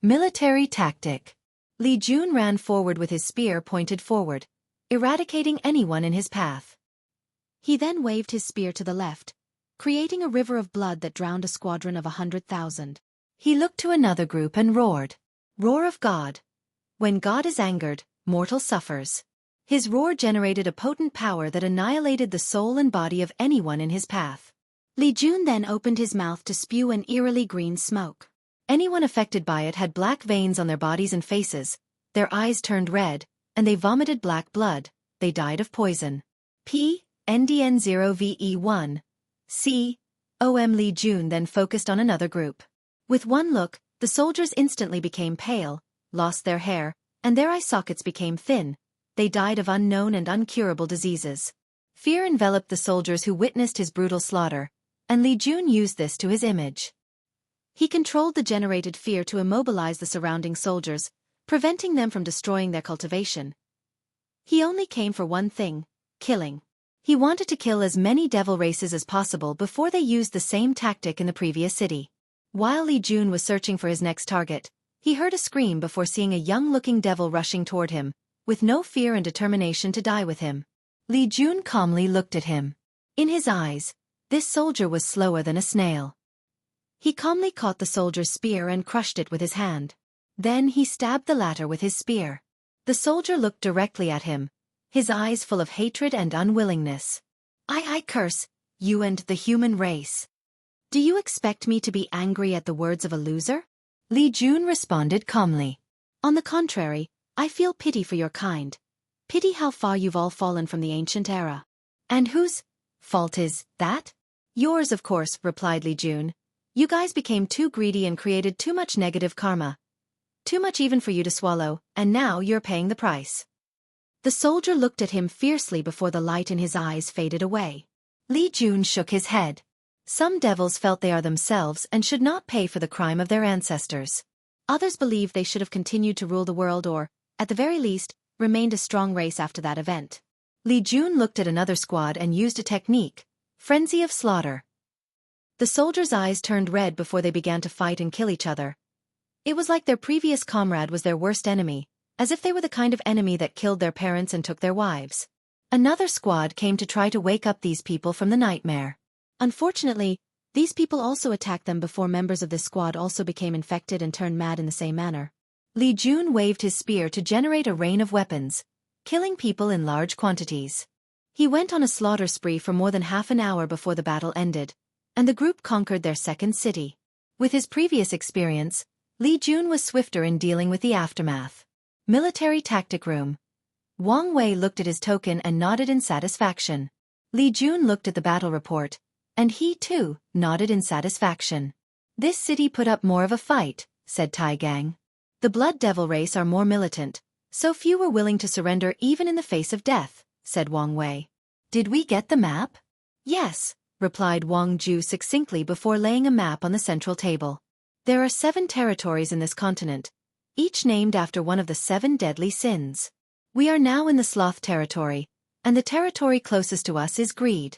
Military tactic. Li Jun ran forward with his spear pointed forward, eradicating anyone in his path. He then waved his spear to the left, creating a river of blood that drowned a squadron of 100,000. He looked to another group and roared. Roar of God. When God is angered, mortal suffers. His roar generated a potent power that annihilated the soul and body of anyone in his path. Li Jun then opened his mouth to spew an eerily green smoke. Anyone affected by it had black veins on their bodies and faces, their eyes turned red, and they vomited black blood. They died of poison. NDN0VE1. Li Jun then focused on another group. With one look, the soldiers instantly became pale, lost their hair, and their eye sockets became thin. They died of unknown and incurable diseases. Fear enveloped the soldiers who witnessed his brutal slaughter, and Li Jun used this to his image. He controlled the generated fear to immobilize the surrounding soldiers, preventing them from destroying their cultivation. He only came for one thing: killing. He wanted to kill as many devil races as possible before they used the same tactic in the previous city. While Li Jun was searching for his next target, he heard a scream before seeing a young-looking devil rushing toward him, with no fear and determination to die with him. Li Jun calmly looked at him. In his eyes, this soldier was slower than a snail. He calmly caught the soldier's spear and crushed it with his hand. Then he stabbed the latter with his spear. The soldier looked directly at him, his eyes full of hatred and unwillingness. I curse you and the human race. Do you expect me to be angry at the words of a loser? Li Jun responded calmly. On the contrary, I feel pity for your kind. Pity how far you've all fallen from the ancient era. And whose fault is that? Yours, of course, replied Li Jun. You guys became too greedy and created too much negative karma. Too much even for you to swallow, and now you're paying the price. The soldier looked at him fiercely before the light in his eyes faded away. Li Jun shook his head. Some devils felt they are themselves and should not pay for the crime of their ancestors. Others believed they should have continued to rule the world or, at the very least, remained a strong race after that event. Li Jun looked at another squad and used a technique: frenzy of slaughter. The soldiers' eyes turned red before they began to fight and kill each other. It was like their previous comrade was their worst enemy, as if they were the kind of enemy that killed their parents and took their wives. Another squad came to try to wake up these people from the nightmare. Unfortunately, these people also attacked them before members of this squad also became infected and turned mad in the same manner. Li Jun waved his spear to generate a rain of weapons, killing people in large quantities. He went on a slaughter spree for more than half an hour before the battle ended, and the group conquered their second city. With his previous experience, Li Jun was swifter in dealing with the aftermath. Military tactic room. Wang Wei looked at his token and nodded in satisfaction. Li Jun looked at the battle report, and he, too, nodded in satisfaction. This city put up more of a fight, said Tai Gang. The Blood Devil race are more militant, so few were willing to surrender even in the face of death, said Wang Wei. Did we get the map? Yes, replied Wang Ju succinctly before laying a map on the central table. There are 7 territories in this continent, each named after one of the 7 deadly sins. We are now in the sloth territory, and the territory closest to us is greed.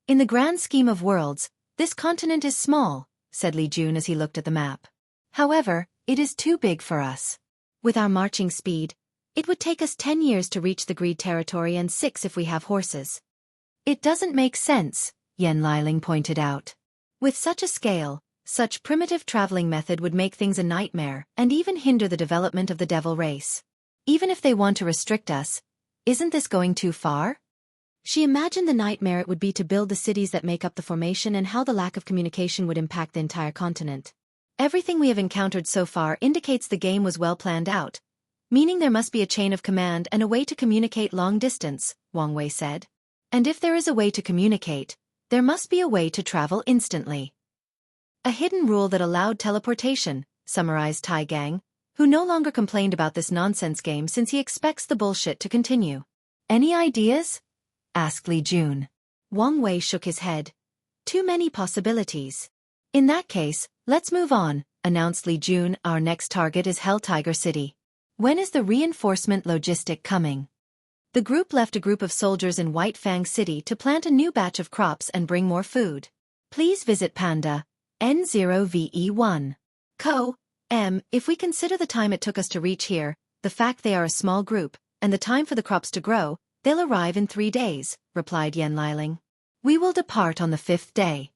In the grand scheme of worlds, this continent is small, said Li Jun as he looked at the map. However, it is too big for us. With our marching speed, it would take us 10 years to reach the greed territory and 6 if we have horses. It doesn't make sense, Yen Liling pointed out. With such a scale, such primitive traveling method would make things a nightmare and even hinder the development of the devil race. Even if they want to restrict us, isn't this going too far? She imagined the nightmare it would be to build the cities that make up the formation and how the lack of communication would impact the entire continent. Everything we have encountered so far indicates the game was well planned out, meaning there must be a chain of command and a way to communicate long distance, Wang Wei said. And if there is a way to communicate, there must be a way to travel instantly. A hidden rule that allowed teleportation, summarized Tai Gang, who no longer complained about this nonsense game since he expects the bullshit to continue. Any ideas? Asked Li Jun. Wang Wei shook his head. Too many possibilities. In that case, let's move on, announced Li Jun. Our next target is Hell Tiger City. When is the reinforcement logistic coming? The group left a group of soldiers in White Fang City to plant a new batch of crops and bring more food. Please visit Panda N0VE1. Co. If we consider the time it took us to reach here, the fact they are a small group, and the time for the crops to grow, they'll arrive in 3 days, replied Yen Liling. We will depart on the 5th day.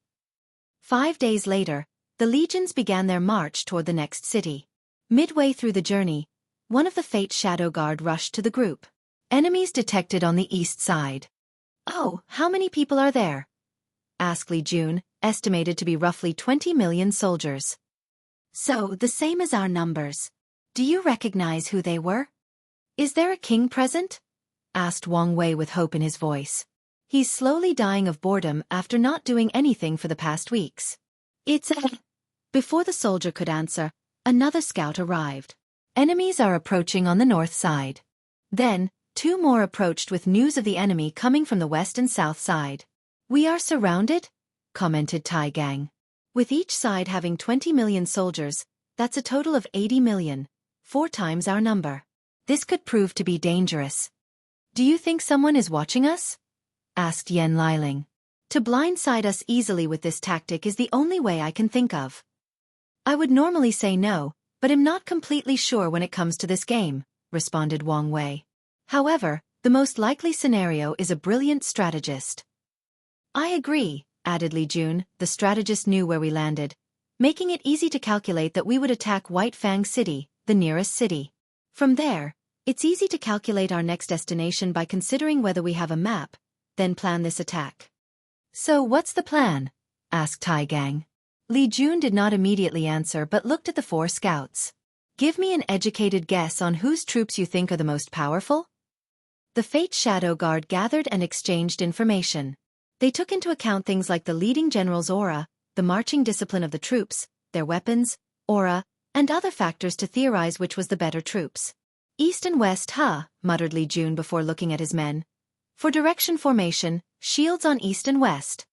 5 days later, the legions began their march toward the next city. Midway through the journey, one of the Fate Shadow Guard rushed to the group. Enemies detected on the east side. Oh, how many people are there? Asked Li Jun, estimated to be roughly 20 million soldiers. So, the same as our numbers. Do you recognize who they were? Is there a king present? Asked Wang Wei with hope in his voice. He's slowly dying of boredom after not doing anything for the past weeks. It's a... Before the soldier could answer, another scout arrived. Enemies are approaching on the north side. Then, 2 more approached with news of the enemy coming from the west and south side. We are surrounded? Commented Tai Gang. With each side having 20 million soldiers, that's a total of 80 million, 4 times our number. This could prove to be dangerous. Do you think someone is watching us? Asked Yen Liling. To blindside us easily with this tactic is the only way I can think of. I would normally say no, but am not completely sure when it comes to this game, responded Wang Wei. However, the most likely scenario is a brilliant strategist. I agree, added Li Jun. The strategist knew where we landed, making it easy to calculate that we would attack White Fang City, the nearest city. From there, it's easy to calculate our next destination by considering whether we have a map, then plan this attack. So what's the plan? Asked Tai Gang. Li Jun did not immediately answer but looked at the 4 scouts. Give me an educated guess on whose troops you think are the most powerful? The Fate Shadow Guard gathered and exchanged information. They took into account things like the leading general's aura, the marching discipline of the troops, their weapons, aura, and other factors to theorize which was the better troops. East and west, muttered Li Jun before looking at his men. For direction formation, shields on east and west.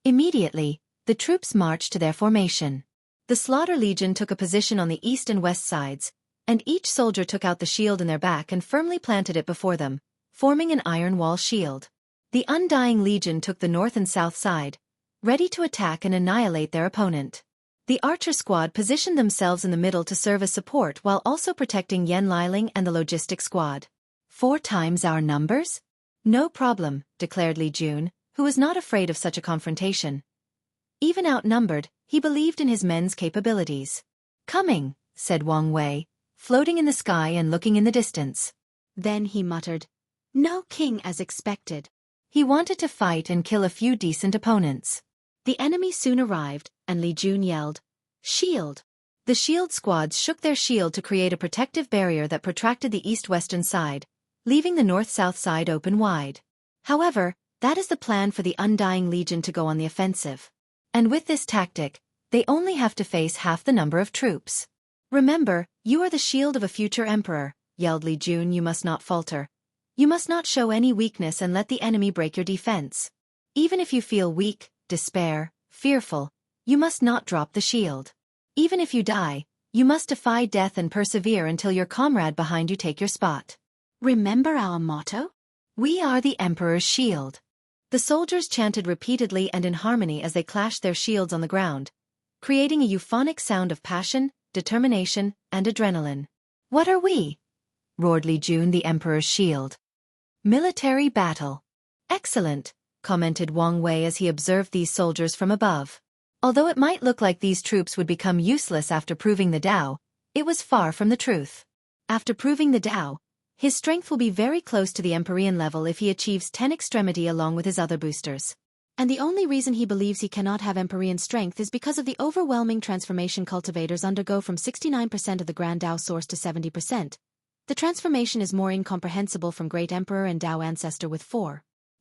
Immediately, the troops marched to their formation. The Slaughter Legion took a position on the east and west sides, and each soldier took out the shield in their back and firmly planted it before them, forming an iron wall shield. The Undying Legion took the north and south side, ready to attack and annihilate their opponent. The Archer Squad positioned themselves in the middle to serve as support while also protecting Yen Liling and the Logistics Squad. 4 times our numbers? No problem, declared Li Jun, who was not afraid of such a confrontation. Even outnumbered, he believed in his men's capabilities. Coming, said Wang Wei, floating in the sky and looking in the distance. Then he muttered, no king as expected. He wanted to fight and kill a few decent opponents. The enemy soon arrived, and Li Jun yelled, shield! The shield squads shook their shield to create a protective barrier that protracted the east-western side, leaving the north-south side open wide. However, that is the plan for the Undying Legion to go on the offensive. And with this tactic, they only have to face half the number of troops. Remember, you are the shield of a future emperor, yelled Li Jun. You must not falter. You must not show any weakness and let the enemy break your defense. Even if you feel weak, despair, fearful, you must not drop the shield. Even if you die, you must defy death and persevere until your comrade behind you take your spot. Remember our motto? We are the Emperor's shield. The soldiers chanted repeatedly and in harmony as they clashed their shields on the ground, creating a euphonic sound of passion, determination, and adrenaline. What are we? Roared Li Jun. The Emperor's shield. Military battle. Excellent, commented Wang Wei as he observed these soldiers from above. Although it might look like these troops would become useless after proving the Tao, it was far from the truth. After proving the Tao, his strength will be very close to the Empyrean level if he achieves 10 extremity along with his other boosters. And the only reason he believes he cannot have Empyrean strength is because of the overwhelming transformation cultivators undergo from 69% of the Grand Tao source to 70%. The transformation is more incomprehensible from Great Emperor and Tao Ancestor with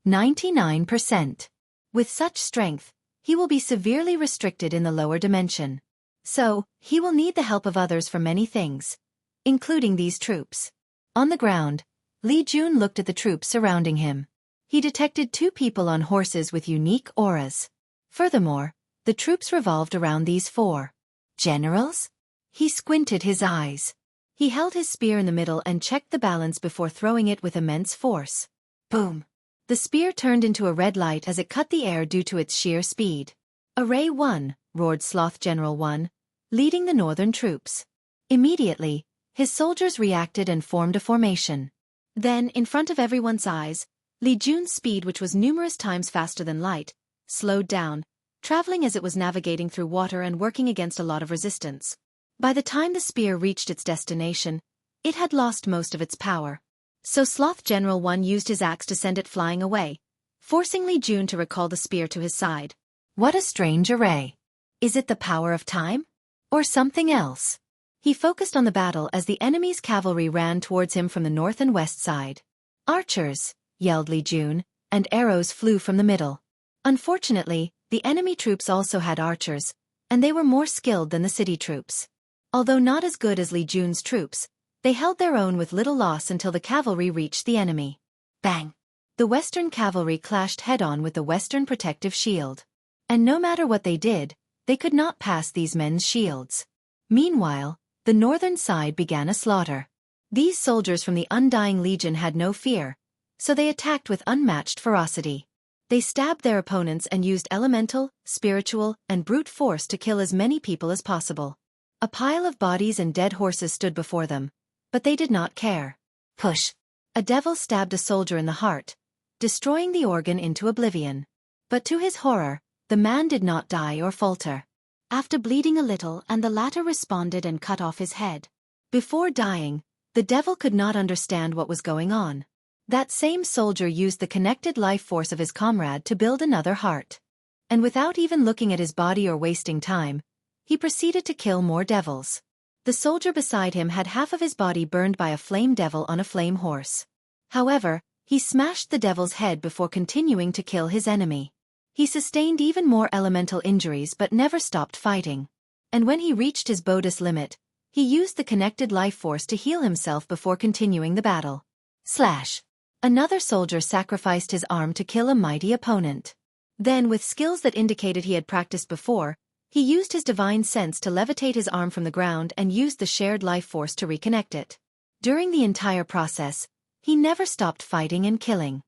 99%. With such strength, he will be severely restricted in the lower dimension. So, he will need the help of others for many things, including these troops. On the ground, Li Jun looked at the troops surrounding him. He detected 2 people on horses with unique auras. Furthermore, the troops revolved around these 4 generals? He squinted his eyes. He held his spear in the middle and checked the balance before throwing it with immense force. Boom! The spear turned into a red light as it cut the air due to its sheer speed. Array 1, roared Sloth General 1, leading the northern troops. Immediately, his soldiers reacted and formed a formation. Then, in front of everyone's eyes, Li Jun's speed, which was numerous times faster than light, slowed down, traveling as it was navigating through water and working against a lot of resistance. By the time the spear reached its destination, it had lost most of its power. So Sloth General 1 used his axe to send it flying away, forcing Li Jun to recall the spear to his side. What a strange array. Is it the power of time? Or something else? He focused on the battle as the enemy's cavalry ran towards him from the north and west side. Archers, yelled Li Jun, and arrows flew from the middle. Unfortunately, the enemy troops also had archers, and they were more skilled than the city troops. Although not as good as Li Jun's troops, they held their own with little loss until the cavalry reached the enemy. Bang! The Western cavalry clashed head-on with the Western protective shield. And no matter what they did, they could not pass these men's shields. Meanwhile, the northern side began a slaughter. These soldiers from the Undying Legion had no fear, so they attacked with unmatched ferocity. They stabbed their opponents and used elemental, spiritual, and brute force to kill as many people as possible. A pile of bodies and dead horses stood before them, but they did not care. Push! A devil stabbed a soldier in the heart, destroying the organ into oblivion. But to his horror, the man did not die or falter. After bleeding a little, and the latter responded and cut off his head. Before dying, the devil could not understand what was going on. That same soldier used the connected life force of his comrade to build another heart. And without even looking at his body or wasting time, he proceeded to kill more devils. The soldier beside him had half of his body burned by a flame devil on a flame horse. However, he smashed the devil's head before continuing to kill his enemy. He sustained even more elemental injuries but never stopped fighting. And when he reached his bodhi's limit, he used the connected life force to heal himself before continuing the battle. Slash! Another soldier sacrificed his arm to kill a mighty opponent. Then, with skills that indicated he had practiced before, he used his divine sense to levitate his arm from the ground and used the shared life force to reconnect it. During the entire process, he never stopped fighting and killing.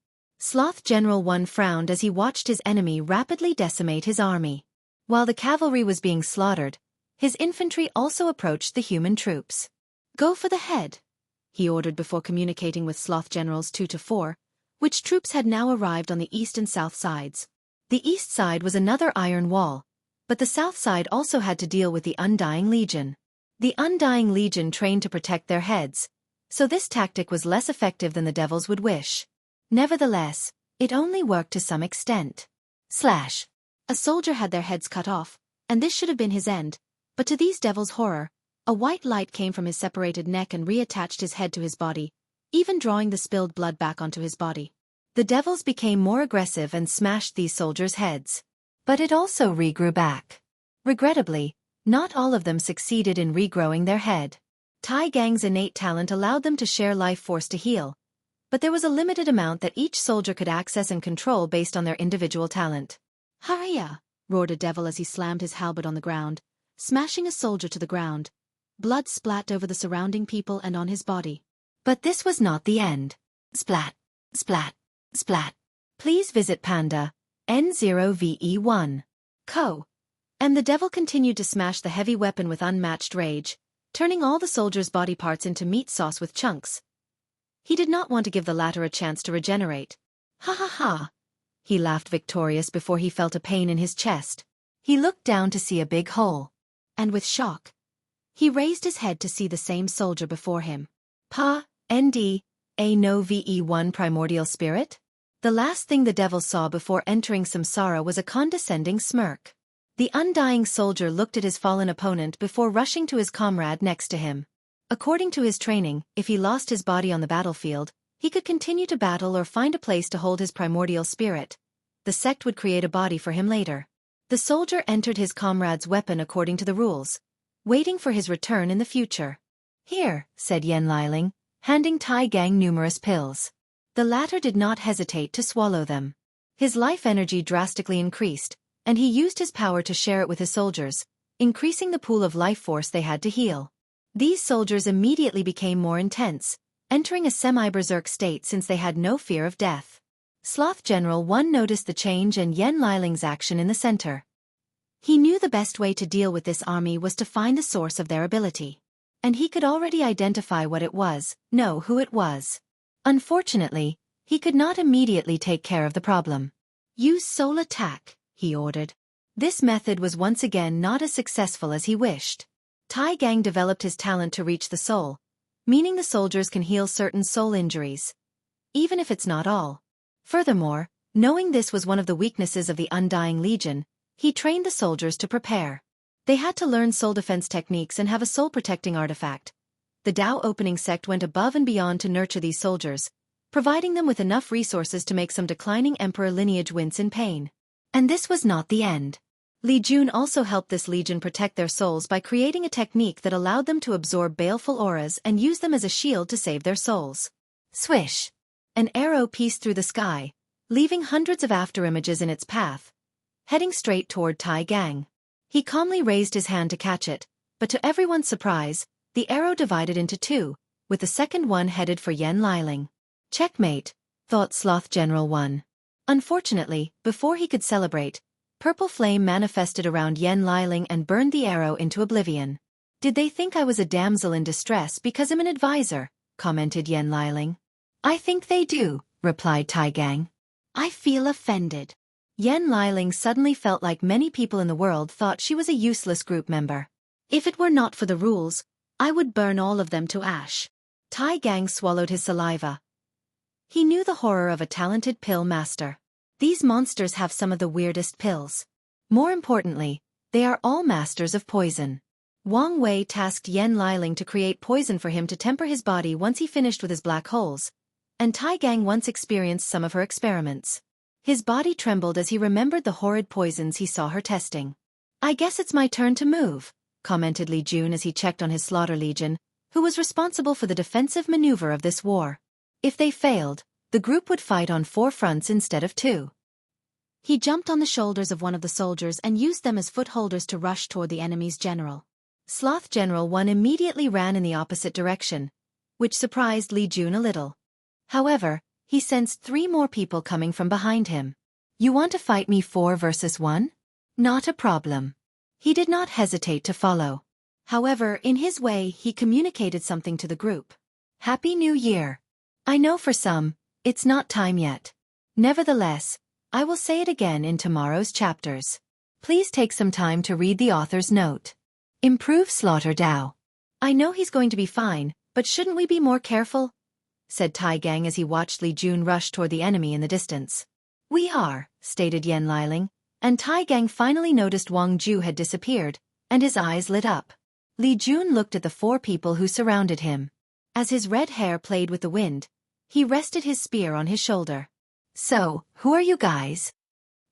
Sloth General 1 frowned as he watched his enemy rapidly decimate his army. While the cavalry was being slaughtered, his infantry also approached the human troops. Go for the head, he ordered before communicating with Sloth Generals 2 to 4, which troops had now arrived on the east and south sides. The east side was another iron wall, but the south side also had to deal with the Undying Legion. The Undying Legion trained to protect their heads, so this tactic was less effective than the devils would wish. Nevertheless, it only worked to some extent. Slash! A soldier had their heads cut off, and this should have been his end, but to these devils' horror, a white light came from his separated neck and reattached his head to his body, even drawing the spilled blood back onto his body. The devils became more aggressive and smashed these soldiers' heads. But it also regrew back. Regrettably, not all of them succeeded in regrowing their head. Tai Gang's innate talent allowed them to share life force to heal, but there was a limited amount that each soldier could access and control based on their individual talent. "Hurry-ya!" roared a devil as he slammed his halberd on the ground, smashing a soldier to the ground. Blood splat over the surrounding people and on his body. But this was not the end. Splat, splat, splat. Please visit Panda, N0VE1. Co. And the devil continued to smash the heavy weapon with unmatched rage, turning all the soldiers' body parts into meat sauce with chunks. He did not want to give the latter a chance to regenerate. Ha ha ha! He laughed victorious before he felt a pain in his chest. He looked down to see a big hole. And with shock, he raised his head to see the same soldier before him. Pa, ND, A no VE1 primordial spirit? The last thing the devil saw before entering samsara was a condescending smirk. The undying soldier looked at his fallen opponent before rushing to his comrade next to him. According to his training, if he lost his body on the battlefield, he could continue to battle or find a place to hold his primordial spirit. The sect would create a body for him later. The soldier entered his comrade's weapon according to the rules, waiting for his return in the future. Here, said Yen Liling, handing Tai Gang numerous pills. The latter did not hesitate to swallow them. His life energy drastically increased, and he used his power to share it with his soldiers, increasing the pool of life force they had to heal. These soldiers immediately became more intense, entering a semi-berserk state since they had no fear of death. Sloth General 1 noticed the change and Yen Liling's action in the center. He knew the best way to deal with this army was to find the source of their ability. and he could already identify what it was, know who it was. Unfortunately, he could not immediately take care of the problem. Use soul attack, he ordered. This method was once again not as successful as he wished. Tai Gang developed his talent to reach the soul, meaning the soldiers can heal certain soul injuries, even if it's not all. Furthermore, knowing this was one of the weaknesses of the Undying Legion, he trained the soldiers to prepare. They had to learn soul defense techniques and have a soul-protecting artifact. The Dao opening sect went above and beyond to nurture these soldiers, providing them with enough resources to make some declining emperor lineage wince in pain. And this was not the end. Li Jun also helped this legion protect their souls by creating a technique that allowed them to absorb baleful auras and use them as a shield to save their souls. Swish! An arrow pierced through the sky, leaving hundreds of afterimages in its path, heading straight toward Tai Gang. He calmly raised his hand to catch it, but to everyone's surprise, the arrow divided into two, with the second one headed for Yen Liling. Checkmate, thought Sloth General 1. Unfortunately, before he could celebrate, purple flame manifested around Yen Liling and burned the arrow into oblivion. Did they think I was a damsel in distress because I'm an advisor? Commented Yen Liling. I think they do, replied Tai Gang. I feel offended. Yen Liling suddenly felt like many people in the world thought she was a useless group member. If it were not for the rules, I would burn all of them to ash. Tai Gang swallowed his saliva. He knew the horror of a talented pill master. These monsters have some of the weirdest pills. More importantly, they are all masters of poison. Wang Wei tasked Yen Liling to create poison for him to temper his body once he finished with his black holes, and Tai Gang once experienced some of her experiments. His body trembled as he remembered the horrid poisons he saw her testing. I guess it's my turn to move, commented Li Jun as he checked on his Slaughter Legion, who was responsible for the defensive maneuver of this war. If they failed, the group would fight on 4 fronts instead of 2. He jumped on the shoulders of one of the soldiers and used them as footholders to rush toward the enemy's general. Sloth General 1 immediately ran in the opposite direction, which surprised Li Jun a little. However, he sensed 3 more people coming from behind him. You want to fight me 4 versus 1? Not a problem. He did not hesitate to follow. However, in his way he communicated something to the group. Happy New Year! I know for some, it's not time yet. Nevertheless, I will say it again in tomorrow's chapters. Please take some time to read the author's note. Improve Slaughter Dao. I know he's going to be fine, but shouldn't we be more careful? Said Tai Gang as he watched Li Jun rush toward the enemy in the distance. We are, stated Yen Liling, and Tai Gang finally noticed Wang Ju had disappeared, and his eyes lit up. Li Jun looked at the 4 people who surrounded him. As his red hair played with the wind, he rested his spear on his shoulder. So, who are you guys?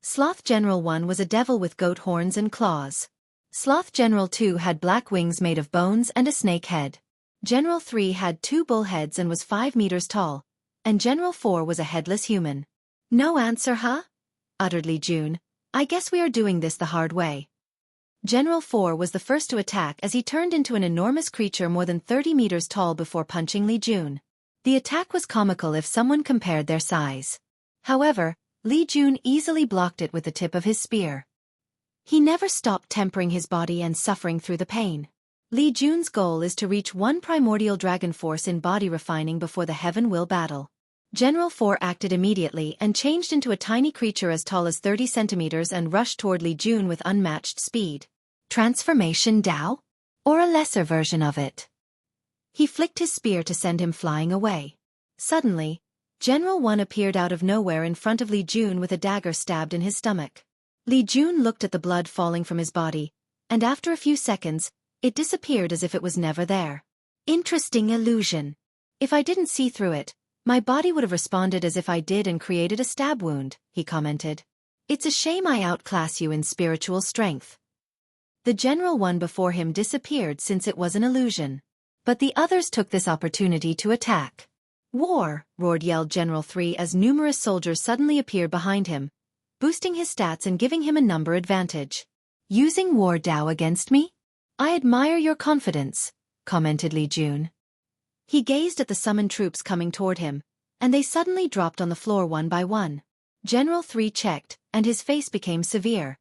Sloth General 1 was a devil with goat horns and claws. Sloth General 2 had black wings made of bones and a snake head. General 3 had 2 bull heads and was 5 meters tall, and General 4 was a headless human. No answer, huh? Uttered Li Jun. I guess we are doing this the hard way. General 4 was the first to attack as he turned into an enormous creature more than 30 meters tall before punching Li Jun. The attack was comical if someone compared their size. However, Li Jun easily blocked it with the tip of his spear. He never stopped tempering his body and suffering through the pain. Li Jun's goal is to reach 1 primordial dragon force in body refining before the Heaven Will battle. General 4 acted immediately and changed into a tiny creature as tall as 30 centimeters and rushed toward Li Jun with unmatched speed. Transformation Dao? Or a lesser version of it? He flicked his spear to send him flying away. Suddenly, General 1 appeared out of nowhere in front of Li Jun with a dagger stabbed in his stomach. Li Jun looked at the blood falling from his body, and after a few seconds, it disappeared as if it was never there. Interesting illusion. If I didn't see through it, my body would have responded as if I did and created a stab wound, he commented. It's a shame I outclass you in spiritual strength. The General 1 before him disappeared since it was an illusion. But the others took this opportunity to attack. War, yelled General 3 as numerous soldiers suddenly appeared behind him, boosting his stats and giving him a number advantage. Using War Dao against me? I admire your confidence, commented Li Jun. He gazed at the summoned troops coming toward him, and they suddenly dropped on the floor one by one. General 3 checked, and his face became severe.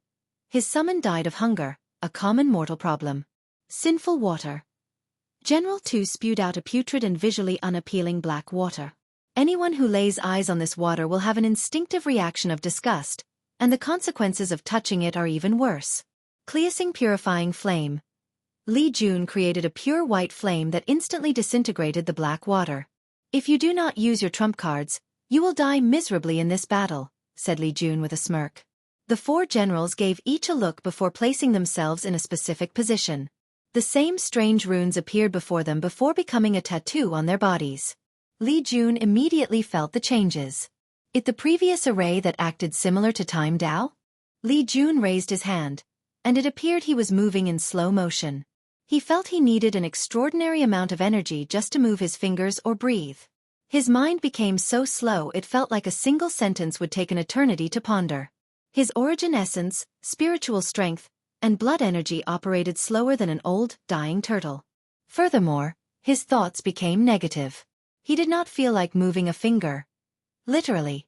His summon died of hunger, a common mortal problem. Sinful water. General 2 spewed out a putrid and visually unappealing black water. Anyone who lays eyes on this water will have an instinctive reaction of disgust, and the consequences of touching it are even worse. Cleansing purifying flame. Li Jun created a pure white flame that instantly disintegrated the black water. If you do not use your trump cards, you will die miserably in this battle, said Li Jun with a smirk. The 4 generals gave each a look before placing themselves in a specific position. The same strange runes appeared before them before becoming a tattoo on their bodies. Li Jun immediately felt the changes. It the previous array that acted similar to Time Dao? Li Jun raised his hand, and it appeared he was moving in slow motion. He felt he needed an extraordinary amount of energy just to move his fingers or breathe. His mind became so slow it felt like a single sentence would take an eternity to ponder. His origin essence, spiritual strength, and blood energy operated slower than an old, dying turtle. Furthermore, his thoughts became negative. He did not feel like moving a finger. Literally.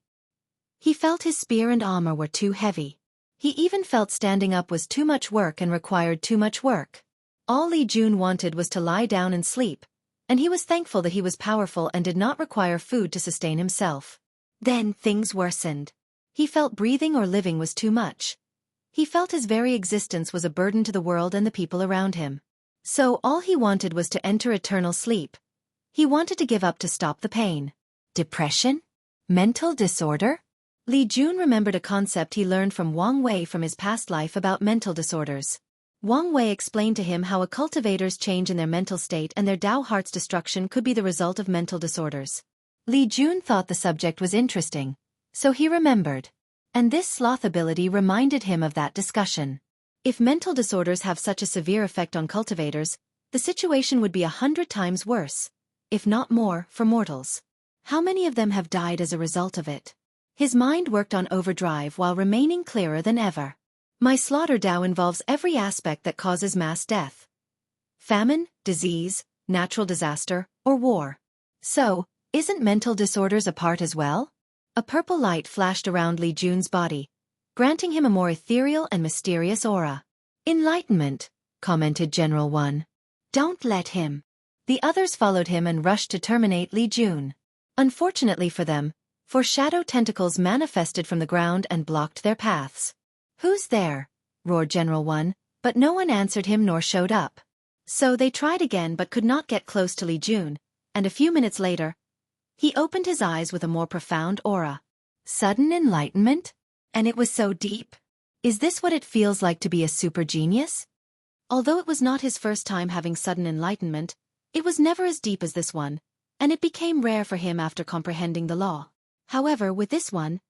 He felt his spear and armor were too heavy. He even felt standing up was too much work and required too much work. All Li Jun wanted was to lie down and sleep, and he was thankful that he was powerful and did not require food to sustain himself. Then things worsened. He felt breathing or living was too much. He felt his very existence was a burden to the world and the people around him. So all he wanted was to enter eternal sleep. He wanted to give up to stop the pain. Depression? Mental disorder? Li Jun remembered a concept he learned from Wang Wei from his past life about mental disorders. Wang Wei explained to him how a cultivator's change in their mental state and their Dao heart's destruction could be the result of mental disorders. Li Jun thought the subject was interesting, so he remembered. And this sloth ability reminded him of that discussion. If mental disorders have such a severe effect on cultivators, the situation would be 100 times worse, if not more, for mortals. How many of them have died as a result of it? His mind worked on overdrive while remaining clearer than ever. My slaughter Dao involves every aspect that causes mass death. Famine, disease, natural disaster, or war. So, isn't mental disorders a part as well? A purple light flashed around Li Jun's body, granting him a more ethereal and mysterious aura. Enlightenment, commented General 1. Don't let him. The others followed him and rushed to terminate Li Jun. Unfortunately for them, 4 shadow tentacles manifested from the ground and blocked their paths. Who's there? Roared General 1, but no one answered him nor showed up. So they tried again but could not get close to Li Jun, and a few minutes later, he opened his eyes with a more profound aura. Sudden enlightenment? And it was so deep. Is this what it feels like to be a super genius? Although it was not his first time having sudden enlightenment, it was never as deep as this one, and it became rare for him after comprehending the law. However, with this one,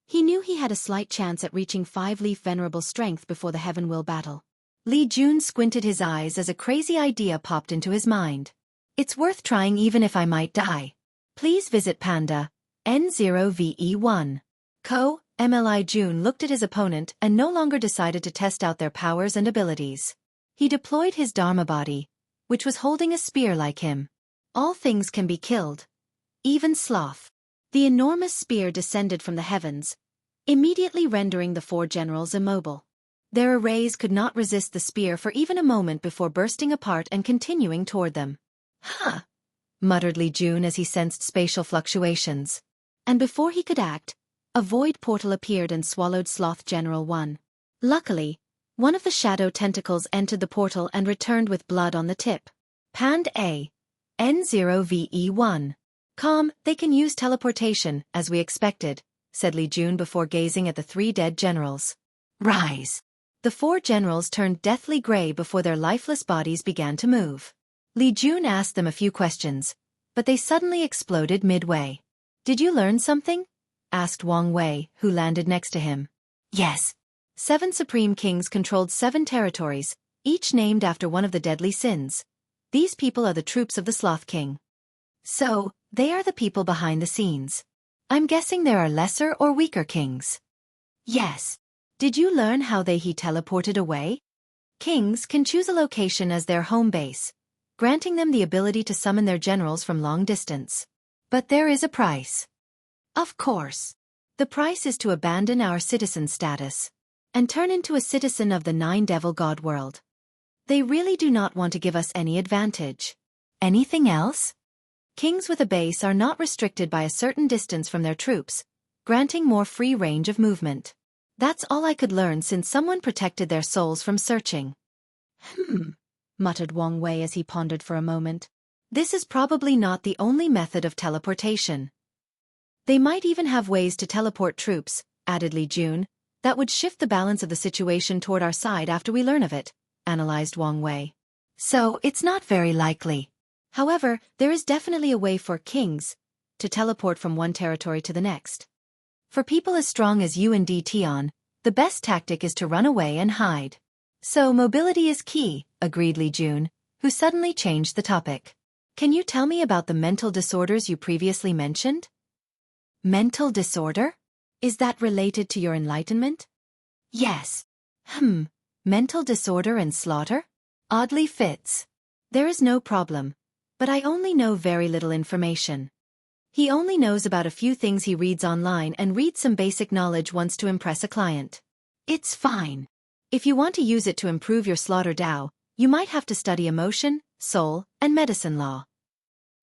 he knew he had a slight chance at reaching 5-leaf venerable strength before the heaven will battle. Li Jun squinted his eyes as a crazy idea popped into his mind. It's worth trying even if I might die. Please visit Panda, N0VE1. Ko, MLI Jun looked at his opponent and no longer decided to test out their powers and abilities. He deployed his Dharma body, which was holding a spear like him. All things can be killed. Even sloth. The enormous spear descended from the heavens, immediately rendering the 4 generals immobile. Their arrays could not resist the spear for even a moment before bursting apart and continuing toward them. Huh! Muttered Li Jun as he sensed spatial fluctuations. And before he could act, a void portal appeared and swallowed Sloth General 1. Luckily, one of the shadow tentacles entered the portal and returned with blood on the tip. Pand A. N0VE1. Calm, they can use teleportation, as we expected, said Li Jun before gazing at the 3 dead generals. Rise! The 4 generals turned deathly gray before their lifeless bodies began to move. Li Jun asked them a few questions, but they suddenly exploded midway. Did you learn something? Asked Wang Wei, who landed next to him. Yes. 7 supreme kings controlled 7 territories, each named after one of the deadly sins. These people are the troops of the Sloth King. So, they are the people behind the scenes. I'm guessing there are lesser or weaker kings. Yes. Did you learn how he teleported away? Kings can choose a location as their home base, granting them the ability to summon their generals from long distance. But there is a price. Of course. The price is to abandon our citizen status and turn into a citizen of the 9 Devil God world. They really do not want to give us any advantage. Anything else? Kings with a base are not restricted by a certain distance from their troops, granting more free range of movement. That's all I could learn since someone protected their souls from searching. Muttered Wang Wei as he pondered for a moment. This is probably not the only method of teleportation. They might even have ways to teleport troops, added Li Jun. That would shift the balance of the situation toward our side after we learn of it, analyzed Wang Wei. So, it's not very likely. However, there is definitely a way for kings to teleport from one territory to the next. For people as strong as you and Tion, the best tactic is to run away and hide. So mobility is key, agreed Li Jun, who suddenly changed the topic. Can you tell me about the mental disorders you previously mentioned? Mental disorder? Is that related to your enlightenment? Yes. Mental disorder and slaughter? Oddly fits. There is no problem, but I only know very little information. He only knows about a few things he reads online and reads some basic knowledge once to impress a client. It's fine. If you want to use it to improve your slaughter Dao, you might have to study emotion, soul, and medicine law.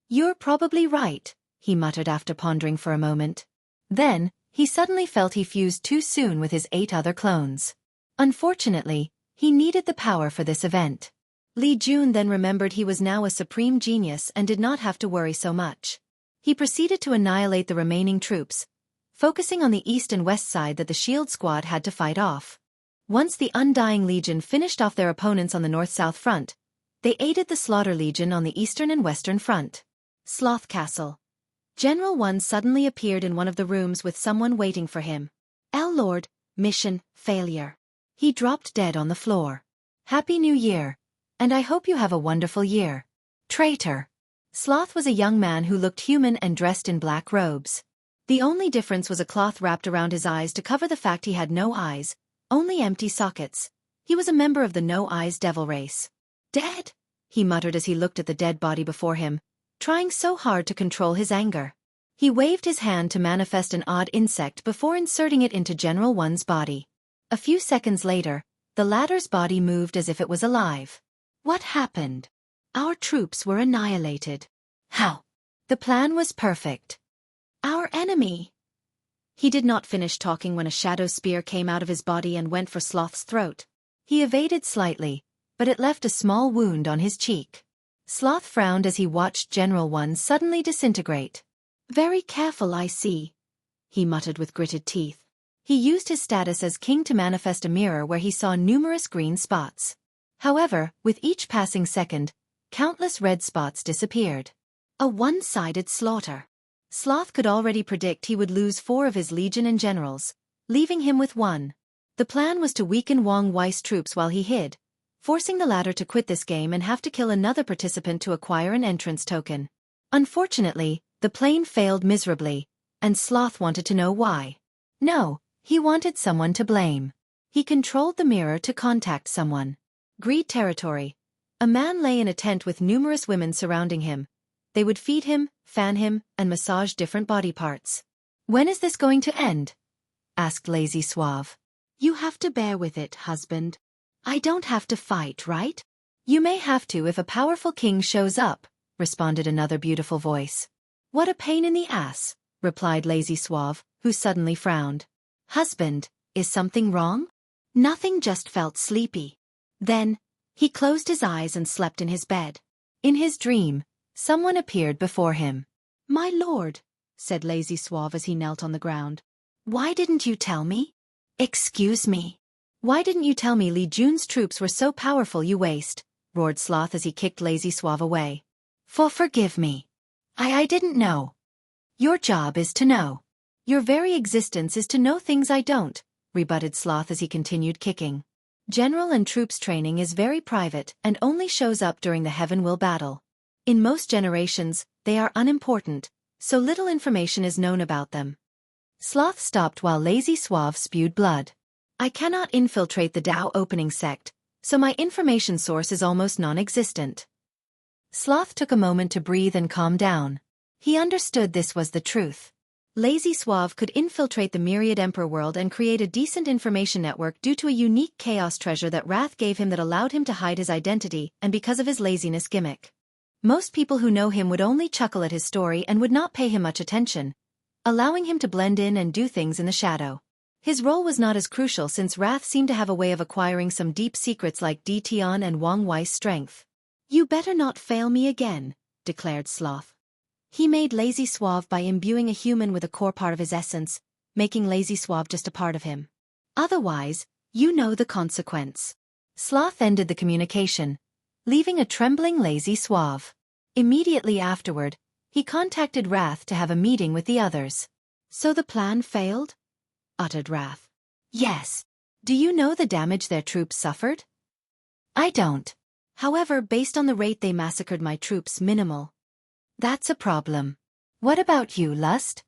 You're probably right, he muttered after pondering for a moment. Then, he suddenly felt he fused too soon with his 8 other clones. Unfortunately, he needed the power for this event. Li Jun then remembered he was now a supreme genius and did not have to worry so much. He proceeded to annihilate the remaining troops, focusing on the east and west side that the shield squad had to fight off. Once the Undying Legion finished off their opponents on the north-south front, they aided the Slaughter Legion on the eastern and western front. Sloth Castle. General One suddenly appeared in one of the rooms with someone waiting for him. Lord, mission, failure. He dropped dead on the floor. Happy New Year, and I hope you have a wonderful year. Traitor. Sloth was a young man who looked human and dressed in black robes. The only difference was a cloth wrapped around his eyes to cover the fact he had no eyes, only empty sockets. He was a member of the No Eyes Devil race. Dead? He muttered as he looked at the dead body before him, trying so hard to control his anger. He waved his hand to manifest an odd insect before inserting it into General One's body. A few seconds later, the latter's body moved as if it was alive. What happened? Our troops were annihilated. How? The plan was perfect. Our enemy. He did not finish talking when a shadow spear came out of his body and went for Sloth's throat. He evaded slightly, but it left a small wound on his cheek. Sloth frowned as he watched General One suddenly disintegrate. Very careful, I see, he muttered with gritted teeth. He used his status as king to manifest a mirror where he saw numerous green spots. However, with each passing second, countless red spots disappeared. A one-sided slaughter. Sloth could already predict he would lose 4 of his legion and generals, leaving him with 1. The plan was to weaken Wang Wei's troops while he hid, forcing the latter to quit this game and have to kill another participant to acquire an entrance token. Unfortunately, the plan failed miserably, and Sloth wanted to know why. No, he wanted someone to blame. He controlled the mirror to contact someone. Greed territory. A man lay in a tent with numerous women surrounding him. They would feed him, fan him, and massage different body parts. When is this going to end? Asked Lazy Suave. You have to bear with it, husband. I don't have to fight, right? You may have to if a powerful king shows up, responded another beautiful voice. What a pain in the ass, replied Lazy Suave, who suddenly frowned. Husband, is something wrong? Nothing, just felt sleepy. Then, he closed his eyes and slept in his bed. In his dream, someone appeared before him. My lord, said Lazy Suave as he knelt on the ground. Why didn't you tell me? Excuse me. Why didn't you tell me Li Jun's troops were so powerful, you waste, roared Sloth as he kicked Lazy Suave away. Forgive me. I didn't know. Your job is to know. Your very existence is to know things I don't, rebutted Sloth as he continued kicking. General and troops training is very private and only shows up during the Heaven Will battle. In most generations, they are unimportant, so little information is known about them. Sloth stopped while Lazy Suave spewed blood. I cannot infiltrate the Dao opening sect, so my information source is almost non-existent. Sloth took a moment to breathe and calm down. He understood this was the truth. Lazy Suave could infiltrate the myriad Emperor world and create a decent information network due to a unique chaos treasure that Wrath gave him that allowed him to hide his identity and because of his laziness gimmick. Most people who know him would only chuckle at his story and would not pay him much attention, allowing him to blend in and do things in the shadow. His role was not as crucial since Wrath seemed to have a way of acquiring some deep secrets like Tian and Wang Wei's strength. "You better not fail me again," declared Sloth. He made Lazy Suave by imbuing a human with a core part of his essence, making Lazy Suave just a part of him. "Otherwise, you know the consequence." Sloth ended the communication, leaving a trembling Lazy Suave. Immediately afterward, he contacted Wrath to have a meeting with the others. "So the plan failed?" uttered Wrath. "Yes. Do you know the damage their troops suffered?" "I don't. However, based on the rate they massacred my troops, minimal." "That's a problem. What about you, Lust?"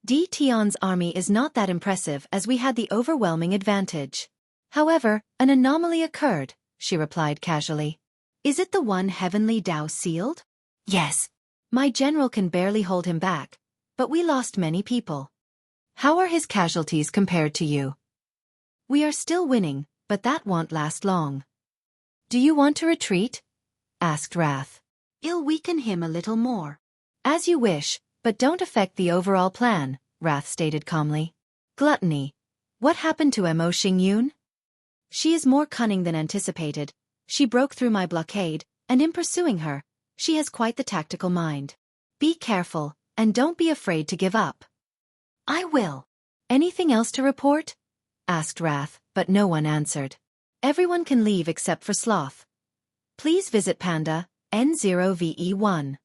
Tian's army is not that impressive as we had the overwhelming advantage. However, an anomaly occurred, she replied casually. "Is it the one Heavenly Dao sealed?" "Yes. My general can barely hold him back, but we lost many people." "How are his casualties compared to you?" "We are still winning, but that won't last long." "Do you want to retreat?" asked Wrath. "It'll weaken him a little more." "As you wish, but don't affect the overall plan," Wrath stated calmly. "Gluttony. What happened to Mo Xingyun?" "She is more cunning than anticipated. She broke through my blockade, and in pursuing her, she has quite the tactical mind. Be careful, and don't be afraid to give up." "I will." "Anything else to report?" asked Wrath, but no one answered. "Everyone can leave except for Sloth. Please visit Panda, N0VE1.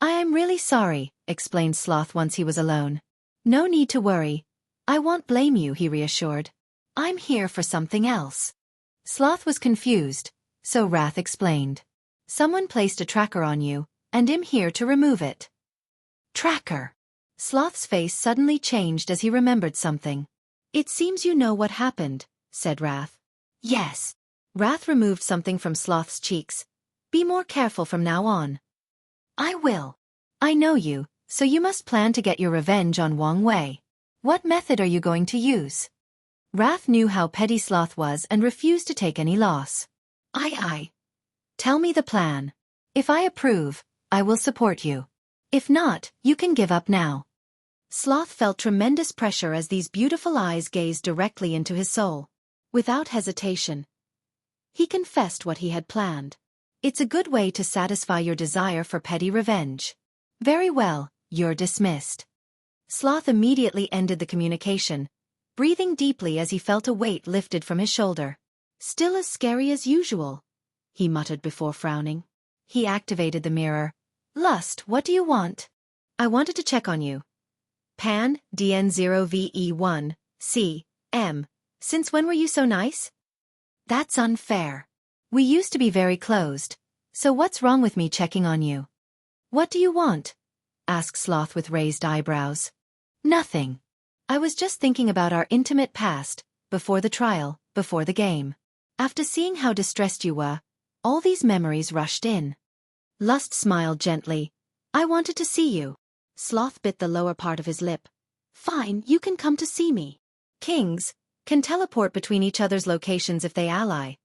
I am really sorry," explained Sloth once he was alone. "No need to worry. I won't blame you," he reassured. "I'm here for something else." Sloth was confused, so Wrath explained. "Someone placed a tracker on you, and I'm here to remove it." "Tracker?" Sloth's face suddenly changed as he remembered something. "It seems you know what happened," said Wrath. "Yes." Wrath removed something from Sloth's cheeks. "Be more careful from now on." "I will." "I know you, so you must plan to get your revenge on Wang Wei. What method are you going to use?" Wrath knew how petty Sloth was and refused to take any loss. I. "Tell me the plan. If I approve, I will support you. If not, you can give up now." Sloth felt tremendous pressure as these beautiful eyes gazed directly into his soul. Without hesitation, he confessed what he had planned. "It's a good way to satisfy your desire for petty revenge." "Very well, you're dismissed." Sloth immediately ended the communication, breathing deeply as he felt a weight lifted from his shoulder. "Still as scary as usual," he muttered before frowning. He activated the mirror. "Lust, what do you want?" "I wanted to check on you. Pan, DN0VE1, C, M. Since when were you so nice?" "That's unfair. We used to be very closed, so what's wrong with me checking on you?" "What do you want?" asked Sloth with raised eyebrows. "Nothing. I was just thinking about our intimate past, before the trial, before the game. After seeing how distressed you were, all these memories rushed in." Lust smiled gently. "I wanted to see you." Sloth bit the lower part of his lip. "Fine, you can come to see me. Kings can teleport between each other's locations if they ally.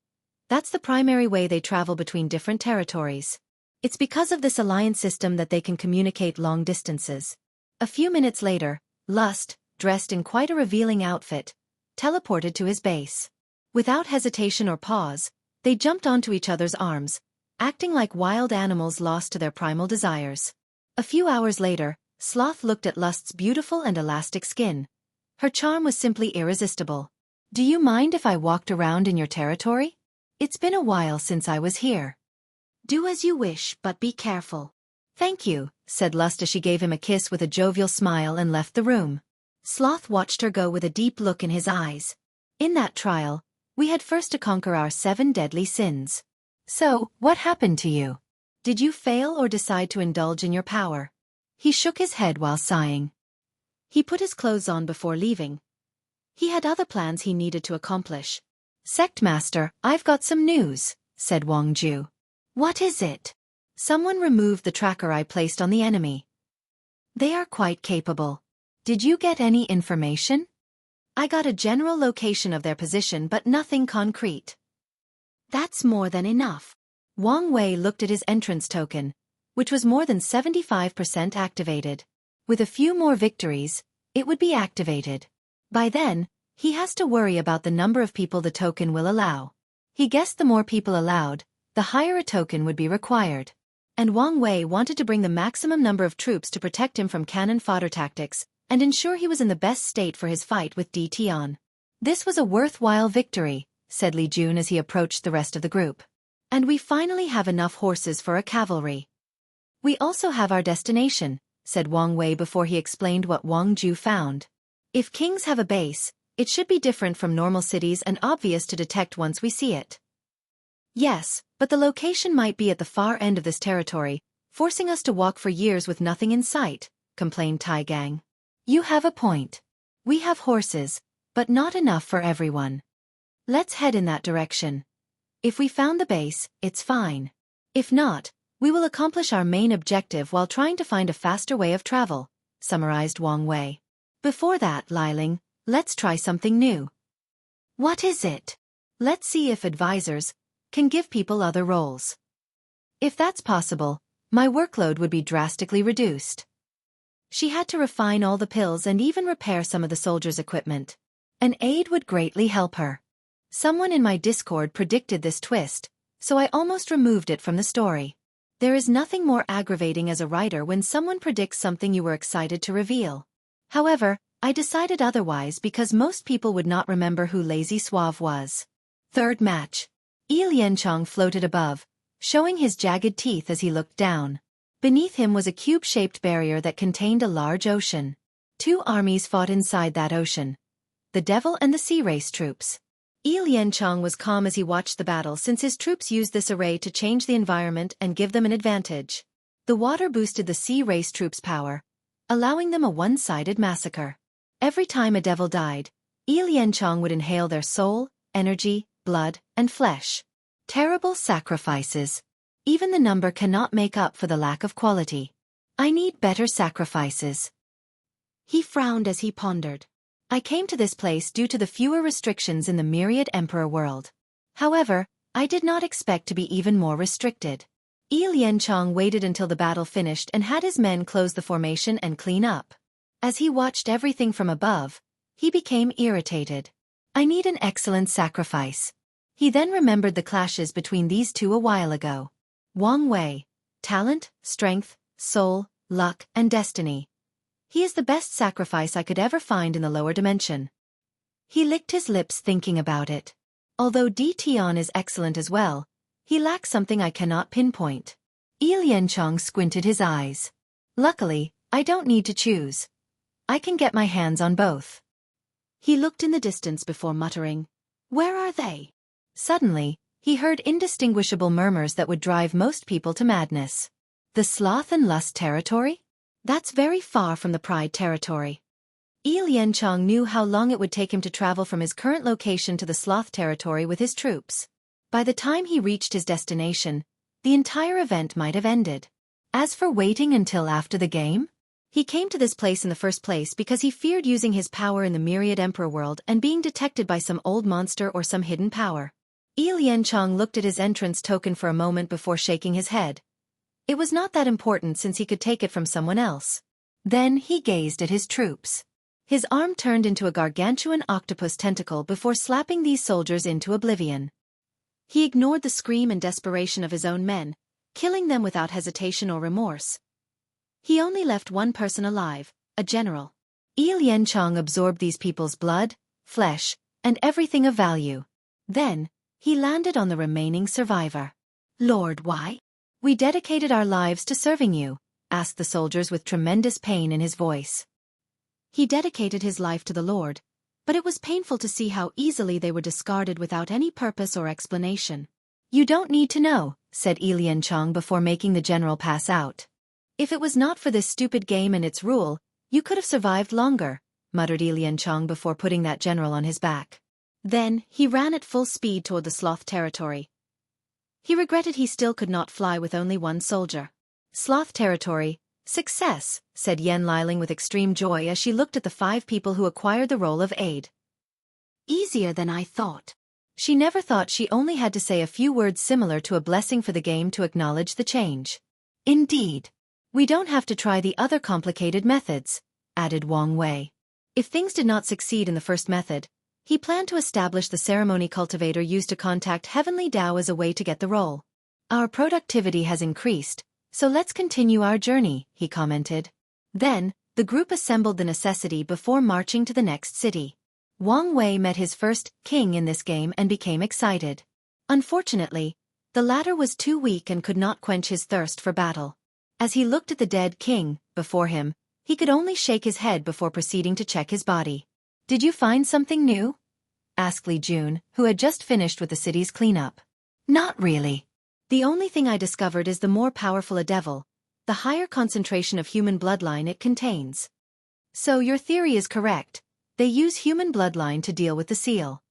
That's the primary way they travel between different territories. It's because of this alliance system that they can communicate long distances." A few minutes later, Lust, dressed in quite a revealing outfit, teleported to his base. Without hesitation or pause, they jumped onto each other's arms, acting like wild animals lost to their primal desires. A few hours later, Sloth looked at Lust's beautiful and elastic skin. Her charm was simply irresistible. "Do you mind if I walked around in your territory? It's been a while since I was here." "Do as you wish, but be careful." "Thank you," said Lust as she gave him a kiss with a jovial smile and left the room. Sloth watched her go with a deep look in his eyes. "In that trial, we had first to conquer our 7 deadly sins. So, what happened to you? Did you fail or decide to indulge in your power?" He shook his head while sighing. He put his clothes on before leaving. He had other plans he needed to accomplish. "Sectmaster, I've got some news," said Wang Ju. "What is it?" "Someone removed the tracker I placed on the enemy. They are quite capable. Did you get any information?" "I got a general location of their position but nothing concrete." "That's more than enough. Wang Wei looked at his entrance token, which was more than 75% activated. With a few more victories, it would be activated. By then, he has to worry about the number of people the token will allow. He guessed the more people allowed, the higher a token would be required. And Wang Wei wanted to bring the maximum number of troops to protect him from cannon fodder tactics and ensure he was in the best state for his fight with Di Tian. This was a worthwhile victory, said Li Jun as he approached the rest of the group. And we finally have enough horses for a cavalry. We also have our destination, said Wang Wei before he explained what Wang Ju found. If kings have a base, it should be different from normal cities and obvious to detect once we see it. Yes, but the location might be at the far end of this territory, forcing us to walk for years with nothing in sight, complained Tai Gang. You have a point. We have horses, but not enough for everyone. Let's head in that direction. If we found the base, it's fine. If not, we will accomplish our main objective while trying to find a faster way of travel, summarized Wang Wei. Before that, Liling, let's try something new. What is it? Let's see if advisors can give people other roles. If that's possible, my workload would be drastically reduced. She had to refine all the pills and even repair some of the soldiers' equipment. An aide would greatly help her. Someone in my Discord predicted this twist, so I almost removed it from the story. There is nothing more aggravating as a writer when someone predicts something you were excited to reveal. However, I decided otherwise because most people would not remember who Lazy Suave was. Third match. Yi Lianchong floated above, showing his jagged teeth as he looked down. Beneath him was a cube-shaped barrier that contained a large ocean. Two armies fought inside that ocean. The Devil and the Sea Race troops. Yi Lianchong was calm as he watched the battle since his troops used this array to change the environment and give them an advantage. The water boosted the Sea Race troops' power, allowing them a one-sided massacre. Every time a devil died, Yi Lianchong would inhale their soul, energy, blood, and flesh. Terrible sacrifices. Even the number cannot make up for the lack of quality. I need better sacrifices. He frowned as he pondered. I came to this place due to the fewer restrictions in the Myriad Emperor world. However, I did not expect to be even more restricted. Yi Lianchong waited until the battle finished and had his men close the formation and clean up. As he watched everything from above, he became irritated. I need an excellent sacrifice. He then remembered the clashes between these two a while ago. Wang Wei. Talent, strength, soul, luck, and destiny. He is the best sacrifice I could ever find in the lower dimension. He licked his lips thinking about it. Although Di Tian is excellent as well, he lacks something I cannot pinpoint. Yi Lianchong squinted his eyes. Luckily, I don't need to choose. I can get my hands on both. He looked in the distance before muttering, "Where are they?" Suddenly, he heard indistinguishable murmurs that would drive most people to madness. The Sloth and Lust territory? That's very far from the Pride territory. Yi Lianchong knew how long it would take him to travel from his current location to the Sloth territory with his troops. By the time he reached his destination, the entire event might have ended. As for waiting until after the game, he came to this place in the first place because he feared using his power in the Myriad Emperor world and being detected by some old monster or some hidden power. Yi Lianchong looked at his entrance token for a moment before shaking his head. It was not that important since he could take it from someone else. Then he gazed at his troops. His arm turned into a gargantuan octopus tentacle before slapping these soldiers into oblivion. He ignored the scream and desperation of his own men, killing them without hesitation or remorse. He only left one person alive, a general. Yi Lianchong absorbed these people's blood, flesh, and everything of value. Then, he landed on the remaining survivor. "Lord, why? We dedicated our lives to serving you," asked the soldiers with tremendous pain in his voice. He dedicated his life to the Lord, but it was painful to see how easily they were discarded without any purpose or explanation. "You don't need to know," said Yi Lianchong before making the general pass out. "If it was not for this stupid game and its rule, you could have survived longer," muttered Yi Lianchong before putting that general on his back. Then, he ran at full speed toward the Sloth territory. He regretted he still could not fly with only one soldier. "Sloth territory, success," said Yen Liling with extreme joy as she looked at the 5 people who acquired the role of aide. "Easier than I thought." She never thought she only had to say a few words similar to a blessing for the game to acknowledge the change. Indeed. We don't have to try the other complicated methods, added Wang Wei. If things did not succeed in the first method, he planned to establish the ceremony cultivator used to contact Heavenly Tao as a way to get the role. Our productivity has increased, so let's continue our journey, he commented. Then, the group assembled the necessity before marching to the next city. Wang Wei met his first king in this game and became excited. Unfortunately, the latter was too weak and could not quench his thirst for battle. As he looked at the dead king before him, he could only shake his head before proceeding to check his body. Did you find something new? Asked Li Jun, who had just finished with the city's cleanup. Not really. The only thing I discovered is the more powerful a devil, the higher concentration of human bloodline it contains. So your theory is correct. They use human bloodline to deal with the seal.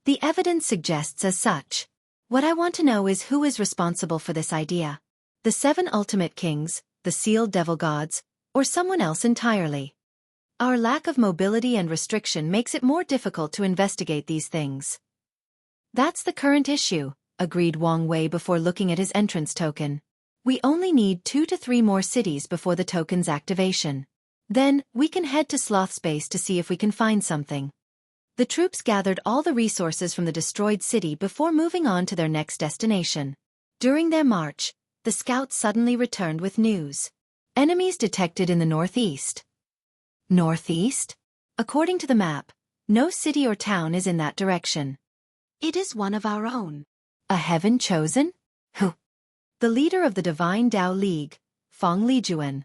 The evidence suggests as such. What I want to know is who is responsible for this idea. The 7 ultimate kings, the sealed devil gods, or someone else entirely. Our lack of mobility and restriction makes it more difficult to investigate these things. That's the current issue, agreed Wang Wei before looking at his entrance token. We only need 2 to 3 more cities before the token's activation. Then, we can head to Sloth Space to see if we can find something. The troops gathered all the resources from the destroyed city before moving on to their next destination. During their march, the scouts suddenly returned with news. Enemies detected in the northeast. Northeast? According to the map, no city or town is in that direction. It is one of our own. A heaven chosen? Who? The leader of the Divine Tao League, Feng Lijuan.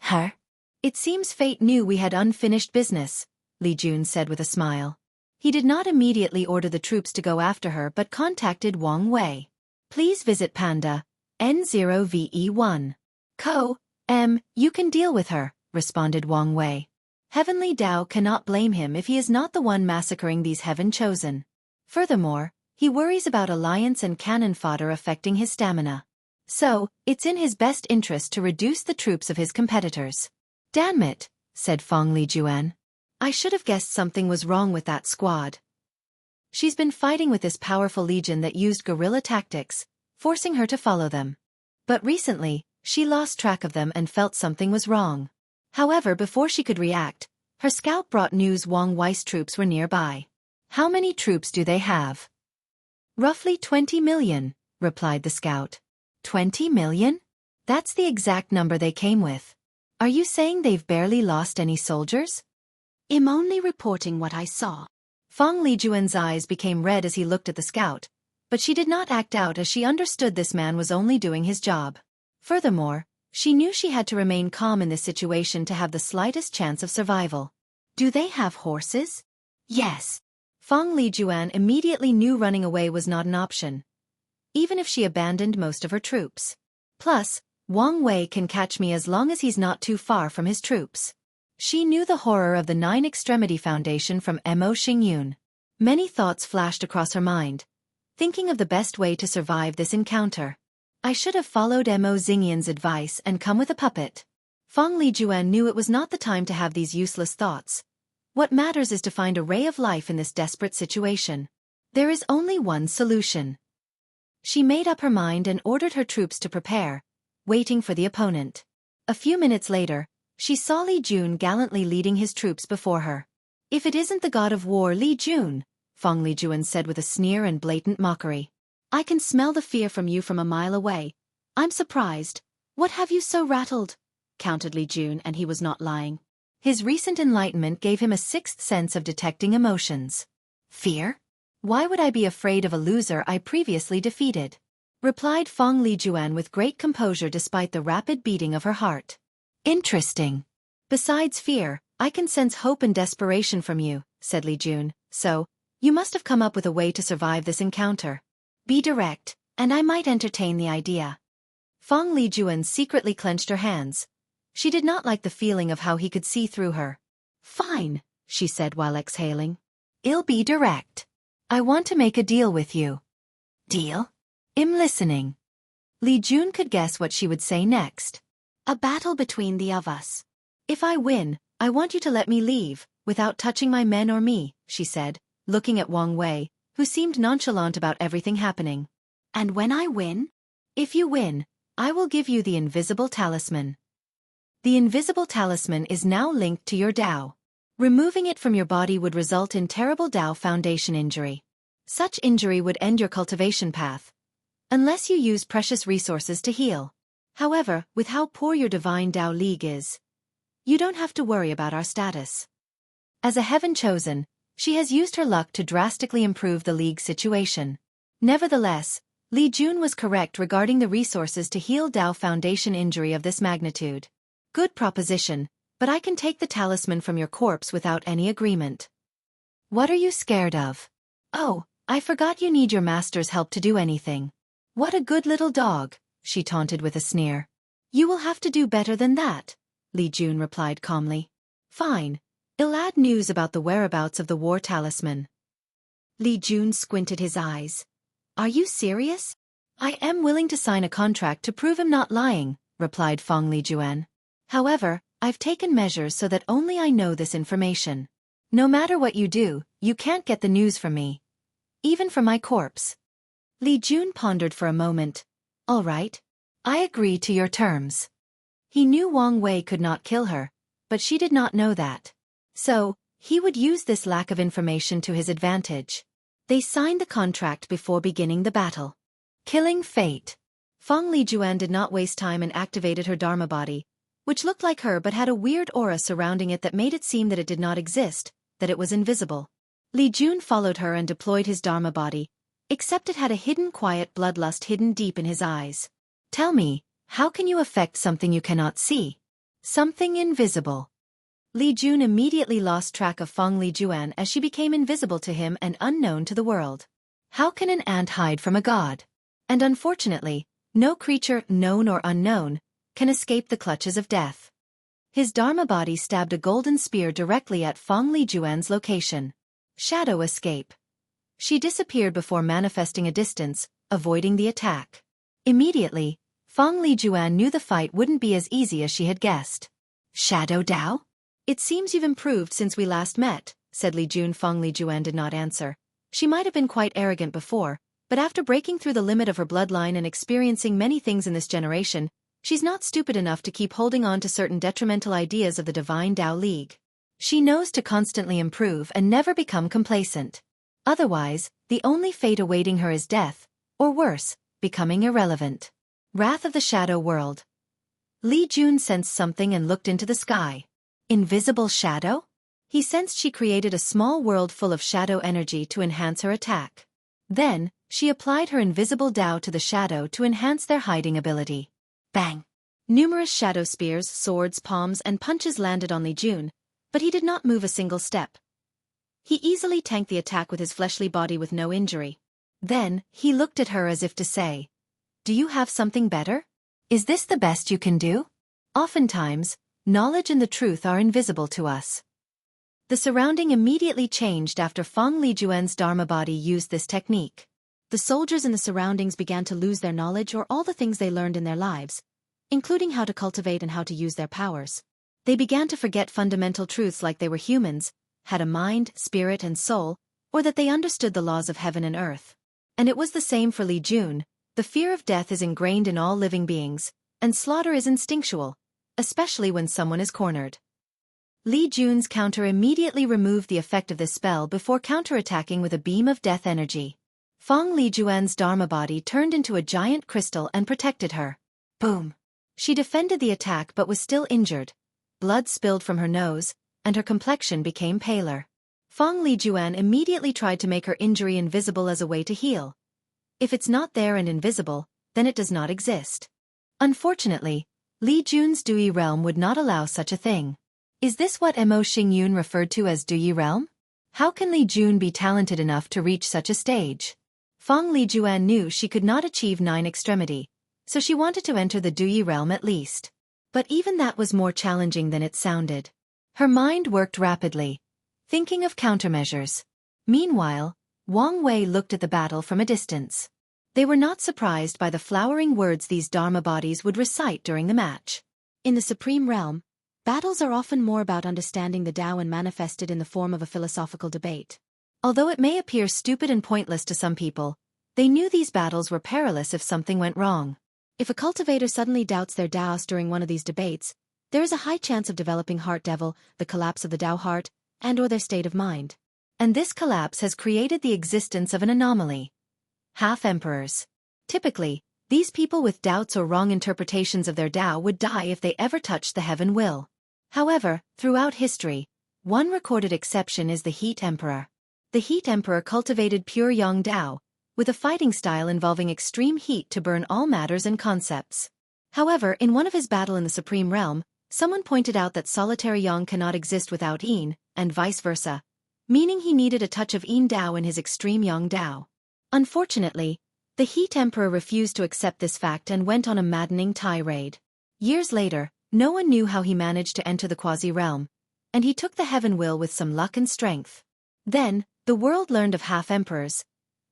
Her? It seems fate knew we had unfinished business, Li Jun said with a smile. He did not immediately order the troops to go after her but contacted Wang Wei. Please visit Panda, N0VE1. You can deal with her, responded Wang Wei. Heavenly Tao cannot blame him if he is not the one massacring these heaven chosen. Furthermore, he worries about alliance and cannon fodder affecting his stamina. So, it's in his best interest to reduce the troops of his competitors. Damn it, said Feng Lijuan. I should have guessed something was wrong with that squad. She's been fighting with this powerful legion that used guerrilla tactics, forcing her to follow them. But recently, she lost track of them and felt something was wrong. However, before she could react, her scout brought news Wang Wei's troops were nearby. How many troops do they have? Roughly 20 million, replied the scout. 20 million? That's the exact number they came with. Are you saying they've barely lost any soldiers? I'm only reporting what I saw. Feng Lijuan's eyes became red as he looked at the scout, but she did not act out as she understood this man was only doing his job. Furthermore, she knew she had to remain calm in this situation to have the slightest chance of survival. Do they have horses? Yes. Feng Lijuan immediately knew running away was not an option, even if she abandoned most of her troops. Plus, Wang Wei can catch me as long as he's not too far from his troops. She knew the horror of the 9 Extremity Foundation from Mo Xingyun. Many thoughts flashed across her mind, thinking of the best way to survive this encounter. I should have followed Mo Xingyun's advice and come with a puppet. Feng Lijuan knew it was not the time to have these useless thoughts. What matters is to find a ray of life in this desperate situation. There is only one solution. She made up her mind and ordered her troops to prepare, waiting for the opponent. A few minutes later, she saw Li Jun gallantly leading his troops before her. If it isn't the god of war Li Jun, Feng Lijuan said with a sneer and blatant mockery. I can smell the fear from you from a mile away. I'm surprised. What have you so rattled? Countered Li Jun, and he was not lying. His recent enlightenment gave him a sixth sense of detecting emotions. Fear? Why would I be afraid of a loser I previously defeated? Replied Feng Lijuan with great composure despite the rapid beating of her heart. Interesting. Besides fear, I can sense hope and desperation from you, said Li Jun, so, you must have come up with a way to survive this encounter. Be direct, and I might entertain the idea. Feng Lijuan secretly clenched her hands. She did not like the feeling of how he could see through her. Fine, she said while exhaling. I'll be direct. I want to make a deal with you. Deal? I'm listening. Li Jun could guess what she would say next. A battle between the of us. If I win, I want you to let me leave, without touching my men or me, she said, looking at Wang Wei, who seemed nonchalant about everything happening. And when I win? If you win, I will give you the invisible talisman. The invisible talisman is now linked to your Tao. Removing it from your body would result in terrible Tao foundation injury. Such injury would end your cultivation path, unless you use precious resources to heal. However, with how poor your divine Tao League is, you don't have to worry about our status. As a heaven chosen, she has used her luck to drastically improve the League's situation. Nevertheless, Li Jun was correct regarding the resources to heal Tao foundation injury of this magnitude. Good proposition, but I can take the talisman from your corpse without any agreement. What are you scared of? Oh, I forgot you need your master's help to do anything. What a good little dog, she taunted with a sneer. You will have to do better than that, Li Jun replied calmly. Fine. I'll add news about the whereabouts of the war talisman. Li Jun squinted his eyes. Are you serious? I am willing to sign a contract to prove him not lying, replied Fong Li Juan. However, I've taken measures so that only I know this information. No matter what you do, you can't get the news from me. Even from my corpse. Li Jun pondered for a moment. All right. I agree to your terms. He knew Wang Wei could not kill her, but she did not know that. So, he would use this lack of information to his advantage. They signed the contract before beginning the battle. Killing fate. Fong Li Juan did not waste time and activated her Dharma body, which looked like her but had a weird aura surrounding it that made it seem that it did not exist, that it was invisible. Li Jun followed her and deployed his Dharma body, except it had a hidden quiet bloodlust hidden deep in his eyes. Tell me, how can you affect something you cannot see? Something invisible. Li Jun immediately lost track of Fong Li Juan as she became invisible to him and unknown to the world. How can an ant hide from a god? And unfortunately, no creature, known or unknown, can escape the clutches of death. His Dharma body stabbed a golden spear directly at Fong Li Juan's location. Shadow escape. She disappeared before manifesting a distance, avoiding the attack. Immediately, Fong Li Juan knew the fight wouldn't be as easy as she had guessed. Shadow Dao? It seems you've improved since we last met, said Li Jun. Fong Li Juan did not answer. She might have been quite arrogant before, but after breaking through the limit of her bloodline and experiencing many things in this generation, she's not stupid enough to keep holding on to certain detrimental ideas of the Divine Tao League. She knows to constantly improve and never become complacent. Otherwise, the only fate awaiting her is death, or worse, becoming irrelevant. Wrath of the Shadow World. Li Jun sensed something and looked into the sky. Invisible shadow? He sensed she created a small world full of shadow energy to enhance her attack. Then, she applied her invisible Tao to the shadow to enhance their hiding ability. Bang! Numerous shadow spears, swords, palms, and punches landed on Li Jun, but he did not move a single step. He easily tanked the attack with his fleshly body with no injury. Then, he looked at her as if to say, "Do you have something better? Is this the best you can do?" Oftentimes, knowledge and the truth are invisible to us. The surrounding immediately changed after Fong Li Juan's Dharma body used this technique. The soldiers in the surroundings began to lose their knowledge or all the things they learned in their lives, including how to cultivate and how to use their powers. They began to forget fundamental truths like they were humans, had a mind, spirit, and soul, or that they understood the laws of heaven and earth. And it was the same for Li Jun. The fear of death is ingrained in all living beings, and slaughter is instinctual, especially when someone is cornered. Li Jun's counter immediately removed the effect of this spell before counterattacking with a beam of death energy. Fong Li Juan's Dharma body turned into a giant crystal and protected her. Boom! She defended the attack but was still injured. Blood spilled from her nose, and her complexion became paler. Fong Li Juan immediately tried to make her injury invisible as a way to heal. If it's not there and invisible, then it does not exist. Unfortunately, Li Jun's Dui realm would not allow such a thing. Is this what Mo Xingyun referred to as Dui realm? How can Li Jun be talented enough to reach such a stage? Fong Li Juan knew she could not achieve 9 extremity, so she wanted to enter the Dui realm at least. But even that was more challenging than it sounded. Her mind worked rapidly, thinking of countermeasures. Meanwhile, Wang Wei looked at the battle from a distance. They were not surprised by the flowering words these Dharma bodies would recite during the match. In the Supreme Realm, battles are often more about understanding the Tao and manifested in the form of a philosophical debate. Although it may appear stupid and pointless to some people, they knew these battles were perilous if something went wrong. If a cultivator suddenly doubts their Taos during one of these debates, there is a high chance of developing heart devil, the collapse of the Tao heart, and/or their state of mind. And this collapse has created the existence of an anomaly. Half-emperors. Typically, these people with doubts or wrong interpretations of their Tao would die if they ever touched the heaven will. However, throughout history, one recorded exception is the Heat Emperor. The Heat Emperor cultivated pure Yang Tao, with a fighting style involving extreme heat to burn all matters and concepts. However, in one of his battle in the Supreme Realm, someone pointed out that solitary Yang cannot exist without Yin, and vice versa, meaning he needed a touch of Yin Tao in his extreme Yang Tao. Unfortunately, the Heat Emperor refused to accept this fact and went on a maddening tirade. Years later, no one knew how he managed to enter the quasi-realm, and he took the heaven will with some luck and strength. Then, the world learned of half-emperors,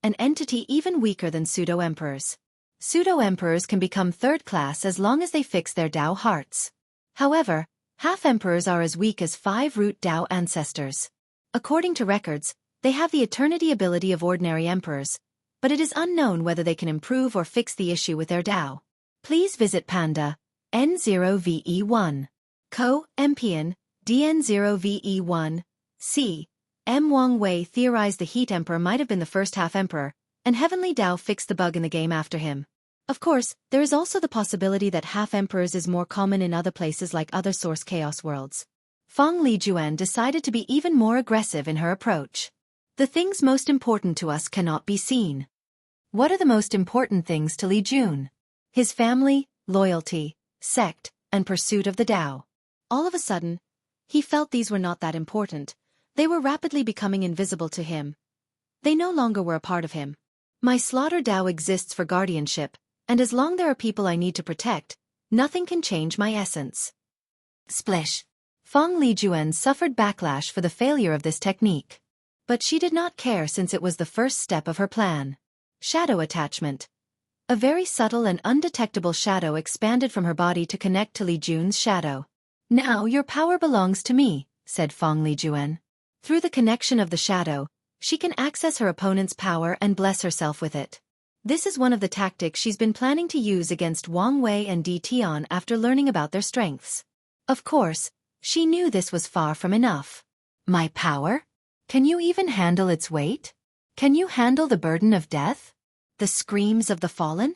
an entity even weaker than pseudo-emperors. Pseudo-emperors can become third-class as long as they fix their Tao hearts. However, half-emperors are as weak as 5-root Tao ancestors. According to records, they have the eternity ability of ordinary emperors, but it is unknown whether they can improve or fix the issue with their Tao. Please visit Panda, N0VE1. Co. Empian, DN0VE1, C. M. Wang Wei theorized the Heat Emperor might have been the first half-emperor, and Heavenly Tao fixed the bug in the game after him. Of course, there is also the possibility that half-emperors is more common in other places like other source chaos worlds. Feng Lijuan decided to be even more aggressive in her approach. The things most important to us cannot be seen. What are the most important things to Li Jun? His family, loyalty, sect, and pursuit of the Tao. All of a sudden, he felt these were not that important. They were rapidly becoming invisible to him. They no longer were a part of him. My slaughter Tao exists for guardianship, and as long there are people I need to protect, nothing can change my essence. Splish. Feng Lijuan suffered backlash for the failure of this technique. But she did not care since it was the first step of her plan. Shadow attachment. A very subtle and undetectable shadow expanded from her body to connect to Li Jun's shadow. Now your power belongs to me, said Feng Lijuan. Through the connection of the shadow, she can access her opponent's power and bless herself with it. This is one of the tactics she's been planning to use against Wang Wei and Di Tian after learning about their strengths. Of course, she knew this was far from enough. My power? Can you even handle its weight? Can you handle the burden of death? The screams of the fallen?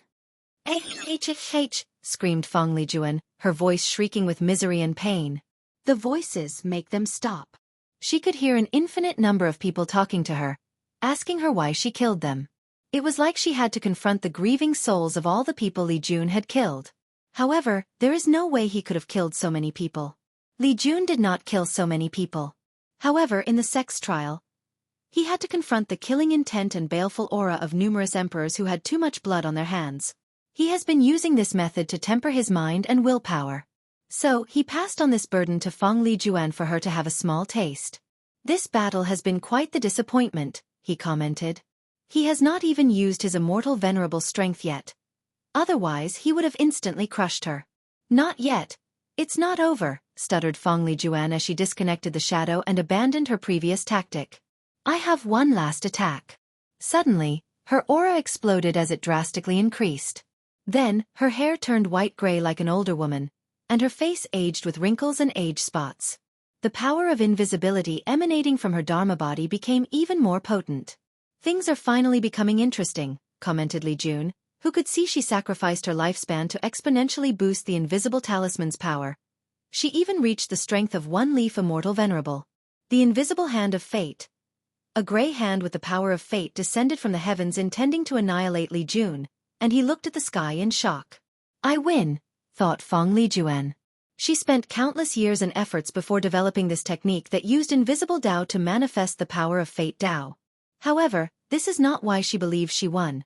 H, screamed Feng Lijuan, her voice shrieking with misery and pain. The voices make them stop. She could hear an infinite number of people talking to her, asking her why she killed them. It was like she had to confront the grieving souls of all the people Li Jun had killed. However, there is no way he could have killed so many people. Li Jun did not kill so many people. However, in the sex trial, he had to confront the killing intent and baleful aura of numerous emperors who had too much blood on their hands. He has been using this method to temper his mind and willpower. So, he passed on this burden to Feng Lijuan for her to have a small taste. This battle has been quite the disappointment, he commented. He has not even used his immortal venerable strength yet. Otherwise, he would have instantly crushed her. Not yet. It's not over, stuttered Feng Lijuan as she disconnected the shadow and abandoned her previous tactic. I have one last attack. Suddenly, her aura exploded as it drastically increased. Then, her hair turned white-gray like an older woman, and her face aged with wrinkles and age spots. The power of invisibility emanating from her Dharma body became even more potent. Things are finally becoming interesting, commented Li Jun, who could see she sacrificed her lifespan to exponentially boost the invisible talisman's power. She even reached the strength of one leaf immortal venerable. The invisible hand of fate. A gray hand with the power of fate descended from the heavens intending to annihilate Li Jun, and he looked at the sky in shock. I win, thought Feng Lijuan. She spent countless years and efforts before developing this technique that used invisible Tao to manifest the power of fate Tao. However, this is not why she believes she won.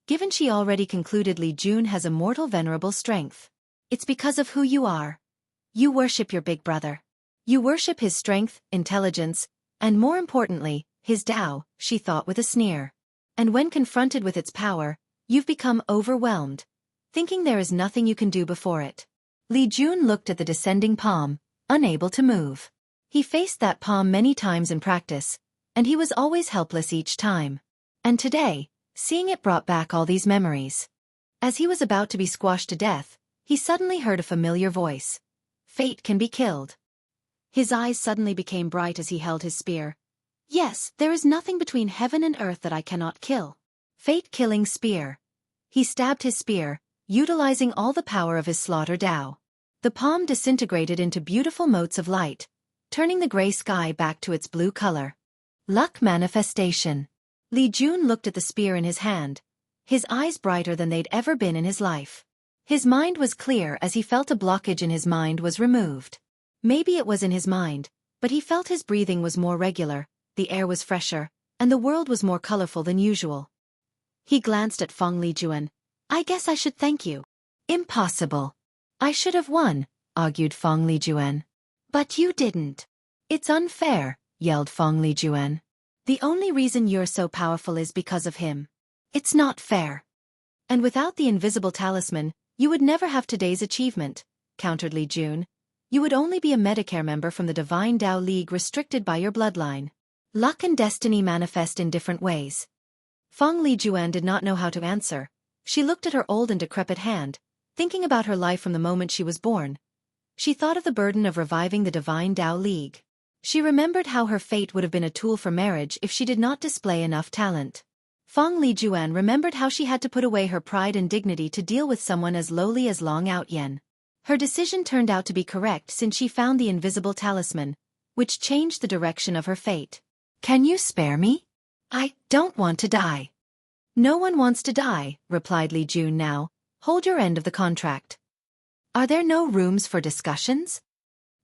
Given she already concluded Li Jun has immortal venerable strength. It's because of who you are. You worship your big brother. You worship his strength, intelligence, and more importantly, his Tao, she thought with a sneer. And when confronted with its power, you've become overwhelmed, thinking there is nothing you can do before it. Li Jun looked at the descending palm, unable to move. He faced that palm many times in practice, and he was always helpless each time. And today, seeing it brought back all these memories. As he was about to be squashed to death, he suddenly heard a familiar voice. Fate can be killed. His eyes suddenly became bright as he held his spear. Yes, there is nothing between heaven and earth that I cannot kill. Fate-killing spear. He stabbed his spear, utilizing all the power of his slaughter Tao. The palm disintegrated into beautiful motes of light, turning the gray sky back to its blue color. Luck manifestation. Li Jun looked at the spear in his hand, his eyes brighter than they'd ever been in his life. His mind was clear as he felt a blockage in his mind was removed. Maybe it was in his mind, but he felt his breathing was more regular, the air was fresher, and the world was more colorful than usual. He glanced at Feng Lijuan. I guess I should thank you. Impossible. I should have won, argued Feng Lijuan. But you didn't. It's unfair, yelled Feng Lijuan. The only reason you're so powerful is because of him. It's not fair. And without the invisible talisman, you would never have today's achievement, countered Li Jun. You would only be a Medicare member from the Divine Tao League restricted by your bloodline. Luck and destiny manifest in different ways. Feng Lijuan did not know how to answer. She looked at her old and decrepit hand, thinking about her life from the moment she was born. She thought of the burden of reviving the Divine Tao League. She remembered how her fate would have been a tool for marriage if she did not display enough talent. Feng Lijuan remembered how she had to put away her pride and dignity to deal with someone as lowly as Long Outyen. Her decision turned out to be correct since she found the invisible talisman, which changed the direction of her fate. Can you spare me? I don't want to die. No one wants to die, replied Li Jun now. Hold your end of the contract. Are there no rooms for discussions?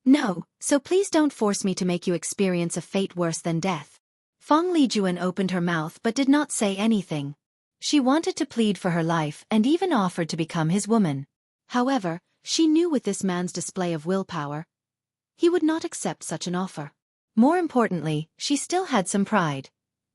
No, so please don't force me to make you experience a fate worse than death. Feng Lijuan opened her mouth but did not say anything. She wanted to plead for her life and even offered to become his woman. However, she knew with this man's display of willpower, he would not accept such an offer. More importantly, she still had some pride.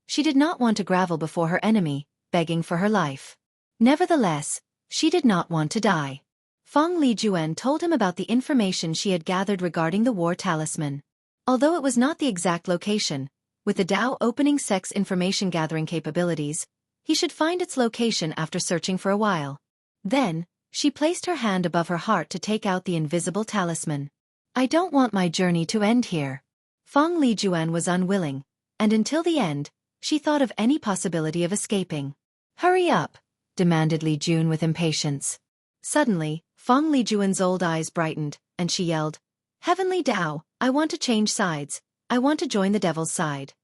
She did not want to grovel before her enemy, begging for her life. Nevertheless, she did not want to die. Feng Lijuan told him about the information she had gathered regarding the war talisman. Although it was not the exact location, with the Tao opening sex information gathering capabilities, he should find its location after searching for a while. Then, she placed her hand above her heart to take out the invisible talisman. I don't want my journey to end here. Feng Lijuan was unwilling, and until the end, she thought of any possibility of escaping. Hurry up, demanded Li Jun with impatience. Suddenly, Feng Lijuan's old eyes brightened, and she yelled, Heavenly Tao, I want to change sides. I want to join the devil's side.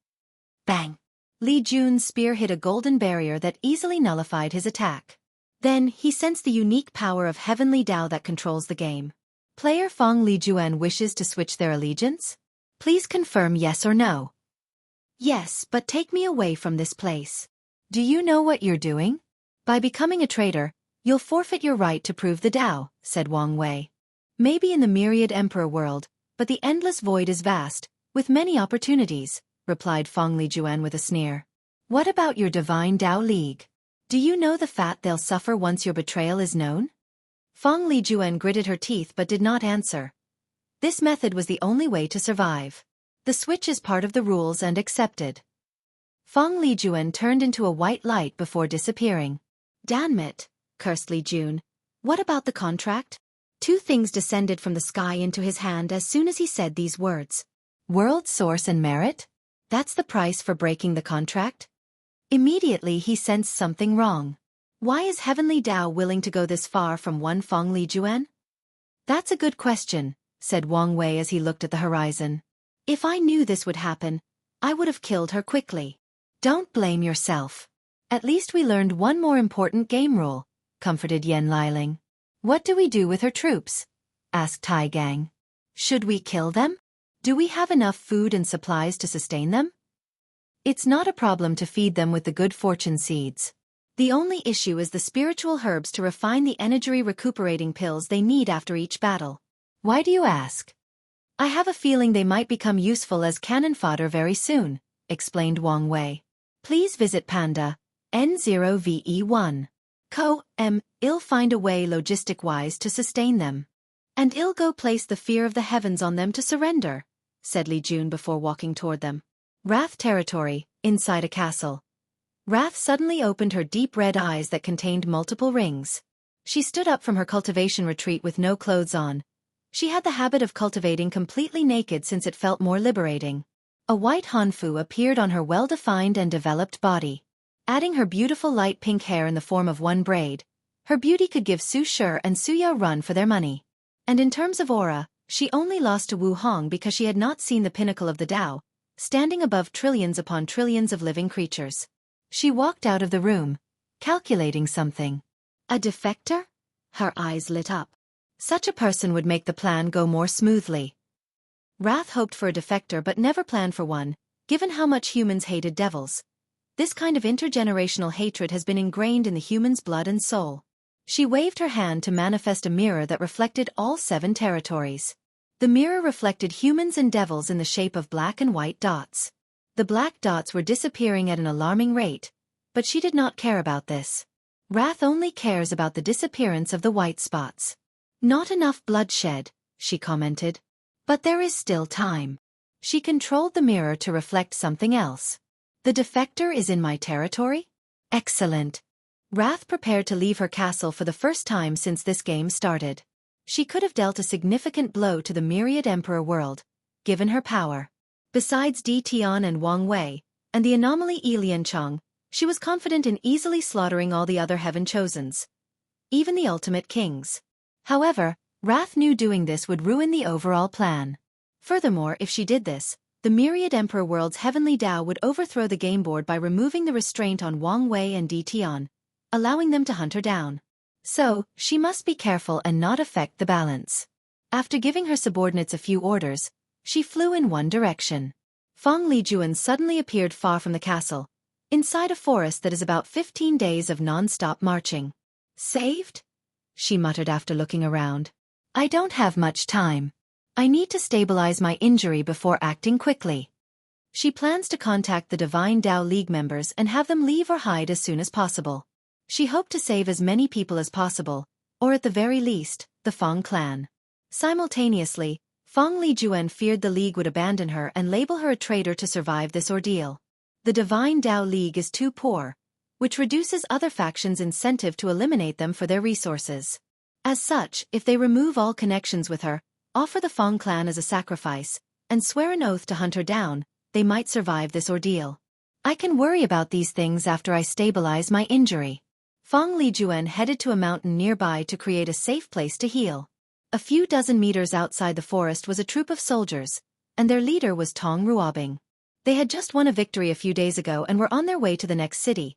Bang! Li Jun's spear hit a golden barrier that easily nullified his attack. Then, he sensed the unique power of Heavenly Tao that controls the game. Player Feng Lijuan wishes to switch their allegiance? Please confirm yes or no. Yes, but take me away from this place. Do you know what you're doing? By becoming a traitor, you'll forfeit your right to prove the Tao, said Wang Wei. Maybe in the myriad emperor world, but the endless void is vast, with many opportunities, replied Feng Lijuan with a sneer. What about your Divine Tao League? Do you know the fate they'll suffer once your betrayal is known? Feng Lijuan gritted her teeth but did not answer. This method was the only way to survive. The switch is part of the rules and accepted. Feng Lijuan turned into a white light before disappearing. Damn it, cursed Li Jun. What about the contract? Two things descended from the sky into his hand as soon as he said these words. World source and merit? That's the price for breaking the contract? Immediately he sensed something wrong. Why is Heavenly Tao willing to go this far from one Feng Lijuan? That's a good question, said Wang Wei as he looked at the horizon. If I knew this would happen, I would have killed her quickly. Don't blame yourself. At least we learned one more important game rule, comforted Yan Liling. What do we do with her troops? Asked Tai Gang. Should we kill them? Do we have enough food and supplies to sustain them? It's not a problem to feed them with the good fortune seeds. The only issue is the spiritual herbs to refine the energy recuperating pills they need after each battle. Why do you ask? I have a feeling they might become useful as cannon fodder very soon, explained Wang Wei. Please visit Panda, N0VE1. I'll find a way logistic-wise to sustain them. And I'll go place the fear of the heavens on them to surrender, said Li Jun before walking toward them. Wrath territory, inside a castle. Wrath suddenly opened her deep red eyes that contained multiple rings. She stood up from her cultivation retreat with no clothes on. She had the habit of cultivating completely naked since it felt more liberating. A white hanfu appeared on her well-defined and developed body. Adding her beautiful light pink hair in the form of one braid, her beauty could give Su Shi and Su Yao run for their money. And in terms of aura, she only lost to Wu Hong because she had not seen the pinnacle of the Tao, standing above trillions upon trillions of living creatures. She walked out of the room, calculating something. A defector? Her eyes lit up. Such a person would make the plan go more smoothly. Wrath hoped for a defector but never planned for one, given how much humans hated devils. This kind of intergenerational hatred has been ingrained in the human's blood and soul. She waved her hand to manifest a mirror that reflected all 7 territories. The mirror reflected humans and devils in the shape of black and white dots. The black dots were disappearing at an alarming rate, but she did not care about this. Wrath only cares about the disappearance of the white spots. Not enough bloodshed, she commented. But there is still time. She controlled the mirror to reflect something else. The defector is in my territory? Excellent. Wrath prepared to leave her castle for the first time since this game started. She could have dealt a significant blow to the myriad emperor world, given her power. Besides Di Tian and Wang Wei, and the anomaly Yi Liancheng, she was confident in easily slaughtering all the other heaven chosens. Even the ultimate kings. However, Wrath knew doing this would ruin the overall plan. Furthermore, if she did this, the myriad emperor world's heavenly Tao would overthrow the game board by removing the restraint on Wang Wei and Di Tian, allowing them to hunt her down. So, she must be careful and not affect the balance. After giving her subordinates a few orders, she flew in one direction. Feng Lijuan suddenly appeared far from the castle, inside a forest that is about 15 days of non-stop marching. Saved? She muttered after looking around. I don't have much time. I need to stabilize my injury before acting quickly. She plans to contact the Divine Tao League members and have them leave or hide as soon as possible. She hoped to save as many people as possible, or at the very least, the Feng clan. Simultaneously, Feng Lijuan feared the League would abandon her and label her a traitor to survive this ordeal. The Divine Tao League is too poor, which reduces other factions' incentive to eliminate them for their resources. As such, if they remove all connections with her, offer the Feng clan as a sacrifice, and swear an oath to hunt her down, they might survive this ordeal. I can worry about these things after I stabilize my injury. Feng Lijuan headed to a mountain nearby to create a safe place to heal. A few dozen meters outside the forest was a troop of soldiers, and their leader was Tong Ruobing. They had just won a victory a few days ago and were on their way to the next city.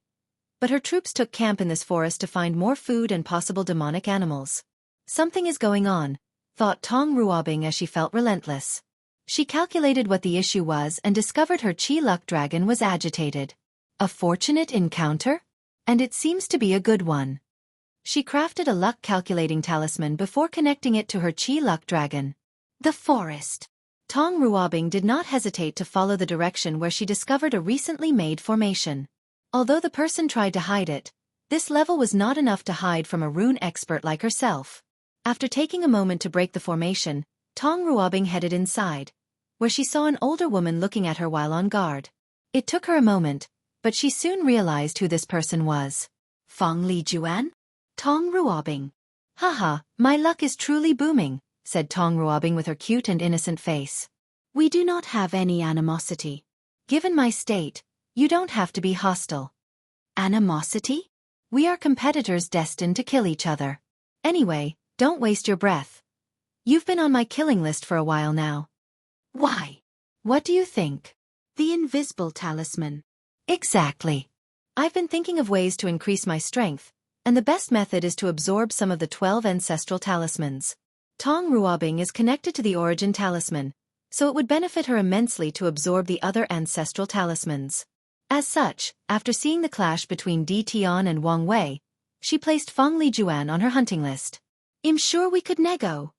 But her troops took camp in this forest to find more food and possible demonic animals. Something is going on, thought Tong Ruobing as she felt relentless. She calculated what the issue was and discovered her Chi Luck dragon was agitated. A fortunate encounter? And it seems to be a good one. She crafted a luck calculating talisman before connecting it to her Chi Luck dragon. The forest. Tong Ruobing did not hesitate to follow the direction where she discovered a recently made formation. Although the person tried to hide it, this level was not enough to hide from a rune expert like herself. After taking a moment to break the formation, Tong Ruobing headed inside, where she saw an older woman looking at her while on guard. It took her a moment, but she soon realized who this person was. Feng Lijuan? Tong Ruobing. Haha, my luck is truly booming, said Tong Ruobing with her cute and innocent face. We do not have any animosity. Given my state, you don't have to be hostile. Animosity? We are competitors destined to kill each other. Anyway, don't waste your breath. You've been on my killing list for a while now. Why? What do you think? The invisible talisman. Exactly. I've been thinking of ways to increase my strength, and the best method is to absorb some of the 12 ancestral talismans. Tong Ruobing is connected to the origin talisman, so it would benefit her immensely to absorb the other ancestral talismans. As such, after seeing the clash between Di Tian and Wang Wei, she placed Feng Lijuan on her hunting list. I'm sure we could nego.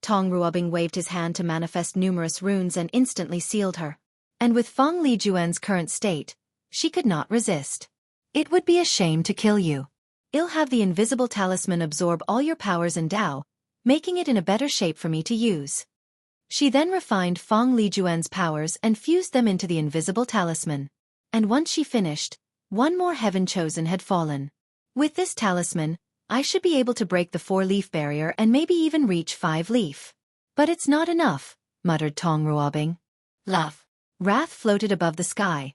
Tong Ruobing waved his hand to manifest numerous runes and instantly sealed her. And with Feng Lijuan's current state, she could not resist. It would be a shame to kill you. I'll have the invisible talisman absorb all your powers and Tao, making it in a better shape for me to use. She then refined Fong Lijuan's powers and fused them into the invisible talisman. And once she finished, one more heaven chosen had fallen. With this talisman, I should be able to break the 4-leaf barrier and maybe even reach 5-leaf. But it's not enough, muttered Tong Ruobing. Love. Wrath floated above the sky,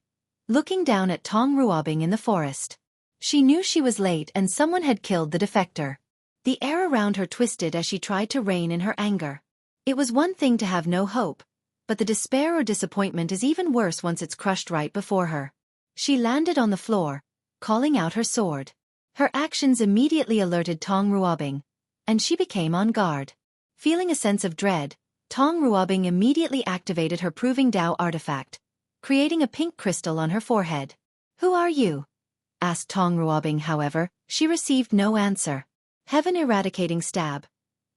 looking down at Tong Ruobing in the forest. She knew she was late and someone had killed the defector. The air around her twisted as she tried to rein in her anger. It was one thing to have no hope, but the despair or disappointment is even worse once it's crushed right before her. She landed on the floor, calling out her sword. Her actions immediately alerted Tong Ruobing, and she became on guard. Feeling a sense of dread, Tong Ruobing immediately activated her Proving Dao artifact, creating a pink crystal on her forehead. "Who are you?" asked Tong Ruobing. However, she received no answer. Heaven Eradicating Stab.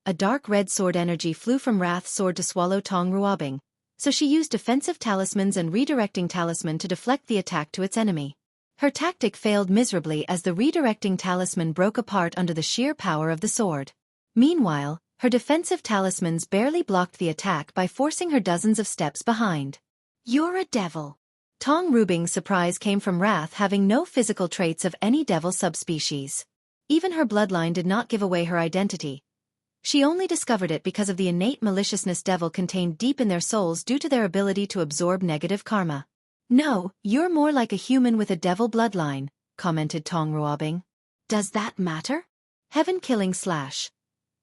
A dark red sword energy flew from Wrath's sword to swallow Tong Ruobing, so she used defensive talismans and redirecting talisman to deflect the attack to its enemy. Her tactic failed miserably as the redirecting talisman broke apart under the sheer power of the sword. Meanwhile, her defensive talismans barely blocked the attack by forcing her dozens of steps behind. "You're a devil." Tong Ruobing's surprise came from Wrath having no physical traits of any devil subspecies. Even her bloodline did not give away her identity. She only discovered it because of the innate maliciousness devil contained deep in their souls due to their ability to absorb negative karma. "No, you're more like a human with a devil bloodline," commented Tong Ruobing. "Does that matter?" Heaven Killing Slash.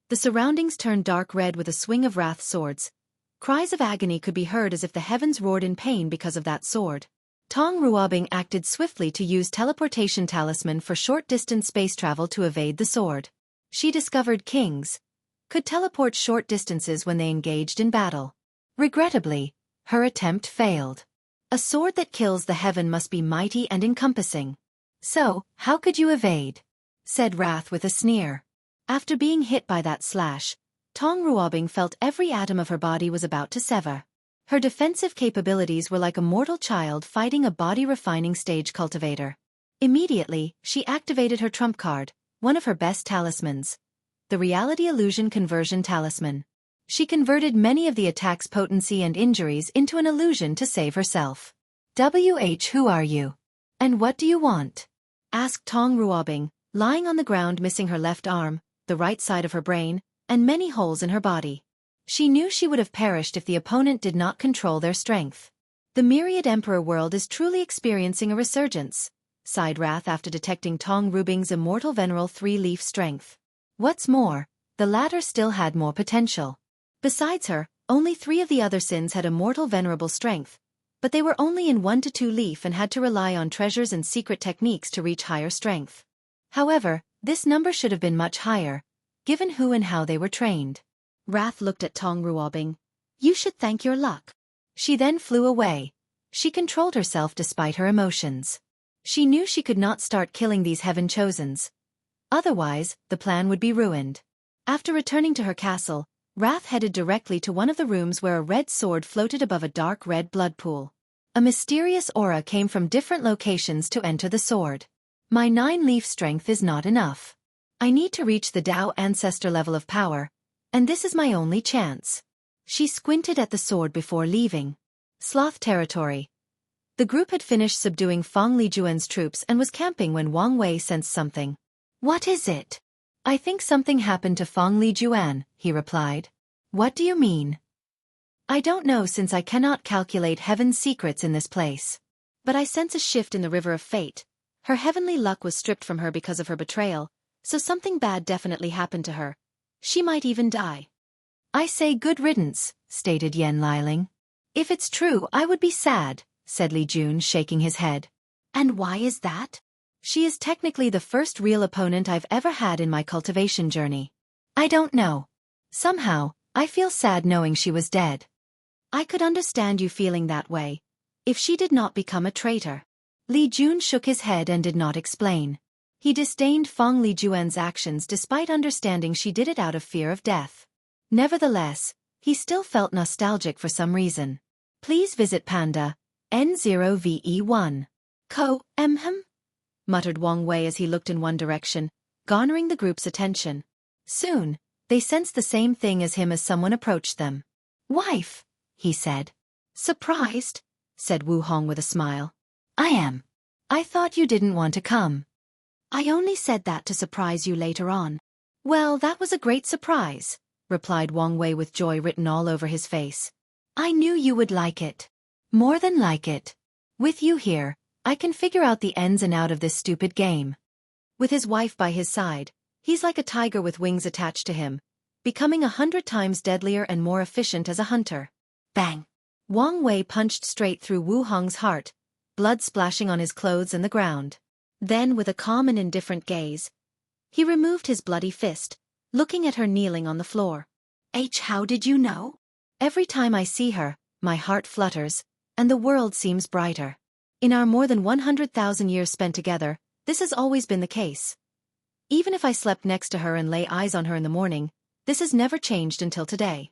The surroundings turned dark red with a swing of Wrath's swords. Cries of agony could be heard as if the heavens roared in pain because of that sword. Tong Ruobing acted swiftly to use teleportation talisman for short-distance space travel to evade the sword. She discovered kings could teleport short distances when they engaged in battle. Regrettably, her attempt failed. A sword that kills the heaven must be mighty and encompassing. "So, how could you evade?" said Wrath with a sneer. After being hit by that slash, Tong Ruobing felt every atom of her body was about to sever. Her defensive capabilities were like a mortal child fighting a body-refining stage cultivator. Immediately, she activated her trump card, one of her best talismans, the Reality Illusion Conversion Talisman. She converted many of the attack's potency and injuries into an illusion to save herself. "Who are you? And what do you want?" asked Tong Ruobing, lying on the ground missing her left arm, the right side of her brain, and many holes in her body. She knew she would have perished if the opponent did not control their strength. "The Myriad Emperor world is truly experiencing a resurgence," sighed Wrath after detecting Tong Ruobing's immortal veneral 3-leaf strength. What's more, the latter still had more potential. Besides her, only 3 of the other sins had immortal venerable strength, but they were only in 1 to 2 leaf and had to rely on treasures and secret techniques to reach higher strength. However, this number should have been much higher, given who and how they were trained. Wrath looked at Tong Ruobing. "You should thank your luck." She then flew away. She controlled herself despite her emotions. She knew she could not start killing these heaven chosens. Otherwise, the plan would be ruined. After returning to her castle, Wrath headed directly to one of the rooms where a red sword floated above a dark red blood pool. A mysterious aura came from different locations to enter the sword. "My 9-leaf strength is not enough. I need to reach the Dao ancestor level of power, and this is my only chance." She squinted at the sword before leaving. Sloth Territory. The group had finished subduing Fong Lijuan's troops and was camping when Wang Wei sensed something. "What is it?" "I think something happened to Fong Lijuan," he replied. "What do you mean?" "I don't know since I cannot calculate heaven's secrets in this place. But I sense a shift in the river of fate. Her heavenly luck was stripped from her because of her betrayal, so something bad definitely happened to her. She might even die." "I say good riddance," stated Yen Liling. "If it's true, I would be sad," said Li Jun, shaking his head. "And why is that?" "She is technically the first real opponent I've ever had in my cultivation journey. I don't know. Somehow, I feel sad knowing she was dead." "I could understand you feeling that way, if she did not become a traitor." Li Jun shook his head and did not explain. He disdained Fong Lijuan's actions despite understanding she did it out of fear of death. Nevertheless, he still felt nostalgic for some reason. "Please visit Panda, N0VE1. Muttered Wang Wei as he looked in one direction, garnering the group's attention. Soon, they sensed the same thing as him as someone approached them. "Wife," he said. "Surprised?" said Wu Hong with a smile. "I am. I thought you didn't want to come." "I only said that to surprise you later on." "Well, that was a great surprise," replied Wang Wei with joy written all over his face. "I knew you would like it. More than like it. With you here, I can figure out the ins and outs of this stupid game." With his wife by his side, he's like a tiger with wings attached to him, becoming 100 times deadlier and more efficient as a hunter. Bang! Wang Wei punched straight through Wu Hong's heart, blood splashing on his clothes and the ground. Then, with a calm and indifferent gaze, he removed his bloody fist, looking at her kneeling on the floor. How did you know?" "Every time I see her, my heart flutters, and the world seems brighter. In our more than 100,000 years spent together, this has always been the case. Even if I slept next to her and lay eyes on her in the morning, this has never changed until today."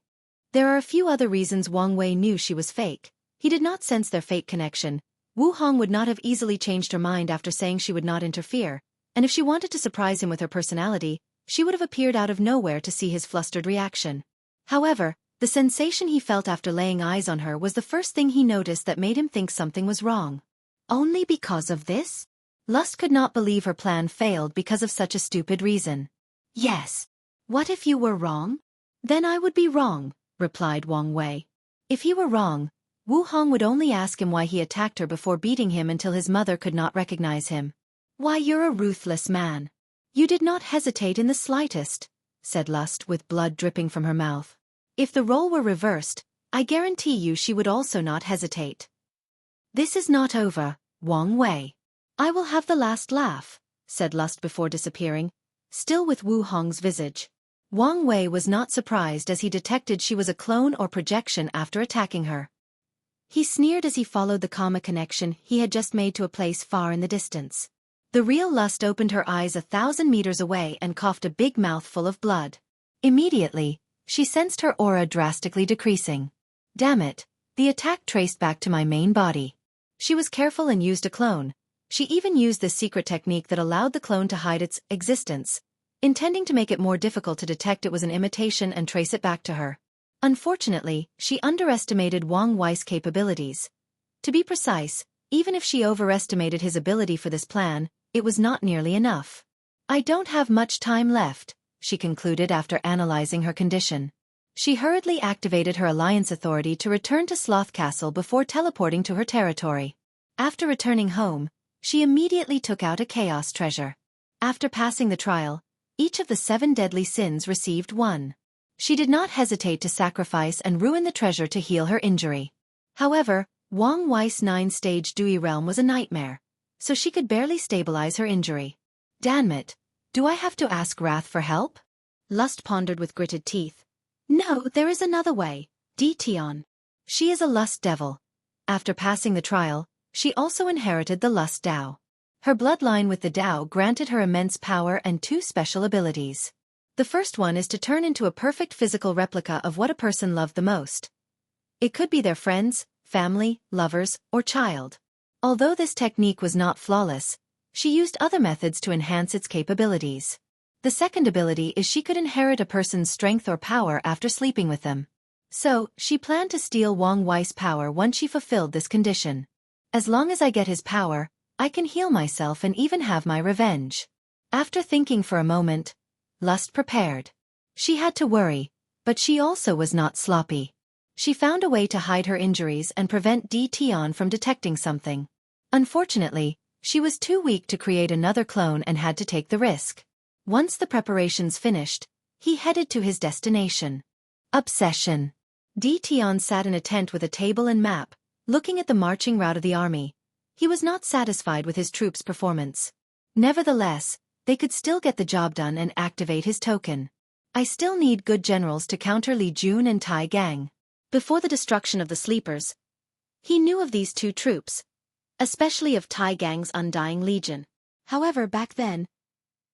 There are a few other reasons Wang Wei knew she was fake. He did not sense their fake connection. Wu Hong would not have easily changed her mind after saying she would not interfere, and if she wanted to surprise him with her personality, she would have appeared out of nowhere to see his flustered reaction. However, the sensation he felt after laying eyes on her was the first thing he noticed that made him think something was wrong. Only because of this? Lust could not believe her plan failed because of such a stupid reason. "Yes. What if you were wrong?" "Then I would be wrong," replied Wang Wei. If he were wrong, Wu Hong would only ask him why he attacked her before beating him until his mother could not recognize him. "Why, you're a ruthless man. You did not hesitate in the slightest," said Lust with blood dripping from her mouth. If the role were reversed, I guarantee you she would also not hesitate. "This is not over, Wang Wei. I will have the last laugh," said Lust before disappearing, still with Wu Hong's visage. Wang Wei was not surprised as he detected she was a clone or projection after attacking her. He sneered as he followed the comma connection he had just made to a place far in the distance. The real Lust opened her eyes 1,000 meters away and coughed a big mouthful of blood. Immediately, she sensed her aura drastically decreasing. Damn it, the attack traced back to my main body. She was careful and used a clone. She even used this secret technique that allowed the clone to hide its existence, intending to make it more difficult to detect it was an imitation and trace it back to her. Unfortunately, she underestimated Wang Wei's capabilities. To be precise, even if she overestimated his ability for this plan, it was not nearly enough. "I don't have much time left," she concluded after analyzing her condition. She hurriedly activated her alliance authority to return to Sloth Castle before teleporting to her territory. After returning home, she immediately took out a chaos treasure. After passing the trial, each of the 7 deadly sins received 1. She did not hesitate to sacrifice and ruin the treasure to heal her injury. However, Wang Wei's 9-stage Dewey realm was a nightmare, so she could barely stabilize her injury. "Damn it, do I have to ask Wrath for help?" Lust pondered with gritted teeth. "No, there is another way, Tion. She is a lust devil. After passing the trial, she also inherited the lust Tao. Her bloodline with the Tao granted her immense power and 2 special abilities. The first one is to turn into a perfect physical replica of what a person loved the most. It could be their friends, family, lovers, or child. Although this technique was not flawless, she used other methods to enhance its capabilities. The second ability is she could inherit a person's strength or power after sleeping with them. So, she planned to steal Wang Wei's power once she fulfilled this condition. "As long as I get his power, I can heal myself and even have my revenge." After thinking for a moment, Lust prepared. She had to worry, but she also was not sloppy. She found a way to hide her injuries and prevent Tion from detecting something. Unfortunately, she was too weak to create another clone and had to take the risk. Once the preparations finished, he headed to his destination. Obsession. Tion sat in a tent with a table and map, looking at the marching route of the army. He was not satisfied with his troops' performance. Nevertheless, they could still get the job done and activate his token. "I still need good generals to counter Li Jun and Tai Gang." Before the destruction of the Sleepers, he knew of these 2 troops, especially of Tai Gang's Undying Legion. However, back then,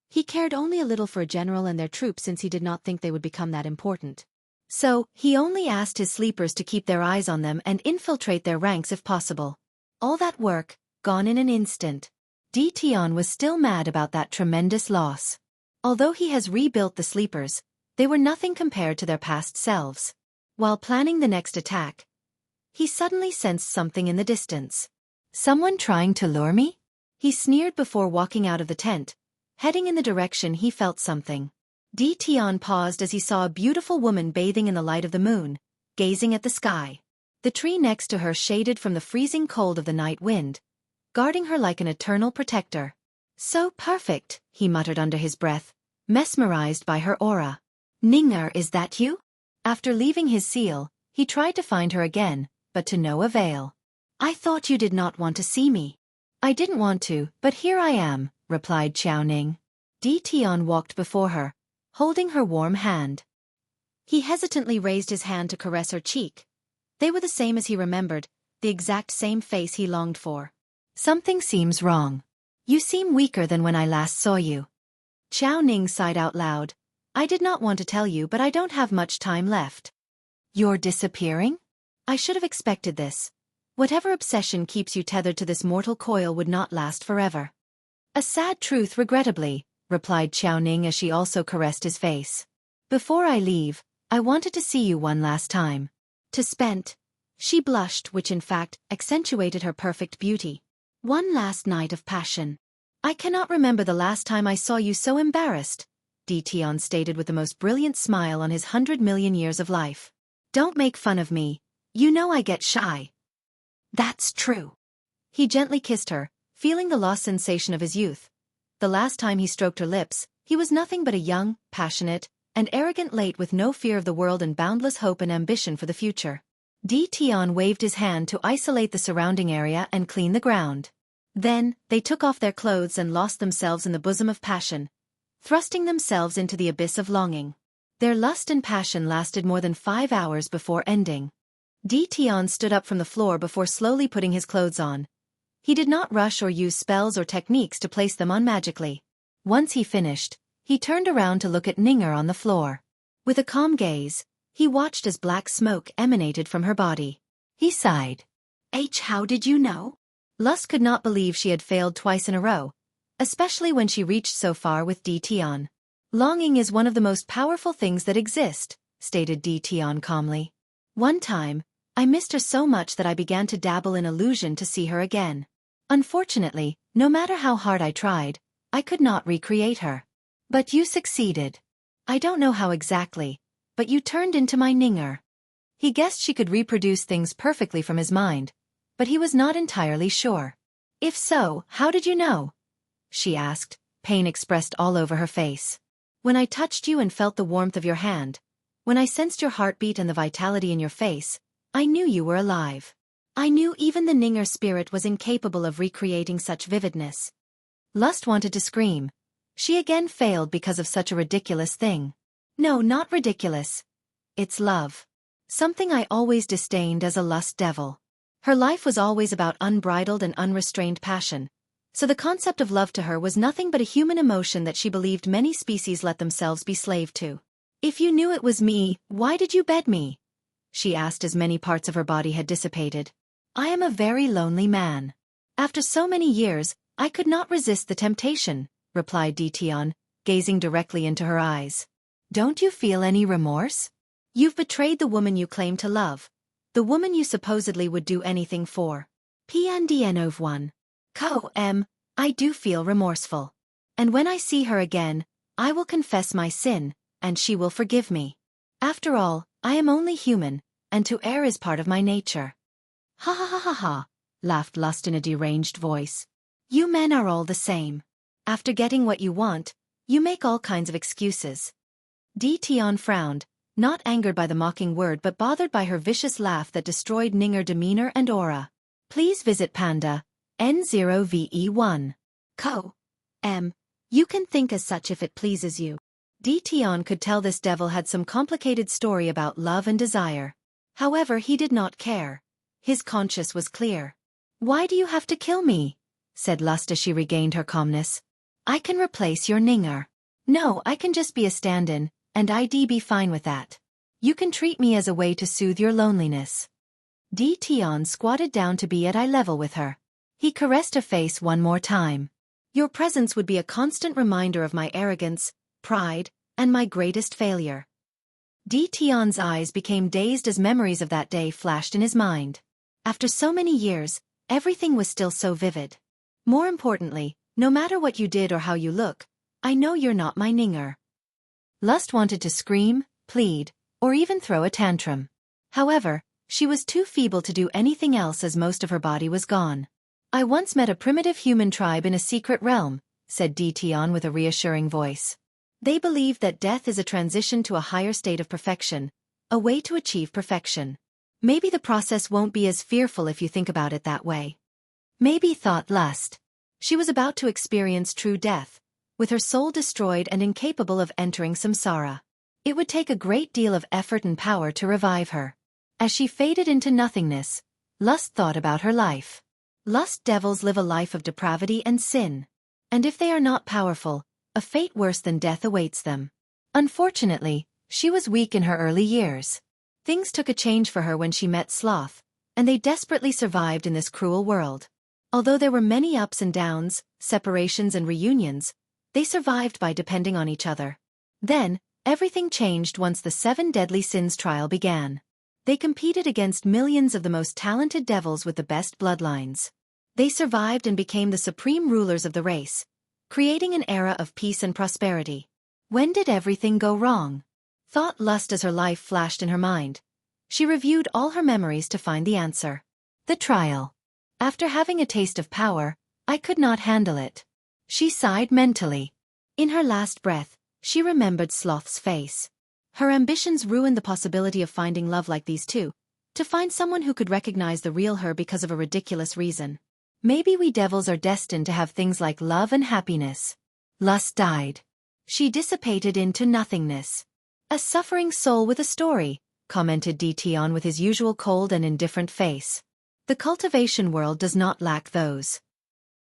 he cared only a little for a general and their troops since he did not think they would become that important. So, he only asked his sleepers to keep their eyes on them and infiltrate their ranks if possible. All that work, gone in an instant. Tion was still mad about that tremendous loss. Although he has rebuilt the sleepers, they were nothing compared to their past selves. While planning the next attack, he suddenly sensed something in the distance. Someone trying to lure me? He sneered before walking out of the tent, heading in the direction he felt something. Tian paused as he saw a beautiful woman bathing in the light of the moon, gazing at the sky. The tree next to her shaded from the freezing cold of the night wind, guarding her like an eternal protector. So perfect, he muttered under his breath, mesmerized by her aura. Ninger, is that you? After leaving his seal, he tried to find her again, but to no avail. I thought you did not want to see me. I didn't want to, but here I am, replied Xiaoning. Tian walked before her, holding her warm hand. He hesitantly raised his hand to caress her cheek. They were the same as he remembered, the exact same face he longed for. Something seems wrong. You seem weaker than when I last saw you. Xiaoning sighed out loud. I did not want to tell you, but I don't have much time left. You're disappearing? I should have expected this. Whatever obsession keeps you tethered to this mortal coil would not last forever. A sad truth, regrettably, replied Xiaoning as she also caressed his face. Before I leave, I wanted to see you one last time. To spend. She blushed, which in fact accentuated her perfect beauty. One last night of passion. I cannot remember the last time I saw you so embarrassed, Tian stated with the most brilliant smile on his 100 million years of life. Don't make fun of me. You know I get shy. That's true. He gently kissed her, feeling the lost sensation of his youth. The last time he stroked her lips, he was nothing but a young, passionate, and arrogant late with no fear of the world and boundless hope and ambition for the future. Tian waved his hand to isolate the surrounding area and clean the ground. Then, they took off their clothes and lost themselves in the bosom of passion, thrusting themselves into the abyss of longing. Their lust and passion lasted more than 5 hours before ending. Tian stood up from the floor before slowly putting his clothes on. He did not rush or use spells or techniques to place them on magically. Once he finished, he turned around to look at Ninger on the floor. With a calm gaze, he watched as black smoke emanated from her body. He sighed. How did you know? Lust could not believe she had failed twice in a row, especially when she reached so far with Tian. Longing is one of the most powerful things that exist, stated Tian calmly. One time, I missed her so much that I began to dabble in illusion to see her again. Unfortunately, no matter how hard I tried, I could not recreate her. But you succeeded. I don't know how exactly, but you turned into my Ninger. He guessed she could reproduce things perfectly from his mind, but he was not entirely sure. If so, how did you know? She asked, pain expressed all over her face. When I touched you and felt the warmth of your hand, when I sensed your heartbeat and the vitality in your face, I knew you were alive. I knew even the Ninger spirit was incapable of recreating such vividness. Lust wanted to scream. She again failed because of such a ridiculous thing. No, not ridiculous. It's love. Something I always disdained as a lust devil. Her life was always about unbridled and unrestrained passion, so the concept of love to her was nothing but a human emotion that she believed many species let themselves be slave to. If you knew it was me, why did you bed me? She asked as many parts of her body had dissipated. I am a very lonely man. After so many years, I could not resist the temptation, replied Tian, gazing directly into her eyes. Don't you feel any remorse? You've betrayed the woman you claim to love, the woman you supposedly would do anything for. Pndnov 1. I do feel remorseful. And when I see her again, I will confess my sin, and she will forgive me. After all, I am only human, and to err is part of my nature. Ha ha ha ha ha, laughed Lust in a deranged voice. You men are all the same. After getting what you want, you make all kinds of excuses. Tian frowned, not angered by the mocking word but bothered by her vicious laugh that destroyed Ninger demeanor and aura. Please visit Panda, N0VE1. You can think as such if it pleases you. Tian could tell this devil had some complicated story about love and desire. However, he did not care. His conscience was clear. Why do you have to kill me? Said Lust as she regained her calmness. I can replace your Ninger. No, I can just be a stand-in, and I'd be fine with that. You can treat me as a way to soothe your loneliness. Tian squatted down to be at eye level with her. He caressed her face one more time. Your presence would be a constant reminder of my arrogance, pride, and my greatest failure. Tion's eyes became dazed as memories of that day flashed in his mind. After so many years, everything was still so vivid. More importantly, no matter what you did or how you look, I know you're not my Ninger. Lust wanted to scream, plead, or even throw a tantrum. However, she was too feeble to do anything else as most of her body was gone. I once met a primitive human tribe in a secret realm, said Tion with a reassuring voice. They believe that death is a transition to a higher state of perfection, a way to achieve perfection. Maybe the process won't be as fearful if you think about it that way. Maybe, thought Lust. She was about to experience true death, with her soul destroyed and incapable of entering samsara. It would take a great deal of effort and power to revive her. As she faded into nothingness, Lust thought about her life. Lust devils live a life of depravity and sin. And if they are not powerful, a fate worse than death awaits them. Unfortunately, she was weak in her early years. Things took a change for her when she met Sloth, and they desperately survived in this cruel world. Although there were many ups and downs, separations and reunions, they survived by depending on each other. Then, everything changed once the 7 Deadly Sins trial began. They competed against millions of the most talented devils with the best bloodlines. They survived and became the supreme rulers of the race, creating an era of peace and prosperity. When did everything go wrong? Thought Lust as her life flashed in her mind. She reviewed all her memories to find the answer. The trial. After having a taste of power, I could not handle it. She sighed mentally. In her last breath, she remembered Sloth's face. Her ambitions ruined the possibility of finding love like these two, to find someone who could recognize the real her because of a ridiculous reason. Maybe we devils are destined to have things like love and happiness. Lust died. She dissipated into nothingness. A suffering soul with a story, commented Tion with his usual cold and indifferent face. The cultivation world does not lack those.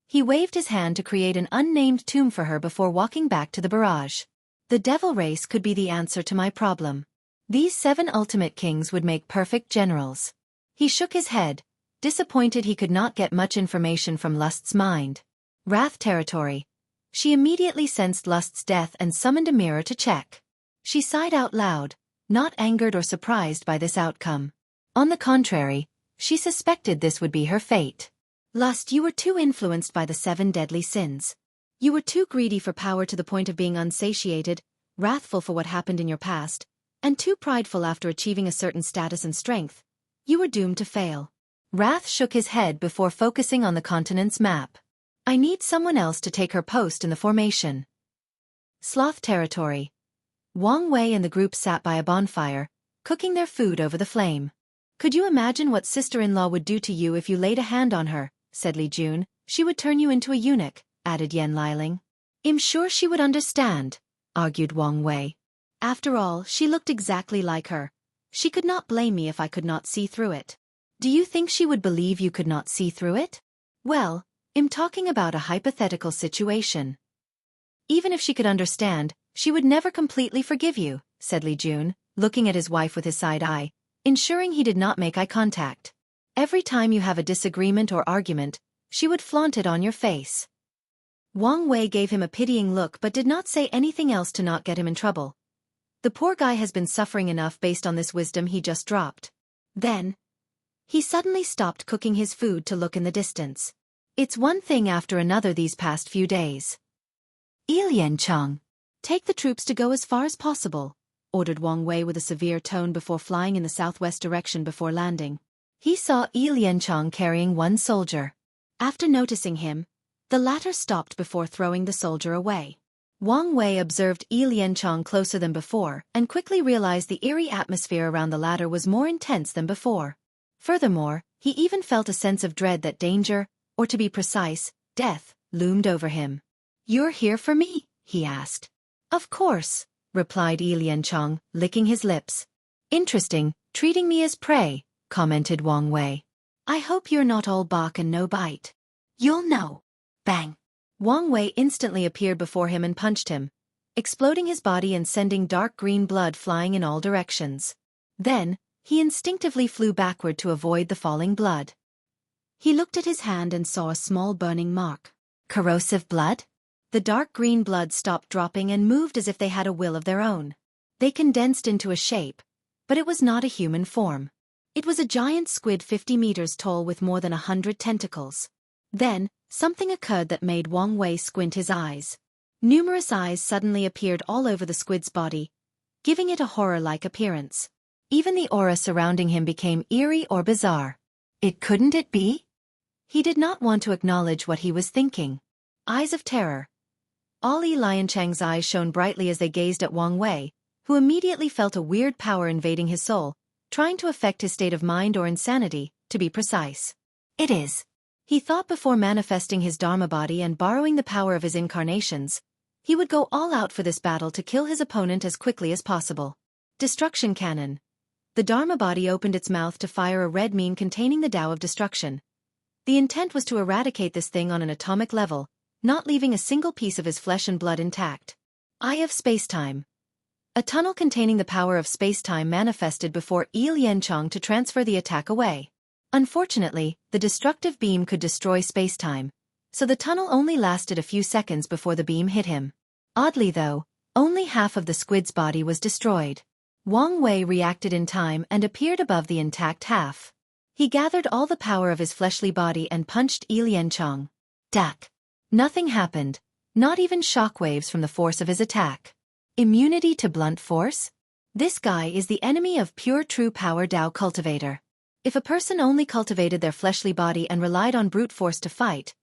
He waved his hand to create an unnamed tomb for her before walking back to the barrage. The devil race could be the answer to my problem. These 7 ultimate kings would make perfect generals. He shook his head, disappointed he could not get much information from Lust's mind. Wrath territory. She immediately sensed Lust's death and summoned a mirror to check. She sighed out loud, not angered or surprised by this outcome. On the contrary, she suspected this would be her fate. Lust, you were too influenced by the 7 deadly sins. You were too greedy for power to the point of being unsatiated, wrathful for what happened in your past, and too prideful after achieving a certain status and strength. You were doomed to fail. Wrath shook his head before focusing on the continent's map. I need someone else to take her post in the formation. Sloth territory. Wang Wei and the group sat by a bonfire, cooking their food over the flame. Could you imagine what sister-in-law would do to you if you laid a hand on her, said Li Jun. She would turn you into a eunuch, added Yan Liling. I'm sure she would understand, argued Wang Wei. After all, she looked exactly like her. She could not blame me if I could not see through it. Do you think she would believe you could not see through it? Well, I'm talking about a hypothetical situation. Even if she could understand, she would never completely forgive you, said Li Jun, looking at his wife with his side eye, ensuring he did not make eye contact. Every time you have a disagreement or argument, she would flaunt it on your face. Wang Wei gave him a pitying look but did not say anything else to not get him in trouble. The poor guy has been suffering enough based on this wisdom he just dropped. Then, he suddenly stopped cooking his food to look in the distance. It's one thing after another these past few days. Iliancheng, take the troops to go as far as possible, ordered Wang Wei with a severe tone before flying in the southwest direction before landing. He saw Iliancheng carrying one soldier. After noticing him, the latter stopped before throwing the soldier away. Wang Wei observed Iliancheng closer than before and quickly realized the eerie atmosphere around the latter was more intense than before. Furthermore, he even felt a sense of dread that danger, or to be precise, death, loomed over him. You're here for me? He asked. Of course, replied Iliancheng, licking his lips. Interesting, treating me as prey, commented Wang Wei. I hope you're not all bark and no bite. You'll know. Bang. Wang Wei instantly appeared before him and punched him, exploding his body and sending dark green blood flying in all directions. Then, he instinctively flew backward to avoid the falling blood. He looked at his hand and saw a small burning mark. Corrosive blood? The dark green blood stopped dropping and moved as if they had a will of their own. They condensed into a shape, but it was not a human form. It was a giant squid 50 meters tall with more than 100 tentacles. Then, something occurred that made Wang Wei squint his eyes. Numerous eyes suddenly appeared all over the squid's body, giving it a horror-like appearance. Even the aura surrounding him became eerie or bizarre. Couldn't it be? He did not want to acknowledge what he was thinking. Eyes of terror. All Yi Lianchang's eyes shone brightly as they gazed at Wang Wei, who immediately felt a weird power invading his soul, trying to affect his state of mind or insanity, to be precise. It is. He thought before manifesting his Dharma body and borrowing the power of his incarnations, he would go all out for this battle to kill his opponent as quickly as possible. Destruction Cannon. The Dharma body opened its mouth to fire a red beam containing the Tao of Destruction. The intent was to eradicate this thing on an atomic level, not leaving a single piece of his flesh and blood intact. Eye of Spacetime. A tunnel containing the power of spacetime manifested before Yi Lianchang to transfer the attack away. Unfortunately, the destructive beam could destroy spacetime, so the tunnel only lasted a few seconds before the beam hit him. Oddly though, only half of the squid's body was destroyed. Wang Wei reacted in time and appeared above the intact half. He gathered all the power of his fleshly body and punched Yi Lianchang. Duck. Nothing happened, not even shockwaves from the force of his attack. Immunity to blunt force? This guy is the enemy of pure true power Tao cultivator. If a person only cultivated their fleshly body and relied on brute force to fight,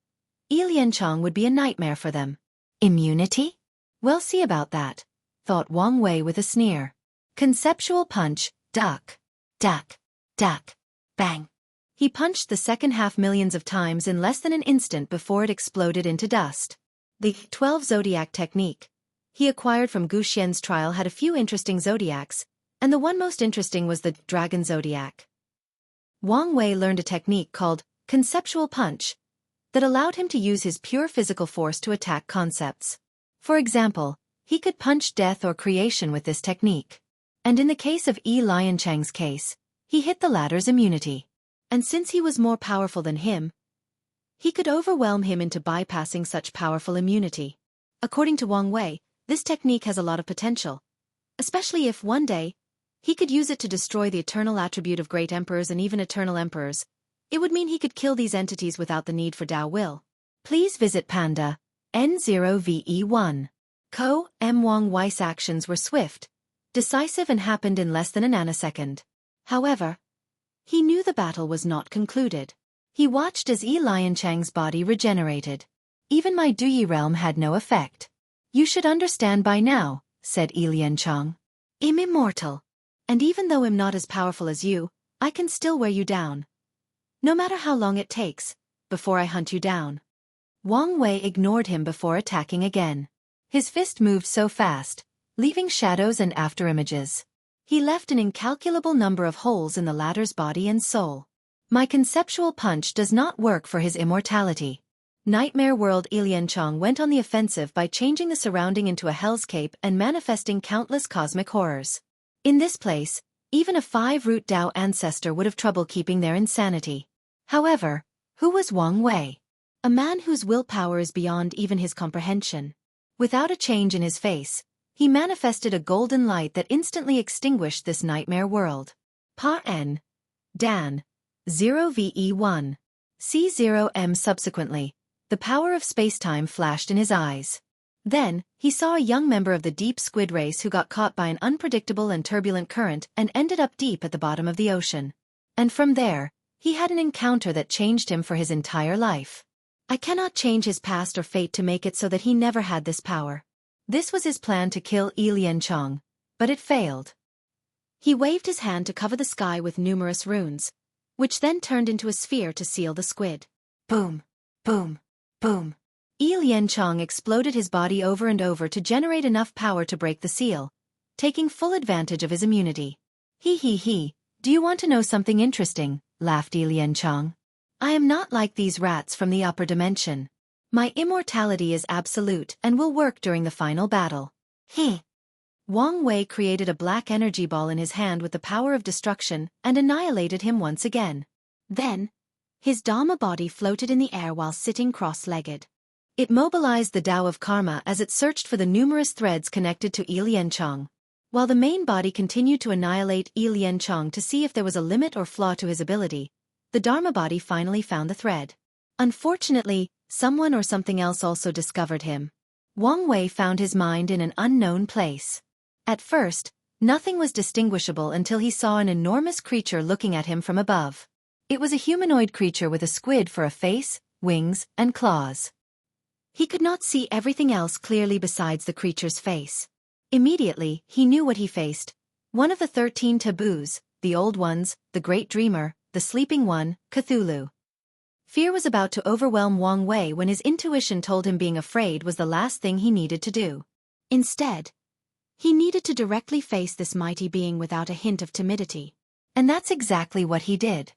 Yi Lianchang would be a nightmare for them. Immunity? We'll see about that, thought Wang Wei with a sneer. Conceptual punch, duck. Duck. Duck. Bang. He punched the second half millions of times in less than an instant before it exploded into dust. The 12 Zodiac technique he acquired from Gu Xian's trial had a few interesting zodiacs, and the one most interesting was the Dragon Zodiac. Wang Wei learned a technique called conceptual punch that allowed him to use his pure physical force to attack concepts. For example, he could punch death or creation with this technique. And in the case of Yi Lianchang's case, he hit the latter's immunity. And since he was more powerful than him, he could overwhelm him into bypassing such powerful immunity. According to Wang Wei, this technique has a lot of potential, especially if one day he could use it to destroy the eternal attribute of great emperors and even eternal emperors. It would mean he could kill these entities without the need for Tao will. Please visit Panda N0VE1. Ko M. Wang Wei's actions were swift, decisive and happened in less than a nanosecond. However, he knew the battle was not concluded. He watched as Yi Lianchang's body regenerated. Even my Duyi realm had no effect. You should understand by now, said Yi Lianchang. I'm immortal. And even though I'm not as powerful as you, I can still wear you down. No matter how long it takes, before I hunt you down. Wang Wei ignored him before attacking again. His fist moved so fast, leaving shadows and afterimages. He left an incalculable number of holes in the latter's body and soul. My conceptual punch does not work for his immortality. Nightmare World Yi Lianchang went on the offensive by changing the surrounding into a hellscape and manifesting countless cosmic horrors. In this place, even a 5-root Tao ancestor would have trouble keeping their insanity. However, who was Wang Wei? A man whose willpower is beyond even his comprehension. Without a change in his face, he manifested a golden light that instantly extinguished this nightmare world. Pa N. Dan. 0VE1. C0M. Subsequently, the power of spacetime flashed in his eyes. Then, he saw a young member of the deep squid race who got caught by an unpredictable and turbulent current and ended up deep at the bottom of the ocean. And from there, he had an encounter that changed him for his entire life. I cannot change his past or fate to make it so that he never had this power. This was his plan to kill Yi Lianchang, but it failed. He waved his hand to cover the sky with numerous runes, which then turned into a sphere to seal the squid. Boom, boom, boom. Yi Lianchang exploded his body over and over to generate enough power to break the seal, taking full advantage of his immunity. He, do you want to know something interesting? Laughed Yi Lianchang. I am not like these rats from the upper dimension. My immortality is absolute and will work during the final battle. Wang Wei created a black energy ball in his hand with the power of destruction and annihilated him once again. Then, his Dharma body floated in the air while sitting cross-legged. It mobilized the Tao of Karma as it searched for the numerous threads connected to Yi Lianchang. While the main body continued to annihilate Yi Lianchong to see if there was a limit or flaw to his ability, the Dharma body finally found the thread. Unfortunately, someone or something else also discovered him. Wang Wei found his mind in an unknown place. At first, nothing was distinguishable until he saw an enormous creature looking at him from above. It was a humanoid creature with a squid for a face, wings, and claws. He could not see everything else clearly besides the creature's face. Immediately, he knew what he faced. One of the 13 taboos, the old ones, the great dreamer, the sleeping one, Cthulhu. Fear was about to overwhelm Wang Wei when his intuition told him being afraid was the last thing he needed to do. Instead, he needed to directly face this mighty being without a hint of timidity. And that's exactly what he did.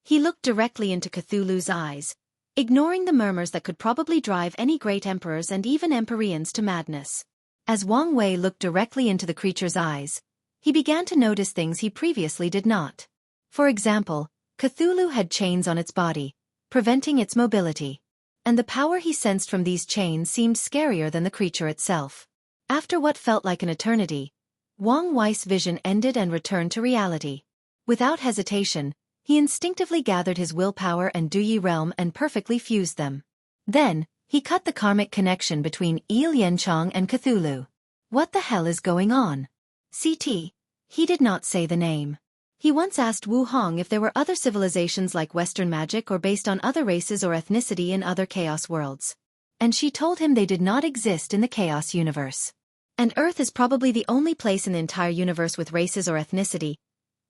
He looked directly into Cthulhu's eyes, ignoring the murmurs that could probably drive any great emperors and even empyreans to madness. As Wang Wei looked directly into the creature's eyes, he began to notice things he previously did not. For example, Cthulhu had chains on its body, preventing its mobility. And the power he sensed from these chains seemed scarier than the creature itself. After what felt like an eternity, Wang Wei's vision ended and returned to reality. Without hesitation, he instinctively gathered his willpower and Duyi realm and perfectly fused them. Then, he cut the karmic connection between Yi Lianchong and Cthulhu. What the hell is going on? CT. He did not say the name. He once asked Wu Hong if there were other civilizations like Western magic or based on other races or ethnicity in other chaos worlds. And she told him they did not exist in the chaos universe. And Earth is probably the only place in the entire universe with races or ethnicity,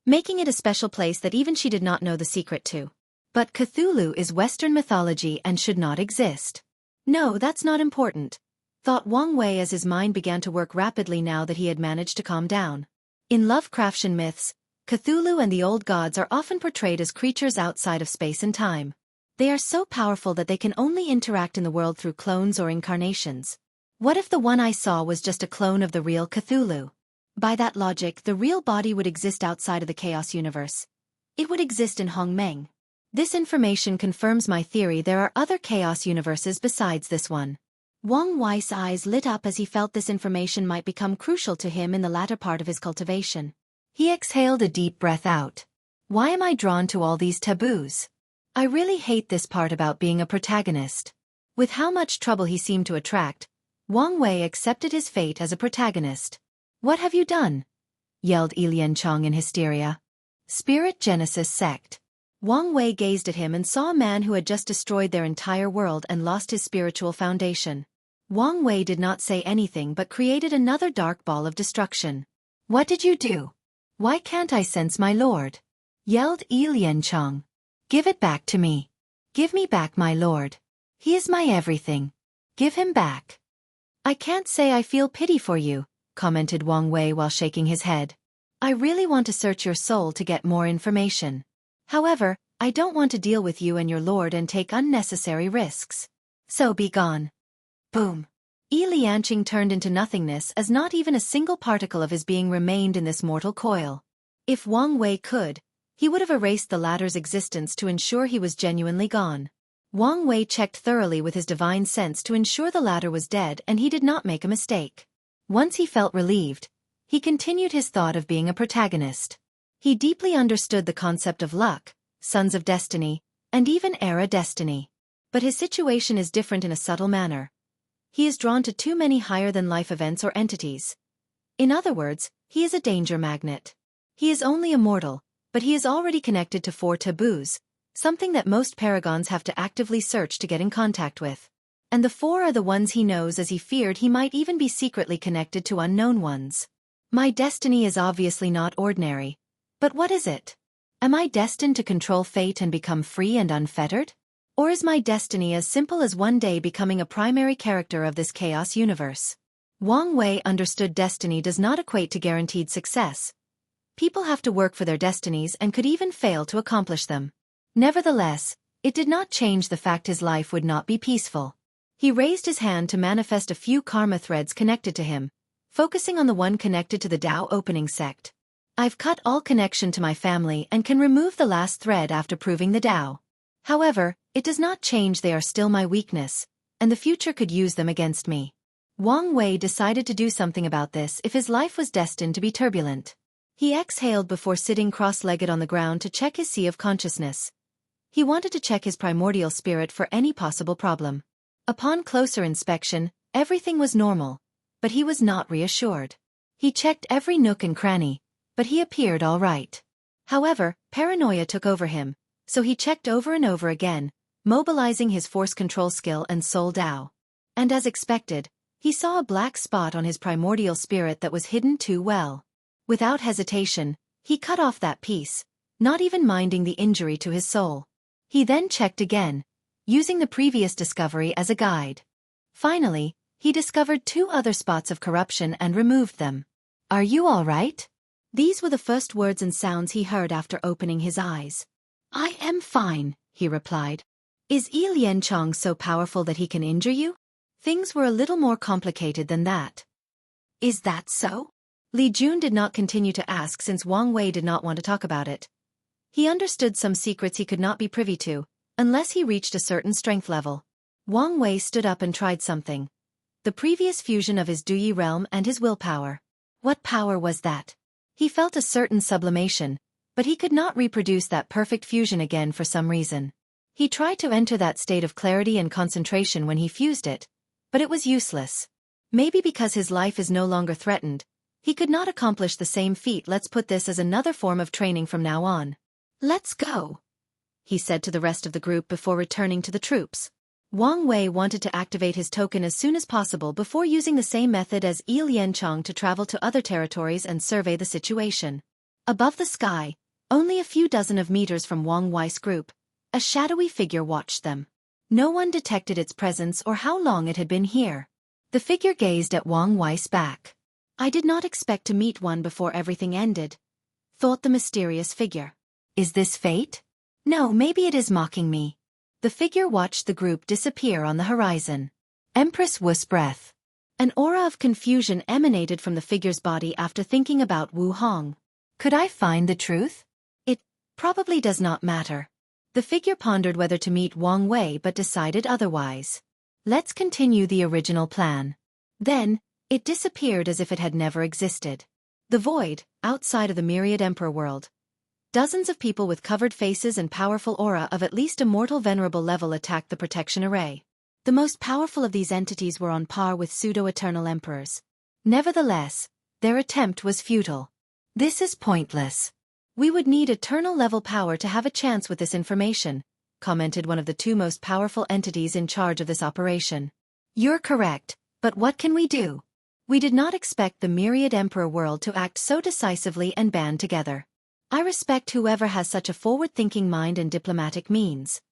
making it a special place that even she did not know the secret to. But Cthulhu is Western mythology and should not exist. No, that's not important, thought Wang Wei as his mind began to work rapidly now that he had managed to calm down. In Lovecraftian myths, Cthulhu and the old gods are often portrayed as creatures outside of space and time. They are so powerful that they can only interact in the world through clones or incarnations. What if the one I saw was just a clone of the real Cthulhu? By that logic, the real body would exist outside of the chaos universe. It would exist in Hongmeng. This information confirms my theory there are other chaos universes besides this one. Wang Wei's eyes lit up as he felt this information might become crucial to him in the latter part of his cultivation. He exhaled a deep breath out. Why am I drawn to all these taboos? I really hate this part about being a protagonist. With how much trouble he seemed to attract, Wang Wei accepted his fate as a protagonist. What have you done? Yelled Yi Lianchong in hysteria. Spirit Genesis Sect. Wang Wei gazed at him and saw a man who had just destroyed their entire world and lost his spiritual foundation. Wang Wei did not say anything but created another dark ball of destruction. What did you do? Why can't I sense my lord? Yelled Yi Lianchong. Give it back to me. Give me back my lord. He is my everything. Give him back. I can't say I feel pity for you, commented Wang Wei while shaking his head. I really want to search your soul to get more information. However, I don't want to deal with you and your lord and take unnecessary risks. So be gone. Boom. Yi Lianchong turned into nothingness as not even a single particle of his being remained in this mortal coil. If Wang Wei could, he would have erased the latter's existence to ensure he was genuinely gone. Wang Wei checked thoroughly with his divine sense to ensure the latter was dead and he did not make a mistake. Once he felt relieved, he continued his thought of being a protagonist. He deeply understood the concept of luck, sons of destiny, and even era destiny. But his situation is different in a subtle manner. He is drawn to too many higher-than-life events or entities. In other words, he is a danger magnet. He is only a mortal, but he is already connected to 4 taboos, something that most paragons have to actively search to get in contact with. And the 4 are the ones he knows, as he feared he might even be secretly connected to unknown ones. My destiny is obviously not ordinary. But what is it? Am I destined to control fate and become free and unfettered? Or is my destiny as simple as one day becoming a primary character of this chaos universe? Wang Wei understood destiny does not equate to guaranteed success. People have to work for their destinies and could even fail to accomplish them. Nevertheless, it did not change the fact his life would not be peaceful. He raised his hand to manifest a few karma threads connected to him, focusing on the one connected to the Tao opening sect. I've cut all connection to my family and can remove the last thread after proving the Tao. However, it does not change they are still my weakness, and the future could use them against me. Wang Wei decided to do something about this if his life was destined to be turbulent. He exhaled before sitting cross-legged on the ground to check his sea of consciousness. He wanted to check his primordial spirit for any possible problem. Upon closer inspection, everything was normal, but he was not reassured. He checked every nook and cranny, but he appeared all right. However, paranoia took over him, so he checked over and over again, mobilizing his force control skill and soul Dao. And as expected, he saw a black spot on his primordial spirit that was hidden too well. Without hesitation, he cut off that piece, not even minding the injury to his soul. He then checked again, using the previous discovery as a guide. Finally, he discovered 2 other spots of corruption and removed them. "Are you all right?" These were the first words and sounds he heard after opening his eyes. "I am fine," he replied. "Is Yi Lianchong so powerful that he can injure you?" Things were a little more complicated than that. "Is that so?" Li Jun did not continue to ask since Wang Wei did not want to talk about it. He understood some secrets he could not be privy to, unless he reached a certain strength level. Wang Wei stood up and tried something. The previous fusion of his Duyi realm and his willpower. What power was that? He felt a certain sublimation, but he could not reproduce that perfect fusion again for some reason. He tried to enter that state of clarity and concentration when he fused it, but it was useless. Maybe because his life is no longer threatened, he could not accomplish the same feat. "Let's put this as another form of training from now on. Let's go," he said to the rest of the group before returning to the troops. Wang Wei wanted to activate his token as soon as possible before using the same method as Yi Lianchong to travel to other territories and survey the situation. Above the sky, only a few dozen of meters from Wang Wei's group, a shadowy figure watched them. No one detected its presence or how long it had been here. The figure gazed at Wang Wei's back. "I did not expect to meet one before everything ended," thought the mysterious figure. "Is this fate? No, maybe it is mocking me." The figure watched the group disappear on the horizon. Empress Wu's breath. An aura of confusion emanated from the figure's body after thinking about Wu Hong. Could I find the truth? It probably does not matter. The figure pondered whether to meet Wang Wei but decided otherwise. Let's continue the original plan. Then, it disappeared as if it had never existed. The void, outside of the myriad emperor world. Dozens of people with covered faces and powerful aura of at least a mortal venerable level attacked the protection array. The most powerful of these entities were on par with pseudo-eternal emperors. Nevertheless, their attempt was futile. "This is pointless. We would need eternal level power to have a chance with this information," commented one of the 2 most powerful entities in charge of this operation. "You're correct, but what can we do? We did not expect the myriad emperor world to act so decisively and band together. I respect whoever has such a forward-thinking mind and diplomatic means.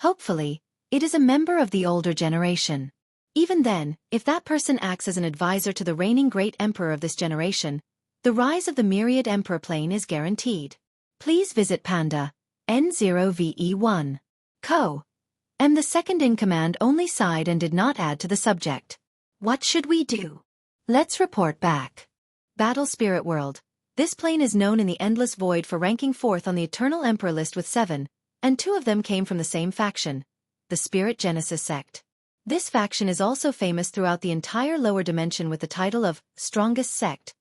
Hopefully, it is a member of the older generation. Even then, if that person acts as an advisor to the reigning great emperor of this generation, the rise of the myriad emperor plane is guaranteed. Please visit Panda, N0VE1. Co. The second-in-command only sighed and did not add to the subject. What should we do? Let's report back. Battle Spirit World. This plane is known in the Endless Void for ranking 4th on the Eternal Emperor list with 7, and 2 of them came from the same faction, the Spirit Genesis sect. This faction is also famous throughout the entire lower dimension with the title of Strongest Sect,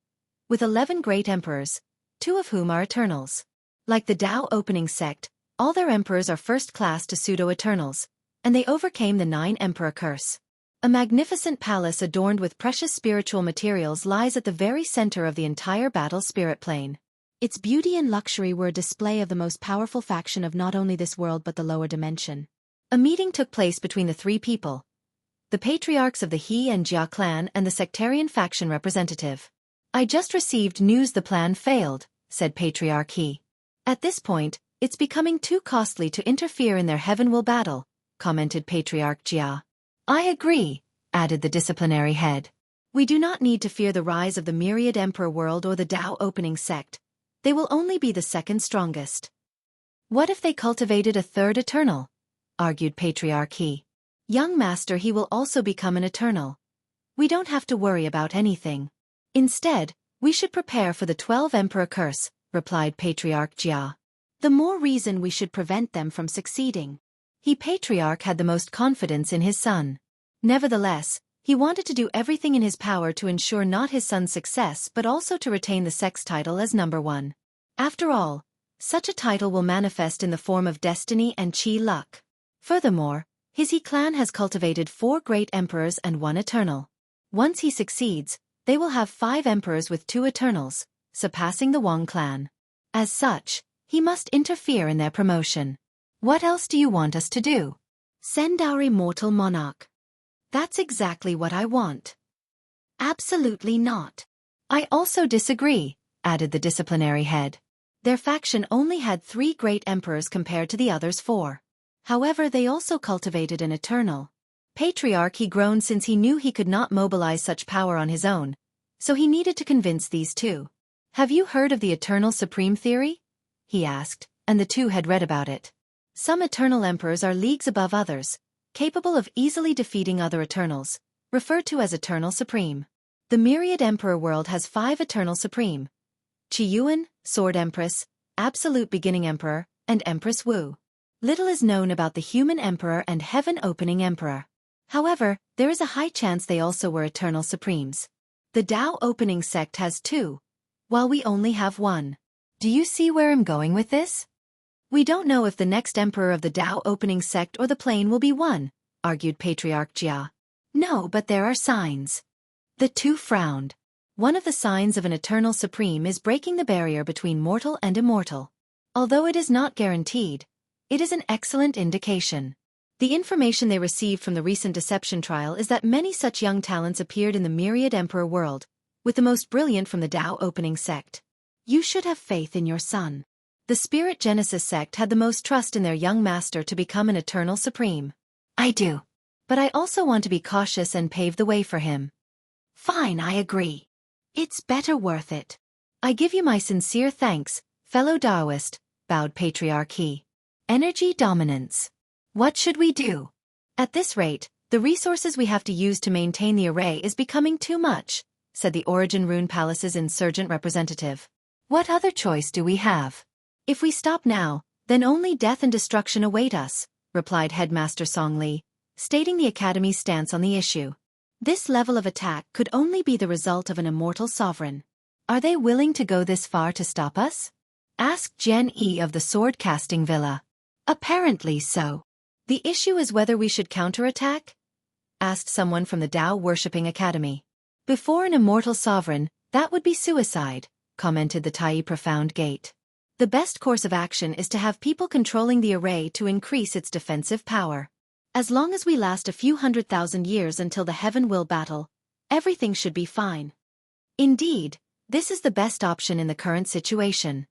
with 11 great emperors, 2 of whom are Eternals. Like the Tao Opening sect, all their emperors are first class to pseudo-Eternals, and they overcame the 9 Emperor curse. A magnificent palace adorned with precious spiritual materials lies at the very center of the entire battle spirit plane. Its beauty and luxury were a display of the most powerful faction of not only this world but the lower dimension. A meeting took place between the 3 people, the patriarchs of the He and Jia clan and the sectarian faction representative. "I just received news the plan failed," said Patriarch He. "At this point, it's becoming too costly to interfere in their heaven will battle," commented Patriarch Jia. "I agree," added the disciplinary head. "We do not need to fear the rise of the myriad emperor world or the Tao Opening sect. They will only be the second strongest." "What if they cultivated a third eternal?" argued Patriarch He. "Young master, he will also become an eternal. We don't have to worry about anything. Instead, we should prepare for the 12 Emperor curse," replied Patriarch Jia. "The more reason we should prevent them from succeeding." He Patriarch had the most confidence in his son. Nevertheless, He wanted to do everything in his power to ensure not his son's success but also to retain the sex title as number one. After all, such a title will manifest in the form of destiny and chi luck. Furthermore, his He clan has cultivated 4 great emperors and 1 eternal. Once he succeeds, they will have 5 emperors with 2 eternals, surpassing the Wang clan. As such, he must interfere in their promotion. What else do you want us to do? Send our immortal monarch. That's exactly what I want. Absolutely not. I also disagree, added the disciplinary head. Their faction only had 3 great emperors compared to the others 4. However, they also cultivated an eternal. Patriarch he groaned since he knew he could not mobilize such power on his own, so he needed to convince these 2. Have you heard of the Eternal Supreme theory? He asked, and the 2 had read about it. Some eternal emperors are leagues above others, capable of easily defeating other Eternals, referred to as Eternal Supreme. The Myriad Emperor world has 5 Eternal Supreme: Qiyuan, Sword Empress, Absolute Beginning Emperor, and Empress Wu. Little is known about the Human Emperor and Heaven Opening Emperor. However, there is a high chance they also were Eternal Supremes. The Tao Opening sect has 2, while we only have 1. Do you see where I'm going with this? We don't know if the next emperor of the Tao Opening sect or the plane will be 1, argued Patriarch Jia. No, but there are signs. The 2 frowned. One of the signs of an Eternal Supreme is breaking the barrier between mortal and immortal. Although it is not guaranteed, it is an excellent indication. The information they received from the recent deception trial is that many such young talents appeared in the Myriad Emperor world, with the most brilliant from the Tao Opening sect. You should have faith in your son. The Spirit Genesis sect had the most trust in their young master to become an Eternal Supreme. I do. But I also want to be cautious and pave the way for him. Fine, I agree. It's better worth it. I give you my sincere thanks, fellow Taoist, bowed Patriarch He. Energy dominance. What should we do? At this rate, the resources we have to use to maintain the array is becoming too much, said the Origin Rune Palace's insurgent representative. What other choice do we have? If we stop now, then only death and destruction await us, replied Headmaster Song Li, stating the Academy's stance on the issue. This level of attack could only be the result of an immortal sovereign. Are they willing to go this far to stop us? Asked Jen E of the sword-casting villa. Apparently so. The issue is whether we should counterattack? Asked someone from the Tao-worshipping academy. Before an immortal sovereign, that would be suicide, commented the Tai Profound Gate. The best course of action is to have people controlling the array to increase its defensive power. As long as we last a few 100,000 years until the Heaven Will battle, everything should be fine. Indeed, this is the best option in the current situation.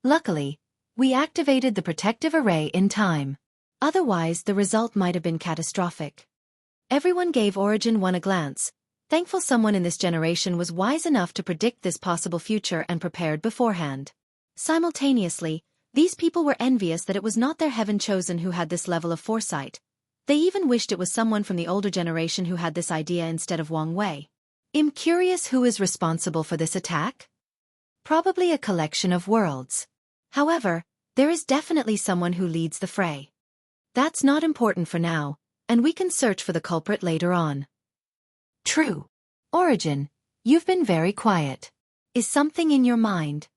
Luckily, we activated the protective array in time. Otherwise, the result might have been catastrophic. Everyone gave Origin One a glance, thankful someone in this generation was wise enough to predict this possible future and prepared beforehand. Simultaneously, these people were envious that it was not their heaven chosen who had this level of foresight. They even wished it was someone from the older generation who had this idea instead of Wang Wei. I'm curious who is responsible for this attack? Probably a collection of worlds. However, there is definitely someone who leads the fray. That's not important for now, and we can search for the culprit later on. True. Origin, you've been very quiet. Is something in your mind?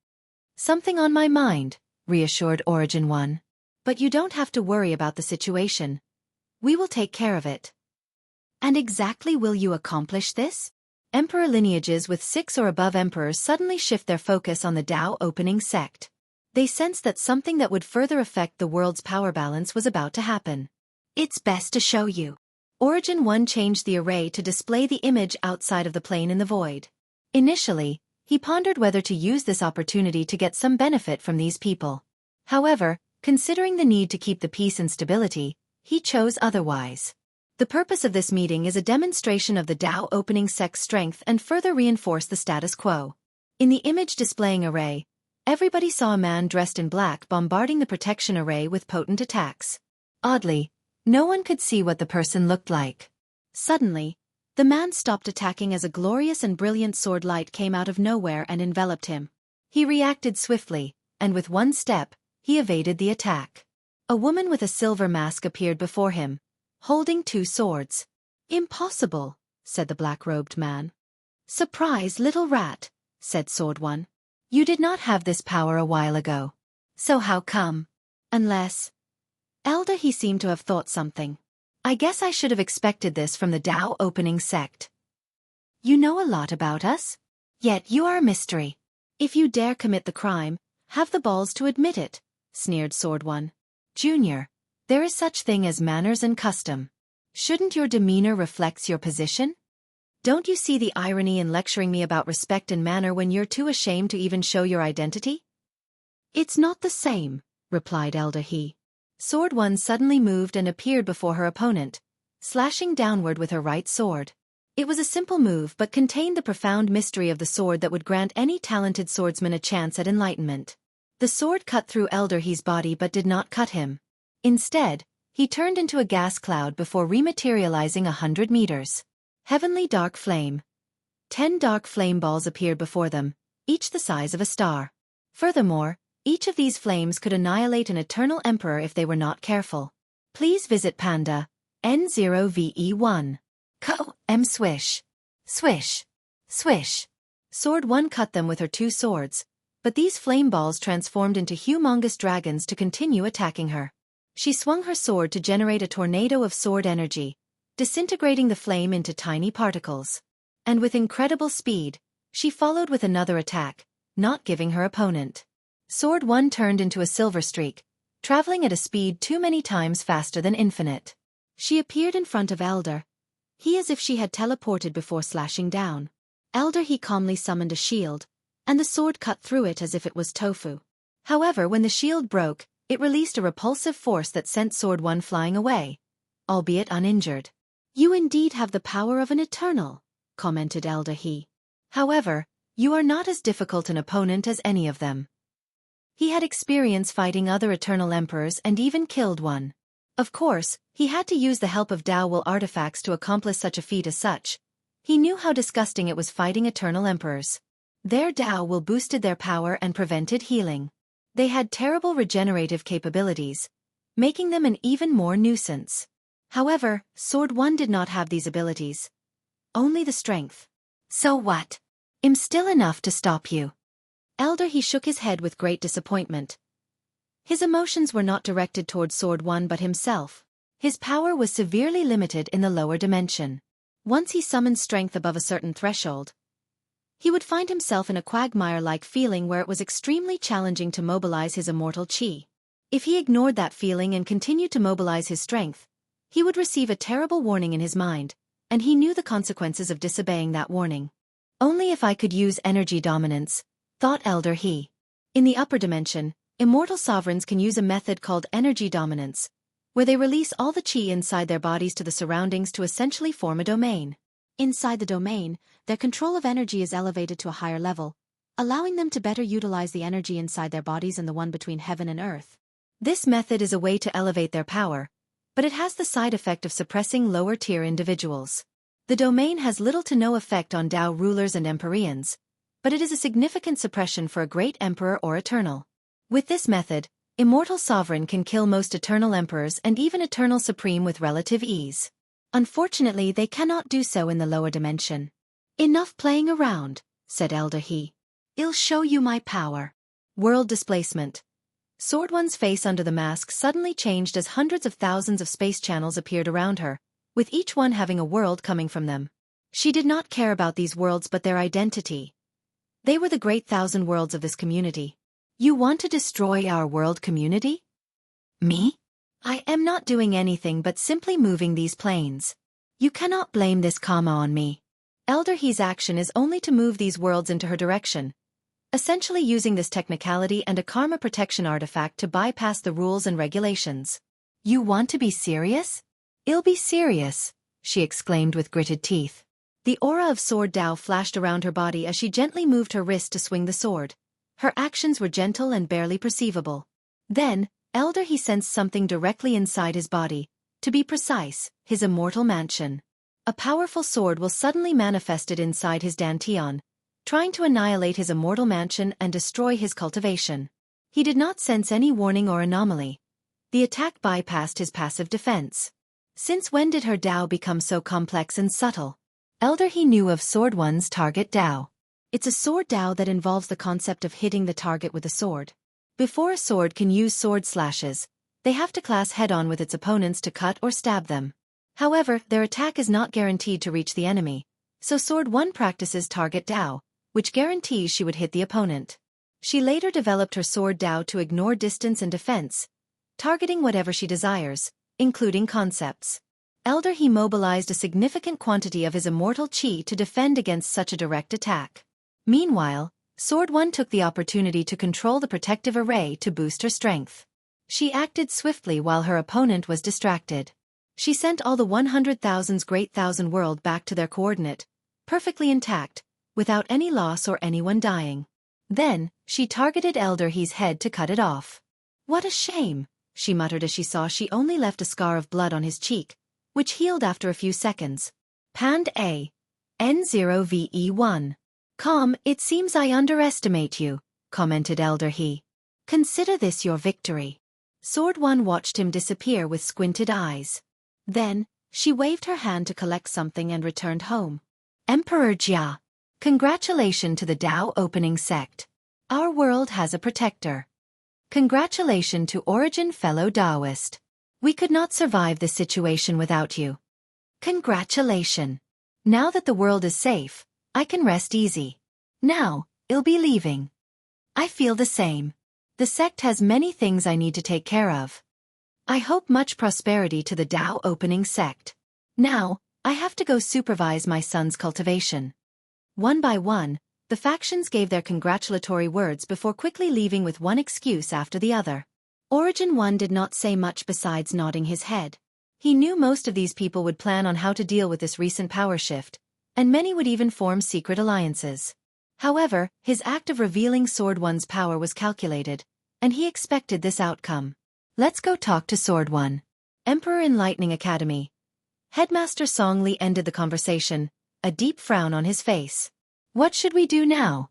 Something on my mind, reassured Origin One. But you don't have to worry about the situation. We will take care of it. And exactly will you accomplish this? Emperor lineages with 6 or above emperors suddenly shift their focus on the Tao Opening sect. They sensed that something that would further affect the world's power balance was about to happen. It's best to show you. Origin One changed the array to display the image outside of the plane in the void. Initially, he pondered whether to use this opportunity to get some benefit from these people. However, considering the need to keep the peace and stability, he chose otherwise. The purpose of this meeting is a demonstration of the Tao Opening sect's strength and further reinforce the status quo. In the image displaying array, everybody saw a man dressed in black bombarding the protection array with potent attacks. Oddly, no one could see what the person looked like. Suddenly, the man stopped attacking as a glorious and brilliant sword light came out of nowhere and enveloped him. He reacted swiftly, and with one step, he evaded the attack. A woman with a silver mask appeared before him, holding 2 swords. Impossible, said the black-robed man. Surprise, little rat, said Sword One. You did not have this power a while ago. So how come? Unless... Elder he seemed to have thought something. I guess I should have expected this from the Tao opening sect. You know a lot about us? Yet you are a mystery. If you dare commit the crime, have the balls to admit it, sneered Sword One. Junior, there is such thing as manners and custom. Shouldn't your demeanor reflect your position? Don't you see the irony in lecturing me about respect and manner when you're too ashamed to even show your identity? It's not the same, replied Elder He. Sword One suddenly moved and appeared before her opponent, slashing downward with her right sword. It was a simple move but contained the profound mystery of the sword that would grant any talented swordsman a chance at enlightenment. The sword cut through Elder He's body but did not cut him. Instead, he turned into a gas cloud before rematerializing 100 meters. Heavenly dark flame. 10 dark flame balls appeared before them, each the size of a star. Furthermore, each of these flames could annihilate an eternal emperor if they were not careful. Please visit Panda, N0VE1. Swish. Swish. Swish. Sword One cut them with her two swords, but these flame balls transformed into humongous dragons to continue attacking her. She swung her sword to generate a tornado of sword energy, disintegrating the flame into tiny particles. And with incredible speed, she followed with another attack, not giving her opponent. Sword One turned into a silver streak, traveling at a speed too many times faster than infinite. She appeared in front of Elder He as if she had teleported before slashing down. Elder He calmly summoned a shield, and the sword cut through it as if it was tofu. However, when the shield broke, it released a repulsive force that sent Sword One flying away, albeit uninjured. You indeed have the power of an eternal, commented Elder He. However, you are not as difficult an opponent as any of them. He had experience fighting other eternal emperors and even killed one. Of course, he had to use the help of Tao will artifacts to accomplish such a feat as such. He knew how disgusting it was fighting eternal emperors. Their Tao will boosted their power and prevented healing. They had terrible regenerative capabilities, making them an even more nuisance. However, Sword One did not have these abilities. Only the strength. So what? I'm still enough to stop you. Elder He shook his head with great disappointment. His emotions were not directed toward Sword One but himself. His power was severely limited in the lower dimension. Once he summoned strength above a certain threshold, he would find himself in a quagmire-like feeling where it was extremely challenging to mobilize his immortal chi. If he ignored that feeling and continued to mobilize his strength, he would receive a terrible warning in his mind, and he knew the consequences of disobeying that warning. Only if I could use energy dominance, thought Elder He. In the upper dimension, immortal sovereigns can use a method called energy dominance, where they release all the chi inside their bodies to the surroundings to essentially form a domain. Inside the domain, their control of energy is elevated to a higher level, allowing them to better utilize the energy inside their bodies and the one between heaven and earth. This method is a way to elevate their power, but it has the side effect of suppressing lower-tier individuals. The domain has little to no effect on Tao rulers and Empyreans, but it is a significant suppression for a great emperor or eternal. With this method, Immortal Sovereign can kill most eternal emperors and even Eternal Supreme with relative ease. Unfortunately, they cannot do so in the lower dimension. Enough playing around, said Elder He. I'll show you my power. World displacement. Sword One's face under the mask suddenly changed as hundreds of thousands of space channels appeared around her, with each one having a world coming from them. She did not care about these worlds but their identity. They were the great thousand worlds of this community. You want to destroy our world community? Me? I am not doing anything but simply moving these planes. You cannot blame this karma on me. Elder He's action is only to move these worlds into her direction, essentially using this technicality and a karma protection artifact to bypass the rules and regulations. You want to be serious? I'll be serious, she exclaimed with gritted teeth. The aura of Sword Tao flashed around her body as she gently moved her wrist to swing the sword. Her actions were gentle and barely perceivable. Then, Elder He sensed something directly inside his body, to be precise, his immortal mansion. A powerful sword will suddenly manifested inside his dantian, trying to annihilate his immortal mansion and destroy his cultivation. He did not sense any warning or anomaly. The attack bypassed his passive defense. Since when did her Tao become so complex and subtle? Elder He knew of Sword One's target Dao. It's a sword Dao that involves the concept of hitting the target with a sword. Before a sword can use sword slashes, they have to clash head-on with its opponents to cut or stab them. However, their attack is not guaranteed to reach the enemy, so Sword One practices target Dao, which guarantees she would hit the opponent. She later developed her sword Dao to ignore distance and defense, targeting whatever she desires, including concepts. Elder He mobilized a significant quantity of his immortal chi to defend against such a direct attack. Meanwhile, Sword One took the opportunity to control the protective array to boost her strength. She acted swiftly while her opponent was distracted. She sent all the 100,000's Great Thousand World back to their coordinate, perfectly intact, without any loss or anyone dying. Then, she targeted Elder He's head to cut it off. What a shame, she muttered as she saw she only left a scar of blood on his cheek, which healed after a few seconds. Pand A. N0VE1. It seems I underestimate you, commented Elder He. Consider this your victory. Sword One watched him disappear with squinted eyes. Then, she waved her hand to collect something and returned home. Emperor Jia. Congratulations to the Dao opening sect. Our world has a protector. Congratulations to Origin fellow Daoist. We could not survive this situation without you. Congratulations. Now that the world is safe, I can rest easy. Now, I'll be leaving. I feel the same. The sect has many things I need to take care of. I hope much prosperity to the Dao opening sect. Now, I have to go supervise my son's cultivation. One by one, the factions gave their congratulatory words before quickly leaving with one excuse after the other. Origin One did not say much besides nodding his head. He knew most of these people would plan on how to deal with this recent power shift, and many would even form secret alliances. However, his act of revealing Sword One's power was calculated, and he expected this outcome. Let's go talk to Sword One. Emperor in Lightning Academy. Headmaster Song Li ended the conversation, a deep frown on his face. What should we do now?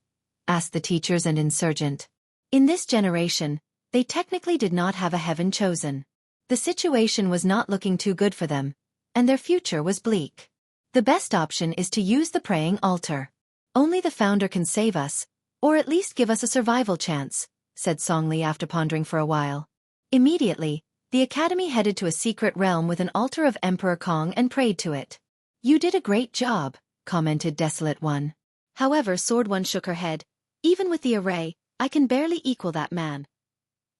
Asked the teachers and insurgent. In this generation, they technically did not have a heaven chosen. The situation was not looking too good for them, and their future was bleak. The best option is to use the praying altar. Only the founder can save us, or at least give us a survival chance, said Song Li after pondering for a while. Immediately, the academy headed to a secret realm with an altar of Emperor Kong and prayed to it. You did a great job, commented Desolate One. However, Sword One shook her head. Even with the array, I can barely equal that man.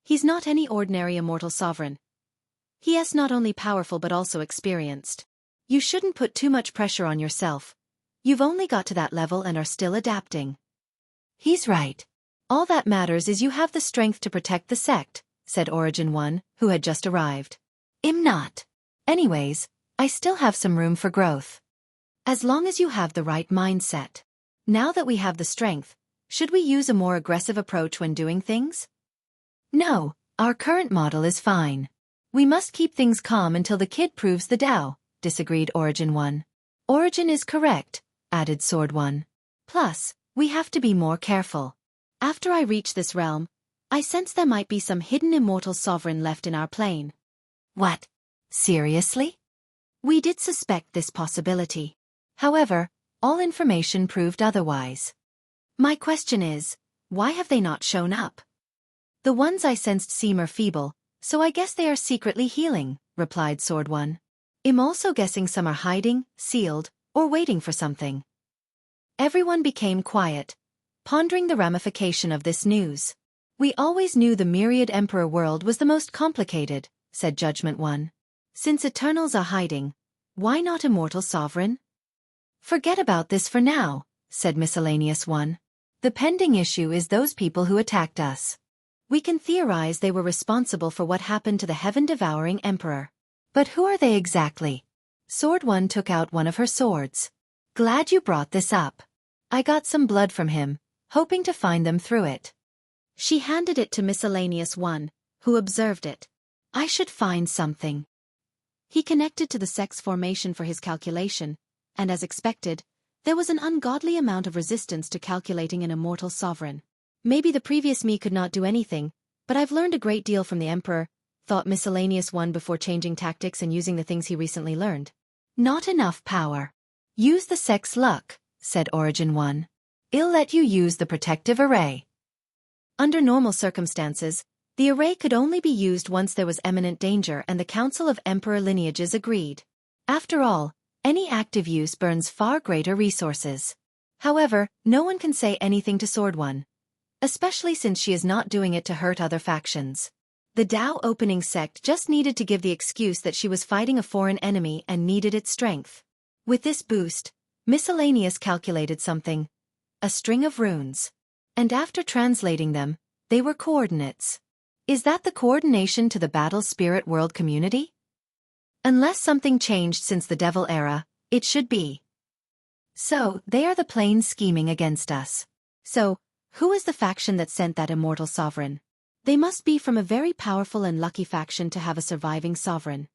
He's not any ordinary immortal sovereign. He is not only powerful but also experienced. You shouldn't put too much pressure on yourself. You've only got to that level and are still adapting. He's right. All that matters is you have the strength to protect the sect, said Origin One, who had just arrived. I'm not. Anyways, I still have some room for growth. As long as you have the right mindset. Now that we have the strength, should we use a more aggressive approach when doing things? No, our current model is fine. We must keep things calm until the kid proves the Dao, disagreed Origin One. Origin is correct, added Sword One. Plus, we have to be more careful. After I reach this realm, I sense there might be some hidden immortal sovereign left in our plane. What? Seriously? We did suspect this possibility. However, all information proved otherwise. My question is, why have they not shown up? The ones I sensed seem feeble, so I guess they are secretly healing, replied Sword One. I'm also guessing some are hiding, sealed, or waiting for something. Everyone became quiet, pondering the ramification of this news. We always knew the Myriad Emperor world was the most complicated, said Judgment One. Since Eternals are hiding, why not Immortal Sovereign? Forget about this for now, said Miscellaneous One. The pending issue is those people who attacked us. We can theorize they were responsible for what happened to the heaven-devouring Emperor. But who are they exactly? Sword One took out one of her swords. Glad you brought this up. I got some blood from him, hoping to find them through it. She handed it to Miscellaneous One, who observed it. I should find something. He connected to the sex formation for his calculation, and as expected, there was an ungodly amount of resistance to calculating an immortal sovereign. Maybe the previous me could not do anything, but I've learned a great deal from the Emperor, thought Miscellaneous One before changing tactics and using the things he recently learned. Not enough power. Use the sect's luck, said Origin 1. I'll let you use the protective array. Under normal circumstances, the array could only be used once there was imminent danger, and the Council of Emperor Lineages agreed. After all, any active use burns far greater resources. However, no one can say anything to Sword 1. Especially since she is not doing it to hurt other factions. The Dao opening sect just needed to give the excuse that she was fighting a foreign enemy and needed its strength. With this boost, Miscellaneous calculated something. A string of runes. And after translating them, they were coordinates. Is that the coordination to the Battle Spirit World community? Unless something changed since the Devil era, it should be. So, they are the planes scheming against us. So, who is the faction that sent that immortal sovereign? They must be from a very powerful and lucky faction to have a surviving sovereign.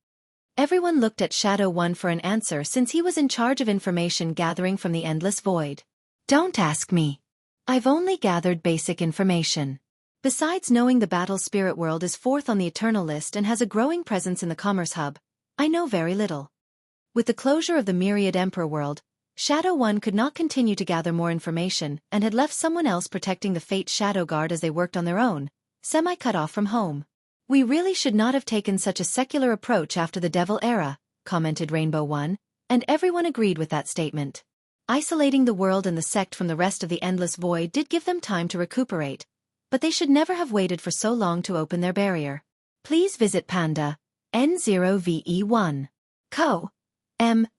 Everyone looked at Shadow 1 for an answer since he was in charge of information gathering from the Endless Void. Don't ask me. I've only gathered basic information. Besides knowing the Battle Spirit World is fourth on the Eternal list and has a growing presence in the Commerce Hub, I know very little. With the closure of the Myriad Emperor World, Shadow 1 could not continue to gather more information and had left someone else protecting the Fate Shadow Guard as they worked on their own, semi-cut off from home. We really should not have taken such a secular approach after the Devil era, commented Rainbow 1, and everyone agreed with that statement. Isolating the world and the sect from the rest of the Endless Void did give them time to recuperate, but they should never have waited for so long to open their barrier. Please visit Panda, N0VE1.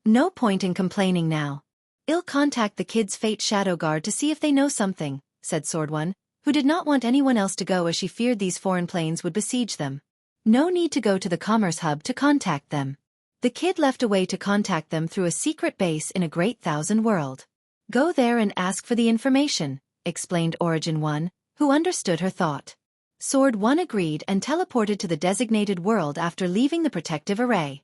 No point in complaining now. I'll contact the kids' Fate Shadow Guard to see if they know something, said Sword 1, who did not want anyone else to go as she feared these foreign planes would besiege them. No need to go to the Commerce Hub to contact them. The kid left a way to contact them through a secret base in a great thousand world. Go there and ask for the information, explained Origin 1, who understood her thought. Sword 1 agreed and teleported to the designated world after leaving the protective array.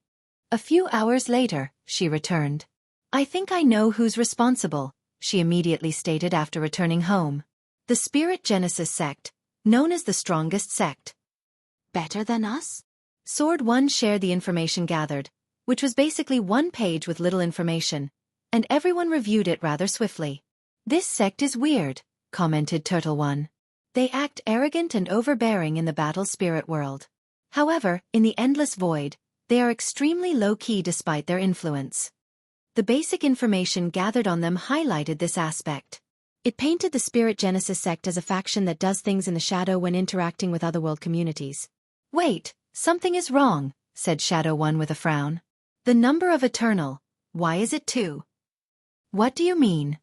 A few hours later, she returned. I think I know who's responsible, she immediately stated after returning home. The Spirit Genesis sect, known as the strongest sect. Better than us? Sword 1 shared the information gathered, which was basically one page with little information, and everyone reviewed it rather swiftly. This sect is weird, commented Turtle 1. They act arrogant and overbearing in the Battle Spirit World. However, in the Endless Void, they are extremely low-key despite their influence. The basic information gathered on them highlighted this aspect. It painted the Spirit Genesis sect as a faction that does things in the shadow when interacting with otherworld communities. Wait, something is wrong, said Shadow 1 with a frown. The number of Eternal, why is it 2? What do you mean?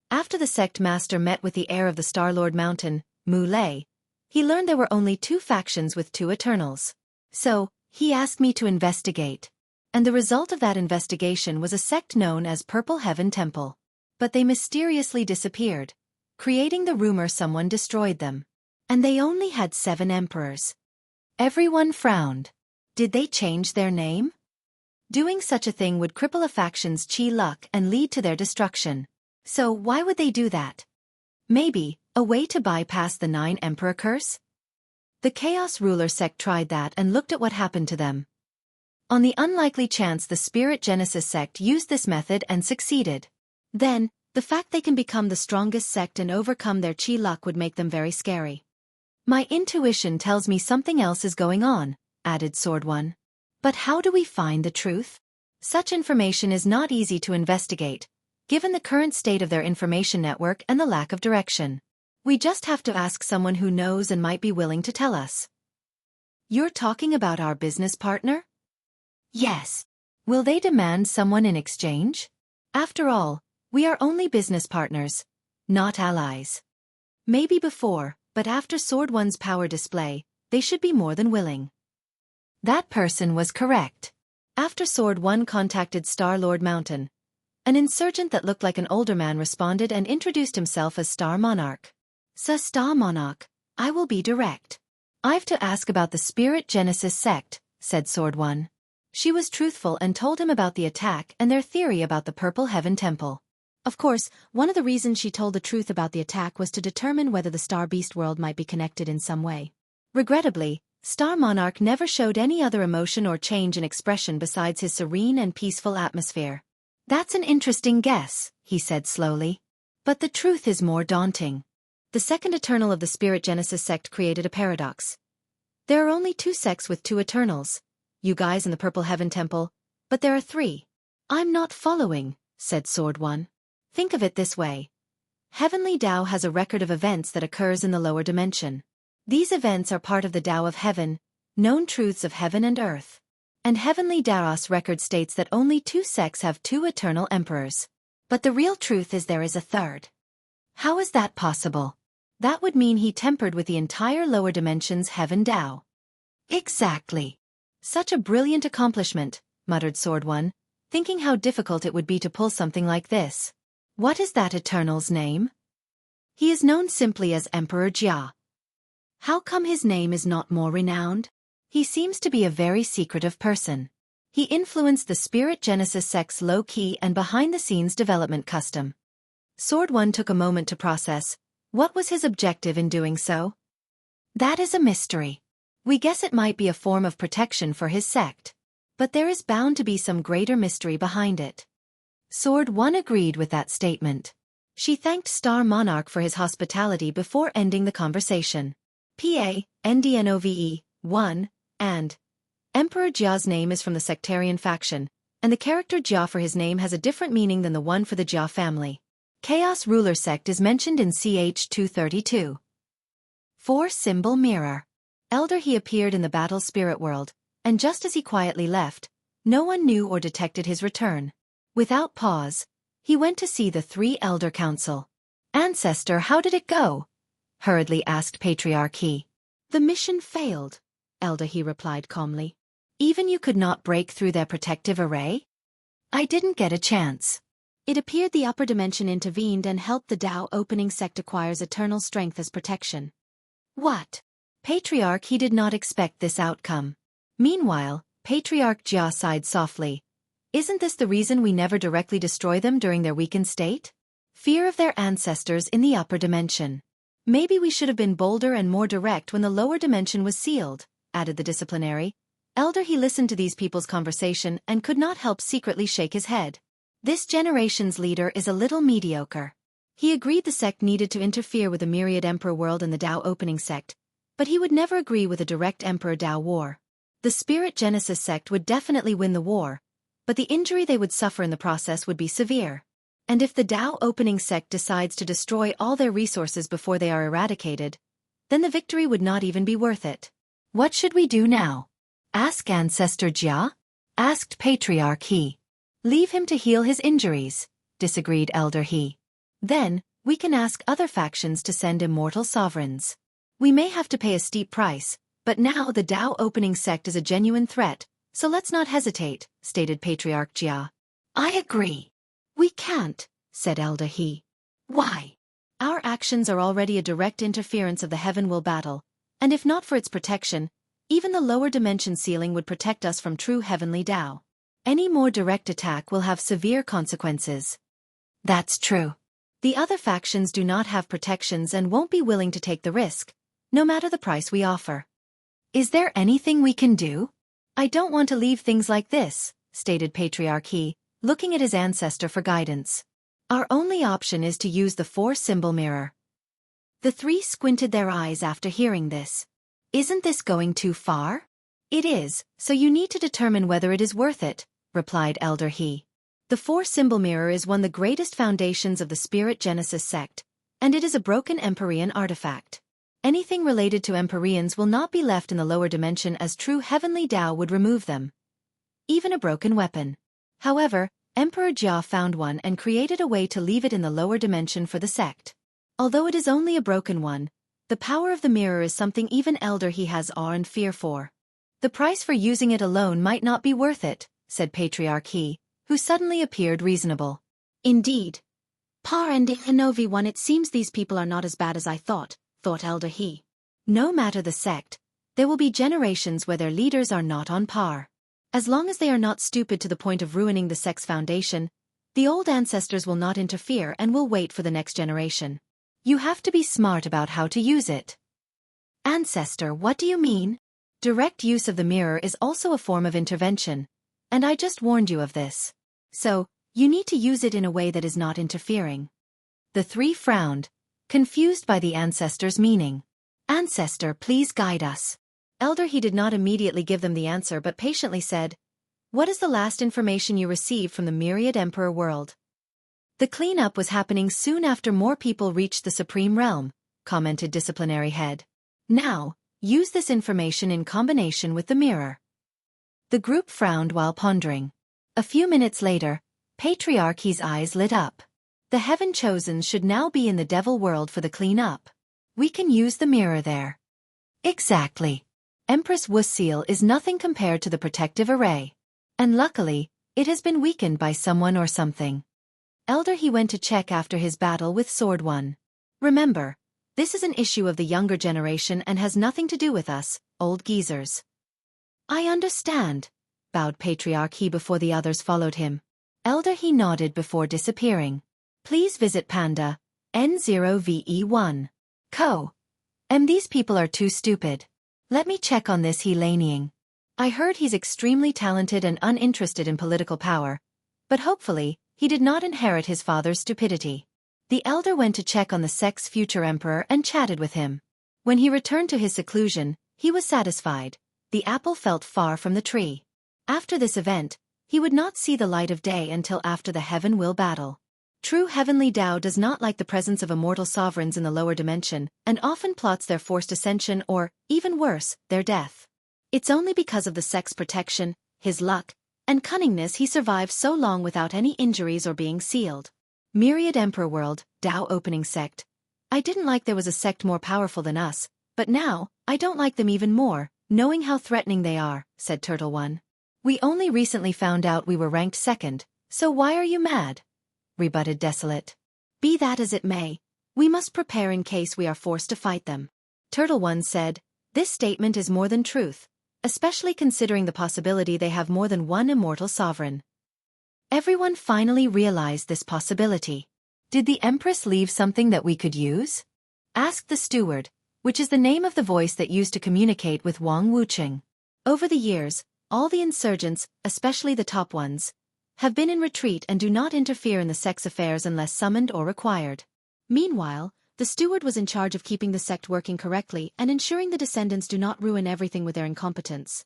After the sect master met with the heir of the Star-Lord Mountain, Mu Lei, he learned there were only 2 factions with 2 Eternals. So, he asked me to investigate. And the result of that investigation was a sect known as Purple Heaven Temple. But they mysteriously disappeared, creating the rumor someone destroyed them. And they only had 7 emperors. Everyone frowned. Did they change their name? Doing such a thing would cripple a faction's chi luck and lead to their destruction. So why would they do that? Maybe, a way to bypass the 9 Emperor curse? The Chaos Ruler sect tried that and looked at what happened to them. On the unlikely chance the Spirit Genesis sect used this method and succeeded. Then, the fact they can become the strongest sect and overcome their chi luck would make them very scary. My intuition tells me something else is going on, added Sword 1. But how do we find the truth? Such information is not easy to investigate, given the current state of their information network and the lack of direction. We just have to ask someone who knows and might be willing to tell us. You're talking about our business partner? Yes. Will they demand someone in exchange? After all, we are only business partners, not allies. Maybe before, but after Sword 1's power display, they should be more than willing. That person was correct. After Sword 1 contacted Star-Lord Mountain, an insurgent that looked like an older man responded and introduced himself as Star Monarch. Star Monarch, I will be direct. I've to ask about the Spirit Genesis sect, said Sword 1. She was truthful and told him about the attack and their theory about the Purple Heaven Temple. Of course, one of the reasons she told the truth about the attack was to determine whether the Star Beast world might be connected in some way. Regrettably, Star Monarch never showed any other emotion or change in expression besides his serene and peaceful atmosphere. That's an interesting guess, he said slowly. But the truth is more daunting. The second Eternal of the Spirit Genesis sect created a paradox. There are only 2 sects with 2 Eternals, you guys in the Purple Heaven Temple, but there are 3. I'm not following, said Sword One. Think of it this way. Heavenly Tao has a record of events that occurs in the lower dimension. These events are part of the Tao of Heaven, known truths of heaven and earth. And Heavenly Tao's record states that only 2 sects have 2 eternal emperors. But the real truth is there is a third. How is that possible? That would mean he tempered with the entire lower dimension's Heaven Tao. Exactly. Such a brilliant accomplishment, muttered Sword One, thinking how difficult it would be to pull something like this. What is that Eternal's name? He is known simply as Emperor Jia. How come his name is not more renowned? He seems to be a very secretive person. He influenced the Spirit Genesis sect's low-key and behind-the-scenes development custom. Sword One took a moment to process. What was his objective in doing so? That is a mystery. We guess it might be a form of protection for his sect. But there is bound to be some greater mystery behind it. Sword One agreed with that statement. She thanked Star Monarch for his hospitality before ending the conversation. PANDNOVE 1, and Emperor Jia's name is from the sectarian faction, and the character Jia for his name has a different meaning than the one for the Jia family. Chaos Ruler sect is mentioned in CH 232. 4 Symbol Mirror. Elder He appeared in the battle spirit world, and just as he quietly left, no one knew or detected his return. Without pause, he went to see the 3 Elder Council. Ancestor, how did it go? Hurriedly asked Patriarch He. The mission failed, Elder He replied calmly. Even you could not break through their protective array? I didn't get a chance. It appeared the upper dimension intervened and helped the Tao opening sect acquires eternal strength as protection. What? Patriarch He did not expect this outcome. Meanwhile, Patriarch Jia sighed softly. Isn't this the reason we never directly destroy them during their weakened state? Fear of their ancestors in the upper dimension. Maybe we should have been bolder and more direct when the lower dimension was sealed, added the disciplinary. Elder He listened to these people's conversation and could not help secretly shake his head. This generation's leader is a little mediocre. He agreed the sect needed to interfere with the Myriad Emperor world and the Tao opening sect, but he would never agree with a direct Emperor Tao war. The Spirit Genesis sect would definitely win the war, but the injury they would suffer in the process would be severe. And if the Tao opening sect decides to destroy all their resources before they are eradicated, then the victory would not even be worth it. What should we do now? Ask Ancestor Jia? Asked Patriarch He. Leave him to heal his injuries, disagreed Elder He. Then, we can ask other factions to send immortal sovereigns. We may have to pay a steep price, but now the Tao opening sect is a genuine threat, so let's not hesitate, stated Patriarch Jia. I agree. We can't, said Elder He. Why? Our actions are already a direct interference of the Heaven Will battle, and if not for its protection, even the lower dimension ceiling would protect us from true heavenly Tao. Any more direct attack will have severe consequences. That's true. The other factions do not have protections and won't be willing to take the risk, no matter the price we offer. Is there anything we can do? I don't want to leave things like this, stated Patriarch He, looking at his ancestor for guidance. Our only option is to use the 4 Symbol Mirror. The 3 squinted their eyes after hearing this. Isn't this going too far? It is, so you need to determine whether it is worth it, replied Elder He. The 4 Symbol Mirror is one of the greatest foundations of the Spirit Genesis sect, and it is a broken Empyrean artifact. Anything related to Empyreans will not be left in the lower dimension as true heavenly Tao would remove them. Even a broken weapon. However, Emperor Jia found one and created a way to leave it in the lower dimension for the sect. Although it is only a broken one, the power of the mirror is something even Elder He has awe and fear for. The price for using it alone might not be worth it, said Patriarch He, who suddenly appeared reasonable. Indeed. Par and Novi one, it seems these people are not as bad as I thought Elder He. No matter the sect, there will be generations where their leaders are not on par. As long as they are not stupid to the point of ruining the sect's foundation, the old ancestors will not interfere and will wait for the next generation. You have to be smart about how to use it. Ancestor, what do you mean? Direct use of the mirror is also a form of intervention, and I just warned you of this. So, You need to use it in a way that is not interfering. The three frowned, confused by the ancestor's meaning. Ancestor, please guide us. Elder He did not immediately give them the answer but patiently said, "What is the last information you received from the Myriad Emperor world?" "The cleanup was happening soon after more people reached the Supreme Realm," commented Disciplinary Head. "Now, use this information in combination with the mirror." The group frowned while pondering. A few minutes later, Patriarchy's eyes lit up. "The Heaven Chosen should now be in the Devil world for the cleanup. We can use the mirror there." "Exactly. Empress Wusil is nothing compared to the protective array. And luckily, it has been weakened by someone or something." Elder He went to check after his battle with Sword One. "Remember, this is an issue of the younger generation and has nothing to do with us, old geezers." "I understand," bowed Patriarch He before the others followed him. Elder He nodded before disappearing. "Please visit Panda, N0VE1. Co. These people are too stupid. Let me check on this Helaniing. I heard he's extremely talented and uninterested in political power, but hopefully, he did not inherit his father's stupidity." The elder went to check on the sect's future emperor and chatted with him. When he returned to his seclusion, he was satisfied. The apple felt far from the tree. After this event, he would not see the light of day until after the Heaven Will battle. True heavenly Tao does not like the presence of immortal sovereigns in the lower dimension, and often plots their forced ascension or, even worse, their death. It's only because of the sect's protection, his luck, and cunningness he survived so long without any injuries or being sealed. Myriad Emperor World, Tao Opening Sect. I didn't like there was a sect more powerful than us, but now, I don't like them even more, knowing how threatening they are, said Turtle One. We only recently found out we were ranked second, so why are you mad? Rebutted Desolate. Be that as it may, we must prepare in case we are forced to fight them. Turtle One said, this statement is more than truth, especially considering the possibility they have more than one immortal sovereign. Everyone finally realized this possibility. Did the Empress leave something that we could use? Asked the steward, which is the name of the voice that used to communicate with Wang Wucheng. Over the years, all the insurgents, especially the top ones, have been in retreat and do not interfere in the sect's affairs unless summoned or required. Meanwhile, the steward was in charge of keeping the sect working correctly and ensuring the descendants do not ruin everything with their incompetence.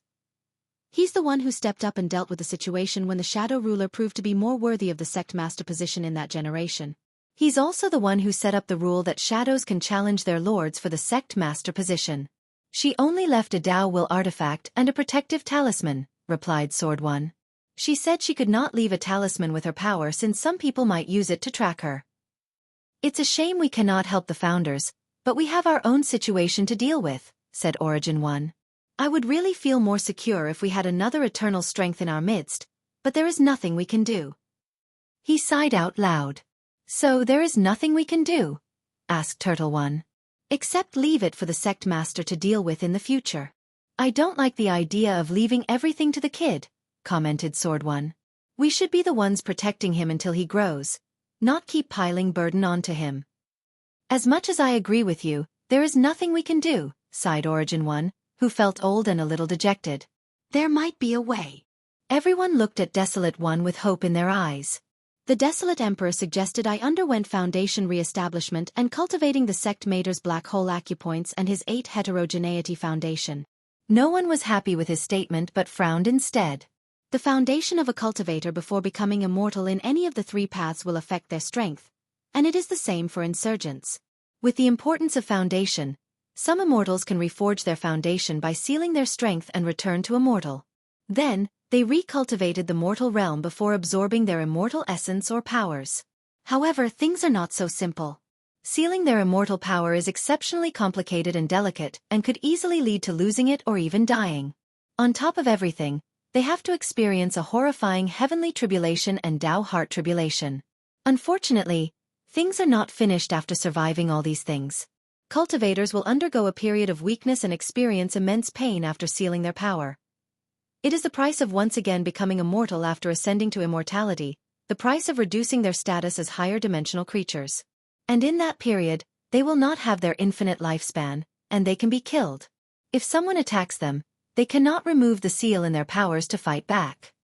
He's the one who stepped up and dealt with the situation when the shadow ruler proved to be more worthy of the sect master position in that generation. He's also the one who set up the rule that shadows can challenge their lords for the sect master position. She only left a Tao Will artifact and a protective talisman, replied Sword One. She said she could not leave a talisman with her power since some people might use it to track her. It's a shame we cannot help the founders, but we have our own situation to deal with, said Origin One. I would really feel more secure if we had another eternal strength in our midst, but there is nothing we can do. He sighed out loud. So there is nothing we can do? Asked Turtle One. Except leave it for the sect master to deal with in the future. I don't like the idea of leaving everything to the kid, commented Sword One. We should be the ones protecting him until he grows, not keep piling burden onto him. As much as I agree with you, there is nothing we can do, sighed Origin One, who felt old and a little dejected. There might be a way. Everyone looked at Desolate One with hope in their eyes. The Desolate Emperor suggested I underwent foundation re-establishment and cultivating the sect Mater's black hole acupoints and his 8 heterogeneity foundation. No one was happy with his statement but frowned instead. The foundation of a cultivator before becoming immortal in any of the 3 paths will affect their strength, and it is the same for insurgents. With the importance of foundation, some immortals can reforge their foundation by sealing their strength and return to immortal. Then, they recultivated the mortal realm before absorbing their immortal essence or powers. However, things are not so simple. Sealing their immortal power is exceptionally complicated and delicate and could easily lead to losing it or even dying. On top of everything, they have to experience a horrifying heavenly tribulation and Tao heart tribulation. Unfortunately, things are not finished after surviving all these things. Cultivators will undergo a period of weakness and experience immense pain after sealing their power. It is the price of once again becoming immortal after ascending to immortality, the price of reducing their status as higher dimensional creatures. And in that period, they will not have their infinite lifespan, and they can be killed. If someone attacks them, they cannot remove the seal in their powers to fight back.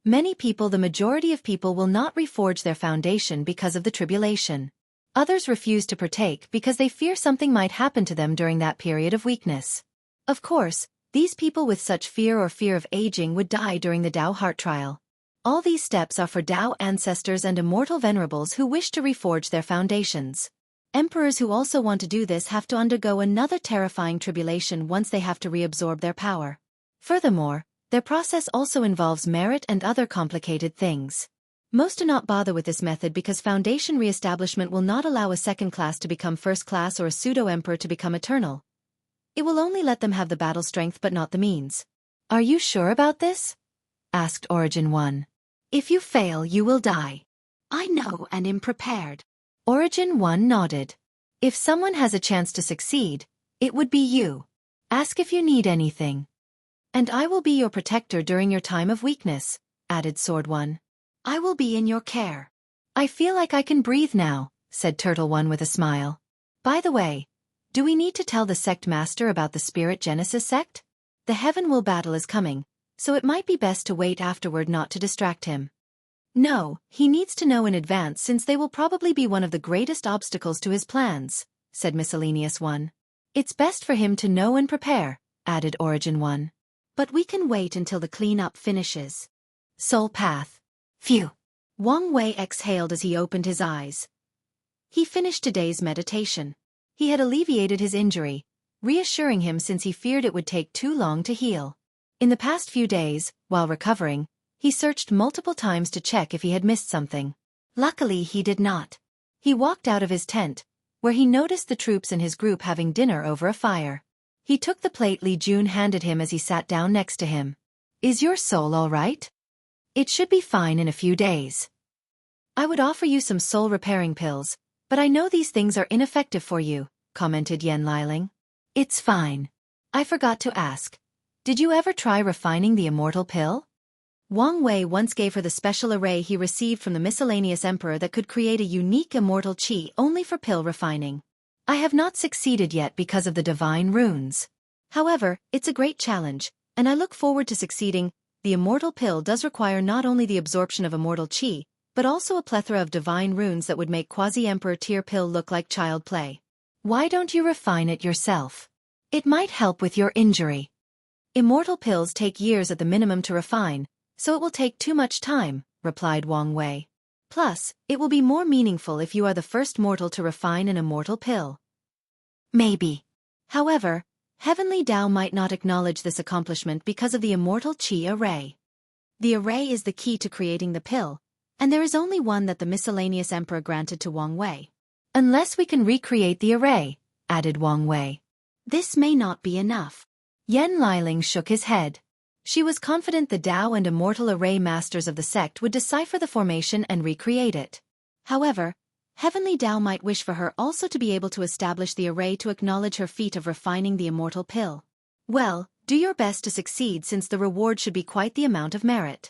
Many people, the majority of people, will not reforge their foundation because of the tribulation. Others refuse to partake because they fear something might happen to them during that period of weakness. Of course, these people with such fear or fear of aging would die during the Tao heart trial. All these steps are for Tao ancestors and immortal venerables who wish to reforge their foundations. Emperors who also want to do this have to undergo another terrifying tribulation once they have to reabsorb their power. Furthermore, their process also involves merit and other complicated things. Most do not bother with this method because foundation reestablishment will not allow a second class to become first class or a pseudo-emperor to become eternal. It will only let them have the battle strength but not the means. Are you sure about this? Asked Origin 1. If you fail, you will die. I know and am prepared. Origin 1 nodded. If someone has a chance to succeed, it would be you. Ask if you need anything. And I will be your protector during your time of weakness, added Sword 1. I will be in your care. I feel like I can breathe now, said Turtle 1 with a smile. By the way, do we need to tell the sect master about the Spirit Genesis sect? The Heaven Will battle is coming, so it might be best to wait afterward not to distract him. No, he needs to know in advance since they will probably be one of the greatest obstacles to his plans, said Miscellaneous 1. It's best for him to know and prepare, added Origin 1. But we can wait until the cleanup finishes. Soul Path. Phew. Wang Wei exhaled as he opened his eyes. He finished today's meditation. He had alleviated his injury, reassuring him since he feared it would take too long to heal. In the past few days, while recovering, he searched multiple times to check if he had missed something. Luckily he did not. He walked out of his tent, where he noticed the troops in his group having dinner over a fire. He took the plate Li Jun handed him as he sat down next to him. Is your soul all right? It should be fine in a few days. I would offer you some soul repairing pills, but I know these things are ineffective for you, commented Yan Liling. It's fine. I forgot to ask. Did you ever try refining the immortal pill? Wang Wei once gave her the special array he received from the miscellaneous emperor that could create a unique immortal qi only for pill refining. I have not succeeded yet because of the divine runes. However, it's a great challenge, and I look forward to succeeding. The immortal pill does require not only the absorption of immortal qi, but also a plethora of divine runes that would make quasi-emperor tier pill look like child play. Why don't you refine it yourself? It might help with your injury. Immortal pills take years at the minimum to refine, so it will take too much time, replied Wang Wei. Plus, it will be more meaningful if you are the first mortal to refine an immortal pill. Maybe. However, Heavenly Tao might not acknowledge this accomplishment because of the immortal qi array. The array is the key to creating the pill, and there is only one that the miscellaneous emperor granted to Wang Wei. Unless we can recreate the array, added Wang Wei. This may not be enough. Yan Liling shook his head. She was confident the Tao and immortal array masters of the sect would decipher the formation and recreate it. However, Heavenly Tao might wish for her also to be able to establish the array to acknowledge her feat of refining the immortal pill. Well, do your best to succeed since the reward should be quite the amount of merit.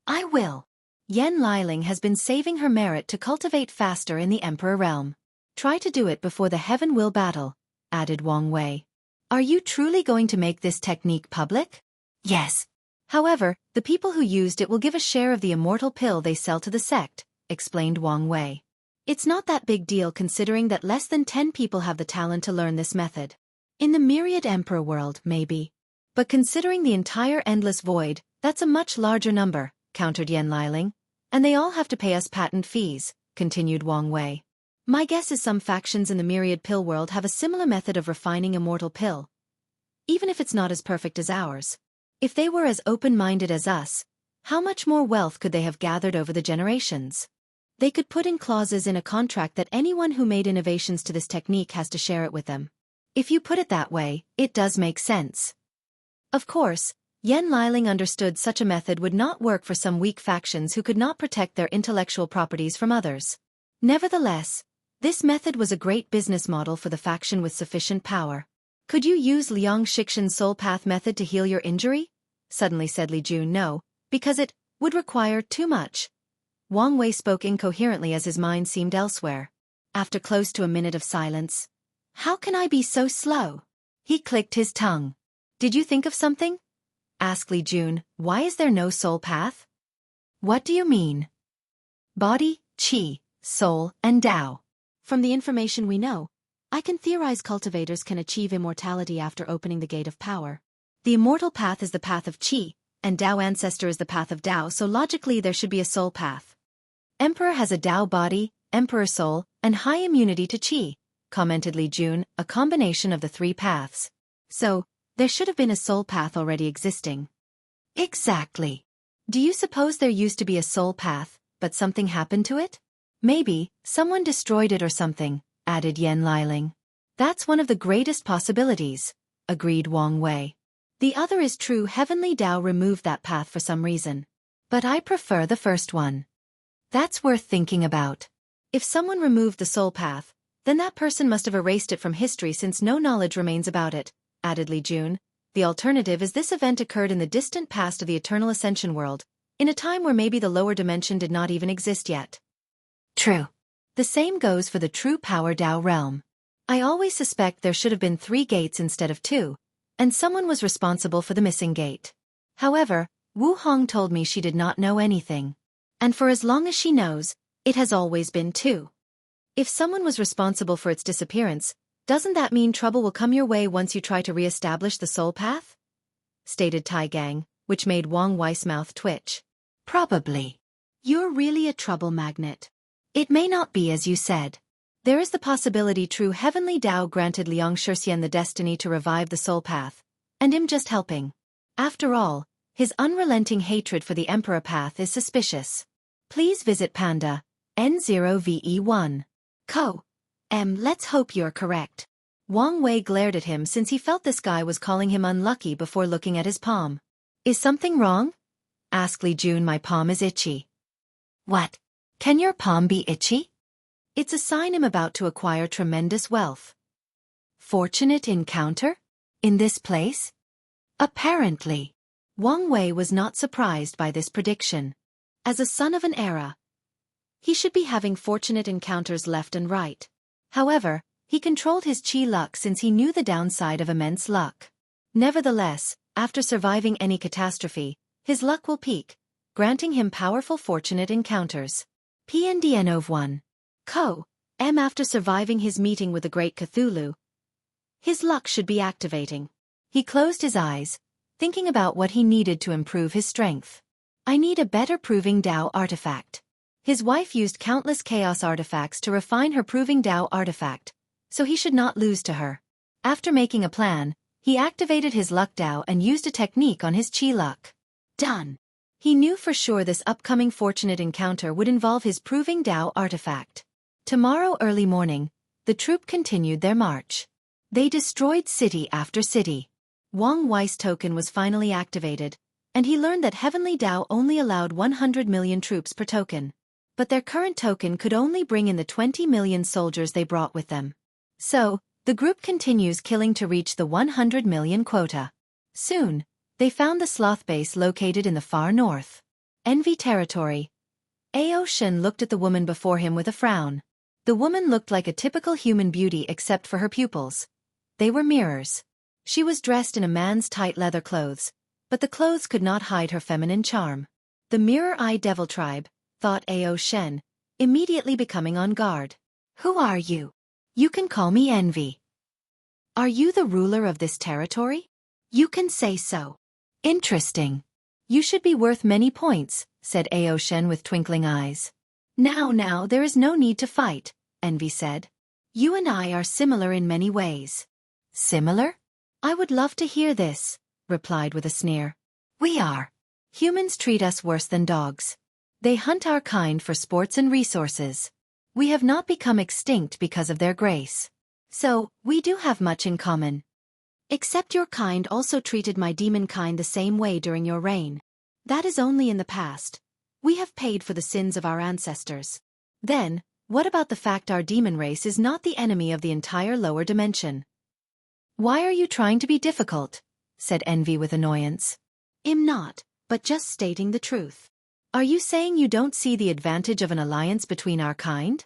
I will. Yan Liling has been saving her merit to cultivate faster in the Emperor realm. Try to do it before the Heaven Will battle, added Wang Wei. Are you truly going to make this technique public? Yes. However, the people who used it will give a share of the immortal pill they sell to the sect, explained Wang Wei. It's not that big deal considering that less than 10 people have the talent to learn this method. In the myriad Emperor world, maybe. But considering the entire endless void, that's a much larger number, countered Yan Liling. And they all have to pay us patent fees, continued Wang Wei. My guess is some factions in the myriad pill world have a similar method of refining immortal pill. Even if it's not as perfect as ours. If they were as open-minded as us, how much more wealth could they have gathered over the generations? They could put in clauses in a contract that anyone who made innovations to this technique has to share it with them. If you put it that way, it does make sense. Of course, Yan Liling understood such a method would not work for some weak factions who could not protect their intellectual properties from others. Nevertheless, this method was a great business model for the faction with sufficient power. Could you use Liang Shixin's soul path method to heal your injury? Suddenly said Li Jun. No, because it would require too much. Wang Wei spoke incoherently as his mind seemed elsewhere. After close to a minute of silence. How can I be so slow? He clicked his tongue. Did you think of something? Asked Li Jun. Why is there no soul path? What do you mean? Body, Qi, soul, and Tao. From the information we know, I can theorize cultivators can achieve immortality after opening the gate of power. The immortal path is the path of Qi, and Tao ancestor is the path of Tao, so logically there should be a soul path. Emperor has a Tao body, Emperor soul, and high immunity to Qi, commented Li Jun, a combination of the three paths. So, there should have been a soul path already existing. Exactly. Do you suppose there used to be a soul path, but something happened to it? Maybe, someone destroyed it or something, added Yan Liling. That's one of the greatest possibilities, agreed Wang Wei. The other is true, Heavenly Tao removed that path for some reason. But I prefer the first one. That's worth thinking about. If someone removed the soul path, then that person must have erased it from history since no knowledge remains about it, added Li Jun. The alternative is this event occurred in the distant past of the Eternal Ascension world, in a time where maybe the lower dimension did not even exist yet. True. The same goes for the true power Tao realm. I always suspect there should have been 3 gates instead of 2, and someone was responsible for the missing gate. However, Wu Hong told me she did not know anything. And for as long as she knows, it has always been 2. If someone was responsible for its disappearance, doesn't that mean trouble will come your way once you try to re-establish the soul path? Stated Tai Gang, which made Wang Wei's mouth twitch. Probably. You're really a trouble magnet. It may not be as you said. There is the possibility true Heavenly Tao granted Liang Shixian the destiny to revive the soul path, and him just helping. After all, his unrelenting hatred for the Emperor path is suspicious. Please visit Panda, N0VE1. Let's hope you're correct. Wang Wei glared at him since he felt this guy was calling him unlucky before looking at his palm. Is something wrong? Asked Li Jun. My palm is itchy. What? Can your palm be itchy? It's a sign I'm about to acquire tremendous wealth. Fortunate encounter? In this place? Apparently. Wang Wei was not surprised by this prediction. As a son of an era, he should be having fortunate encounters left and right. However, he controlled his Qi luck since he knew the downside of immense luck. Nevertheless, after surviving any catastrophe, his luck will peak, granting him powerful fortunate encounters. PNDNOV 1. After surviving his meeting with the Great Cthulhu, his luck should be activating. He closed his eyes, thinking about what he needed to improve his strength. I need a better Proving Tao artifact. His wife used countless chaos artifacts to refine her Proving Tao artifact, so he should not lose to her. After making a plan, he activated his luck Tao and used a technique on his Qi luck. Done. He knew for sure this upcoming fortunate encounter would involve his Proving Tao artifact. Tomorrow early morning, the troop continued their march. They destroyed city after city. Wang Wei's token was finally activated, and he learned that Heavenly Tao only allowed 100 million troops per token. But their current token could only bring in the 20 million soldiers they brought with them. So, the group continues killing to reach the 100 million quota. Soon, they found the sloth base located in the far north. Envy territory. Ao Shen looked at the woman before him with a frown. The woman looked like a typical human beauty except for her pupils. They were mirrors. She was dressed in a man's tight leather clothes, but the clothes could not hide her feminine charm. The mirror-eye devil tribe, thought Ao Shen, immediately becoming on guard. Who are you? You can call me Envy. Are you the ruler of this territory? You can say so. Interesting. You should be worth many points, said Ao Shen with twinkling eyes. Now, there is no need to fight, Envy said. You and I are similar in many ways. Similar? I would love to hear this, replied with a sneer. We are. Humans treat us worse than dogs. They hunt our kind for sports and resources. We have not become extinct because of their grace. So, we do have much in common. Except your kind also treated my demon kind the same way during your reign. That is only in the past. We have paid for the sins of our ancestors. Then, what about the fact our demon race is not the enemy of the entire lower dimension? Why are you trying to be difficult? Said Envy with annoyance. I'm not, but just stating the truth. Are you saying you don't see the advantage of an alliance between our kind?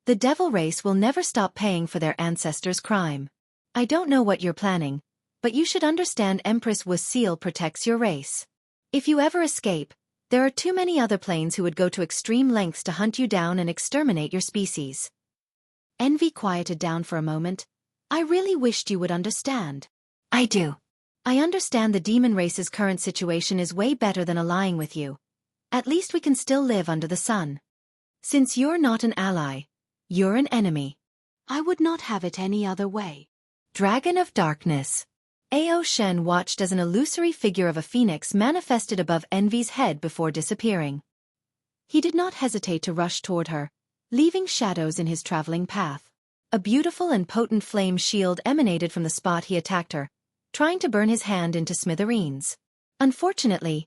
The devil race will never stop paying for their ancestors' crime. I don't know what you're planning, but you should understand Empress Wu's seal protects your race. If you ever escape, There are too many other planes who would go to extreme lengths to hunt you down and exterminate your species. Envy quieted down for a moment. I really wished you would understand. I do. I understand the demon race's current situation is way better than allying with you. At least we can still live under the sun. Since you're not an ally, you're an enemy. I would not have it any other way. Dragon of Darkness. Ao Shen watched as an illusory figure of a phoenix manifested above Envy's head before disappearing. He did not hesitate to rush toward her, leaving shadows in his traveling path. A beautiful and potent flame shield emanated from the spot he attacked her, trying to burn his hand into smithereens. Unfortunately,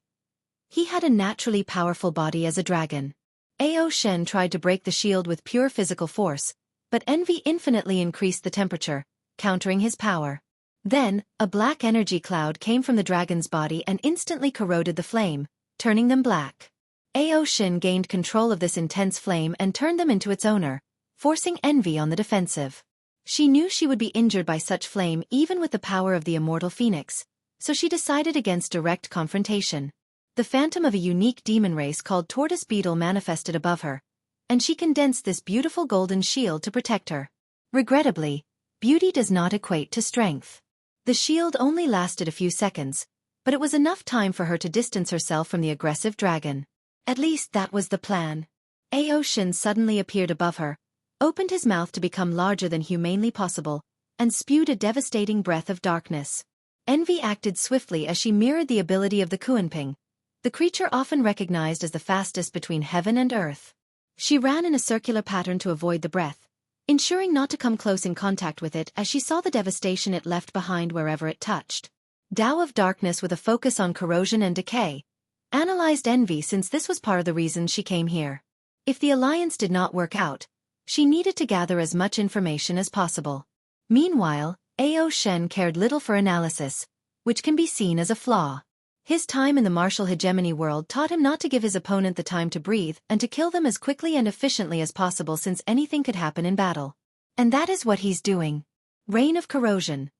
he had a naturally powerful body as a dragon. Ao Shen tried to break the shield with pure physical force, but Envy infinitely increased the temperature, countering his power. Then, a black energy cloud came from the dragon's body and instantly corroded the flame, turning them black. Ao Shen gained control of this intense flame and turned them into its owner, forcing Envy on the defensive. She knew she would be injured by such flame even with the power of the immortal phoenix, so she decided against direct confrontation. The phantom of a unique demon race called Tortoise Beetle manifested above her, and she condensed this beautiful golden shield to protect her. Regrettably, beauty does not equate to strength. The shield only lasted a few seconds, but it was enough time for her to distance herself from the aggressive dragon. At least that was the plan. Ao Shen suddenly appeared above her, opened his mouth to become larger than humanly possible, and spewed a devastating breath of darkness. Envy acted swiftly as she mirrored the ability of the Kuanping, the creature often recognized as the fastest between heaven and earth. She ran in a circular pattern to avoid the breath, ensuring not to come close in contact with it as she saw the devastation it left behind wherever it touched. Tao of Darkness with a focus on corrosion and decay, analyzed Envy since this was part of the reason she came here. If the alliance did not work out, she needed to gather as much information as possible. Meanwhile, Ao Shen cared little for analysis, which can be seen as a flaw. His time in the martial hegemony world taught him not to give his opponent the time to breathe and to kill them as quickly and efficiently as possible since anything could happen in battle. And that is what he's doing. Rain of corrosion.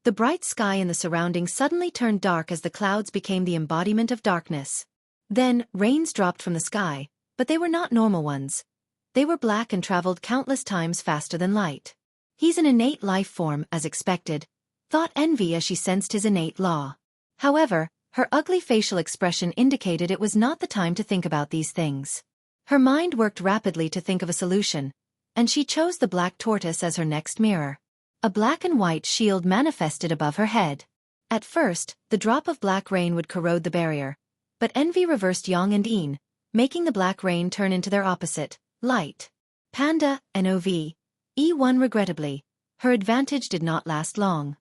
The bright sky in the surroundings suddenly turned dark as the clouds became the embodiment of darkness. Then, rains dropped from the sky, but they were not normal ones. They were black and traveled countless times faster than light. He's an innate life form, as expected, thought Envy as she sensed his innate law. However, her ugly facial expression indicated it was not the time to think about these things. Her mind worked rapidly to think of a solution, and she chose the black tortoise as her next mirror. A black and white shield manifested above her head. At first, the drop of black rain would corrode the barrier, but Envy reversed Yang and Yin, making the black rain turn into their opposite, light. Panda, NOV. E1 regrettably, her advantage did not last long.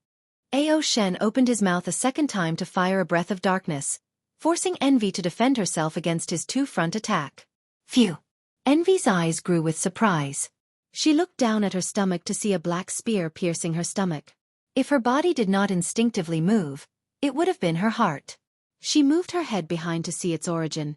Ao Shen opened his mouth a second time to fire a breath of darkness, forcing Envy to defend herself against his two-front attack. Phew! Envy's eyes grew with surprise. She looked down at her stomach to see a black spear piercing her stomach. If her body did not instinctively move, it would have been her heart. She moved her head behind to see its origin.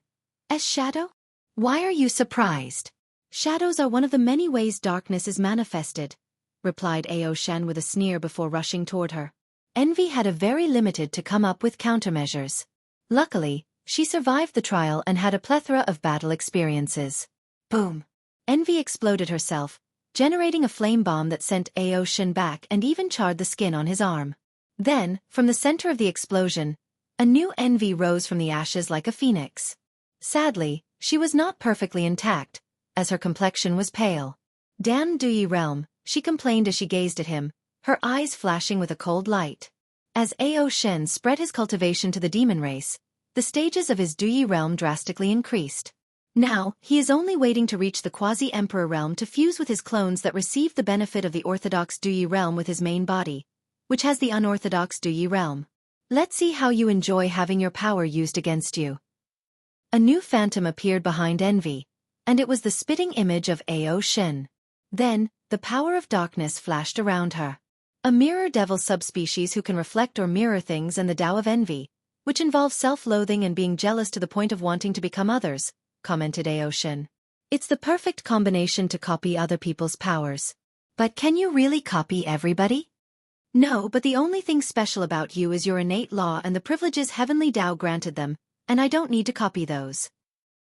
As shadow? Why are you surprised? Shadows are one of the many ways darkness is manifested, replied Ao Shen with a sneer before rushing toward her. Envy had a very limited to come up with countermeasures. Luckily, she survived the trial and had a plethora of battle experiences. Boom! Envy exploded herself, generating a flame bomb that sent Ao Shen back and even charred the skin on his arm. Then, from the center of the explosion, a new Envy rose from the ashes like a phoenix. Sadly, she was not perfectly intact, as her complexion was pale. Damn Duyi realm, she complained as she gazed at him, her eyes flashing with a cold light. As Ao Shen spread his cultivation to the demon race, the stages of his Duyi realm drastically increased. Now, he is only waiting to reach the quasi-emperor realm to fuse with his clones that receive the benefit of the orthodox Duyi realm with his main body, which has the unorthodox Duyi realm. Let's see how you enjoy having your power used against you. A new phantom appeared behind Envy, and it was the spitting image of Ao Shen. Then, the power of darkness flashed around her. A mirror devil subspecies who can reflect or mirror things, and the Tao of Envy, which involves self-loathing and being jealous to the point of wanting to become others, commented Ao Shen. It's the perfect combination to copy other people's powers. But can you really copy everybody? No, but the only thing special about you is your innate law and the privileges Heavenly Tao granted them, and I don't need to copy those.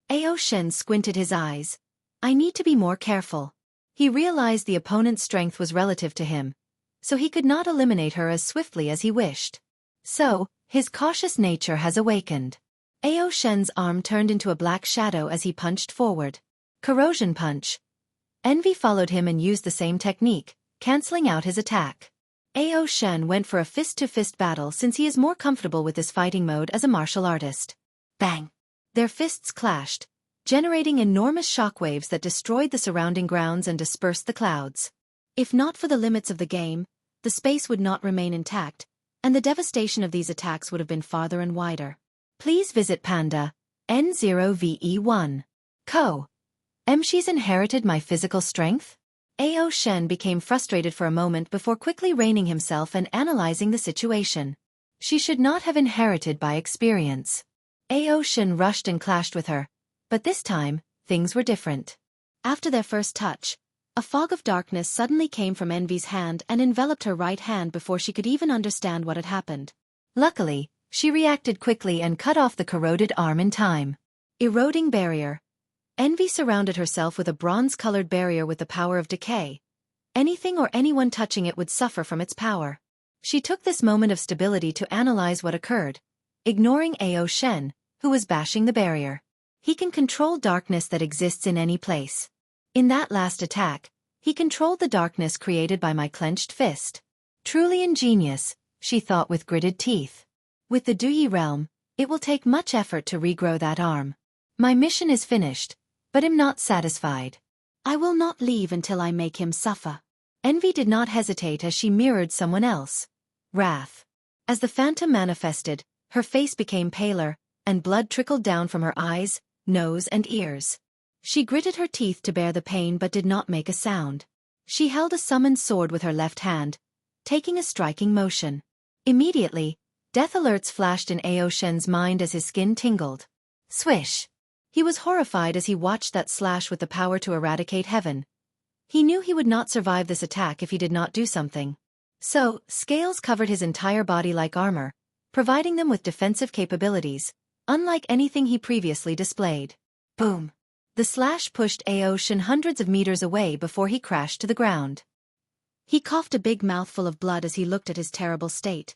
Ao Shen squinted his eyes. I need to be more careful. He realized the opponent's strength was relative to him, so he could not eliminate her as swiftly as he wished. So, his cautious nature has awakened. Ao Shen's arm turned into a black shadow as he punched forward. Corrosion punch. Envy followed him and used the same technique, canceling out his attack. Ao Shen went for a fist-to-fist battle since he is more comfortable with this fighting mode as a martial artist. Bang! Their fists clashed, generating enormous shockwaves that destroyed the surrounding grounds and dispersed the clouds. If not for the limits of the game, the space would not remain intact, and the devastation of these attacks would have been farther and wider. Please visit Panda, N0VE1. Co. She's inherited my physical strength? Ao Shen became frustrated for a moment before quickly reining himself and analyzing the situation. She should not have inherited by experience. Ao Shen rushed and clashed with her, but this time, things were different. After their first touch, a fog of darkness suddenly came from Envy's hand and enveloped her right hand before she could even understand what had happened. Luckily, she reacted quickly and cut off the corroded arm in time. Eroding barrier. Envy surrounded herself with a bronze-colored barrier with the power of decay. Anything or anyone touching it would suffer from its power. She took this moment of stability to analyze what occurred, ignoring Ao Shen, who was bashing the barrier. He can control darkness that exists in any place. In that last attack, he controlled the darkness created by my clenched fist. Truly ingenious, she thought with gritted teeth. With the Duyi realm, it will take much effort to regrow that arm. My mission is finished, but I'm not satisfied. I will not leave until I make him suffer. Envy did not hesitate as she mirrored someone else. Wrath. As the phantom manifested, her face became paler, and blood trickled down from her eyes, nose and ears. She gritted her teeth to bear the pain but did not make a sound. She held a summoned sword with her left hand, taking a striking motion. Immediately, death alerts flashed in Ao Shen's mind as his skin tingled. Swish! He was horrified as he watched that slash with the power to eradicate heaven. He knew he would not survive this attack if he did not do something. So, scales covered his entire body like armor, providing them with defensive capabilities, unlike anything he previously displayed. Boom! The slash pushed Ao Shen hundreds of meters away before he crashed to the ground. He coughed a big mouthful of blood as he looked at his terrible state.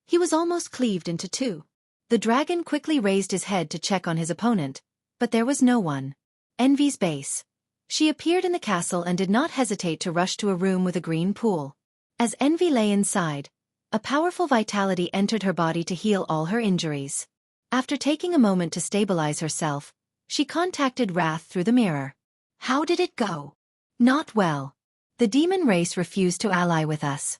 He was almost cleaved into two. The dragon quickly raised his head to check on his opponent, but there was no one. Envy's base. She appeared in the castle and did not hesitate to rush to a room with a green pool. As Envy lay inside, a powerful vitality entered her body to heal all her injuries. After taking a moment to stabilize herself, she contacted Wrath through the mirror. How did it go? Not well. The demon race refused to ally with us.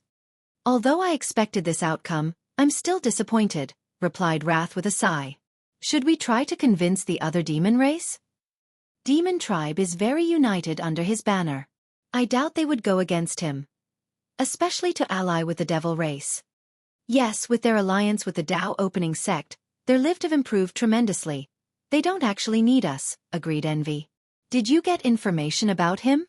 Although I expected this outcome, I'm still disappointed, replied Wrath with a sigh. Should we try to convince the other demon race? Demon tribe is very united under his banner. I doubt they would go against him. Especially to ally with the devil race. Yes, with their alliance with the Tao opening sect, their lift have improved tremendously. They don't actually need us, agreed Envy. Did you get information about him?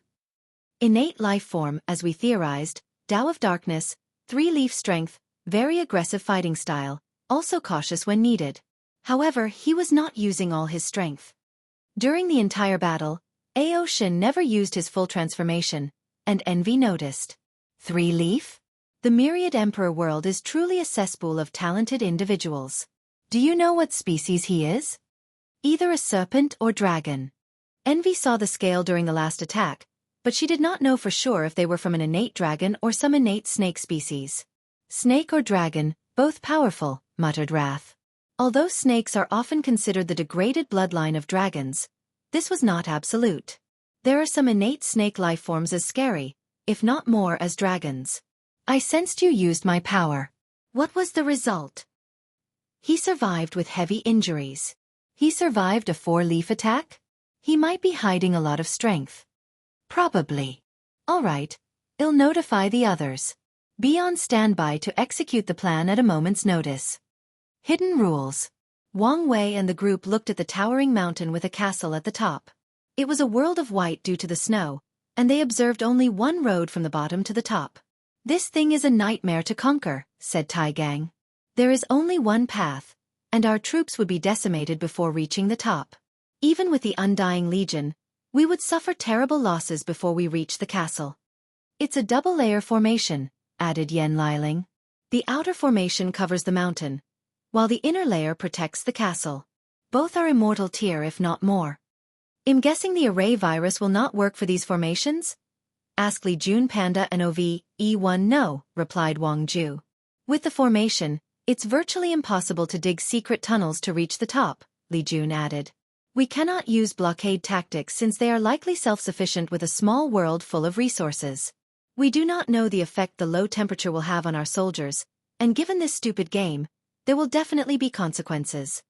Innate life form, as we theorized, Tao of darkness, 3-leaf strength, very aggressive fighting style, also cautious when needed. However, he was not using all his strength. During the entire battle, Ao Shen never used his full transformation, and Envy noticed. 3-leaf? The myriad emperor world is truly a cesspool of talented individuals. Do you know what species he is? Either a serpent or dragon. Envy saw the scale during the last attack, but she did not know for sure if they were from an innate dragon or some innate snake species. Snake or dragon, both powerful, muttered Wrath. Although snakes are often considered the degraded bloodline of dragons, this was not absolute. There are some innate snake life forms as scary, if not more as dragons. I sensed you used my power. What was the result? He survived with heavy injuries. He survived a 4-leaf attack? He might be hiding a lot of strength. Probably. All right, I'll notify the others. Be on standby to execute the plan at a moment's notice. Hidden rules. Wang Wei and the group looked at the towering mountain with a castle at the top. It was a world of white due to the snow, and they observed only one road from the bottom to the top. This thing is a nightmare to conquer, said Tai Gang. There is only one path, and our troops would be decimated before reaching the top. Even with the Undying Legion, we would suffer terrible losses before we reach the castle. It's a double-layer formation, added Yen Liling. The outer formation covers the mountain, while the inner layer protects the castle. Both are immortal tier if not more. I'm guessing the array virus will not work for these formations? Asked Li Jun. Panda and OVE1 no, replied Wang Ju. With the formation, it's virtually impossible to dig secret tunnels to reach the top, Li Jun added. We cannot use blockade tactics since they are likely self-sufficient with a small world full of resources. We do not know the effect the low temperature will have on our soldiers, and given this stupid game, there will definitely be consequences.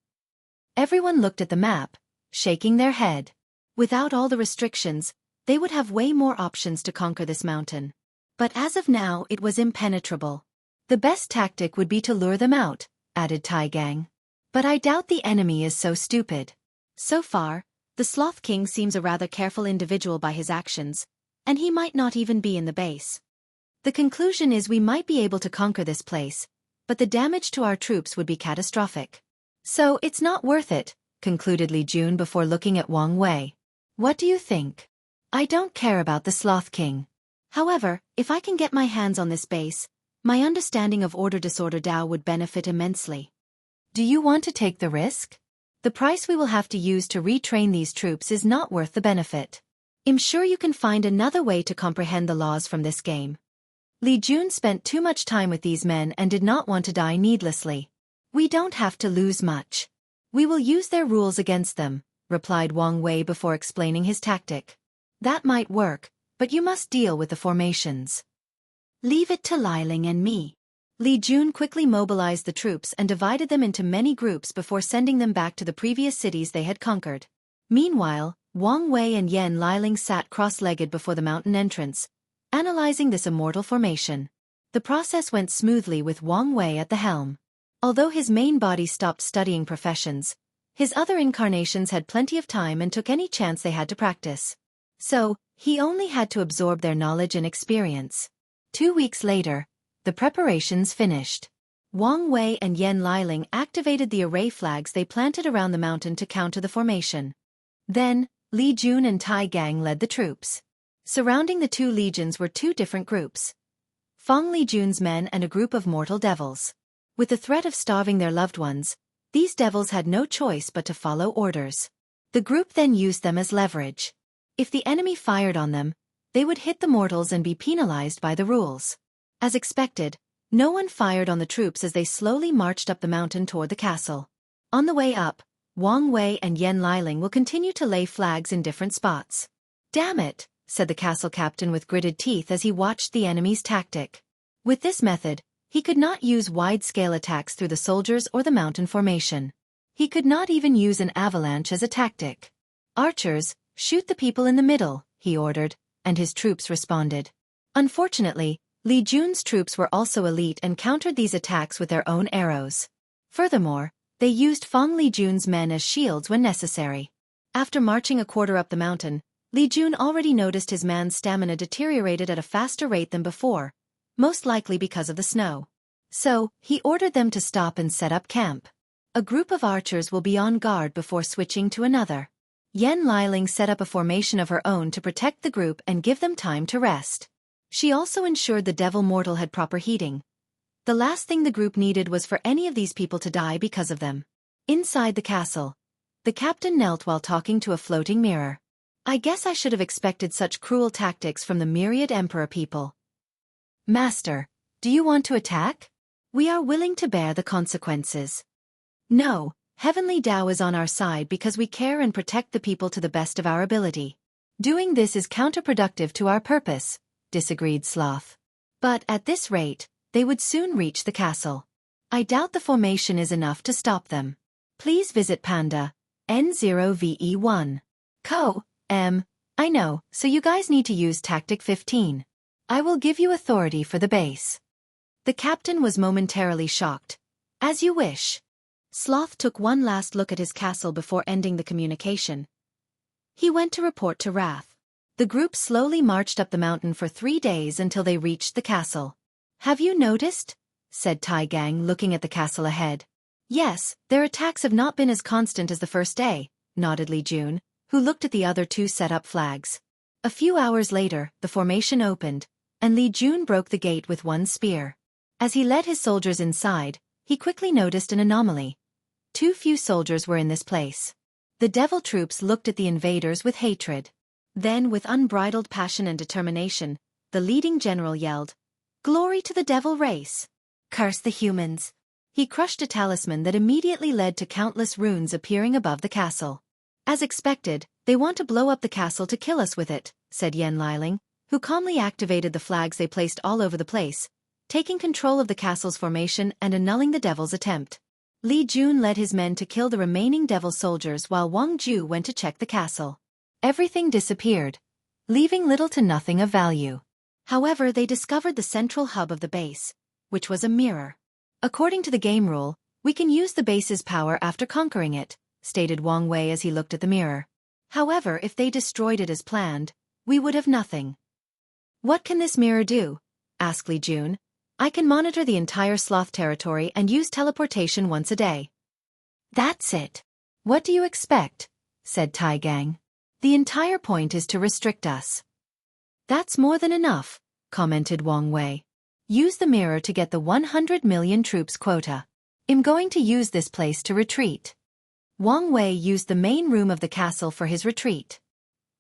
Everyone looked at the map, shaking their head. Without all the restrictions, they would have way more options to conquer this mountain. But as of now it was impenetrable. The best tactic would be to lure them out, added Tai Gang. But I doubt the enemy is so stupid. So far, the Sloth King seems a rather careful individual by his actions, and he might not even be in the base. The conclusion is we might be able to conquer this place, but the damage to our troops would be catastrophic. So it's not worth it, concluded Li Jun before looking at Wang Wei. What do you think? I don't care about the Sloth King. However, if I can get my hands on this base, my understanding of order disorder Dao would benefit immensely. Do you want to take the risk? The price we will have to use to retrain these troops is not worth the benefit. I'm sure you can find another way to comprehend the laws from this game. Li Jun spent too much time with these men and did not want to die needlessly. We don't have to lose much. We will use their rules against them, replied Wang Wei before explaining his tactic. That might work, but you must deal with the formations. Leave it to Liling and me. Li Jun quickly mobilized the troops and divided them into many groups before sending them back to the previous cities they had conquered. Meanwhile, Wang Wei and Yen Liling sat cross-legged before the mountain entrance, analyzing this immortal formation. The process went smoothly with Wang Wei at the helm. Although his main body stopped studying professions, his other incarnations had plenty of time and took any chance they had to practice. So, he only had to absorb their knowledge and experience. 2 weeks later, the preparations finished. Wang Wei and Yen Liling activated the array flags they planted around the mountain to counter the formation. Then, Li Jun and Tai Gang led the troops. Surrounding the two legions were two different groups. Feng Li Jun's men and a group of mortal devils. With the threat of starving their loved ones, these devils had no choice but to follow orders. The group then used them as leverage. If the enemy fired on them, they would hit the mortals and be penalized by the rules. As expected, no one fired on the troops as they slowly marched up the mountain toward the castle. On the way up, Wang Wei and Yen Liling will continue to lay flags in different spots. Damn it, said the castle captain with gritted teeth as he watched the enemy's tactic. With this method, he could not use wide-scale attacks through the soldiers or the mountain formation. He could not even use an avalanche as a tactic. Archers, shoot the people in the middle, he ordered, and his troops responded. Unfortunately, Li Jun's troops were also elite and countered these attacks with their own arrows. Furthermore, they used Feng Li Jun's men as shields when necessary. After marching a quarter up the mountain, Li Jun already noticed his man's stamina deteriorated at a faster rate than before, most likely because of the snow. So, he ordered them to stop and set up camp. A group of archers will be on guard before switching to another. Yen Liling set up a formation of her own to protect the group and give them time to rest. She also ensured the devil mortal had proper heating. The last thing the group needed was for any of these people to die because of them. Inside the castle, the captain knelt while talking to a floating mirror. I guess I should have expected such cruel tactics from the myriad emperor people. Master, do you want to attack? We are willing to bear the consequences. No, Heavenly Tao is on our side because we care and protect the people to the best of our ability. Doing this is counterproductive to our purpose, disagreed Sloth. But at this rate, they would soon reach the castle. I doubt the formation is enough to stop them. Please visit Panda, N0VE1. I know, so you guys need to use Tactic 15. I will give you authority for the base. The captain was momentarily shocked. As you wish. Sloth took one last look at his castle before ending the communication. He went to report to Wrath. The group slowly marched up the mountain for 3 days until they reached the castle. Have you noticed? Said Tai Gang looking at the castle ahead. Yes, their attacks have not been as constant as the first day, nodded Li Jun, who looked at the other two set-up flags. A few hours later, the formation opened, and Li Jun broke the gate with one spear. As he led his soldiers inside, he quickly noticed an anomaly. Too few soldiers were in this place. The devil troops looked at the invaders with hatred. Then, with unbridled passion and determination, the leading general yelled, "Glory to the devil race! Curse the humans!" He crushed a talisman that immediately led to countless runes appearing above the castle. "As expected, they want to blow up the castle to kill us with it," said Yen Liling, who calmly activated the flags they placed all over the place, taking control of the castle's formation and annulling the devil's attempt. Li Jun led his men to kill the remaining devil soldiers while Wang Ju went to check the castle. Everything disappeared, leaving little to nothing of value. However, they discovered the central hub of the base, which was a mirror. "According to the game rule, we can use the base's power after conquering it," stated Wang Wei as he looked at the mirror. "However, if they destroyed it as planned, we would have nothing." "What can this mirror do?" asked Li Jun. "I can monitor the entire sloth territory and use teleportation once a day." "That's it. What do you expect?" said Tai Gang. "The entire point is to restrict us." "That's more than enough," commented Wang Wei. "Use the mirror to get the 100 million troops quota. I'm going to use this place to retreat." Wang Wei used the main room of the castle for his retreat.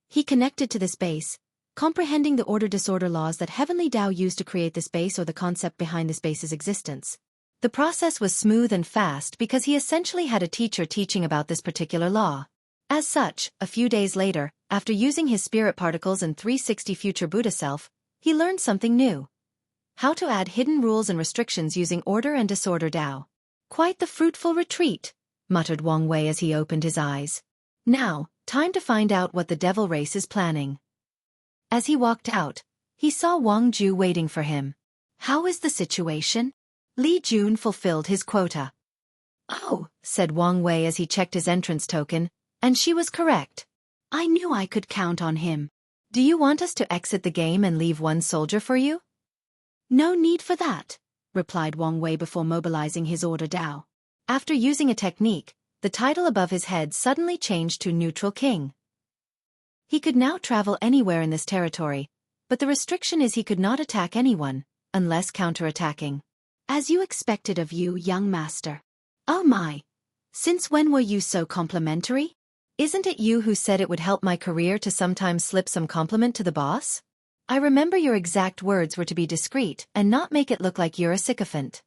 He connected to this base, comprehending the order-disorder laws that Heavenly Dao used to create this base or the concept behind this base's existence. The process was smooth and fast because he essentially had a teacher teaching about this particular law. As such, a few days later, after using his spirit particles and 360 future Buddha self, he learned something new. How to add hidden rules and restrictions using order and disorder Dao. "Quite the fruitful retreat," muttered Wang Wei as he opened his eyes. "Now, time to find out what the devil race is planning." As he walked out, he saw Wang Ju waiting for him. "How is the situation?" Li Jun fulfilled his quota. "Oh," said Wang Wei as he checked his entrance token, and she was correct. "I knew I could count on him. Do you want us to exit the game and leave one soldier for you?" "No need for that," replied Wang Wei before mobilizing his order Dao. After using a technique, the title above his head suddenly changed to Neutral King. He could now travel anywhere in this territory, but the restriction is he could not attack anyone, unless counterattacking. "As you expected of you, young master." "Oh my! Since when were you so complimentary? Isn't it you who said it would help my career to sometimes slip some compliment to the boss? I remember your exact words were to be discreet and not make it look like you're a sycophant."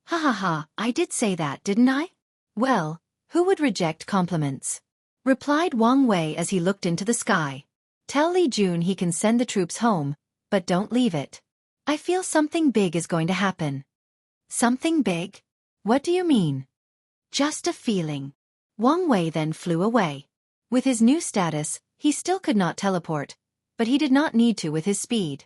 "Ha ha ha, I did say that, didn't I?" "Well, who would reject compliments?" replied Wang Wei as he looked into the sky. "Tell Li Jun he can send the troops home, but don't leave it. I feel something big is going to happen." "Something big? What do you mean?" "Just a feeling." Wang Wei then flew away. With his new status, he still could not teleport, but he did not need to with his speed.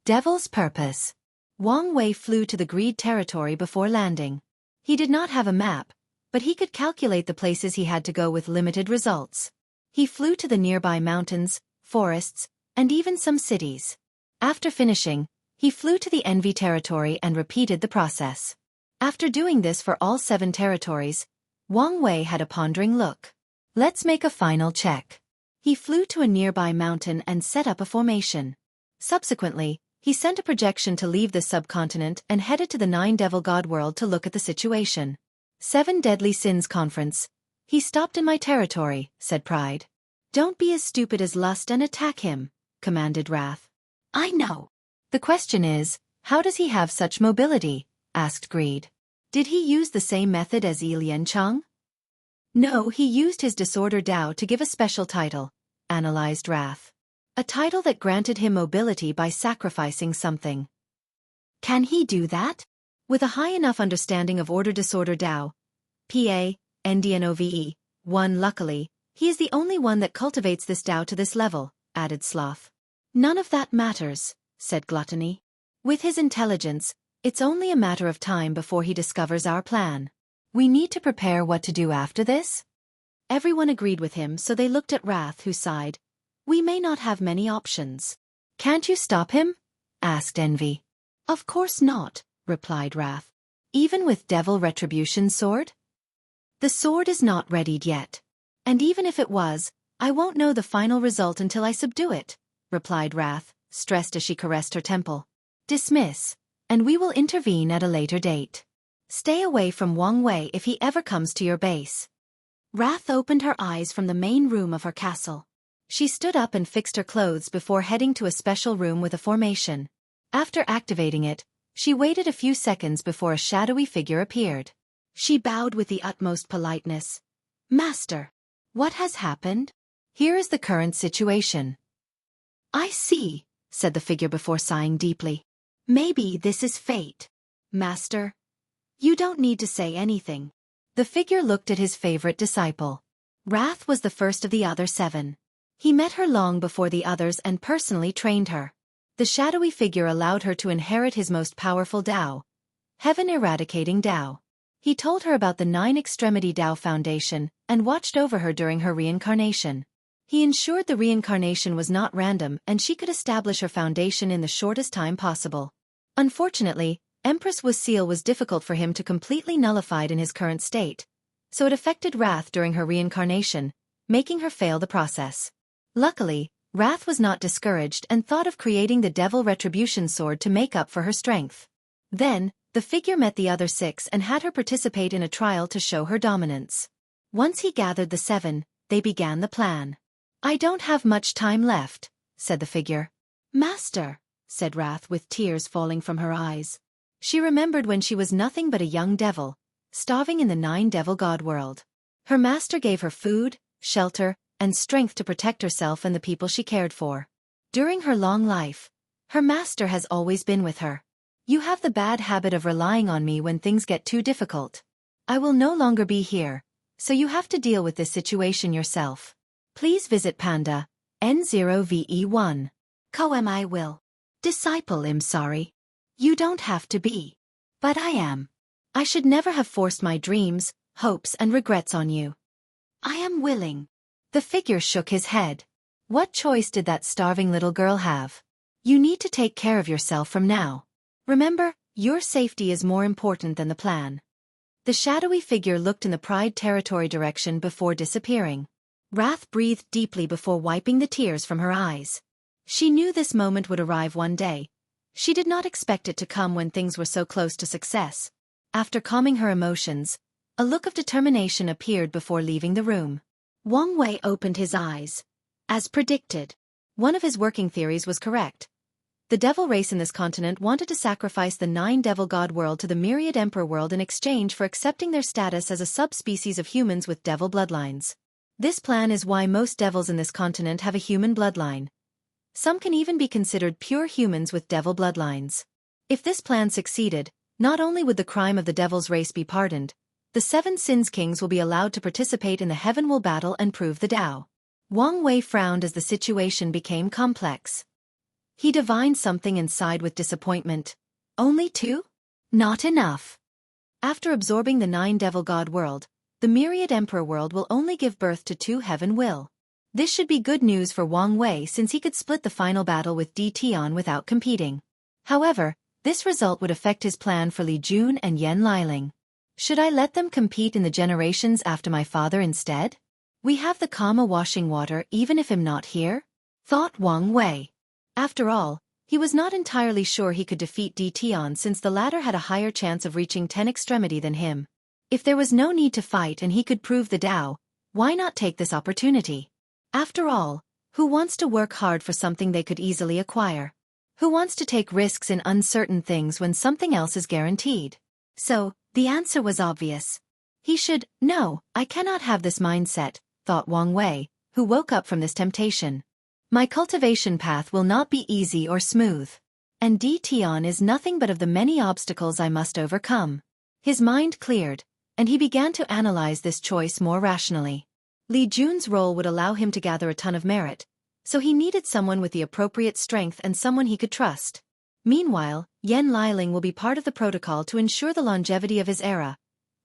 Devil's purpose. Wang Wei flew to the Greed territory before landing. He did not have a map, but he could calculate the places he had to go with limited results. He flew to the nearby mountains, forests, and even some cities. After finishing, he flew to the Envy territory and repeated the process. After doing this for all 7 territories, Wang Wei had a pondering look. "Let's make a final check." He flew to a nearby mountain and set up a formation. Subsequently, he sent a projection to leave the subcontinent and headed to the 9 Devil God world to look at the situation. 7 Deadly Sins Conference. "He stopped in my territory," said Pride. "Don't be as stupid as Lust and attack him," commanded Wrath. "I know. The question is, how does he have such mobility?" asked Greed. "Did he use the same method as Lian Cheng?" "No, he used his Disorder Dao to give a special title," analyzed Wrath. "A title that granted him mobility by sacrificing something." "Can he do that?" "With a high enough understanding of Order Disorder Dao, PA, NDNOVE, 1 luckily, he is the only one that cultivates this Dao to this level," added Sloth. "None of that matters," said Gluttony. "With his intelligence, it's only a matter of time before he discovers our plan. We need to prepare what to do after this." Everyone agreed with him, so they looked at Wrath, who sighed. "We may not have many options." "Can't you stop him?" asked Envy. "Of course not," replied Wrath. "Even with Devil Retribution Sword?" The sword is not readied yet. And even if it was, I won't know the final result until I subdue it, replied Wrath, stressed as she caressed her temple. Dismiss, and we will intervene at a later date. Stay away from Wang Wei if he ever comes to your base. Wrath opened her eyes from the main room of her castle. She stood up and fixed her clothes before heading to a special room with a formation. After activating it, she waited a few seconds before a shadowy figure appeared. She bowed with the utmost politeness. Master, what has happened? Here is the current situation. I see, said the figure before sighing deeply. Maybe this is fate. Master, you don't need to say anything. The figure looked at his favorite disciple. Wrath was the first of the other 7. He met her long before the others and personally trained her. The shadowy figure allowed her to inherit his most powerful Dao, heaven-eradicating Dao. He told her about the 9-extremity Dao Foundation and watched over her during her reincarnation. He ensured the reincarnation was not random and she could establish her foundation in the shortest time possible. Unfortunately, Empress Wu's seal was difficult for him to completely nullified in his current state, so it affected Wrath during her reincarnation, making her fail the process. Luckily, Wrath was not discouraged and thought of creating the Devil Retribution Sword to make up for her strength. Then, the figure met the other 6 and had her participate in a trial to show her dominance. Once he gathered the 7, they began the plan. I don't have much time left, said the figure. Master, said Wrath with tears falling from her eyes. She remembered when she was nothing but a young devil, starving in the 9-devil god world. Her master gave her food, shelter, and strength to protect herself and the people she cared for. During her long life, her master has always been with her. You have the bad habit of relying on me when things get too difficult. I will no longer be here, so you have to deal with this situation yourself. Please visit Panda, N0VE1. Koem I will. Disciple I'm sorry. You don't have to be. But I am. I should never have forced my dreams, hopes and regrets on you. I am willing. The figure shook his head. What choice did that starving little girl have? You need to take care of yourself from now. Remember, your safety is more important than the plan. The shadowy figure looked in the Pride territory direction before disappearing. Wrath breathed deeply before wiping the tears from her eyes. She knew this moment would arrive one day. She did not expect it to come when things were so close to success. After calming her emotions, a look of determination appeared before leaving the room. Wang Wei opened his eyes. As predicted, one of his working theories was correct. The devil race in this continent wanted to sacrifice the 9-devil god world to the myriad emperor world in exchange for accepting their status as a subspecies of humans with devil bloodlines. This plan is why most devils in this continent have a human bloodline. Some can even be considered pure humans with devil bloodlines. If this plan succeeded, not only would the crime of the devil's race be pardoned, the 7 Sins Kings will be allowed to participate in the Heaven Will battle and prove the Tao. Wang Wei frowned as the situation became complex. He divined something inside with disappointment. Only 2? Not enough. After absorbing the 9-devil god world, the myriad emperor world will only give birth to 2 Heaven Will. This should be good news for Wang Wei since he could split the final battle with Di Tian without competing. However, this result would affect his plan for Li Jun and Yan Liling. Should I let them compete in the generations after my father instead? We have the Kama washing water even if I'm not here? Thought Wang Wei. After all, he was not entirely sure he could defeat Di Tian since the latter had a higher chance of reaching 10 extremity than him. If there was no need to fight and he could prove the Tao, why not take this opportunity? After all, who wants to work hard for something they could easily acquire? Who wants to take risks in uncertain things when something else is guaranteed? So, the answer was obvious. No, I cannot have this mindset, thought Wang Wei, who woke up from this temptation. My cultivation path will not be easy or smooth. And Di Tian is nothing but of the many obstacles I must overcome. His mind cleared, and he began to analyze this choice more rationally. Li Jun's role would allow him to gather a ton of merit, so he needed someone with the appropriate strength and someone he could trust. Meanwhile, Yan Liling will be part of the protocol to ensure the longevity of his era,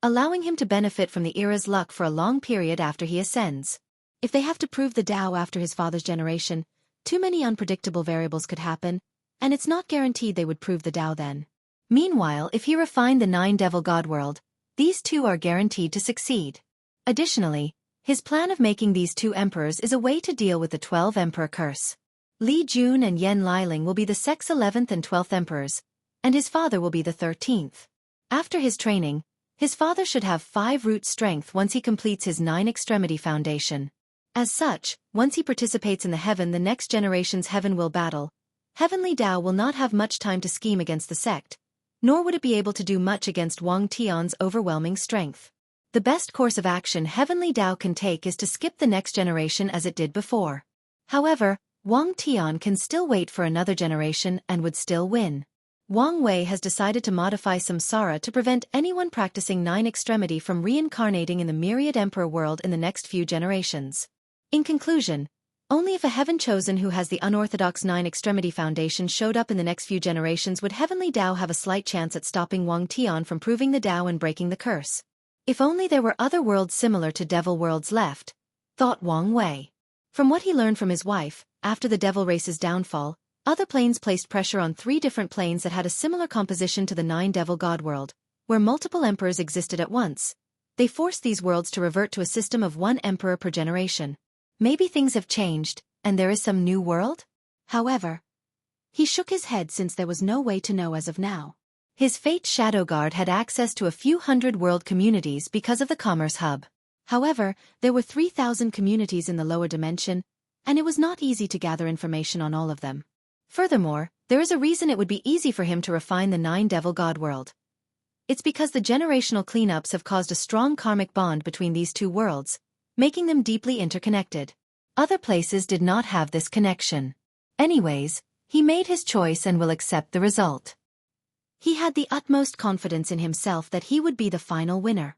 allowing him to benefit from the era's luck for a long period after he ascends. If they have to prove the Tao after his father's generation, too many unpredictable variables could happen, and it's not guaranteed they would prove the Tao then. Meanwhile, if he refined the 9-devil god world, these two are guaranteed to succeed. Additionally, his plan of making these two emperors is a way to deal with the 12 emperor curse. Li Jun and Yen Liling will be the Sec's 11th and 12th emperors, and his father will be the 13th. After his training, his father should have 5 root strength once he completes his 9 extremity foundation. As such, once he participates in the next generation's heaven will battle, Heavenly Dao will not have much time to scheme against the sect, nor would it be able to do much against Wang Tian's overwhelming strength. The best course of action Heavenly Dao can take is to skip the next generation as it did before. However, Wang Tian can still wait for another generation and would still win. Wang Wei has decided to modify samsara to prevent anyone practicing 9 extremity from reincarnating in the myriad emperor world in the next few generations. In conclusion, only if a heaven chosen who has the unorthodox 9 extremity foundation showed up in the next few generations would Heavenly Dao have a slight chance at stopping Wang Tian from proving the Dao and breaking the curse. If only there were other worlds similar to devil worlds left, thought Wang Wei. From what he learned from his wife, after the devil race's downfall, other planes placed pressure on 3 different planes that had a similar composition to the 9 devil god world, where multiple emperors existed at once. They forced these worlds to revert to a system of 1 emperor per generation. Maybe things have changed, and there is some new world? However, he shook his head since there was no way to know as of now. His Fate Shadow Guard had access to a few hundred world communities because of the Commerce Hub. However, there were 3,000 communities in the lower dimension, and it was not easy to gather information on all of them. Furthermore, there is a reason it would be easy for him to refine the 9 devil god world. It's because the generational cleanups have caused a strong karmic bond between these 2 worlds, making them deeply interconnected. Other places did not have this connection. Anyways, he made his choice and will accept the result. He had the utmost confidence in himself that he would be the final winner.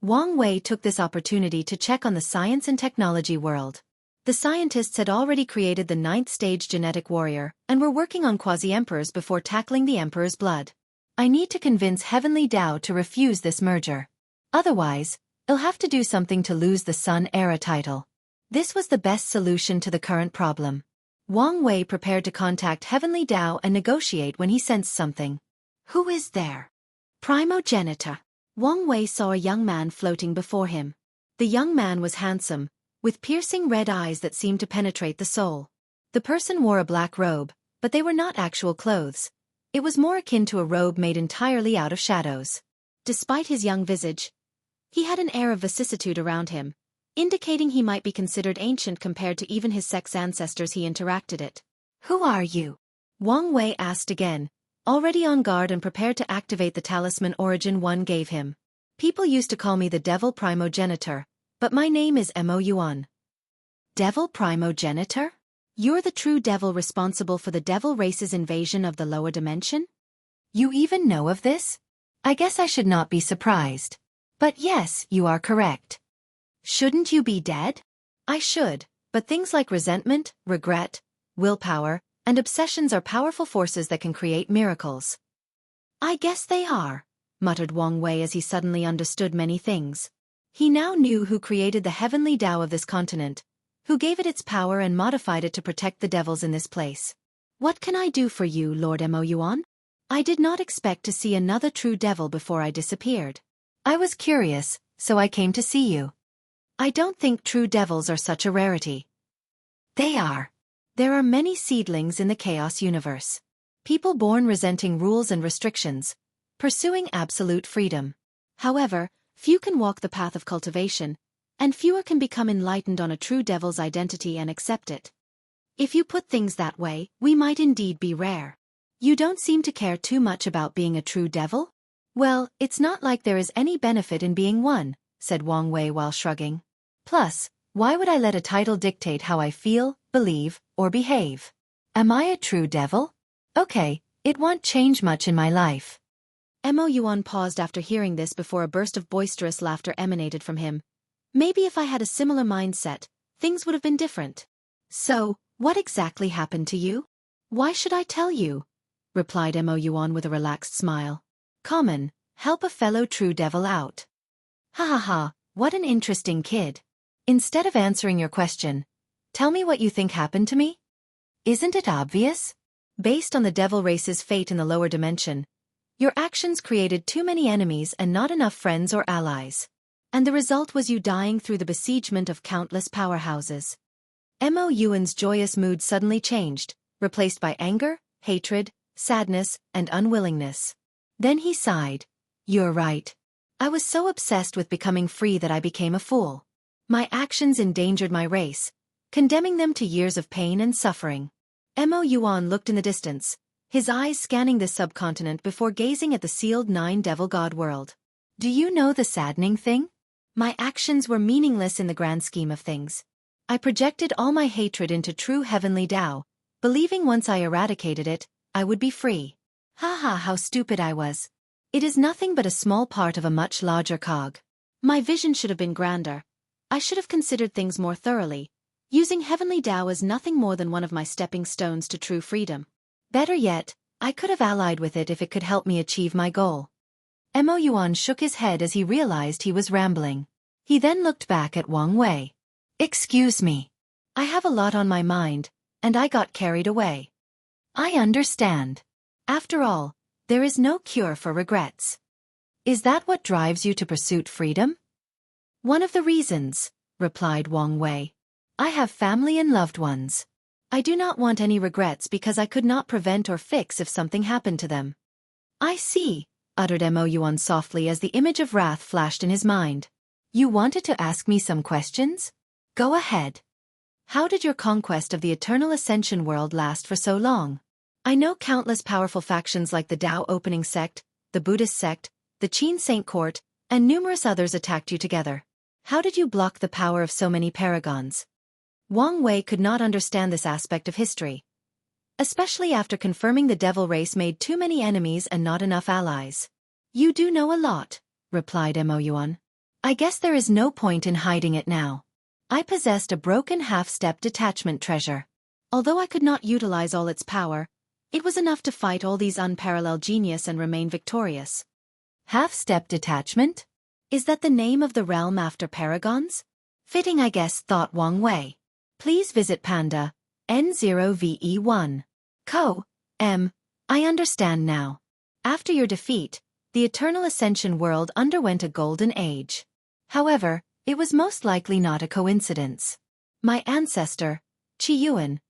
Wang Wei took this opportunity to check on the science and technology world. The scientists had already created the 9th stage genetic warrior and were working on quasi-emperors before tackling the emperor's blood. I need to convince Heavenly Dao to refuse this merger. Otherwise, I'll have to do something to lose the Sun Era title. This was the best solution to the current problem. Wang Wei prepared to contact Heavenly Dao and negotiate when he sensed something. Who is there? Primogenitor. Wang Wei saw a young man floating before him. The young man was handsome, with piercing red eyes that seemed to penetrate the soul. The person wore a black robe, but they were not actual clothes. It was more akin to a robe made entirely out of shadows. Despite his young visage, he had an air of vicissitude around him, indicating he might be considered ancient compared to even his sex ancestors he interacted it. Who are you? Wang Wei asked again, already on guard and prepared to activate the talisman Origin 1 gave him. People used to call me the Devil Primogenitor, but my name is Mo Yuan. Devil Primogenitor? You're the true devil responsible for the devil race's invasion of the lower dimension? You even know of this? I guess I should not be surprised. But yes, you are correct. Shouldn't you be dead? I should, but things like resentment, regret, willpower, and obsessions are powerful forces that can create miracles. I guess they are, muttered Wang Wei as he suddenly understood many things. He now knew who created the heavenly Dao of this continent, who gave it its power and modified it to protect the devils in this place. What can I do for you, Lord Mo Yuan? I did not expect to see another true devil before I disappeared. I was curious, so I came to see you. I don't think true devils are such a rarity. They are. There are many seedlings in the chaos universe. People born resenting rules and restrictions, pursuing absolute freedom. However, few can walk the path of cultivation, and fewer can become enlightened on a true devil's identity and accept it. If you put things that way, we might indeed be rare. You don't seem to care too much about being a true devil? Well, it's not like there is any benefit in being one, said Wang Wei while shrugging. Plus, why would I let a title dictate how I feel, believe, or behave? Am I a true devil? Okay, it won't change much in my life. Mo Yuan paused after hearing this before a burst of boisterous laughter emanated from him. Maybe if I had a similar mindset, things would have been different. So, what exactly happened to you? Why should I tell you? Replied Mo Yuan with a relaxed smile. Common, help a fellow true devil out. Ha ha ha, what an interesting kid. Instead of answering your question, tell me what you think happened to me? Isn't it obvious? Based on the devil race's fate in the lower dimension, Your actions created too many enemies and not enough friends or allies. And the result was you dying through the besiegement of countless powerhouses. Mo Yuan's joyous mood suddenly changed, replaced by anger, hatred, sadness, and unwillingness. Then he sighed. You're right. I was so obsessed with becoming free that I became a fool. My actions endangered my race, condemning them to years of pain and suffering. Mo Yuan looked in the distance, his eyes scanning this subcontinent before gazing at the sealed 9 Devil God world. Do you know the saddening thing? My actions were meaningless in the grand scheme of things. I projected all my hatred into true heavenly Tao, believing once I eradicated it, I would be free. Haha, how stupid I was. It is nothing but a small part of a much larger cog. My vision should have been grander. I should have considered things more thoroughly, using heavenly Tao as nothing more than one of my stepping stones to true freedom. Better yet, I could have allied with it if it could help me achieve my goal. Mo Yuan shook his head as he realized he was rambling. He then looked back at Wang Wei. Excuse me. I have a lot on my mind, and I got carried away. I understand. After all, there is no cure for regrets. Is that what drives you to pursue freedom? One of the reasons, replied Wang Wei. I have family and loved ones. I do not want any regrets because I could not prevent or fix if something happened to them. I see, uttered Mo Yuan softly as the image of wrath flashed in his mind. You wanted to ask me some questions? Go ahead. How did your conquest of the eternal ascension world last for so long? I know countless powerful factions like the Tao Opening Sect, the Buddhist Sect, the Qin Saint Court, and numerous others attacked you together. How did you block the power of so many paragons? Wang Wei could not understand this aspect of history, especially after confirming the devil race made too many enemies and not enough allies. You do know a lot, replied Mo Yuan. I guess there is no point in hiding it now. I possessed a broken half-step detachment treasure. Although I could not utilize all its power, it was enough to fight all these unparalleled genius and remain victorious. Half-step detachment? Is that the name of the realm after paragons? Fitting, I guess, thought Wang Wei. Please visit Panda, N0VE1. I understand now. After your defeat, the Eternal Ascension world underwent a golden age. However, it was most likely not a coincidence. My ancestor, Qi Yuan,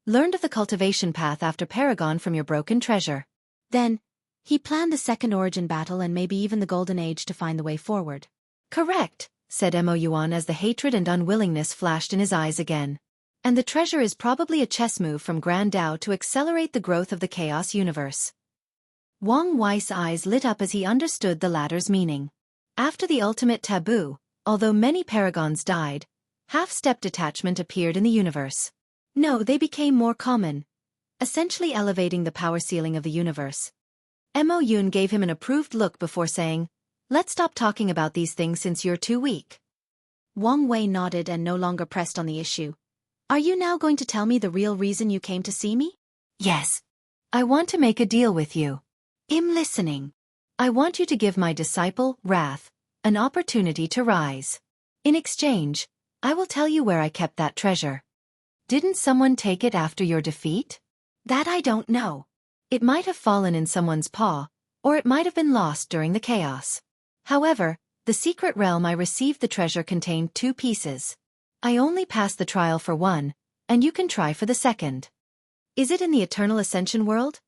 learned of the cultivation path after Paragon from your broken treasure. Then, he planned the second origin battle and maybe even the golden age to find the way forward. Correct, said Mo Yuan as the hatred and unwillingness flashed in his eyes again. And the treasure is probably a chess move from Grand Tao to accelerate the growth of the chaos universe. Wang Wei's eyes lit up as he understood the latter's meaning. After the ultimate taboo, although many paragons died, half-step detachment appeared in the universe. No, they became more common, essentially elevating the power ceiling of the universe. Mo Yuan gave him an approved look before saying, let's stop talking about these things since you're too weak. Wang Wei nodded and no longer pressed on the issue. Are you now going to tell me the real reason you came to see me? Yes. I want to make a deal with you. I'm listening. I want you to give my disciple, Wrath, an opportunity to rise. In exchange, I will tell you where I kept that treasure. Didn't someone take it after your defeat? That I don't know. It might have fallen in someone's paw, or it might have been lost during the chaos. However, the secret realm I received the treasure contained 2 pieces. I only passed the trial for one, and you can try for the second. Is it in the Eternal Ascension world?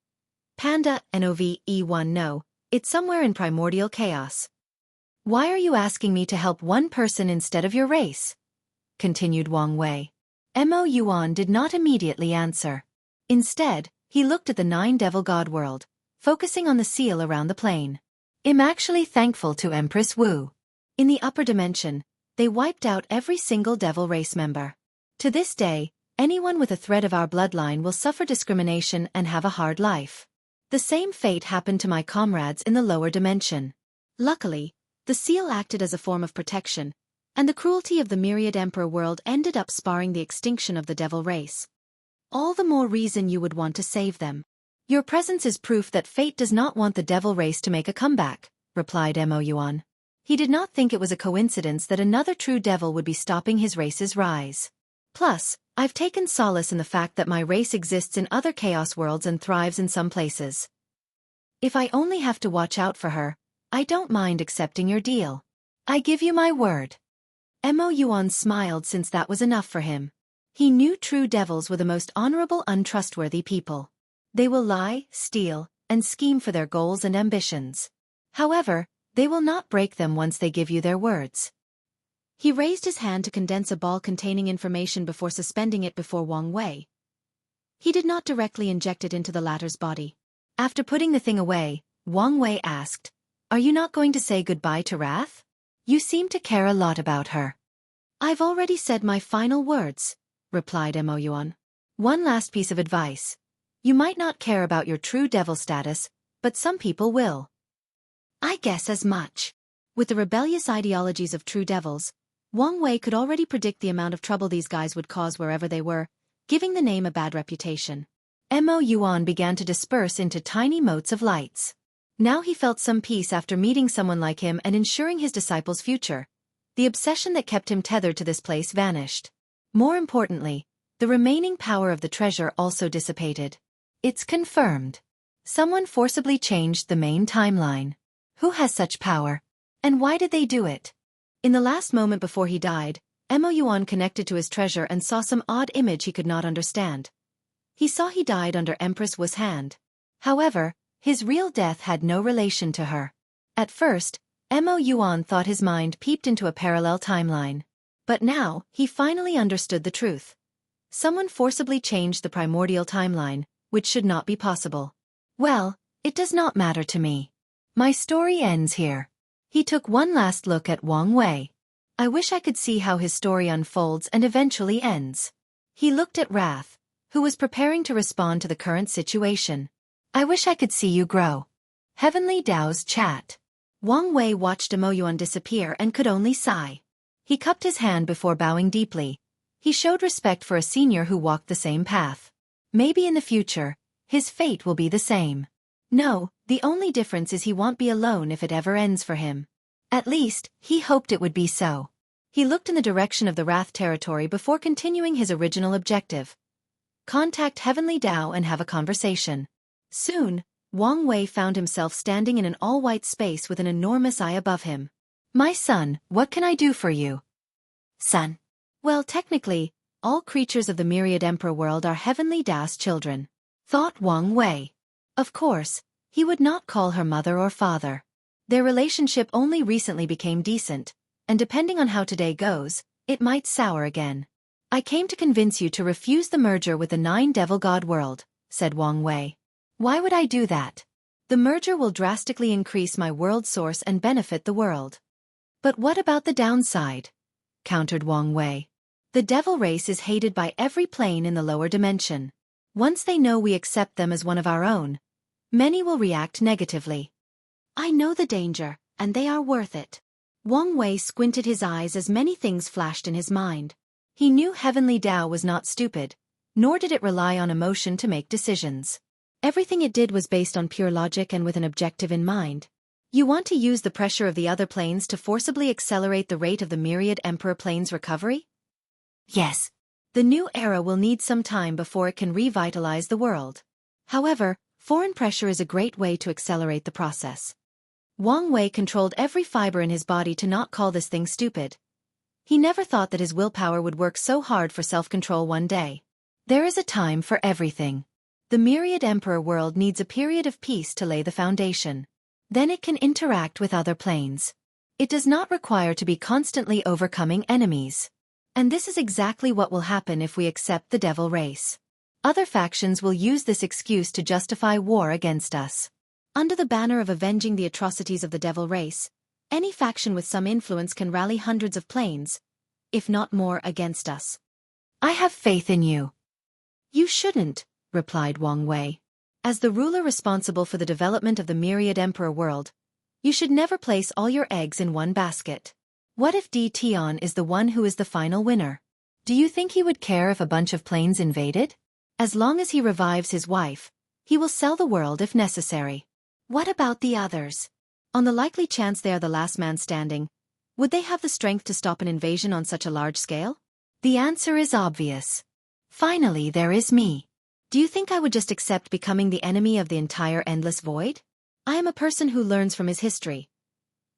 Panda, NOVE1 No, it's somewhere in primordial chaos. Why are you asking me to help one person instead of your race? Continued Wang Wei. Mo Yuan did not immediately answer. Instead, he looked at the 9 Devil God world, focusing on the seal around the plane. I'm actually thankful to Empress Wu. In the upper dimension, they wiped out every single devil race member. To this day, anyone with a thread of our bloodline will suffer discrimination and have a hard life. The same fate happened to my comrades in the lower dimension. Luckily, the seal acted as a form of protection, and the cruelty of the myriad emperor world ended up sparring the extinction of the devil race. All the more reason you would want to save them. Your presence is proof that fate does not want the devil race to make a comeback, replied Mo Yuan. He did not think it was a coincidence that another true devil would be stopping his race's rise. Plus, I've taken solace in the fact that my race exists in other chaos worlds and thrives in some places. If I only have to watch out for her, I don't mind accepting your deal. I give you my word. Mo Yuan smiled since that was enough for him. He knew true devils were the most honorable, untrustworthy people. They will lie, steal, and scheme for their goals and ambitions. However, they will not break them once they give you their words. He raised his hand to condense a ball containing information before suspending it before Wang Wei. He did not directly inject it into the latter's body. After putting the thing away, Wang Wei asked, "Are you not going to say goodbye to Wrath? You seem to care a lot about her." "I've already said my final words," replied Mo Yuan. "One last piece of advice. You might not care about your true devil status, but some people will." "I guess as much." With the rebellious ideologies of true devils, Wang Wei could already predict the amount of trouble these guys would cause wherever they were, giving the name a bad reputation. Mo Yuan began to disperse into tiny motes of lights. Now he felt some peace after meeting someone like him and ensuring his disciples' future. The obsession that kept him tethered to this place vanished. More importantly, the remaining power of the treasure also dissipated. It's confirmed. Someone forcibly changed the main timeline. Who has such power? And why did they do it? In the last moment before he died, Mo Yuan connected to his treasure and saw some odd image he could not understand. He saw he died under Empress Wu's hand. However, his real death had no relation to her. At first, Mo Yuan thought his mind peeped into a parallel timeline. But now, he finally understood the truth. Someone forcibly changed the primordial timeline, which should not be possible. Well, it does not matter to me. My story ends here. He took one last look at Wang Wei. I wish I could see how his story unfolds and eventually ends. He looked at Wrath, who was preparing to respond to the current situation. I wish I could see you grow. Heavenly Dao's chat. Wang Wei watched Mo Yuan disappear and could only sigh. He cupped his hand before bowing deeply. He showed respect for a senior who walked the same path. Maybe in the future, his fate will be the same. No, the only difference is he won't be alone if it ever ends for him. At least, he hoped it would be so. He looked in the direction of the Wrath territory before continuing his original objective. Contact Heavenly Dao and have a conversation. Soon, Wang Wei found himself standing in an all-white space with an enormous eye above him. My son, what can I do for you? Son. Well, technically, all creatures of the myriad emperor world are Heavenly Dao's children, thought Wang Wei. Of course, he would not call her mother or father. Their relationship only recently became decent, and depending on how today goes, it might sour again. I came to convince you to refuse the merger with the 9 Devil God world, said Wang Wei. Why would I do that? The merger will drastically increase my world source and benefit the world. But what about the downside? Countered Wang Wei. The devil race is hated by every plane in the lower dimension. Once they know we accept them as one of our own, many will react negatively. I know the danger, and they are worth it. Wang Wei squinted his eyes as many things flashed in his mind. He knew Heavenly Dao was not stupid, nor did it rely on emotion to make decisions. Everything it did was based on pure logic and with an objective in mind. You want to use the pressure of the other planes to forcibly accelerate the rate of the myriad Emperor plane's recovery? Yes. The new era will need some time before it can revitalize the world. However, foreign pressure is a great way to accelerate the process. Wang Wei controlled every fiber in his body to not call this thing stupid. He never thought that his willpower would work so hard for self-control one day. There is a time for everything. The myriad Emperor world needs a period of peace to lay the foundation. Then it can interact with other planes. It does not require to be constantly overcoming enemies. And this is exactly what will happen if we accept the devil race. Other factions will use this excuse to justify war against us. Under the banner of avenging the atrocities of the devil race, any faction with some influence can rally hundreds of planes, if not more, against us. I have faith in you. You shouldn't, replied Wang Wei. As the ruler responsible for the development of the myriad Emperor world, you should never place all your eggs in one basket. What if Di Tian is the one who is the final winner? Do you think he would care if a bunch of planes invaded? As long as he revives his wife, he will sell the world if necessary. What about the others? On the likely chance they are the last man standing, would they have the strength to stop an invasion on such a large scale? The answer is obvious. Finally, there is me. Do you think I would just accept becoming the enemy of the entire endless void? I am a person who learns from his history.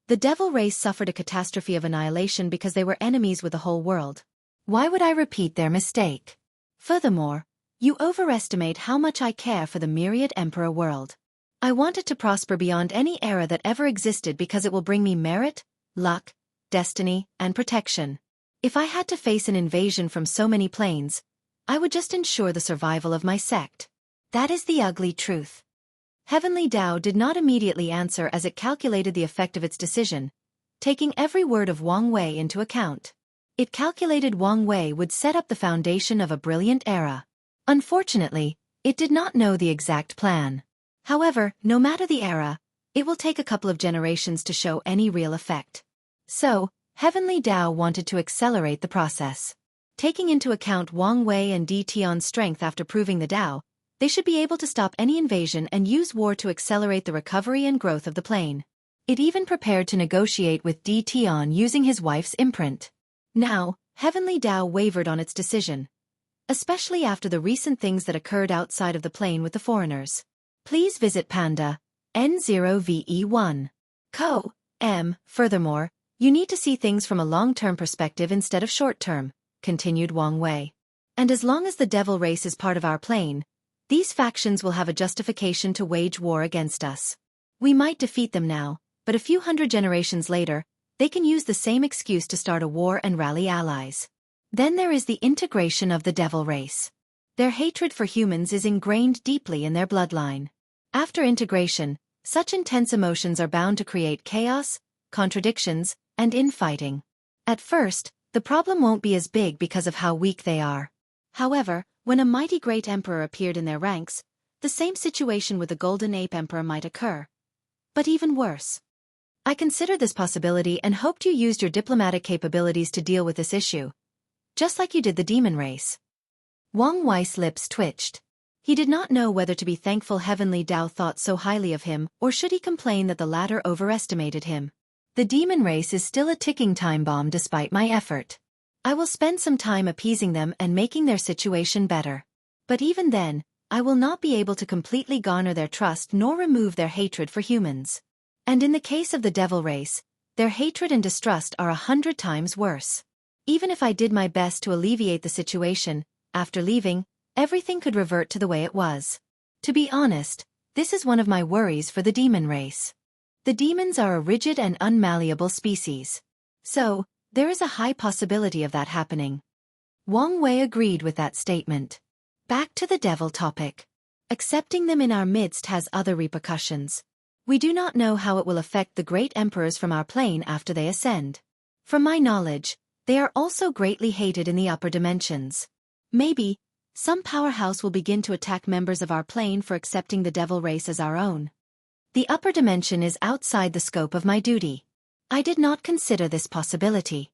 The devil race suffered a catastrophe of annihilation because they were enemies with the whole world. Why would I repeat their mistake? Furthermore, you overestimate how much I care for the myriad emperor world. I want it to prosper beyond any era that ever existed because it will bring me merit, luck, destiny, and protection. If I had to face an invasion from so many planes, I would just ensure the survival of my sect. That is the ugly truth. Heavenly Tao did not immediately answer as it calculated the effect of its decision, taking every word of Wang Wei into account. It calculated Wang Wei would set up the foundation of a brilliant era. Unfortunately, it did not know the exact plan. However, no matter the era, it will take a couple of generations to show any real effect. So, Heavenly Tao wanted to accelerate the process. Taking into account Wang Wei and Di Tian's strength after proving the Tao, they should be able to stop any invasion and use war to accelerate the recovery and growth of the plane. It even prepared to negotiate with Di Tian using his wife's imprint. Now, Heavenly Tao wavered on its decision, especially after the recent things that occurred outside of the plane with the foreigners. Please visit Panda N0VE1. Co. M. Furthermore, you need to see things from a long-term perspective instead of short-term, continued Wang Wei. And as long as the devil race is part of our plane, these factions will have a justification to wage war against us. We might defeat them now, but a few hundred generations later, they can use the same excuse to start a war and rally allies. Then there is the integration of the devil race. Their hatred for humans is ingrained deeply in their bloodline. After integration, such intense emotions are bound to create chaos, contradictions, and infighting. At first, the problem won't be as big because of how weak they are. However, when a mighty great emperor appeared in their ranks, the same situation with the Golden Ape Emperor might occur. But even worse. I considered this possibility and hoped you used your diplomatic capabilities to deal with this issue. Just like you did the demon race. Wang Wei's lips twitched. He did not know whether to be thankful Heavenly Tao thought so highly of him or should he complain that the latter overestimated him. The demon race is still a ticking time bomb despite my effort. I will spend some time appeasing them and making their situation better. But even then, I will not be able to completely garner their trust nor remove their hatred for humans. And in the case of the devil race, their hatred and distrust are 100 times worse. Even if I did my best to alleviate the situation, after leaving, everything could revert to the way it was. To be honest, this is one of my worries for the demon race. The demons are a rigid and unmalleable species. So, there is a high possibility of that happening. Wang Wei agreed with that statement. Back to the devil topic. Accepting them in our midst has other repercussions. We do not know how it will affect the great emperors from our plane after they ascend. From my knowledge, they are also greatly hated in the upper dimensions. Maybe, some powerhouse will begin to attack members of our plane for accepting the devil race as our own. The upper dimension is outside the scope of my duty. I did not consider this possibility.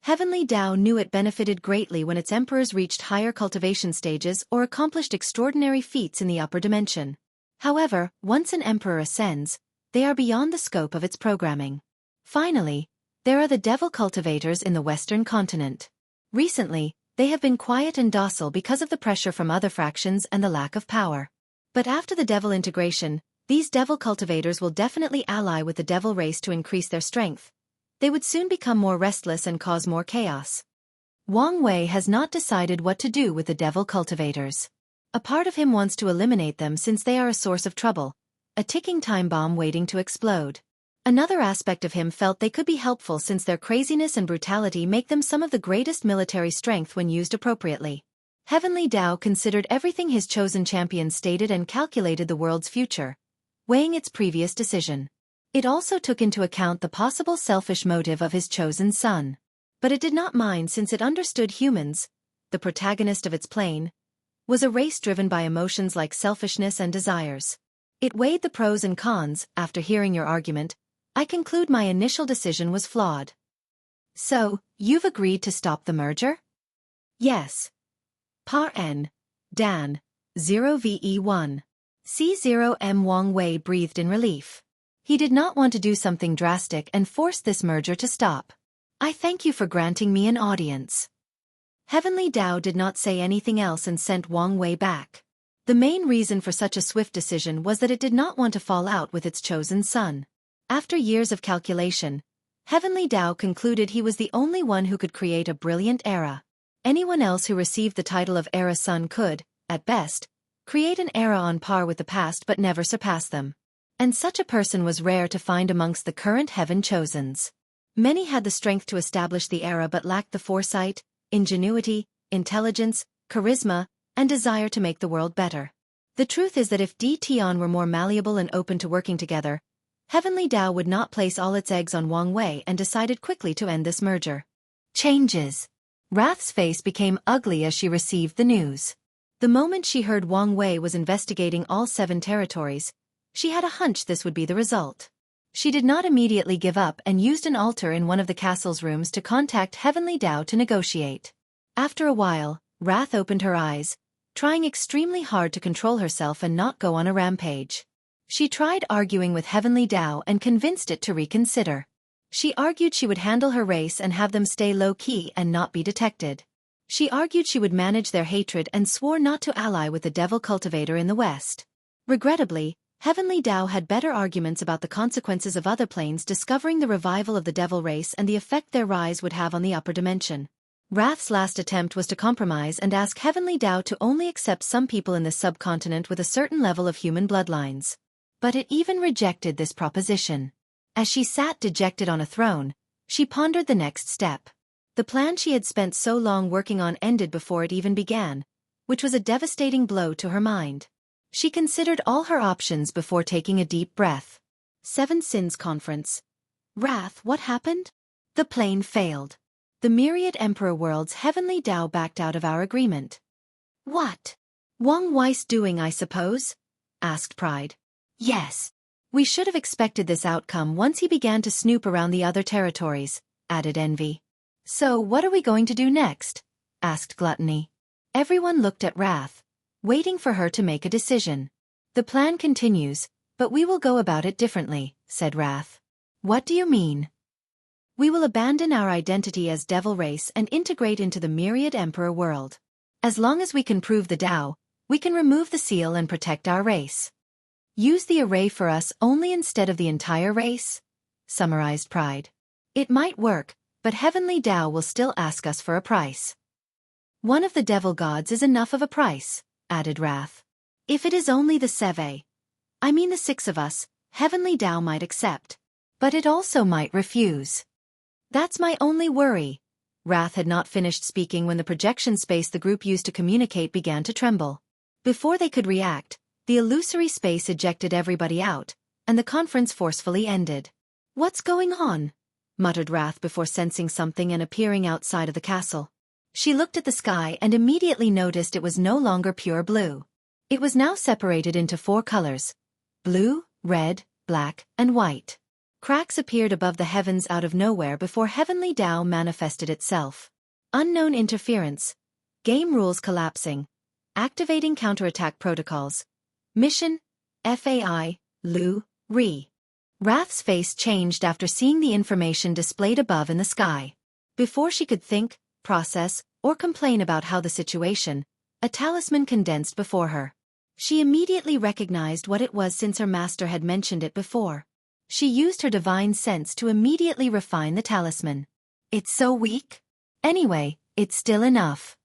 Heavenly Tao knew it benefited greatly when its emperors reached higher cultivation stages or accomplished extraordinary feats in the upper dimension. However, once an emperor ascends, they are beyond the scope of its programming. Finally, there are the devil cultivators in the Western continent. Recently, they have been quiet and docile because of the pressure from other fractions and the lack of power. But after the devil integration, these devil cultivators will definitely ally with the devil race to increase their strength. They would soon become more restless and cause more chaos. Wang Wei has not decided what to do with the devil cultivators. A part of him wants to eliminate them since they are a source of trouble, a ticking time bomb waiting to explode. Another aspect of him felt they could be helpful since their craziness and brutality make them some of the greatest military strength when used appropriately. Heavenly Tao considered everything his chosen champion stated and calculated the world's future, weighing its previous decision. It also took into account the possible selfish motive of his chosen son. But it did not mind since it understood humans, the protagonist of its plane, was a race driven by emotions like selfishness and desires. It weighed the pros and cons. After hearing your argument, I conclude my initial decision was flawed. So, you've agreed to stop the merger? Yes. Par N. Dan. 0VE1. C0M Wang Wei breathed in relief. He did not want to do something drastic and force this merger to stop. I thank you for granting me an audience. Heavenly Tao did not say anything else and sent Wang Wei back. The main reason for such a swift decision was that it did not want to fall out with its chosen son. After years of calculation, Heavenly Tao concluded he was the only one who could create a brilliant era. Anyone else who received the title of Era Son could, at best, create an era on par with the past but never surpass them. And such a person was rare to find amongst the current Heaven Chosens. Many had the strength to establish the era but lacked the foresight, ingenuity, intelligence, charisma, and desire to make the world better. The truth is that if Tion were more malleable and open to working together, Heavenly Tao would not place all its eggs on Wang Wei and decided quickly to end this merger. Changes. Wrath's face became ugly as she received the news. The moment she heard Wang Wei was investigating all 7 territories, she had a hunch this would be the result. She did not immediately give up and used an altar in one of the castle's rooms to contact Heavenly Tao to negotiate. After a while, Wrath opened her eyes, trying extremely hard to control herself and not go on a rampage. She tried arguing with Heavenly Tao and convinced it to reconsider. She argued she would handle her race and have them stay low-key and not be detected. She argued she would manage their hatred and swore not to ally with the devil cultivator in the West. Regrettably, Heavenly Tao had better arguments about the consequences of other planes discovering the revival of the devil race and the effect their rise would have on the upper dimension. Wrath's last attempt was to compromise and ask Heavenly Tao to only accept some people in this subcontinent with a certain level of human bloodlines. But it even rejected this proposition. As she sat dejected on a throne, she pondered the next step. The plan she had spent so long working on ended before it even began, which was a devastating blow to her mind. She considered all her options before taking a deep breath. 7 Sins Conference. Wrath, what happened? The plane failed. The myriad Emperor worlds Heavenly Tao backed out of our agreement. What? Wang Wei's doing, I suppose? Asked Pride. Yes. We should have expected this outcome once he began to snoop around the other territories, added Envy. So what are we going to do next? Asked Gluttony. Everyone looked at Wrath, waiting for her to make a decision. The plan continues, but we will go about it differently, said Wrath. What do you mean? We will abandon our identity as Devil Race and integrate into the myriad Emperor world. As long as we can prove the Tao, we can remove the seal and protect our race. Use the array for us only instead of the entire race? Summarized Pride. It might work, but Heavenly Tao will still ask us for a price. One of the devil gods is enough of a price, added Wrath. If it is only the the 6 of us, Heavenly Tao might accept. But it also might refuse. That's my only worry. Wrath had not finished speaking when the projection space the group used to communicate began to tremble. Before they could react, the illusory space ejected everybody out, and the conference forcefully ended. What's going on? Muttered Wrath before sensing something and appearing outside of the castle. She looked at the sky and immediately noticed it was no longer pure blue. It was now separated into 4 colors: blue, red, black, and white. Cracks appeared above the heavens out of nowhere before Heavenly Tao manifested itself. Unknown interference. Game rules collapsing. Activating counterattack protocols. Mission, FAI, Lu, Re. Wrath's face changed after seeing the information displayed above in the sky. Before she could think, process, or complain about how the situation, a talisman condensed before her. She immediately recognized what it was since her master had mentioned it before. She used her divine sense to immediately refine the talisman. It's so weak? Anyway, it's still enough.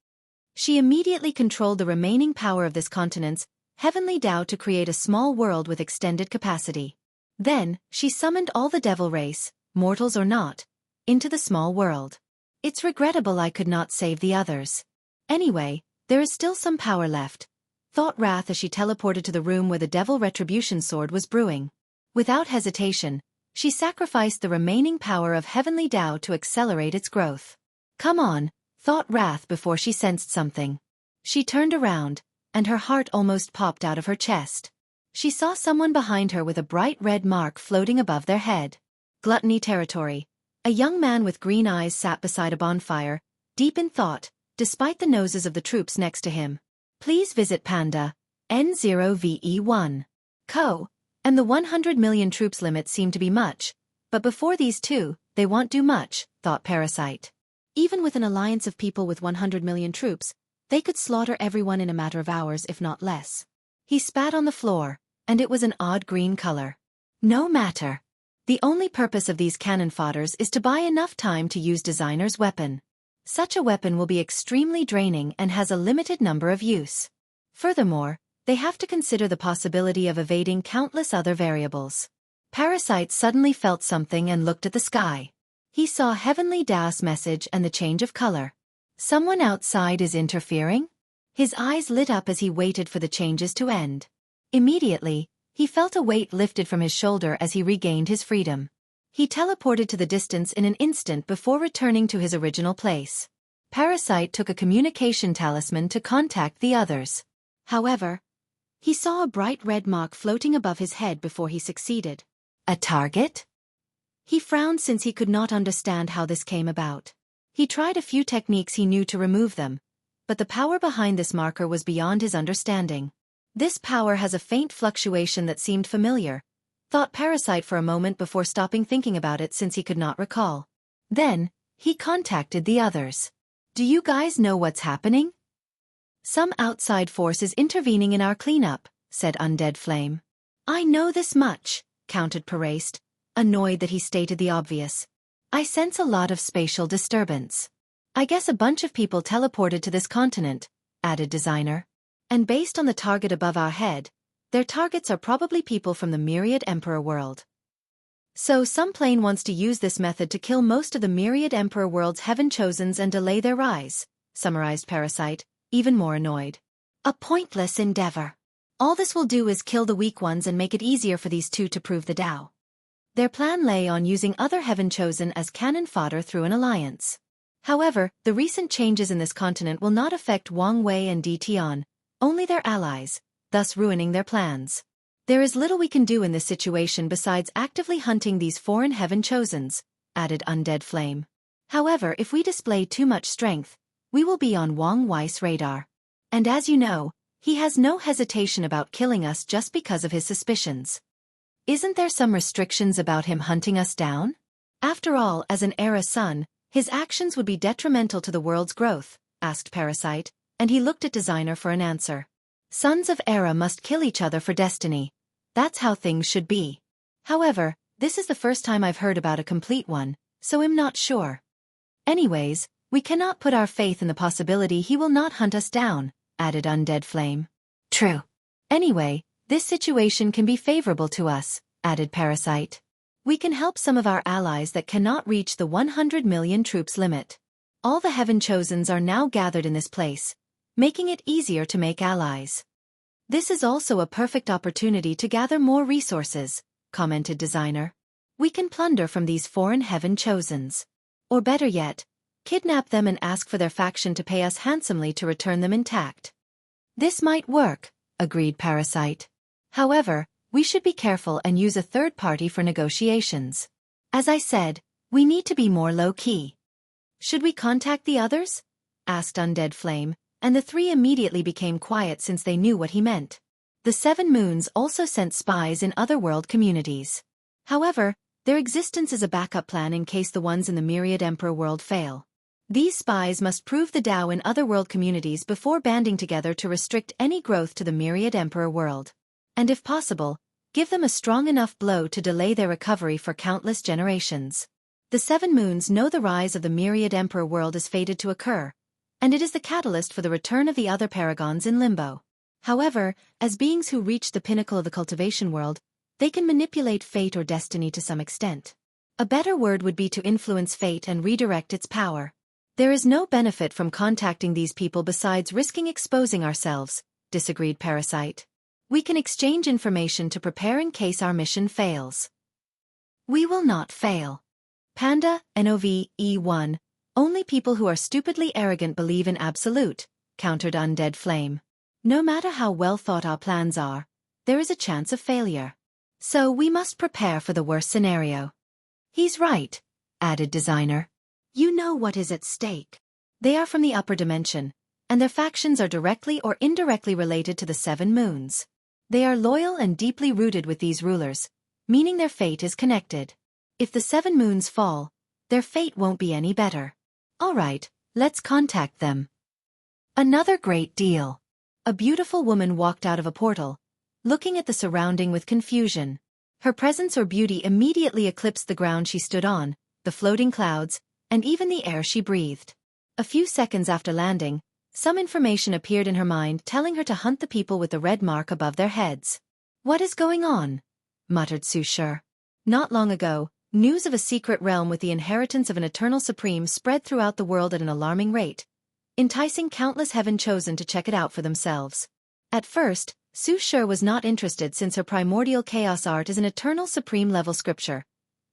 She immediately controlled the remaining power of this continent's Heavenly Tao to create a small world with extended capacity. Then, she summoned all the devil race, mortals or not, into the small world. It's regrettable I could not save the others. Anyway, there is still some power left, thought Wrath as she teleported to the room where the devil retribution sword was brewing. Without hesitation, she sacrificed the remaining power of Heavenly Tao to accelerate its growth. Come on, thought Wrath before she sensed something. She turned around, and her heart almost popped out of her chest. She saw someone behind her with a bright red mark floating above their head. Gluttony territory. A young man with green eyes sat beside a bonfire, deep in thought, despite the noses of the troops next to him. Please visit Panda, N0VE1. Co. And the 100 million troops limit seemed to be much, but before these 2, they won't do much, thought Parasite. Even with an alliance of people with 100 million troops, they could slaughter everyone in a matter of hours if not less. He spat on the floor, and it was an odd green color. No matter. The only purpose of these cannon fodders is to buy enough time to use designer's weapon. Such a weapon will be extremely draining and has a limited number of use. Furthermore, they have to consider the possibility of evading countless other variables. Parasite suddenly felt something and looked at the sky. He saw Heavenly Dao's message and the change of color. Someone outside is interfering? His eyes lit up as he waited for the changes to end. Immediately, he felt a weight lifted from his shoulder as he regained his freedom. He teleported to the distance in an instant before returning to his original place. Parasite took a communication talisman to contact the others. However, he saw a bright red mark floating above his head before he succeeded. A target? He frowned since he could not understand how this came about. He tried a few techniques he knew to remove them, but the power behind this marker was beyond his understanding. This power has a faint fluctuation that seemed familiar, thought Parasite for a moment before stopping thinking about it since he could not recall. Then, he contacted the others. Do you guys know what's happening? Some outside force is intervening in our cleanup, said Undead Flame. I know this much, countered Parasite, annoyed that he stated the obvious. I sense a lot of spatial disturbance. I guess a bunch of people teleported to this continent, added Designer. And based on the target above our head, their targets are probably people from the Myriad Emperor world. So some plane wants to use this method to kill most of the Myriad Emperor world's Heaven Chosens and delay their rise, summarized Parasite, even more annoyed. A pointless endeavor. All this will do is kill the weak ones and make it easier for these two to prove the Tao. Their plan lay on using other Heaven Chosen as cannon fodder through an alliance. However, the recent changes in this continent will not affect Wang Wei and Di Tian, only their allies, thus ruining their plans. There is little we can do in this situation besides actively hunting these foreign Heaven Chosens, added Undead Flame. However, if we display too much strength, we will be on Wang Wei's radar. And as you know, he has no hesitation about killing us just because of his suspicions. Isn't there some restrictions about him hunting us down? After all, as an Era son, his actions would be detrimental to the world's growth, asked Parasite, and he looked at Designer for an answer. Sons of Era must kill each other for destiny. That's how things should be. However, this is the first time I've heard about a complete one, so I'm not sure. Anyways, we cannot put our faith in the possibility he will not hunt us down, added Undead Flame. True. Anyway, this situation can be favorable to us, added Parasite. We can help some of our allies that cannot reach the 100 million troops limit. All the Heaven Chosens are now gathered in this place, making it easier to make allies. This is also a perfect opportunity to gather more resources, commented Designer. We can plunder from these foreign Heaven Chosens. Or better yet, kidnap them and ask for their faction to pay us handsomely to return them intact. This might work, agreed Parasite. However, we should be careful and use a third party for negotiations. As I said, we need to be more low-key. Should we contact the others? Asked Undead Flame, and the three immediately became quiet since they knew what he meant. The Seven Moons also sent spies in other world communities. However, their existence is a backup plan in case the ones in the Myriad Emperor world fail. These spies must prove the Tao in other world communities before banding together to restrict any growth to the Myriad Emperor world. And if possible, give them a strong enough blow to delay their recovery for countless generations. The Seven Moons know the rise of the Myriad Emperor world is fated to occur, and it is the catalyst for the return of the other paragons in limbo. However, as beings who reach the pinnacle of the cultivation world, they can manipulate fate or destiny to some extent. A better word would be to influence fate and redirect its power. There is no benefit from contacting these people besides risking exposing ourselves, disagreed Parasite. We can exchange information to prepare in case our mission fails. We will not fail. Panda, NOV, E1. Only people who are stupidly arrogant believe in absolute, countered Undead Flame. No matter how well thought our plans are, there is a chance of failure. So we must prepare for the worst scenario. He's right, added Designer. You know what is at stake. They are from the upper dimension, and their factions are directly or indirectly related to the Seven Moons. They are loyal and deeply rooted with these rulers, meaning their fate is connected. If the Seven Moons fall, their fate won't be any better. All right, let's contact them. Another great deal. A beautiful woman walked out of a portal, looking at the surrounding with confusion. Her presence or beauty immediately eclipsed the ground she stood on, the floating clouds, and even the air she breathed. A few seconds after landing, some information appeared in her mind telling her to hunt the people with the red mark above their heads. "What is going on?" muttered Xueqi. Not long ago, news of a secret realm with the inheritance of an eternal supreme spread throughout the world at an alarming rate, enticing countless heaven-chosen to check it out for themselves. At first, Xueqi was not interested since her primordial chaos art is an eternal supreme level scripture,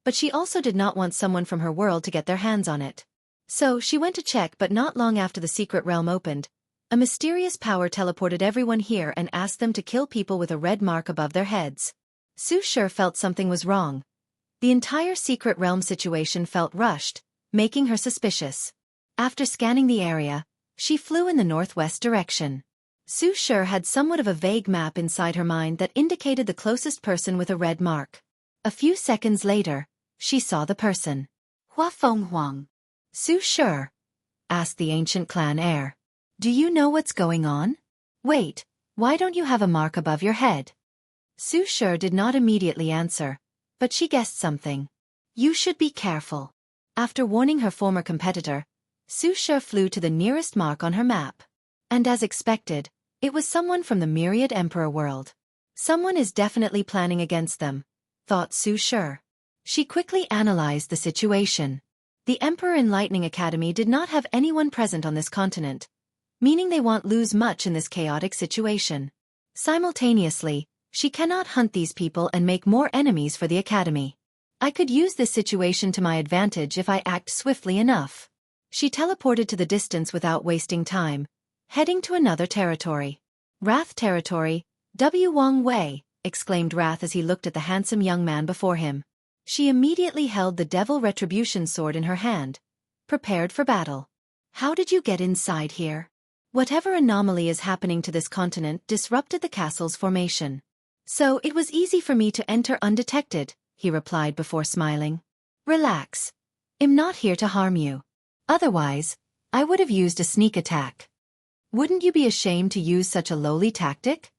but she also did not want someone from her world to get their hands on it. So she went to check, but not long after the secret realm opened, a mysterious power teleported everyone here and asked them to kill people with a red mark above their heads. Xueqi felt something was wrong. The entire secret realm situation felt rushed, making her suspicious. After scanning the area, she flew in the northwest direction. Xueqi had somewhat of a vague map inside her mind that indicated the closest person with a red mark. A few seconds later, she saw the person. "Hua Feng Huang." "Xueqi," asked the ancient clan heir. "Do you know what's going on? Wait, why don't you have a mark above your head?" Xueqi did not immediately answer, but she guessed something. "You should be careful." After warning her former competitor, Xueqi flew to the nearest mark on her map. And as expected, it was someone from the Myriad Emperor world. Someone is definitely planning against them, thought Xueqi. She quickly analyzed the situation. The Emperor Enlightening Academy did not have anyone present on this continent, meaning they won't lose much in this chaotic situation. Simultaneously, she cannot hunt these people and make more enemies for the Academy. I could use this situation to my advantage if I act swiftly enough. She teleported to the distance without wasting time, heading to another territory. "Wrath territory, Wang Wei," exclaimed Wrath as he looked at the handsome young man before him. She immediately held the Devil Retribution sword in her hand, prepared for battle. "How did you get inside here?" "Whatever anomaly is happening to this continent disrupted the castle's formation. So it was easy for me to enter undetected," he replied before smiling. "Relax. I'm not here to harm you. Otherwise, I would have used a sneak attack." "Wouldn't you be ashamed to use such a lowly tactic?"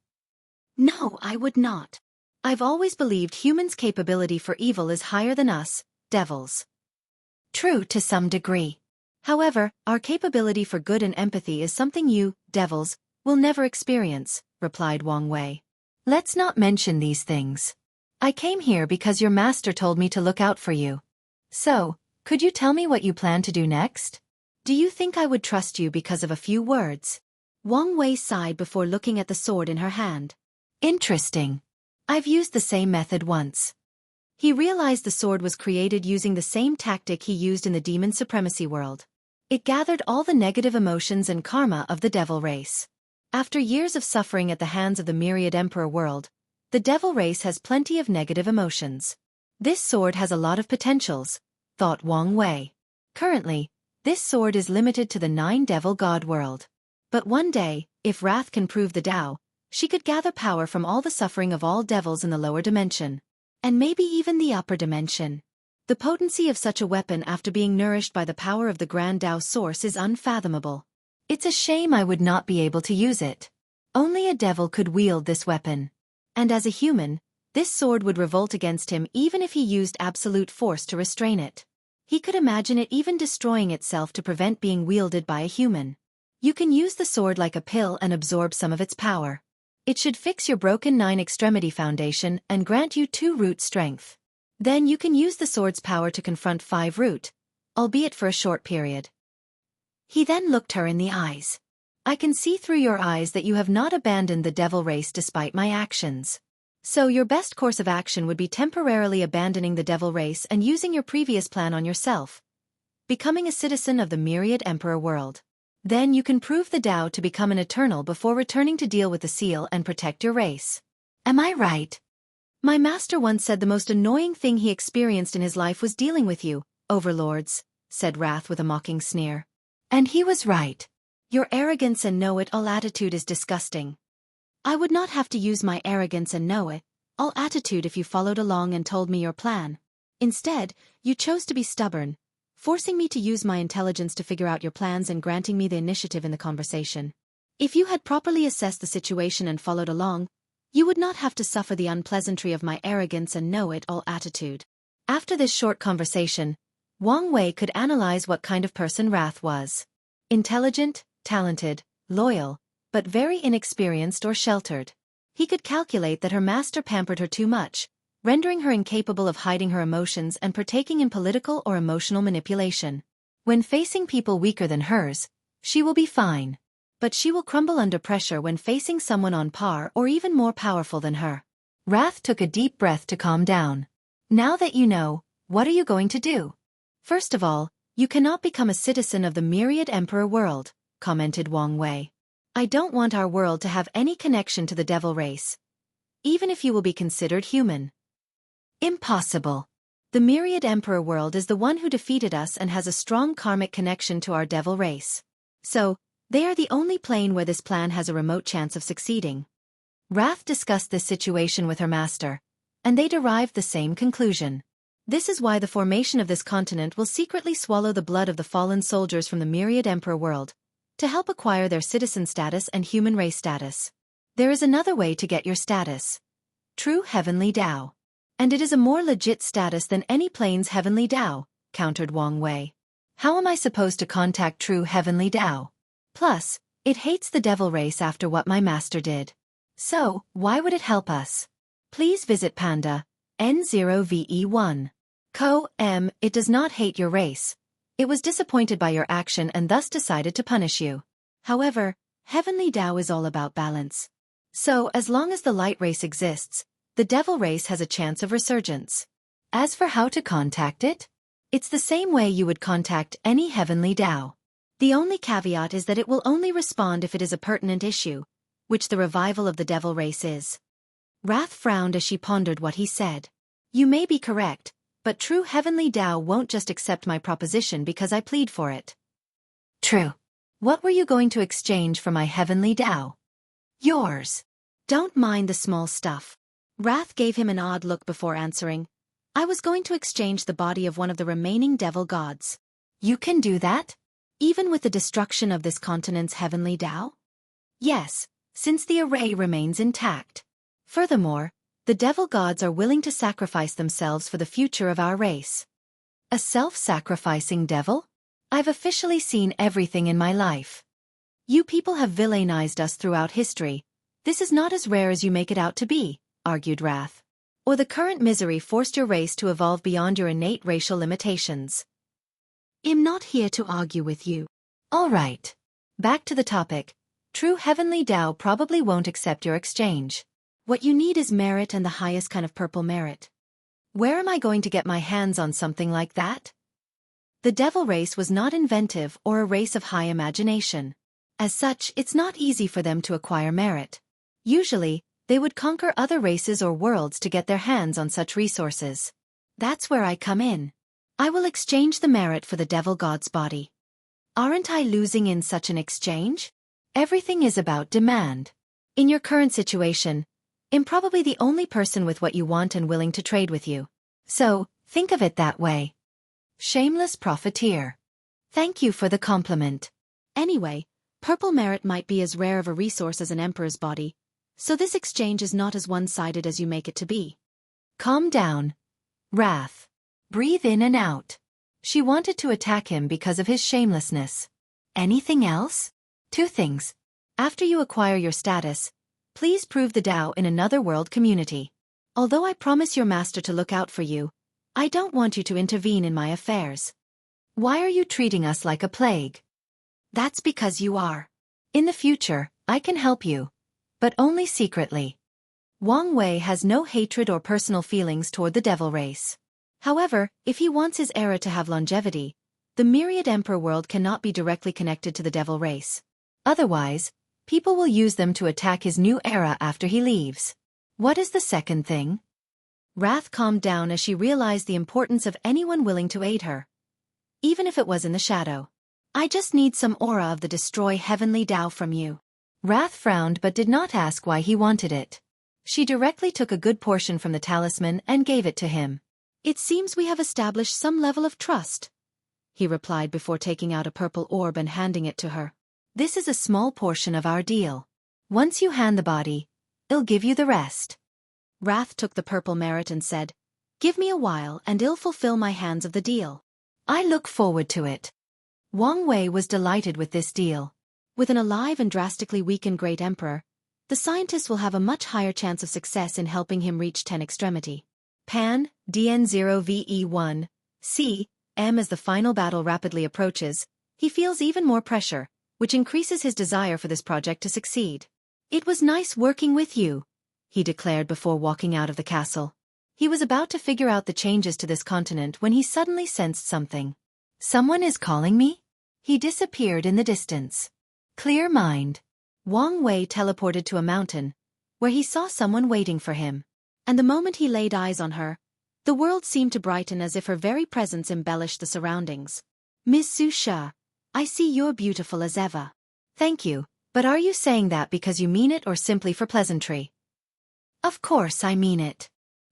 "No, I would not. I've always believed humans' capability for evil is higher than us, devils." "True to some degree. However, our capability for good and empathy is something you, devils, will never experience," replied Wang Wei. "Let's not mention these things. I came here because your master told me to look out for you. So, could you tell me what you plan to do next? Do you think I would trust you because of a few words?" Wang Wei sighed before looking at the sword in her hand. "Interesting. I've used the same method once." He realized the sword was created using the same tactic he used in the demon supremacy world. It gathered all the negative emotions and karma of the devil race. After years of suffering at the hands of the Myriad Emperor world, the devil race has plenty of negative emotions. This sword has a lot of potentials, thought Wang Wei. Currently, this sword is limited to the 9 devil god world. But one day, if Wrath can prove the Tao, she could gather power from all the suffering of all devils in the lower dimension. And maybe even the upper dimension. The potency of such a weapon after being nourished by the power of the Grand Tao source is unfathomable. It's a shame I would not be able to use it. Only a devil could wield this weapon. And as a human, this sword would revolt against him even if he used absolute force to restrain it. He could imagine it even destroying itself to prevent being wielded by a human. You can use the sword like a pill and absorb some of its power. It should fix your broken 9-extremity foundation and grant you 2 root strength. Then you can use the sword's power to confront 5 root, albeit for a short period. He then looked her in the eyes. "I can see through your eyes that you have not abandoned the devil race despite my actions. So your best course of action would be temporarily abandoning the devil race and using your previous plan on yourself, becoming a citizen of the Myriad Emperor world. Then you can prove the Tao to become an eternal before returning to deal with the seal and protect your race. Am I right? My master once said the most annoying thing he experienced in his life was dealing with you, overlords," said Wrath with a mocking sneer. "And he was right. Your arrogance and know-it-all attitude is disgusting. I would not have to use my arrogance and know-it-all attitude if you followed along and told me your plan. Instead, you chose to be stubborn, forcing me to use my intelligence to figure out your plans and granting me the initiative in the conversation. If you had properly assessed the situation and followed along, you would not have to suffer the unpleasantry of my arrogance and know-it-all attitude. After this short conversation, Wang Wei could analyze what kind of person Wrath was. Intelligent, talented, loyal, but very inexperienced or sheltered. He could calculate that her master pampered her too much, rendering her incapable of hiding her emotions and partaking in political or emotional manipulation. When facing people weaker than hers, she will be fine. But she will crumble under pressure when facing someone on par or even more powerful than her. Wrath took a deep breath to calm down. Now that you know, what are you going to do? First of all, you cannot become a citizen of the Myriad Emperor world, commented Wang Wei. I don't want our world to have any connection to the devil race. Even if you will be considered human. Impossible. The Myriad Emperor world is the one who defeated us and has a strong karmic connection to our devil race. So, they are the only plane where this plan has a remote chance of succeeding. Wrath discussed this situation with her master, and they derived the same conclusion. This is why the formation of this continent will secretly swallow the blood of the fallen soldiers from the Myriad Emperor world, to help acquire their citizen status and human race status. There is another way to get your status. True Heavenly Tao. And it is a more legit status than any plane's Heavenly Tao, countered Wang Wei. How am I supposed to contact True Heavenly Tao? Plus, it hates the devil race after what my master did. So, why would it help us? Please visit Panda, N0VE1. It does not hate your race. It was disappointed by your action and thus decided to punish you. However, Heavenly Tao is all about balance. So, as long as the light race exists, the devil race has a chance of resurgence. As for how to contact it, it's the same way you would contact any Heavenly Tao. The only caveat is that it will only respond if it is a pertinent issue, which the revival of the devil race is. Wrath frowned as she pondered what he said. You may be correct, but True Heavenly Tao won't just accept my proposition because I plead for it. True. What were you going to exchange for my Heavenly Tao? Yours. Don't mind the small stuff. Wrath gave him an odd look before answering. I was going to exchange the body of one of the remaining devil gods. You can do that? Even with the destruction of this continent's Heavenly Tao? Yes, since the array remains intact. Furthermore, the devil gods are willing to sacrifice themselves for the future of our race. A self-sacrificing devil? I've officially seen everything in my life. You people have villainized us throughout history. This is not as rare as you make it out to be, argued Wrath. Or the current misery forced your race to evolve beyond your innate racial limitations. I'm not here to argue with you. All right. Back to the topic. True Heavenly Tao probably won't accept your exchange. What you need is merit and the highest kind of purple merit. Where am I going to get my hands on something like that? The devil race was not inventive or a race of high imagination. As such, it's not easy for them to acquire merit. Usually, they would conquer other races or worlds to get their hands on such resources. That's where I come in. I will exchange the merit for the devil god's body. Aren't I losing in such an exchange? Everything is about demand. In your current situation, I'm probably the only person with what you want and willing to trade with you. So, think of it that way. Shameless profiteer. Thank you for the compliment. Anyway, purple merit might be as rare of a resource as an emperor's body, so this exchange is not as one-sided as you make it to be. Calm down. Wrath. Breathe in and out. She wanted to attack him because of his shamelessness. Anything else? 2 things. After you acquire your status, please prove the Tao in another world community. Although I promise your master to look out for you, I don't want you to intervene in my affairs. Why are you treating us like a plague? That's because you are. In the future, I can help you. But only secretly. Wang Wei has no hatred or personal feelings toward the devil race. However, if he wants his era to have longevity, the Myriad Emperor world cannot be directly connected to the devil race. Otherwise, people will use them to attack his new era after he leaves. What is the second thing? Wrath calmed down as she realized the importance of anyone willing to aid her. Even if it was in the shadow. I just need some aura of the Destroy Heavenly Tao from you. Wrath frowned but did not ask why he wanted it. She directly took a good portion from the talisman and gave it to him. It seems we have established some level of trust, he replied before taking out a purple orb and handing it to her. This is a small portion of our deal. Once you hand the body, I'll give you the rest. Wrath took the purple merit and said, Give me a while and I'll fulfill my hands of the deal. I look forward to it. Wang Wei was delighted with this deal. With an alive and drastically weakened Great Emperor, the scientists will have a much higher chance of success in helping him reach 10 extremity. Pan, DN0VE1, C, M. As the final battle rapidly approaches, he feels even more pressure, which increases his desire for this project to succeed. It was nice working with you, he declared before walking out of the castle. He was about to figure out the changes to this continent when he suddenly sensed something. Someone is calling me? He disappeared in the distance. Clear mind. Wang Wei teleported to a mountain, where he saw someone waiting for him. And the moment he laid eyes on her, the world seemed to brighten as if her very presence embellished the surroundings. Miss Xueqi, I see you're beautiful as ever. Thank you, but are you saying that because you mean it or simply for pleasantry? Of course I mean it.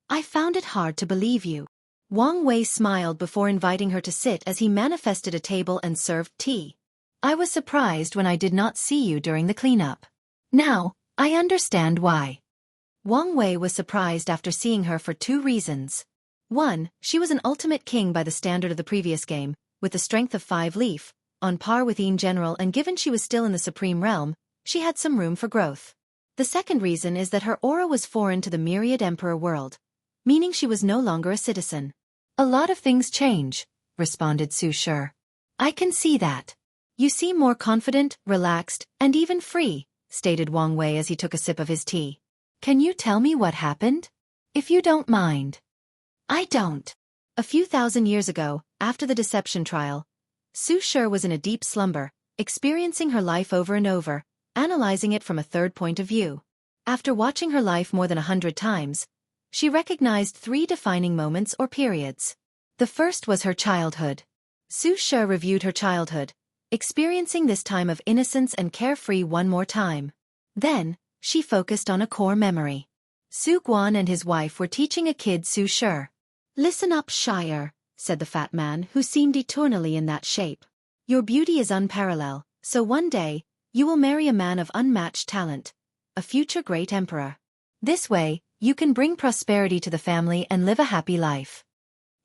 I found it hard to believe you. Wang Wei smiled before inviting her to sit as he manifested a table and served tea. I was surprised when I did not see you during the cleanup. Now, I understand why. Wang Wei was surprised after seeing her for 2 reasons. 1, she was an ultimate king by the standard of the previous game, with the strength of 5 leaf, on par with Yin General, and given she was still in the supreme realm, she had some room for growth. The second reason is that her aura was foreign to the myriad emperor world, meaning she was no longer a citizen. A lot of things change, responded Xueqi. I can see that. You seem more confident, relaxed, and even free, stated Wang Wei as he took a sip of his tea. Can you tell me what happened? If you don't mind. I don't. A few thousand years ago, after the deception trial, Xueqi was in a deep slumber, experiencing her life over and over, analyzing it from a third point of view. After watching her life more than 100 times, she recognized 3 defining moments or periods. The first was her childhood. Xueqi reviewed her childhood, experiencing this time of innocence and carefree one more time. Then, she focused on a core memory. Xueqi and his wife were teaching a kid Xueqi. Listen up, Shire, said the fat man who seemed eternally in that shape. Your beauty is unparalleled, so one day, you will marry a man of unmatched talent, a future great emperor. This way, you can bring prosperity to the family and live a happy life.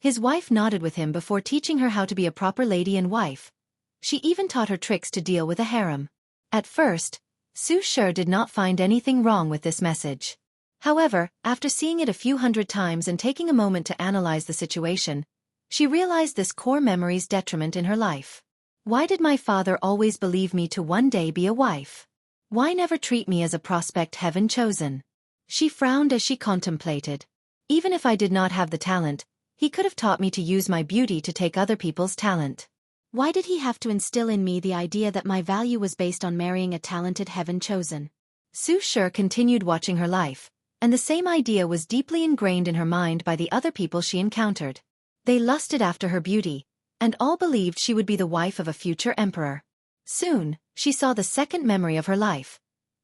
His wife nodded with him before teaching her how to be a proper lady and wife. She even taught her tricks to deal with a harem. At first, Xueqi did not find anything wrong with this message. However, after seeing it a few hundred times and taking a moment to analyze the situation, she realized this core memory's detriment in her life. Why did my father always believe me to one day be a wife? Why never treat me as a prospect heaven chosen? She frowned as she contemplated. Even if I did not have the talent, he could have taught me to use my beauty to take other people's talent. Why did he have to instill in me the idea that my value was based on marrying a talented heaven chosen? Xueqi continued watching her life, and the same idea was deeply ingrained in her mind by the other people she encountered. They lusted after her beauty, and all believed she would be the wife of a future emperor. Soon, she saw the second memory of her life.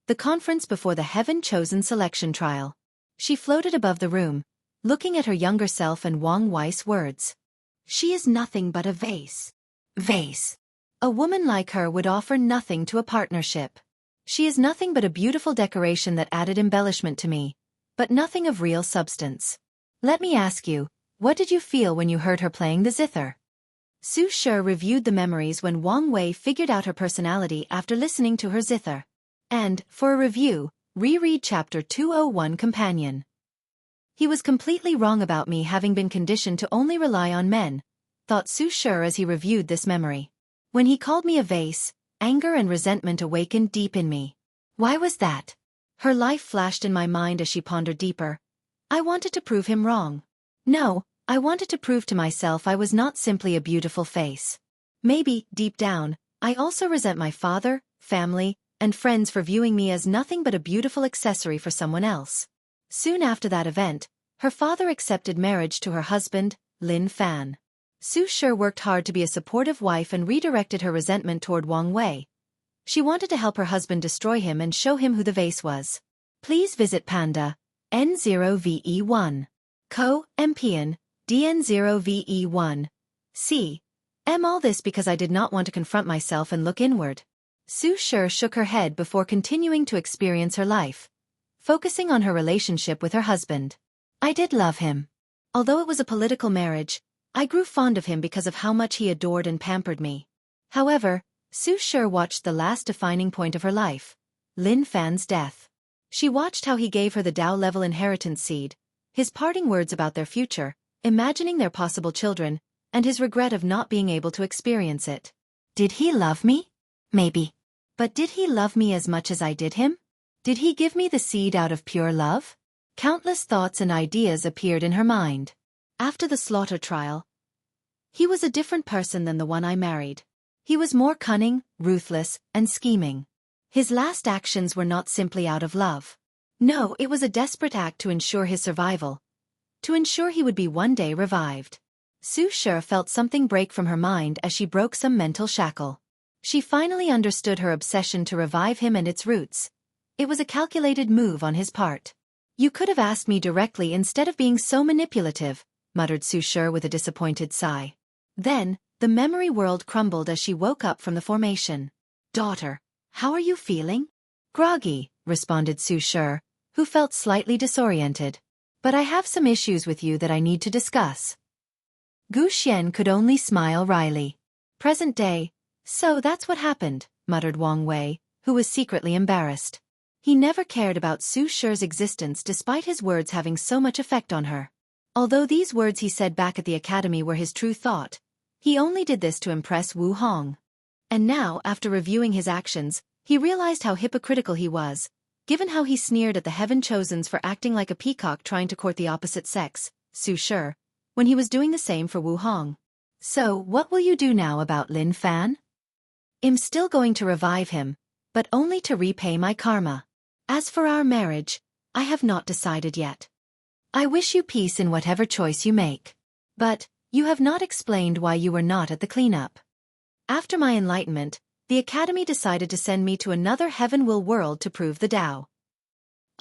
The conference before the heaven-chosen selection trial. She floated above the room, looking at her younger self and Wang Wei's words. She is nothing but a vase. Vase. A woman like her would offer nothing to a partnership. She is nothing but a beautiful decoration that added embellishment to me, but nothing of real substance. Let me ask you, what did you feel when you heard her playing the zither? Xueqi reviewed the memories when Wang Wei figured out her personality after listening to her zither. And, for a review, reread Chapter 201 Companion. He was completely wrong about me having been conditioned to only rely on men, thought Xueqi as he reviewed this memory. When he called me a vase, anger and resentment awakened deep in me. Why was that? Her life flashed in my mind as she pondered deeper. I wanted to prove him wrong. No, I wanted to prove to myself I was not simply a beautiful face. Maybe, deep down, I also resent my father, family, and friends for viewing me as nothing but a beautiful accessory for someone else. Soon after that event, her father accepted marriage to her husband, Lin Fan. Xueqi worked hard to be a supportive wife and redirected her resentment toward Wang Wei. She wanted to help her husband destroy him and show him who the vase was. Please visit Panda, N0VE1. Co, Empian, DN0VE1. C. M. All this because I did not want to confront myself and look inward. Xueqi shook her head before continuing to experience her life, focusing on her relationship with her husband. I did love him. Although it was a political marriage, I grew fond of him because of how much he adored and pampered me. However, Xueqi watched the last defining point of her life, Lin Fan's death. She watched how he gave her the Dao-level inheritance seed, his parting words about their future, imagining their possible children, and his regret of not being able to experience it. Did he love me? Maybe. But did he love me as much as I did him? Did he give me the seed out of pure love? Countless thoughts and ideas appeared in her mind. After the slaughter trial, he was a different person than the one I married. He was more cunning, ruthless, and scheming. His last actions were not simply out of love. No, it was a desperate act to ensure his survival, to ensure he would be one day revived. Xueqi felt something break from her mind as she broke some mental shackle. She finally understood her obsession to revive him and its roots. It was a calculated move on his part. You could have asked me directly instead of being so manipulative, muttered Xueqi with a disappointed sigh. Then, the memory world crumbled as she woke up from the formation. Daughter, how are you feeling? Groggy, responded Xueqi, who felt slightly disoriented. But I have some issues with you that I need to discuss. Gu Xian could only smile wryly. Present day. So that's what happened, muttered Wang Wei, who was secretly embarrassed. He never cared about Xueqi's existence despite his words having so much effect on her. Although these words he said back at the academy were his true thought, he only did this to impress Wu Hong. And now, after reviewing his actions, he realized how hypocritical he was, given how he sneered at the Heaven Chosens for acting like a peacock trying to court the opposite sex, Xueqi, when he was doing the same for Wu Hong. So, what will you do now about Lin Fan? I'm still going to revive him, but only to repay my karma. As for our marriage, I have not decided yet. I wish you peace in whatever choice you make. But, you have not explained why you were not at the cleanup. After my enlightenment, the Academy decided to send me to another Heaven Will world to prove the Tao.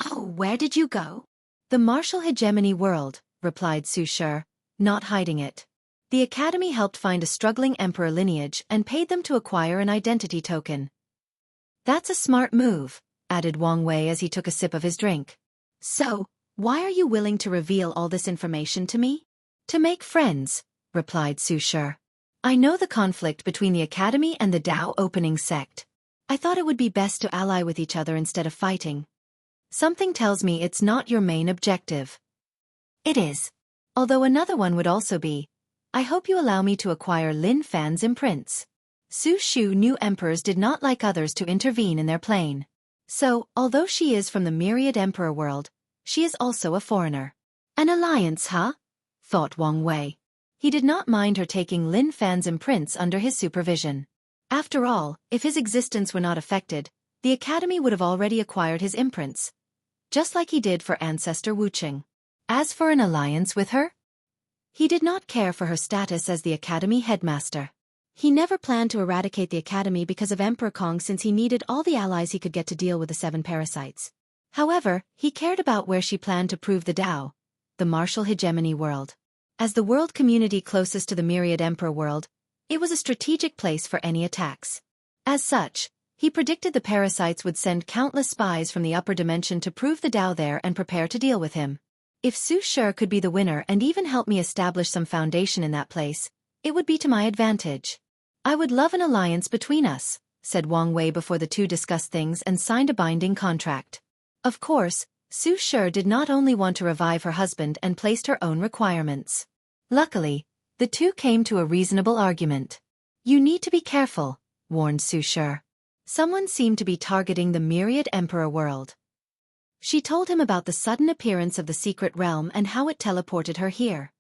Oh, where did you go? The martial hegemony world, replied Xueqi, not hiding it. The Academy helped find a struggling emperor lineage and paid them to acquire an identity token. That's a smart move, added Wang Wei as he took a sip of his drink. So, why are you willing to reveal all this information to me? To make friends, replied Xueqi. I know the conflict between the Academy and the Tao opening sect. I thought it would be best to ally with each other instead of fighting. Something tells me it's not your main objective. It is. Although another one would also be, I hope you allow me to acquire Lin Fan's imprints. Xueqi knew emperors did not like others to intervene in their plane. So, although she is from the myriad emperor world, she is also a foreigner. An alliance, huh? Thought Wang Wei. He did not mind her taking Lin Fan's imprints under his supervision. After all, if his existence were not affected, the Academy would have already acquired his imprints, just like he did for ancestor Wuqing. As for an alliance with her, he did not care for her status as the Academy headmaster. He never planned to eradicate the Academy because of Emperor Kong since he needed all the allies he could get to deal with the 7 parasites. However, he cared about where she planned to prove the Tao, the martial hegemony world. As the world community closest to the myriad emperor world, it was a strategic place for any attacks. As such, he predicted the parasites would send countless spies from the upper dimension to prove the Tao there and prepare to deal with him. If Xueqi could be the winner and even help me establish some foundation in that place, it would be to my advantage. I would love an alliance between us, said Wang Wei before the two discussed things and signed a binding contract. Of course, Xueqi did not only want to revive her husband and placed her own requirements. Luckily, the two came to a reasonable argument. You need to be careful, warned Xueqi. Someone seemed to be targeting the myriad emperor world. She told him about the sudden appearance of the secret realm and how it teleported her here.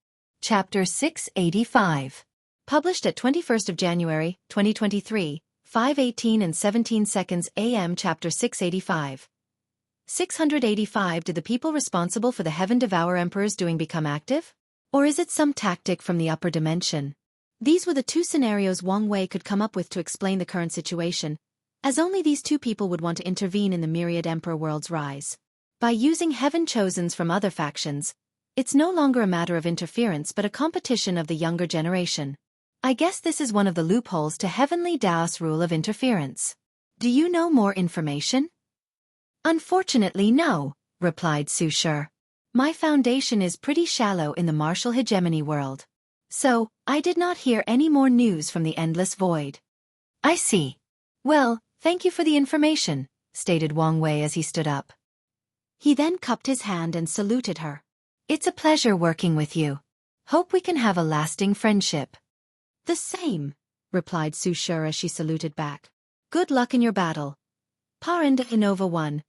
Chapter 685. Published at 21st of January, 2023, 5:18 and 17 seconds AM. Chapter 685. 685. Did the people responsible for the Heaven Devour Emperors doing become active? Or is it some tactic from the upper dimension? These were the two scenarios Wang Wei could come up with to explain the current situation, as only these two people would want to intervene in the myriad emperor world's rise. By using Heaven Chosens from other factions, it's no longer a matter of interference but a competition of the younger generation. I guess this is one of the loopholes to Heavenly Daos rule of interference. Do you know more information? Unfortunately, no, replied Xueqi. My foundation is pretty shallow in the martial hegemony world. So, I did not hear any more news from the endless void. I see. Well, thank you for the information, stated Wang Wei as he stood up. He then cupped his hand and saluted her. It's a pleasure working with you. Hope we can have a lasting friendship. The same, replied Xueqi as she saluted back. Good luck in your battle. Paranda Innova 1.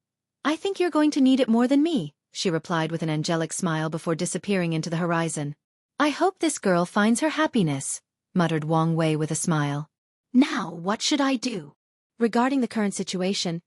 I think you're going to need it more than me, she replied with an angelic smile before disappearing into the horizon. I hope this girl finds her happiness, muttered Wang Wei with a smile. Now, what should I do? Regarding the current situation,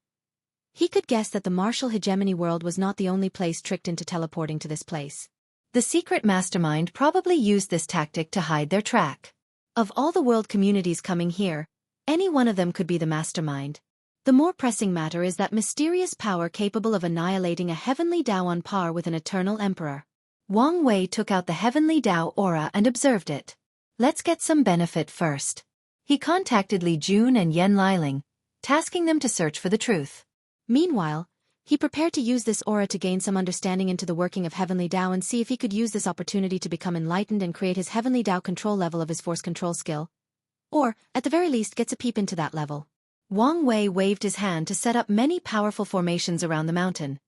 he could guess that the martial hegemony world was not the only place tricked into teleporting to this place. The secret mastermind probably used this tactic to hide their track. Of all the world communities coming here, any one of them could be the mastermind. The more pressing matter is that mysterious power capable of annihilating a heavenly Tao on par with an eternal emperor. Wang Wei took out the heavenly Tao aura and observed it. Let's get some benefit first. He contacted Li Jun and Yan Liling, tasking them to search for the truth. Meanwhile, he prepared to use this aura to gain some understanding into the working of heavenly Tao and see if he could use this opportunity to become enlightened and create his heavenly Tao control level of his force control skill. Or, at the very least, gets a peep into that level. Wang Wei waved his hand to set up many powerful formations around the mountain.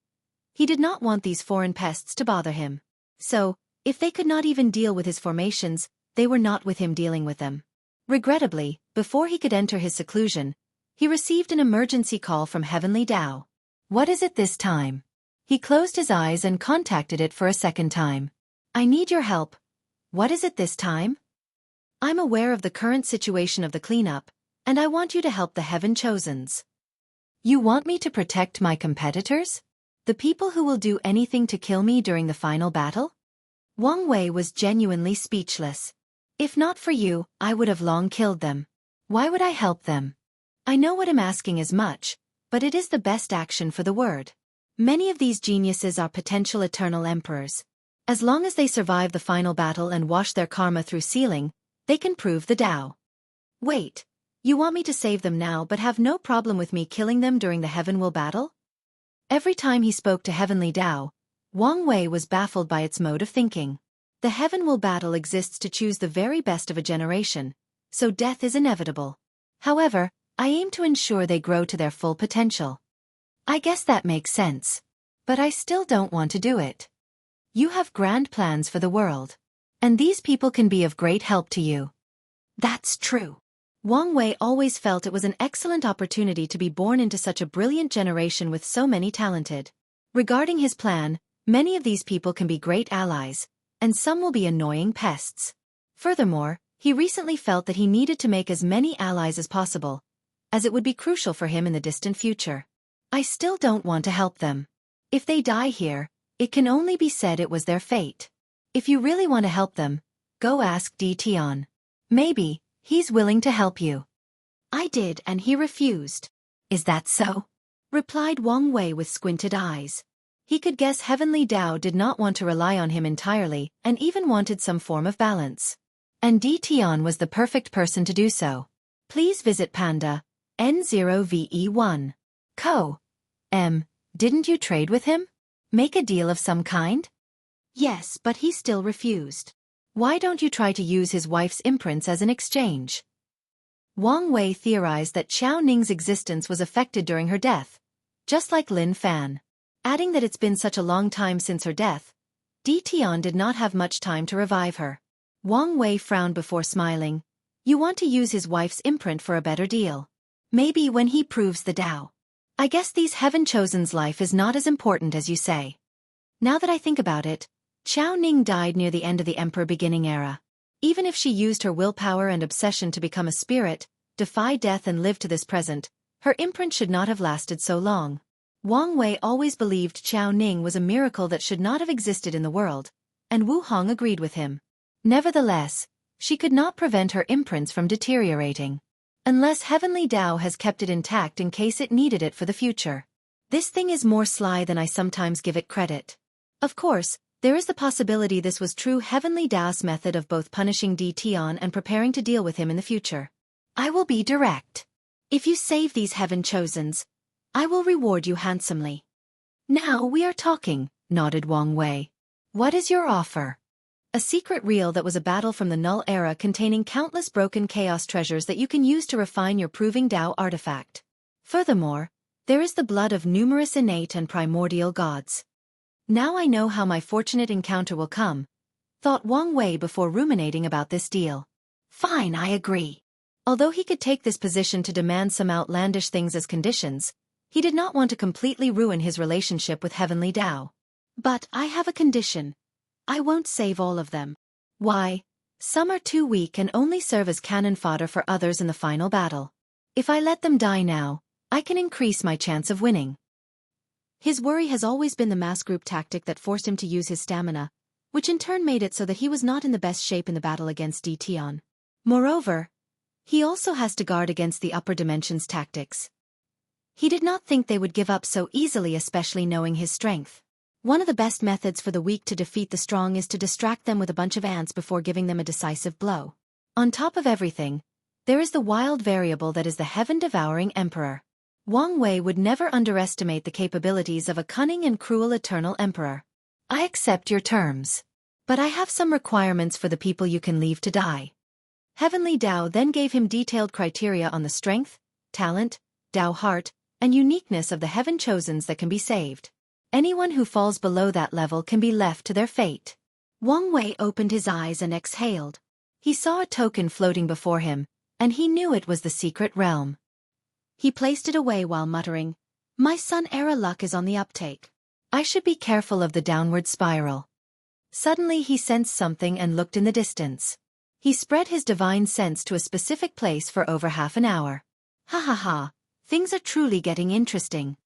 He did not want these foreign pests to bother him. So, if they could not even deal with his formations, they were not with him dealing with them. Regrettably, before he could enter his seclusion, he received an emergency call from Heavenly Tao. What is it this time? He closed his eyes and contacted it for a second time. I need your help. What is it this time? I'm aware of the current situation of the cleanup, and I want you to help the Heaven Chosens. You want me to protect my competitors? The people who will do anything to kill me during the final battle? Wang Wei was genuinely speechless. If not for you, I would have long killed them. Why would I help them? I know what I'm asking is much, but it is the best action for the word. Many of these geniuses are potential eternal emperors. As long as they survive the final battle and wash their karma through sealing, they can prove the Tao. Wait, you want me to save them now but have no problem with me killing them during the Heaven Will battle? Every time he spoke to Heavenly Tao, Wang Wei was baffled by its mode of thinking. The Heaven Will battle exists to choose the very best of a generation, so death is inevitable. However, I aim to ensure they grow to their full potential. I guess that makes sense. But I still don't want to do it. You have grand plans for the world. And these people can be of great help to you. That's true. Wang Wei always felt it was an excellent opportunity to be born into such a brilliant generation with so many talented. Regarding his plan, many of these people can be great allies, and some will be annoying pests. Furthermore, he recently felt that he needed to make as many allies as possible, as it would be crucial for him in the distant future. I still don't want to help them. If they die here, it can only be said it was their fate. If you really want to help them, go ask Di Tian. Maybe, he's willing to help you. I did and he refused. Is that so? Replied Wang Wei with squinted eyes. He could guess Heavenly Tao did not want to rely on him entirely and even wanted some form of balance. And Di Tian was the perfect person to do so. Please visit Panda, N0VE1. Co. Didn't you trade with him? Make a deal of some kind? Yes, but he still refused. Why don't you try to use his wife's imprints as an exchange? Wang Wei theorized that Xiao Ning's existence was affected during her death, just like Lin Fan. Adding that it's been such a long time since her death, Di Tian did not have much time to revive her. Wang Wei frowned before smiling. You want to use his wife's imprint for a better deal. Maybe when he proves the Tao. I guess these Heaven Chosen's life is not as important as you say. Now that I think about it, Xiao Ning died near the end of the Emperor beginning era. Even if she used her willpower and obsession to become a spirit, defy death and live to this present, her imprint should not have lasted so long. Wang Wei always believed Xiao Ning was a miracle that should not have existed in the world, and Wu Hong agreed with him. Nevertheless, she could not prevent her imprints from deteriorating. Unless Heavenly Tao has kept it intact in case it needed it for the future. This thing is more sly than I sometimes give it credit. Of course, there is the possibility this was true Heavenly Tao's method of both punishing Di Tian and preparing to deal with him in the future. I will be direct. If you save these heaven chosens, I will reward you handsomely. Now we are talking, nodded Wang Wei. What is your offer? A secret reel that was a battle from the Null era containing countless broken chaos treasures that you can use to refine your proving Tao artifact. Furthermore, there is the blood of numerous innate and primordial gods. Now I know how my fortunate encounter will come, thought Wang Wei before ruminating about this deal. Fine, I agree. Although he could take this position to demand some outlandish things as conditions, he did not want to completely ruin his relationship with Heavenly Tao. But I have a condition. I won't save all of them. Why? Some are too weak and only serve as cannon fodder for others in the final battle. If I let them die now, I can increase my chance of winning. His worry has always been the mass group tactic that forced him to use his stamina, which in turn made it so that he was not in the best shape in the battle against Dition. Moreover, he also has to guard against the upper dimensions tactics. He did not think they would give up so easily, especially knowing his strength. One of the best methods for the weak to defeat the strong is to distract them with a bunch of ants before giving them a decisive blow. On top of everything, there is the wild variable that is the heaven-devouring emperor. Wang Wei would never underestimate the capabilities of a cunning and cruel eternal emperor. I accept your terms. But I have some requirements for the people you can leave to die. Heavenly Tao then gave him detailed criteria on the strength, talent, Tao heart, and uniqueness of the heaven chosens that can be saved. Anyone who falls below that level can be left to their fate. Wang Wei opened his eyes and exhaled. He saw a token floating before him, and he knew it was the secret realm. He placed it away while muttering, "My Sun era luck is on the uptake. I should be careful of the downward spiral." Suddenly he sensed something and looked in the distance. He spread his divine sense to a specific place for over half an hour. Ha ha ha, things are truly getting interesting.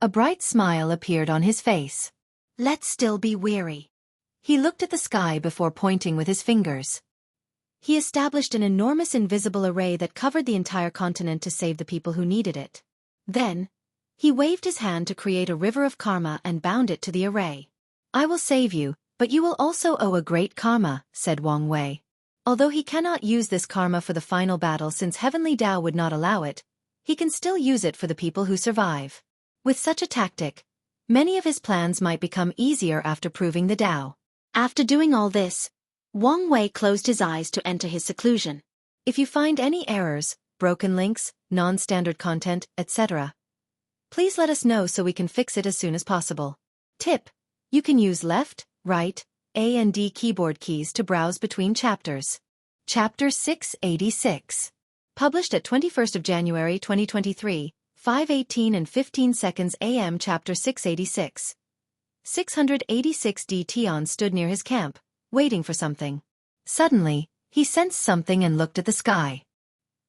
A bright smile appeared on his face. Let's still be weary. He looked at the sky before pointing with his fingers. He established an enormous invisible array that covered the entire continent to save the people who needed it. Then, he waved his hand to create a river of karma and bound it to the array. I will save you, but you will also owe a great karma, said Wang Wei. Although he cannot use this karma for the final battle since Heavenly Tao would not allow it, he can still use it for the people who survive. With such a tactic, many of his plans might become easier after proving the Tao. After doing all this, Wang Wei closed his eyes to enter his seclusion. If you find any errors, broken links, non-standard content, etc., please let us know so we can fix it as soon as possible. Tip: you can use left, right, A and D keyboard keys to browse between chapters. Chapter 686. Published at 21st of January 2023, 5:18 and 15 seconds AM. Chapter 686. 686 D. Tion stood near his camp, waiting for something. Suddenly, he sensed something and looked at the sky.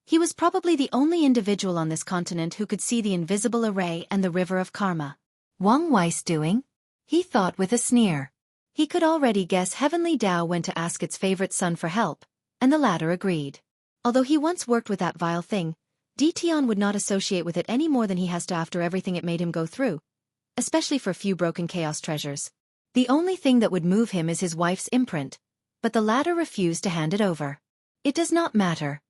He was probably the only individual on this continent who could see the invisible array and the river of karma. Wang Wei's doing? He thought with a sneer. He could already guess Heavenly Tao went to ask its favorite son for help, and the latter agreed. Although he once worked with that vile thing, Tion would not associate with it any more than he has to after everything it made him go through, especially for a few broken chaos treasures. The only thing that would move him is his wife's imprint, but the latter refused to hand it over. It does not matter.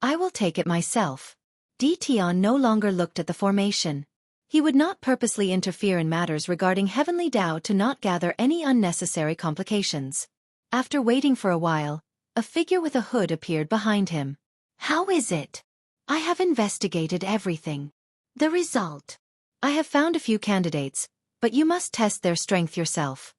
I will take it myself. Tion no longer looked at the formation. He would not purposely interfere in matters regarding Heavenly Tao to not gather any unnecessary complications. After waiting for a while, a figure with a hood appeared behind him. How is it? I have investigated everything. The result. I have found a few candidates, but you must test their strength yourself.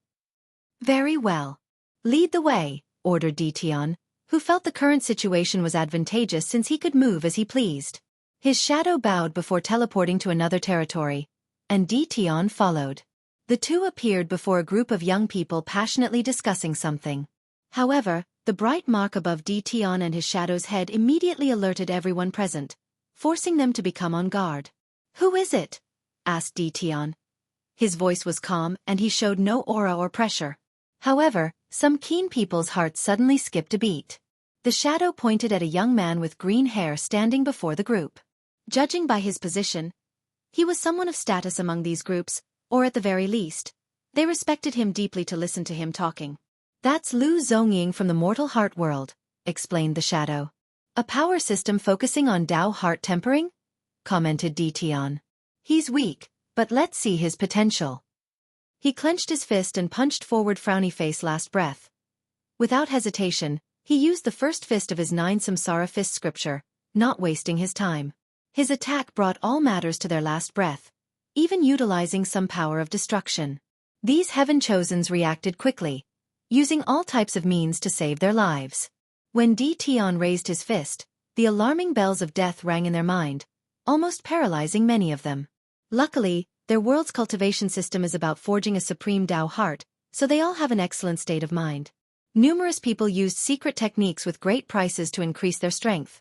Very well. Lead the way, ordered Tion, who felt the current situation was advantageous since he could move as he pleased. His shadow bowed before teleporting to another territory, and Tion followed. The two appeared before a group of young people passionately discussing something. However, the bright mark above Tion and his shadow's head immediately alerted everyone present, forcing them to become on guard. Who is it? Asked Tion. His voice was calm and he showed no aura or pressure. However, some keen people's hearts suddenly skipped a beat. The shadow pointed at a young man with green hair standing before the group. Judging by his position, he was someone of status among these groups, or at the very least, they respected him deeply to listen to him talking. That's Lu Zongying from the Mortal Heart world, explained the shadow. A power system focusing on Tao heart tempering? commented Dtion. He's weak, but let's see his potential. He clenched his fist and punched forward frowny face last breath. Without hesitation, he used the first fist of his 9 Samsara fist scripture, not wasting his time. His attack brought all matters to their last breath, even utilizing some power of destruction. These Heaven Chosens reacted quickly, using all types of means to save their lives. When Dtion raised his fist, the alarming bells of death rang in their mind, almost paralyzing many of them. Luckily, their world's cultivation system is about forging a supreme Tao heart, so they all have an excellent state of mind. Numerous people used secret techniques with great prices to increase their strength.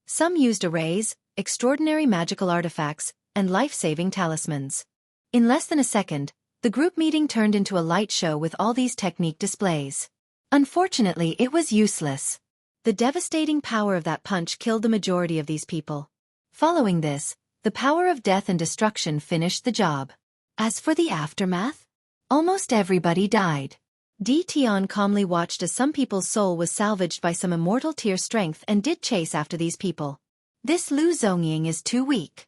Some used arrays, extraordinary magical artifacts, and life-saving talismans. In less than a second, the group meeting turned into a light show with all these technique displays. Unfortunately, it was useless. The devastating power of that punch killed the majority of these people. Following this, the power of death and destruction finished the job. As for the aftermath, almost everybody died. Dtion calmly watched as some people's soul was salvaged by some immortal tier strength and did chase after these people. This Lu Zongying is too weak.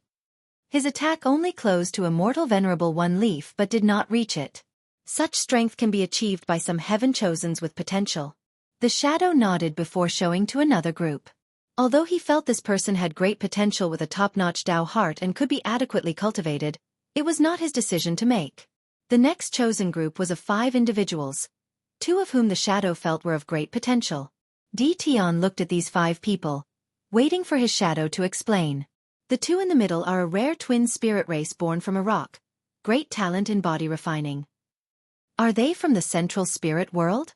His attack only closed to Immortal Venerable One Leaf but did not reach it. Such strength can be achieved by some Heaven Chosens with potential. The shadow nodded before showing to another group. Although he felt this person had great potential with a top-notch Tao heart and could be adequately cultivated, it was not his decision to make. The next chosen group was of 5 individuals, 2 of whom the shadow felt were of great potential. Dtion looked at these 5 people, waiting for his shadow to explain. The 2 in the middle are a rare twin spirit race born from a rock, great talent in body refining. Are they from the central spirit world?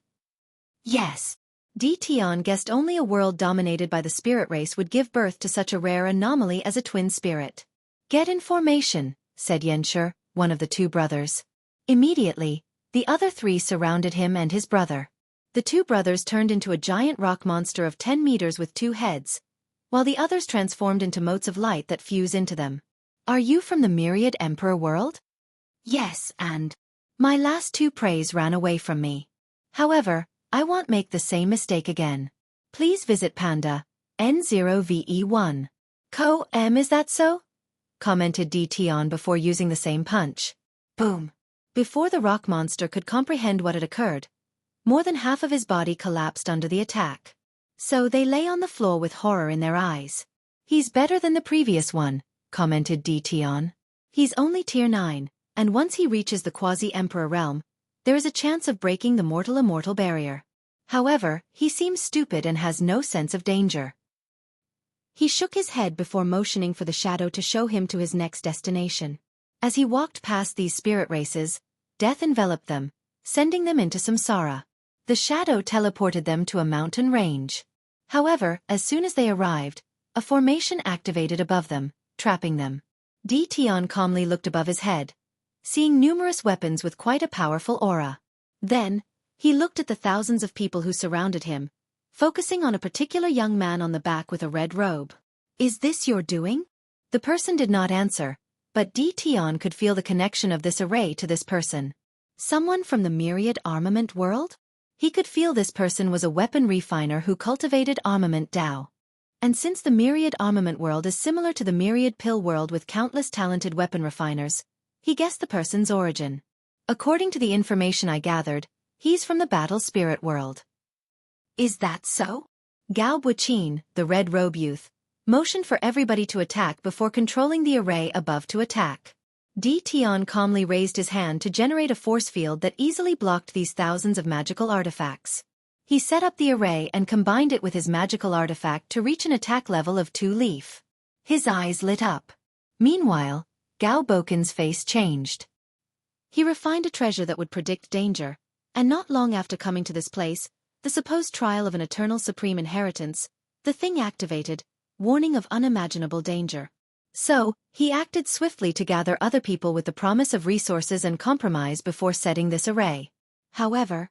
Yes. Dtion guessed only a world dominated by the spirit race would give birth to such a rare anomaly as a twin spirit. Get in formation, said Yanshi, one of the 2 brothers. Immediately, the other 3 surrounded him and his brother. The 2 brothers turned into a giant rock monster of 10 meters with 2 heads, while the others transformed into motes of light that fuse into them. Are you from the Myriad Emperor world? Yes, and my last 2 preys ran away from me. However, I won't make the same mistake again. Please visit Panda, N0VE1. Is that so? Commented Dtion before using the same punch. Boom. Before the rock monster could comprehend what had occurred, more than half of his body collapsed under the attack. So they lay on the floor with horror in their eyes. He's better than the previous one, commented Dtion. He's only tier 9, and once he reaches the quasi-emperor realm, there is a chance of breaking the mortal-immortal barrier. However, he seems stupid and has no sense of danger. He shook his head before motioning for the shadow to show him to his next destination. As he walked past these spirit races, death enveloped them, sending them into samsara. The shadow teleported them to a mountain range. However, as soon as they arrived, a formation activated above them, trapping them. Dtion calmly looked above his head, seeing numerous weapons with quite a powerful aura. Then, he looked at the thousands of people who surrounded him, focusing on a particular young man on the back with a red robe. Is this your doing? The person did not answer, but Dtion could feel the connection of this array to this person. Someone from the Myriad Armament world? He could feel this person was a weapon refiner who cultivated armament Tao. And since the Myriad Armament world is similar to the Myriad Pill world with countless talented weapon refiners, he guessed the person's origin. According to the information I gathered, he's from the Battle Spirit world. Is that so? Gao Buqin, the red robe youth, motioned for everybody to attack before controlling the array above to attack. Dtion calmly raised his hand to generate a force field that easily blocked these thousands of magical artifacts. He set up the array and combined it with his magical artifact to reach an attack level of 2 leaf. His eyes lit up. Meanwhile, Gao Buqin's face changed. He refined a treasure that would predict danger, and not long after coming to this place, the supposed trial of an eternal supreme inheritance, the thing activated, warning of unimaginable danger. So, he acted swiftly to gather other people with the promise of resources and compromise before setting this array. However,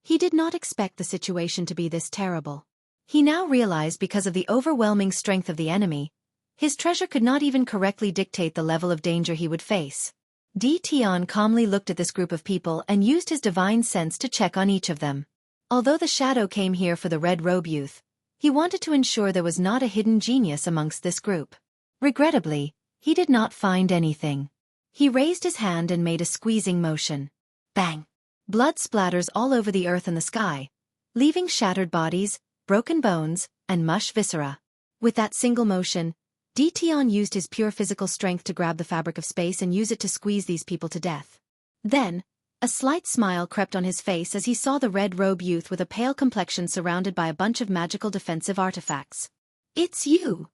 he did not expect the situation to be this terrible. He now realized because of the overwhelming strength of the enemy, his treasure could not even correctly dictate the level of danger he would face. Dtion calmly looked at this group of people and used his divine sense to check on each of them. Although the shadow came here for the red robe youth, he wanted to ensure there was not a hidden genius amongst this group. Regrettably, he did not find anything. He raised his hand and made a squeezing motion. Bang! Blood splatters all over the earth and the sky, leaving shattered bodies, broken bones, and mush viscera. With that single motion, Tion used his pure physical strength to grab the fabric of space and use it to squeeze these people to death. Then, a slight smile crept on his face as he saw the red-robe youth with a pale complexion surrounded by a bunch of magical defensive artifacts. "It's you,"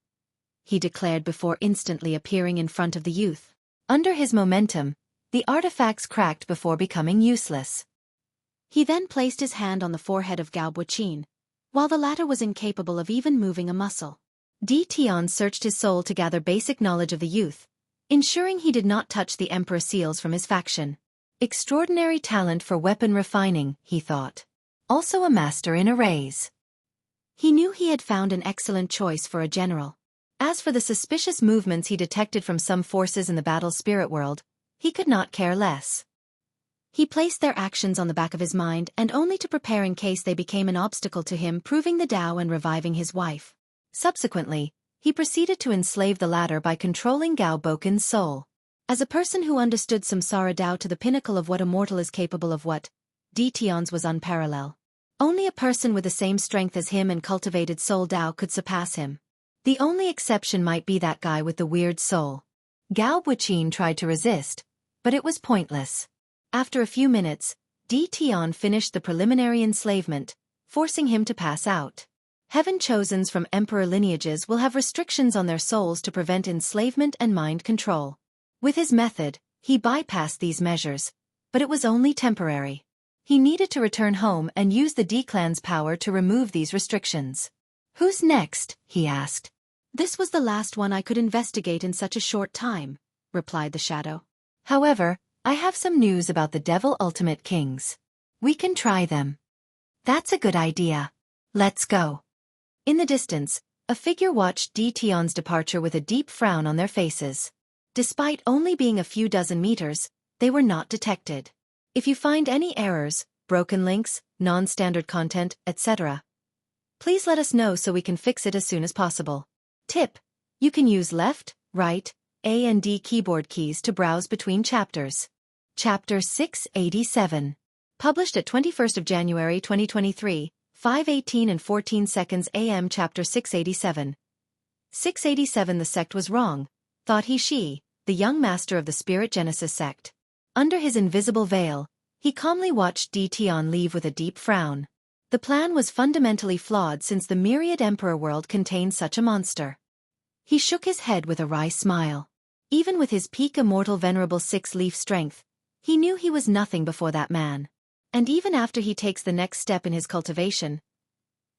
he declared before instantly appearing in front of the youth. Under his momentum, the artifacts cracked before becoming useless. He then placed his hand on the forehead of Xueqi, while the latter was incapable of even moving a muscle. Tion searched his soul to gather basic knowledge of the youth, ensuring he did not touch the Emperor seals from his faction. Extraordinary talent for weapon refining, he thought. Also a master in arrays. He knew he had found an excellent choice for a general. As for the suspicious movements he detected from some forces in the battle's spirit world, he could not care less. He placed their actions on the back of his mind and only to prepare in case they became an obstacle to him proving the Tao and reviving his wife. Subsequently, he proceeded to enslave the latter by controlling Xueqi's soul. As a person who understood Samsara Tao to the pinnacle of what a mortal is capable of, what Tion's was unparalleled. Only a person with the same strength as him and cultivated soul Tao could surpass him. The only exception might be that guy with the weird soul. Xueqi tried to resist, but it was pointless. After a few minutes, Tion finished the preliminary enslavement, forcing him to pass out. Heaven-chosens from emperor lineages will have restrictions on their souls to prevent enslavement and mind control. With his method, he bypassed these measures, but it was only temporary. He needed to return home and use the D-clan's power to remove these restrictions. "Who's next?" he asked. "This was the last one I could investigate in such a short time," replied the shadow. "However, I have some news about the Devil Ultimate Kings. We can try them." "That's a good idea. Let's go." In the distance, a figure watched Tion's departure with a deep frown on their faces. Despite only being a few dozen meters, they were not detected. If you find any errors, broken links, non-standard content, etc., please let us know so we can fix it as soon as possible. Tip: you can use left, right, A and D keyboard keys to browse between chapters. Chapter 687. Published at 21st of January 2023, 5:18 and 14 seconds AM. Chapter 687. 687. The sect was wrong, thought he, the young master of the Spirit Genesis sect. Under his invisible veil, he calmly watched Tion leave with a deep frown. The plan was fundamentally flawed since the myriad emperor world contained such a monster. He shook his head with a wry smile. Even with his peak immortal venerable six-leaf strength, he knew he was nothing before that man. And even after he takes the next step in his cultivation,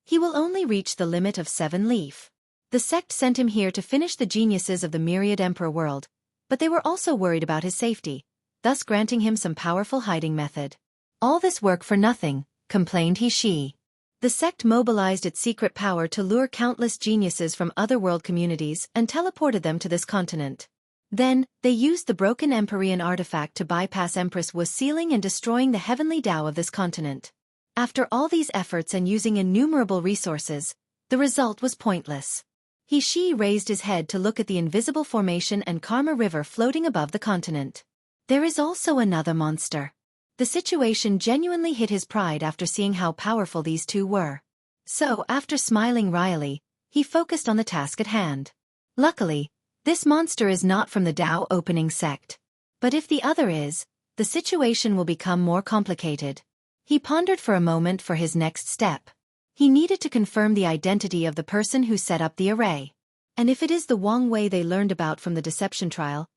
he will only reach the limit of 7-leaf. The sect sent him here to finish the geniuses of the myriad emperor world, but they were also worried about his safety, thus granting him some powerful hiding method. "All this work for nothing," complained he. The sect mobilized its secret power to lure countless geniuses from other world communities and teleported them to this continent. Then, they used the broken Empyrean artifact to bypass Empress Wu's sealing and destroying the heavenly Tao of this continent. After all these efforts and using innumerable resources, the result was pointless. He raised his head to look at the invisible formation and Karma River floating above the continent. There is also another monster. The situation genuinely hit his pride after seeing how powerful these two were. So, after smiling wryly, he focused on the task at hand. Luckily, this monster is not from the Tao opening sect. But if the other is, the situation will become more complicated. He pondered for a moment for his next step. He needed to confirm the identity of the person who set up the array. And if it is the Wang Wei they learned about from the deception trial,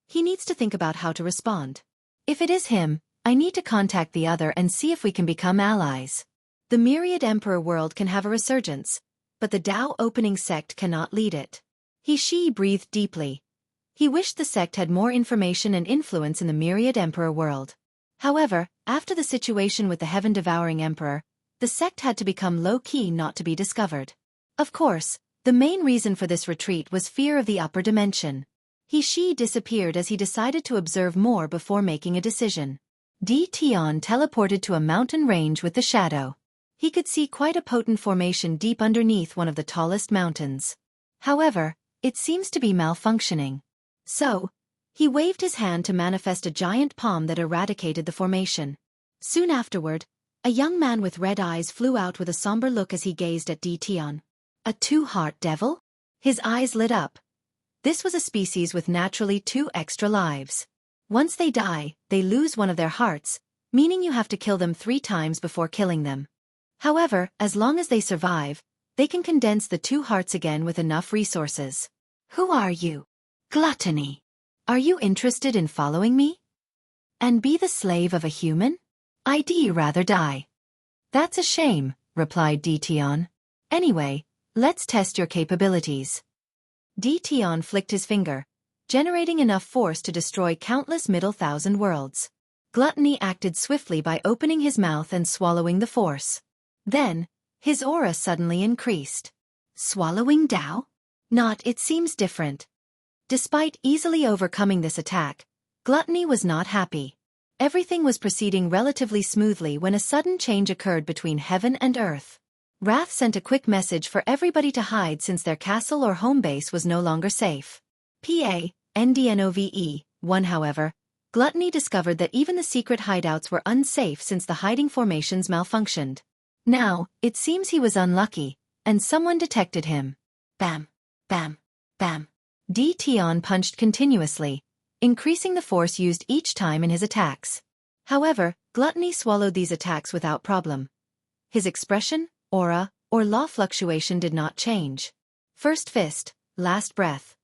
he needs to think about how to respond. If it is him, I need to contact the other and see if we can become allies. The myriad emperor world can have a resurgence, but the Tao opening sect cannot lead it. He breathed deeply. He wished the sect had more information and influence in the myriad emperor world. However, after the situation with the heaven-devouring emperor, the sect had to become low-key not to be discovered. Of course, the main reason for this retreat was fear of the upper dimension. He disappeared as he decided to observe more before making a decision. Tion teleported to a mountain range with the shadow. He could see quite a potent formation deep underneath one of the tallest mountains. However, it seems to be malfunctioning. So, he waved his hand to manifest a giant palm that eradicated the formation. Soon afterward, a young man with red eyes flew out with a somber look as he gazed at Dtion. A two-heart devil? His eyes lit up. This was a species with naturally 2 extra lives. Once they die, they lose one of their hearts, meaning you have to kill them 3 times before killing them. However, as long as they survive, they can condense the 2 hearts again with enough resources. Who are you? Gluttony. Are you interested in following me? And be the slave of a human? I'd rather die. That's a shame, replied Dtion. Anyway, let's test your capabilities. Dtion flicked his finger, generating enough force to destroy countless middle thousand worlds. Gluttony acted swiftly by opening his mouth and swallowing the force. Then, his aura suddenly increased. Swallowing Tao? Not, it seems different. Despite easily overcoming this attack, Gluttony was not happy. Everything was proceeding relatively smoothly when a sudden change occurred between heaven and earth. Wrath sent a quick message for everybody to hide since their castle or home base was no longer safe. PA-NDNOVE 1. However, Gluttony discovered that even the secret hideouts were unsafe since the hiding formations malfunctioned. Now, it seems he was unlucky, and someone detected him. Bam, bam, bam. Dtion punched continuously, increasing the force used each time in his attacks. However, Gluttony swallowed these attacks without problem. His expression, aura, or law fluctuation did not change. First fist, last breath.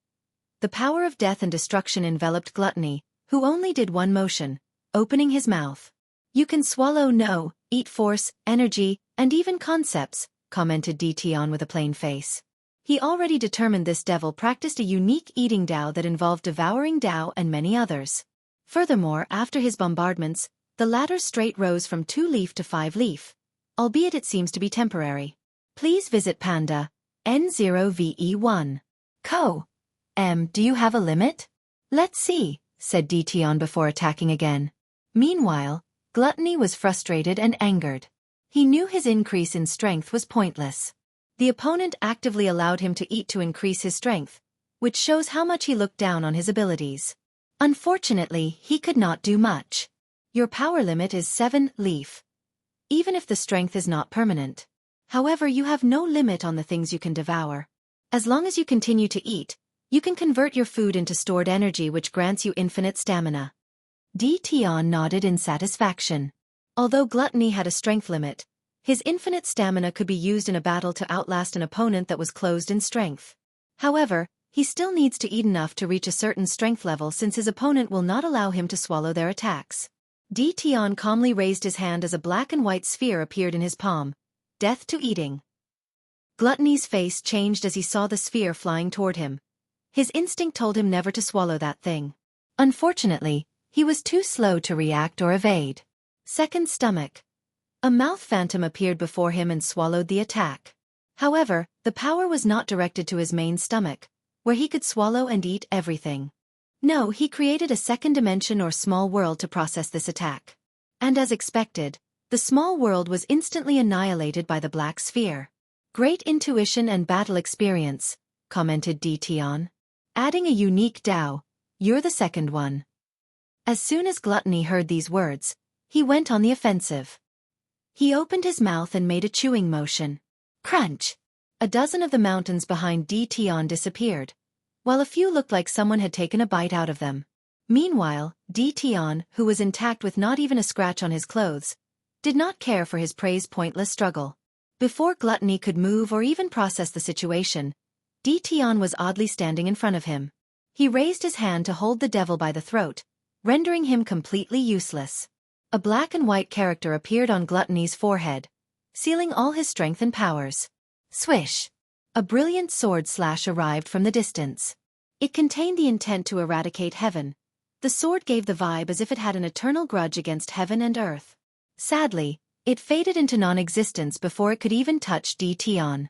The power of death and destruction enveloped Gluttony, who only did one motion, opening his mouth. You can swallow no, eat force, energy, and even concepts, commented Dtion with a plain face. He already determined this devil practiced a unique eating Tao that involved devouring Tao and many others. Furthermore, after his bombardments, the latter's straight rose from 2-leaf to 5-leaf, albeit it seems to be temporary. Please visit Panda, N0VE1. Do you have a limit? Let's see, said Dtion before attacking again. Meanwhile, Gluttony was frustrated and angered. He knew his increase in strength was pointless. The opponent actively allowed him to eat to increase his strength, which shows how much he looked down on his abilities. Unfortunately, he could not do much. Your power limit is 7-leaf. Even if the strength is not permanent. However, you have no limit on the things you can devour. As long as you continue to eat, you can convert your food into stored energy which grants you infinite stamina. Dtion nodded in satisfaction. Although Gluttony had a strength limit, his infinite stamina could be used in a battle to outlast an opponent that was closed in strength. However, he still needs to eat enough to reach a certain strength level since his opponent will not allow him to swallow their attacks. Dtion calmly raised his hand as a black and white sphere appeared in his palm. Death to eating. Gluttony's face changed as he saw the sphere flying toward him. His instinct told him never to swallow that thing. Unfortunately, he was too slow to react or evade. Second stomach. A mouth phantom appeared before him and swallowed the attack. However, the power was not directed to his main stomach, where he could swallow and eat everything. No, he created a second dimension or small world to process this attack. And as expected, the small world was instantly annihilated by the black sphere. Great intuition and battle experience, commented Dtion. Adding a unique Tao, you're the second one. As soon as Gluttony heard these words, he went on the offensive. He opened his mouth and made a chewing motion. Crunch! A dozen of the mountains behind Dtion disappeared, while a few looked like someone had taken a bite out of them. Meanwhile, Dtion, who was intact with not even a scratch on his clothes, did not care for his prey's pointless struggle. Before Gluttony could move or even process the situation, Dtion was oddly standing in front of him. He raised his hand to hold the devil by the throat, rendering him completely useless. A black and white character appeared on Gluttony's forehead, sealing all his strength and powers. Swish! A brilliant sword slash arrived from the distance. It contained the intent to eradicate heaven. The sword gave the vibe as if it had an eternal grudge against heaven and earth. Sadly, it faded into non-existence before it could even touch Dtion.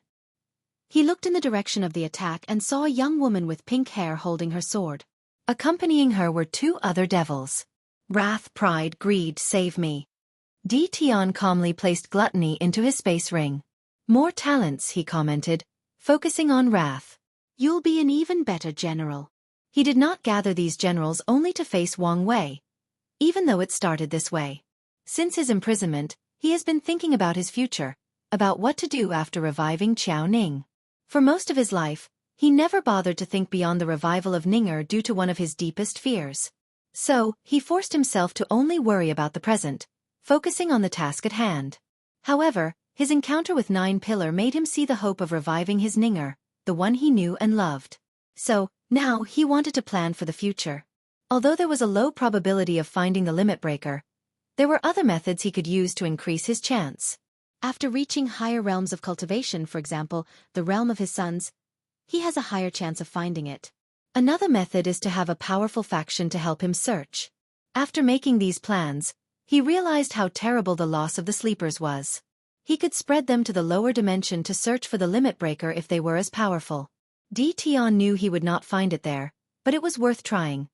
He looked in the direction of the attack and saw a young woman with pink hair holding her sword. Accompanying her were 2 other devils. Wrath, pride, greed, save me. Dtion calmly placed Gluttony into his space ring. More talents, he commented, focusing on wrath. You'll be an even better general. He did not gather these generals only to face Wang Wei, even though it started this way. Since his imprisonment, he has been thinking about his future, about what to do after reviving Qiao Ning. For most of his life, he never bothered to think beyond the revival of Ninger due to one of his deepest fears. So, he forced himself to only worry about the present, focusing on the task at hand. However, his encounter with Nine Pillar made him see the hope of reviving his Ninger, the one he knew and loved. So, now he wanted to plan for the future. Although there was a low probability of finding the limit breaker, there were other methods he could use to increase his chance. After reaching higher realms of cultivation, for example, the realm of his sons, he has a higher chance of finding it. Another method is to have a powerful faction to help him search. After making these plans, he realized how terrible the loss of the sleepers was. He could spread them to the lower dimension to search for the limit breaker if they were as powerful. Di Tian knew he would not find it there, but it was worth trying,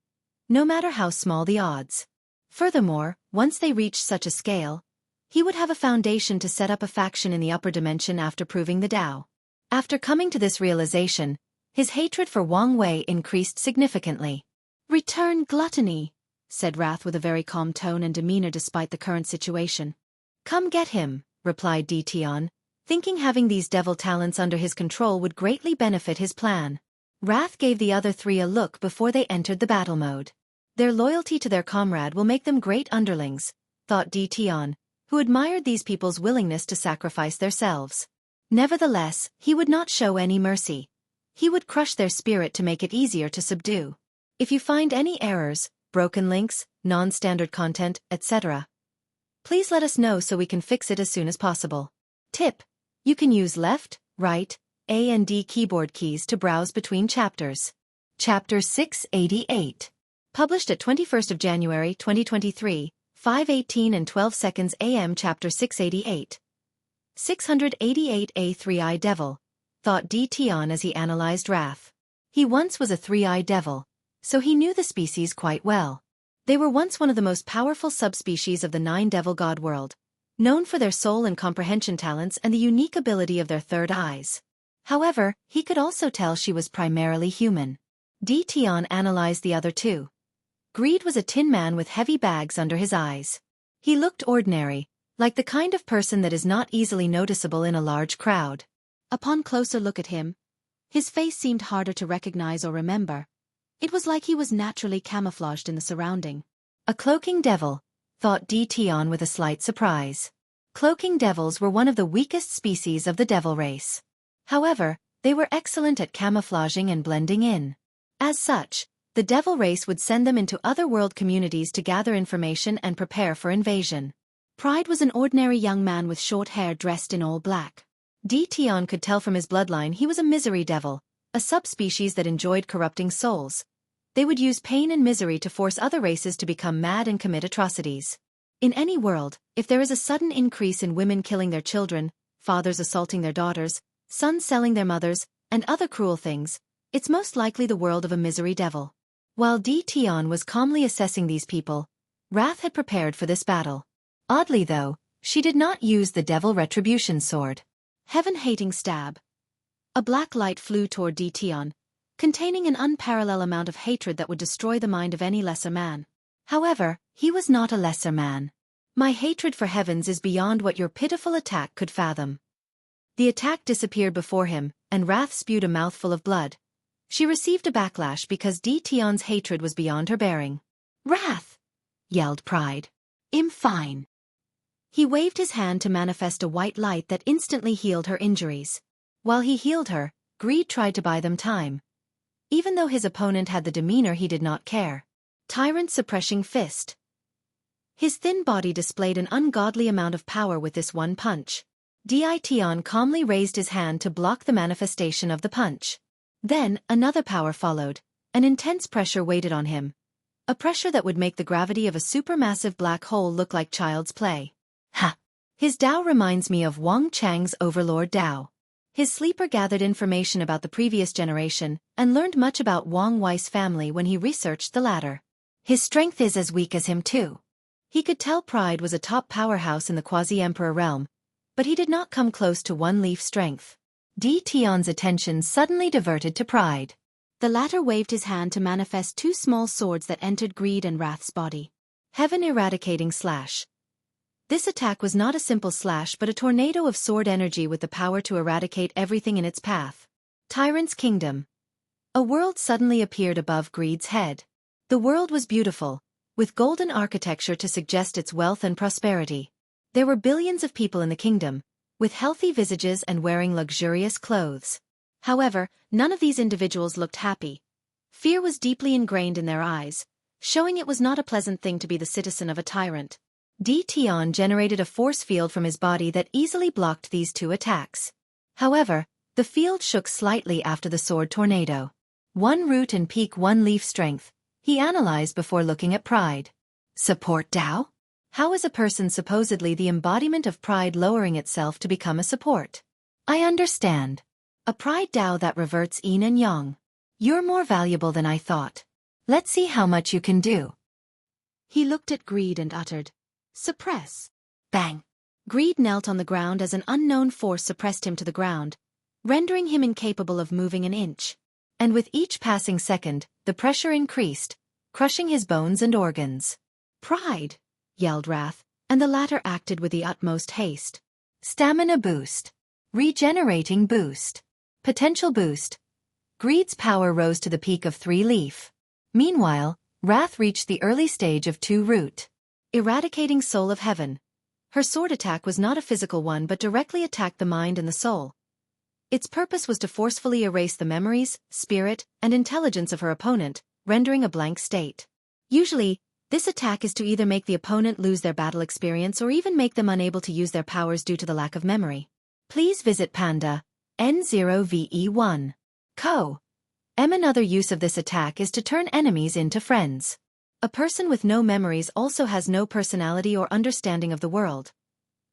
no matter how small the odds. Furthermore, once they reached such a scale, he would have a foundation to set up a faction in the upper dimension after proving the Tao. After coming to this realization, his hatred for Wang Wei increased significantly. "Return gluttony," said Wrath with a very calm tone and demeanor despite the current situation. "Come get him," replied Di Tian, thinking having these devil talents under his control would greatly benefit his plan. Wrath gave the other three a look before they entered the battle mode. Their loyalty to their comrade will make them great underlings, thought Di Tian, who admired these people's willingness to sacrifice themselves. Nevertheless, he would not show any mercy. He would crush their spirit to make it easier to subdue. If you find any errors, broken links, non-standard content, etc., please let us know so we can fix it as soon as possible. Tip: you can use left, right, A and D keyboard keys to browse between chapters. Chapter 688. Published at 21st of January 2023, 5:18 and 12 seconds AM. Chapter 688. 688A 3-Eye Devil, thought Di Tian as he analyzed Wrath. He once was a 3-Eye Devil, so he knew the species quite well. They were once one of the most powerful subspecies of the 9 Devil God world, known for their soul and comprehension talents and the unique ability of their third eyes. However, he could also tell she was primarily human. Di Tian analyzed the other two. Greed was a tin man with heavy bags under his eyes. He looked ordinary, like the kind of person that is not easily noticeable in a large crowd. Upon closer look at him, his face seemed harder to recognize or remember. It was like he was naturally camouflaged in the surrounding. A cloaking devil, thought Di Tian with a slight surprise. Cloaking devils were one of the weakest species of the devil race. However, they were excellent at camouflaging and blending in. As such, the devil race would send them into other world communities to gather information and prepare for invasion. Pride was an ordinary young man with short hair dressed in all black. Di Tian could tell from his bloodline he was a misery devil, a subspecies that enjoyed corrupting souls. They would use pain and misery to force other races to become mad and commit atrocities. In any world, if there is a sudden increase in women killing their children, fathers assaulting their daughters, sons selling their mothers, and other cruel things, it's most likely the world of a misery devil. While Di Tian was calmly assessing these people, Wrath had prepared for this battle. Oddly though, she did not use the devil retribution sword. Heaven-hating stab. A black light flew toward Di Tian, containing an unparalleled amount of hatred that would destroy the mind of any lesser man. However, he was not a lesser man. My hatred for heavens is beyond what your pitiful attack could fathom. The attack disappeared before him, and Wrath spewed a mouthful of blood. She received a backlash because Di Tian's hatred was beyond her bearing. "Wrath!" yelled Pride. "I'm fine." He waved his hand to manifest a white light that instantly healed her injuries. While he healed her, Greed tried to buy them time. Even though his opponent had the demeanor, he did not care. Tyrant suppressing fist. His thin body displayed an ungodly amount of power with this one punch. Di Tian calmly raised his hand to block the manifestation of the punch. Then, another power followed. An intense pressure waited on him. A pressure that would make the gravity of a supermassive black hole look like child's play. Ha! His Tao reminds me of Wang Chang's Overlord Tao. His sleeper gathered information about the previous generation and learned much about Wang Wei's family when he researched the latter. His strength is as weak as him too. He could tell Pride was a top powerhouse in the quasi-emperor realm, but he did not come close to One Leaf strength. Di Tion's attention suddenly diverted to Pride. The latter waved his hand to manifest two small swords that entered Greed and Wrath's body. Heaven Eradicating Slash. This attack was not a simple slash but a tornado of sword energy with the power to eradicate everything in its path. Tyrant's Kingdom. A world suddenly appeared above Greed's head. The world was beautiful, with golden architecture to suggest its wealth and prosperity. There were billions of people in the kingdom, with healthy visages and wearing luxurious clothes. However, none of these individuals looked happy. Fear was deeply ingrained in their eyes, showing it was not a pleasant thing to be the citizen of a tyrant. Di Tian generated a force field from his body that easily blocked these two attacks. However, the field shook slightly after the sword tornado. One root and peak, one leaf strength, he analyzed before looking at Pride. Support Tao? How is a person supposedly the embodiment of pride lowering itself to become a support? I understand. A pride Tao that reverts yin and yang. You're more valuable than I thought. Let's see how much you can do. He looked at Greed and uttered, "Suppress." Bang! Greed knelt on the ground as an unknown force suppressed him to the ground, rendering him incapable of moving an inch. And with each passing second, the pressure increased, crushing his bones and organs. "Pride!" yelled Wrath, and the latter acted with the utmost haste. Stamina boost. Regenerating boost. Potential boost. Greed's power rose to the peak of 3 leaf. Meanwhile, Wrath reached the early stage of 2 root. Eradicating Soul of Heaven. Her sword attack was not a physical one but directly attacked the mind and the soul. Its purpose was to forcefully erase the memories, spirit, and intelligence of her opponent, rendering a blank state. Usually, this attack is to either make the opponent lose their battle experience or even make them unable to use their powers due to the lack of memory. Please visit Panda N0VE1. Co. Another use of this attack is to turn enemies into friends. A person with no memories also has no personality or understanding of the world.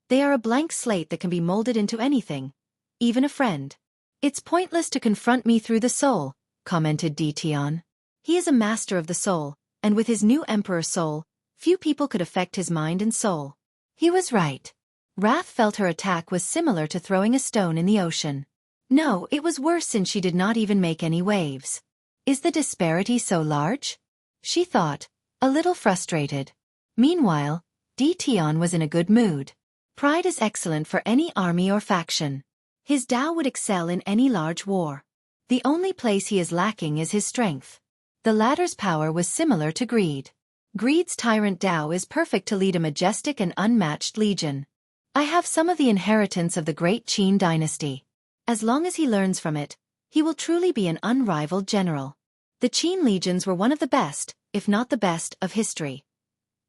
They are a blank slate that can be molded into anything, even a friend. It's pointless to confront me through the soul, commented Di Tian. He is a master of the soul, and with his new Emperor soul, few people could affect his mind and soul. He was right. Wrath felt her attack was similar to throwing a stone in the ocean. No, it was worse since she did not even make any waves. Is the disparity so large? She thought, a little frustrated. Meanwhile, Di Tian was in a good mood. Pride is excellent for any army or faction. His Tao would excel in any large war. The only place he is lacking is his strength. The latter's power was similar to Greed. Greed's tyrant Tao is perfect to lead a majestic and unmatched legion. I have some of the inheritance of the great Qin dynasty. As long as he learns from it, he will truly be an unrivaled general. The Qin legions were one of the best, if not the best, of history.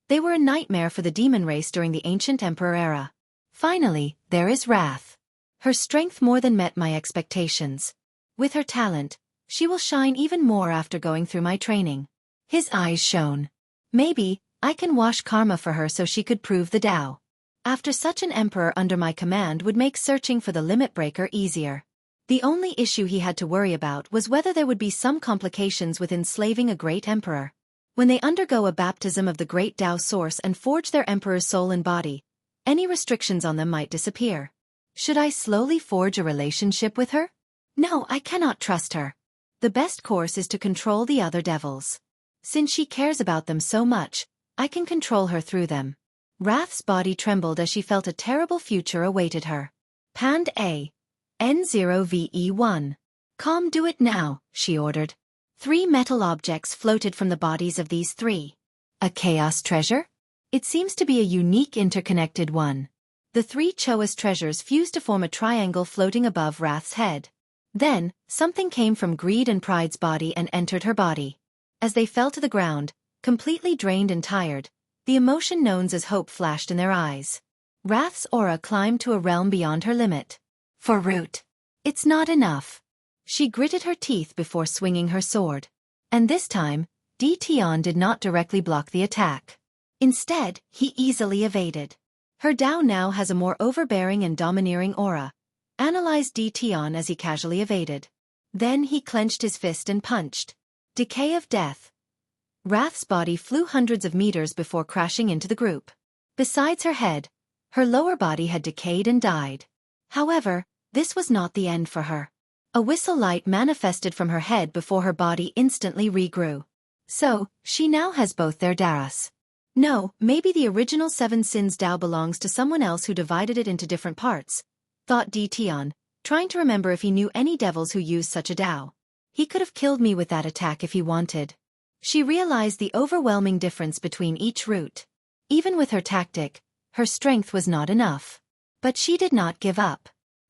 They were a nightmare for the demon race during the ancient emperor era. Finally, there is Wrath. Her strength more than met my expectations. With her talent, she will shine even more after going through my training. His eyes shone. Maybe, I can wash karma for her so she could prove the Tao. After such an emperor under my command would make searching for the limit breaker easier. The only issue he had to worry about was whether there would be some complications with enslaving a great emperor. When they undergo a baptism of the great Tao source and forge their emperor's soul and body, any restrictions on them might disappear. Should I slowly forge a relationship with her? No, I cannot trust her. The best course is to control the other devils. Since she cares about them so much, I can control her through them. Wrath's body trembled as she felt a terrible future awaited her. Pand A. N0VE1. Calm, do it now, she ordered. 3 metal objects floated from the bodies of these 3. A chaos treasure? It seems to be a unique interconnected one. The 3 Choas treasures fused to form a triangle floating above Wrath's head. Then, something came from Greed and Pride's body and entered her body. As they fell to the ground, completely drained and tired, the emotion known as hope flashed in their eyes. Wrath's aura climbed to a realm beyond her limit. For root. It's not enough. She gritted her teeth before swinging her sword. And this time, Di Tian did not directly block the attack. Instead, he easily evaded. Her Tao now has a more overbearing and domineering aura, analyzed Di Tian as he casually evaded. Then he clenched his fist and punched. Decay of death. Wrath's body flew hundreds of meters before crashing into the group. Besides her head, her lower body had decayed and died. However, this was not the end for her. A whistle light manifested from her head before her body instantly regrew. So, she now has both their Daras. No, maybe the original 7 Sins Dao belongs to someone else who divided it into different parts, thought Di Tian, trying to remember if he knew any devils who used such a Dao. He could have killed me with that attack if he wanted. She realized the overwhelming difference between each route. Even with her tactic, her strength was not enough. But she did not give up.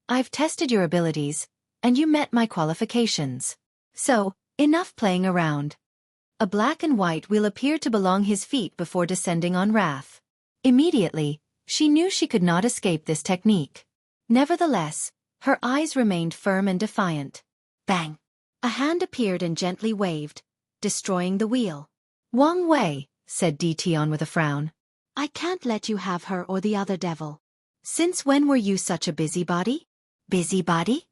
I've tested your abilities, and you met my qualifications. So, enough playing around. A black and white wheel appeared to belong his feet before descending on Wrath. Immediately, she knew she could not escape this technique. Nevertheless, her eyes remained firm and defiant. Bang! A hand appeared and gently waved, destroying the wheel. Wang Wei, said Di Tian with a frown. I can't let you have her or the other devil. Since when were you such a busybody? Busybody?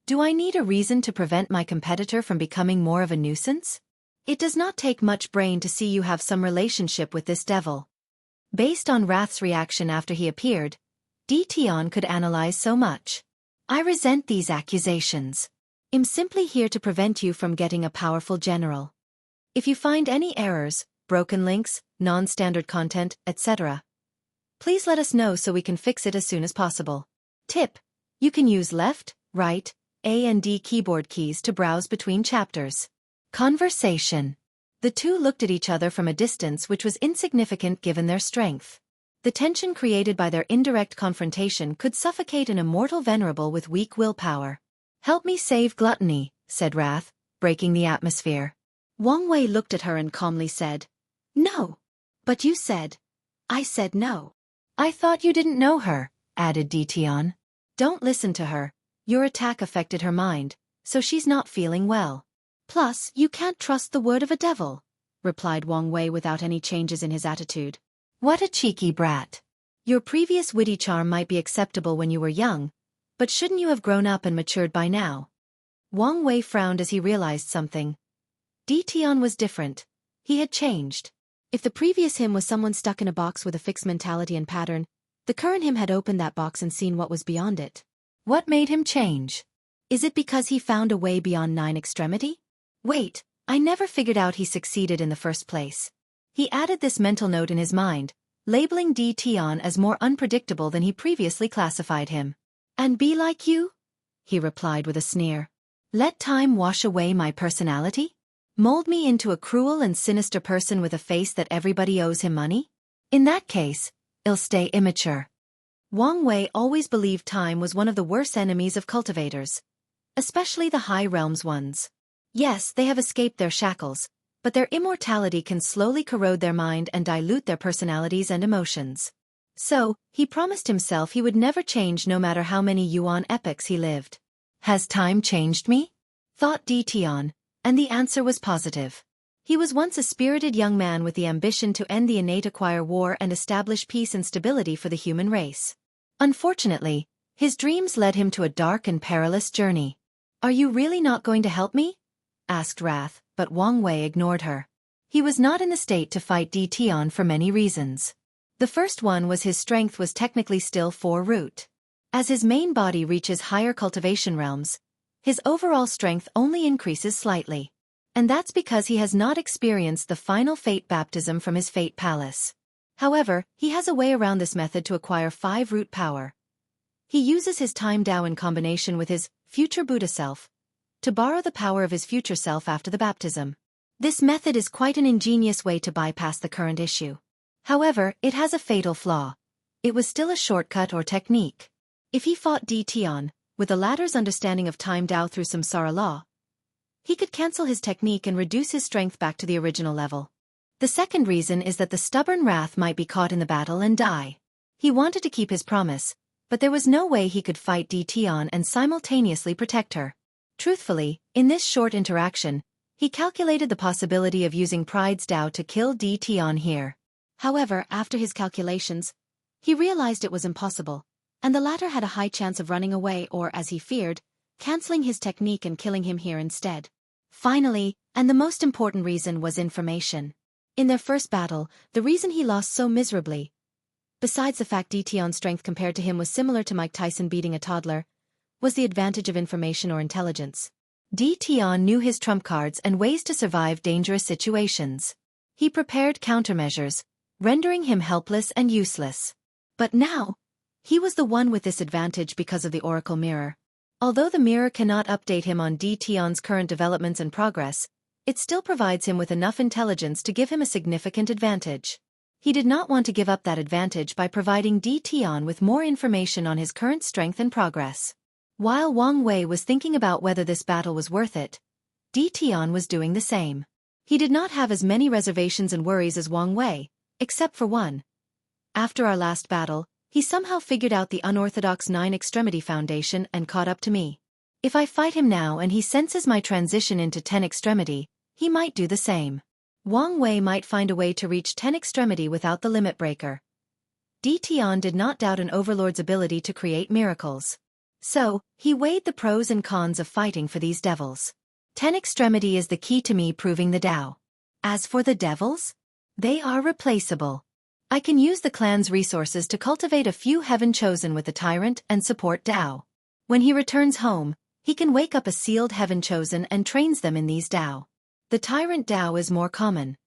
Do I need a reason to prevent my competitor from becoming more of a nuisance? It does not take much brain to see you have some relationship with this devil. Based on Wrath's reaction after he appeared, Di Tian could analyze so much. I resent these accusations. I'm simply here to prevent you from getting a powerful general. If you find any errors, broken links, non-standard content, etc., please let us know so we can fix it as soon as possible. Tip: you can use left, right, A and D keyboard keys to browse between chapters. Conversation. The two looked at each other from a distance which was insignificant given their strength. The tension created by their indirect confrontation could suffocate an immortal venerable with weak willpower. Help me save Gluttony, said Wrath, breaking the atmosphere. Wang Wei looked at her and calmly said, No. But you said. I said no. I thought you didn't know her, added Di Tian. Don't listen to her. Your attack affected her mind, so she's not feeling well. Plus, you can't trust the word of a devil, replied Wang Wei without any changes in his attitude. What a cheeky brat. Your previous witty charm might be acceptable when you were young, but shouldn't you have grown up and matured by now? Wang Wei frowned as he realized something. Di Tian was different. He had changed. If the previous him was someone stuck in a box with a fixed mentality and pattern, the current him had opened that box and seen what was beyond it. What made him change? Is it because he found a way beyond 9 extremity? Wait, I never figured out he succeeded in the first place. He added this mental note in his mind, labeling Di Tian as more unpredictable than he previously classified him. And be like you? He replied with a sneer. Let time wash away my personality? Mold me into a cruel and sinister person with a face that everybody owes him money? In that case, I'll stay immature. Wang Wei always believed time was one of the worst enemies of cultivators, especially the high realms ones. Yes, they have escaped their shackles, but their immortality can slowly corrode their mind and dilute their personalities and emotions. So, he promised himself he would never change no matter how many Yuan epochs he lived. Has time changed me? Thought Di Tian, and the answer was positive. He was once a spirited young man with the ambition to end the innate acquire war and establish peace and stability for the human race. Unfortunately, his dreams led him to a dark and perilous journey. Are you really not going to help me? Asked Wrath, but Wang Wei ignored her. He was not in the state to fight Di Tian for many reasons. The first one was his strength was technically still 4 root. As his main body reaches higher cultivation realms, his overall strength only increases slightly. And that's because he has not experienced the final fate baptism from his fate palace. However, he has a way around this method to acquire 5 root power. He uses his time Dao in combination with his future Buddha self to borrow the power of his future self after the baptism. This method is quite an ingenious way to bypass the current issue. However, it has a fatal flaw. It was still a shortcut or technique. If he fought Di Tian, with the latter's understanding of time Dao through samsara law, he could cancel his technique and reduce his strength back to the original level. The second reason is that the stubborn Wrath might be caught in the battle and die. He wanted to keep his promise, but there was no way he could fight Di Tian and simultaneously protect her. Truthfully, in this short interaction, he calculated the possibility of using Pride's Dao to kill Di Tian here. However, after his calculations, he realized it was impossible, and the latter had a high chance of running away or, as he feared, canceling his technique and killing him here instead. Finally, and the most important reason was information. In their first battle, the reason he lost so miserably, besides the fact Di Tian's strength compared to him was similar to Mike Tyson beating a toddler, was the advantage of information or intelligence. Di Tian knew his trump cards and ways to survive dangerous situations. He prepared countermeasures, rendering him helpless and useless. But now, he was the one with this advantage because of the Oracle Mirror. Although the mirror cannot update him on Di Tian's current developments and progress, it still provides him with enough intelligence to give him a significant advantage. He did not want to give up that advantage by providing Di Tian with more information on his current strength and progress. While Wang Wei was thinking about whether this battle was worth it, Di Tian was doing the same. He did not have as many reservations and worries as Wang Wei, except for one. After our last battle, he somehow figured out the unorthodox 9-extremity foundation and caught up to me. If I fight him now and he senses my transition into 10-extremity, he might do the same. Wang Wei might find a way to reach 10-extremity without the limit breaker. Di Tian did not doubt an overlord's ability to create miracles. So, he weighed the pros and cons of fighting for these devils. 10-extremity is the key to me proving the Tao. As for the devils, they are replaceable. I can use the clan's resources to cultivate a few heaven chosen with the tyrant and support Tao. When he returns home, he can wake up a sealed heaven chosen and trains them in these Tao. The tyrant Tao is more common.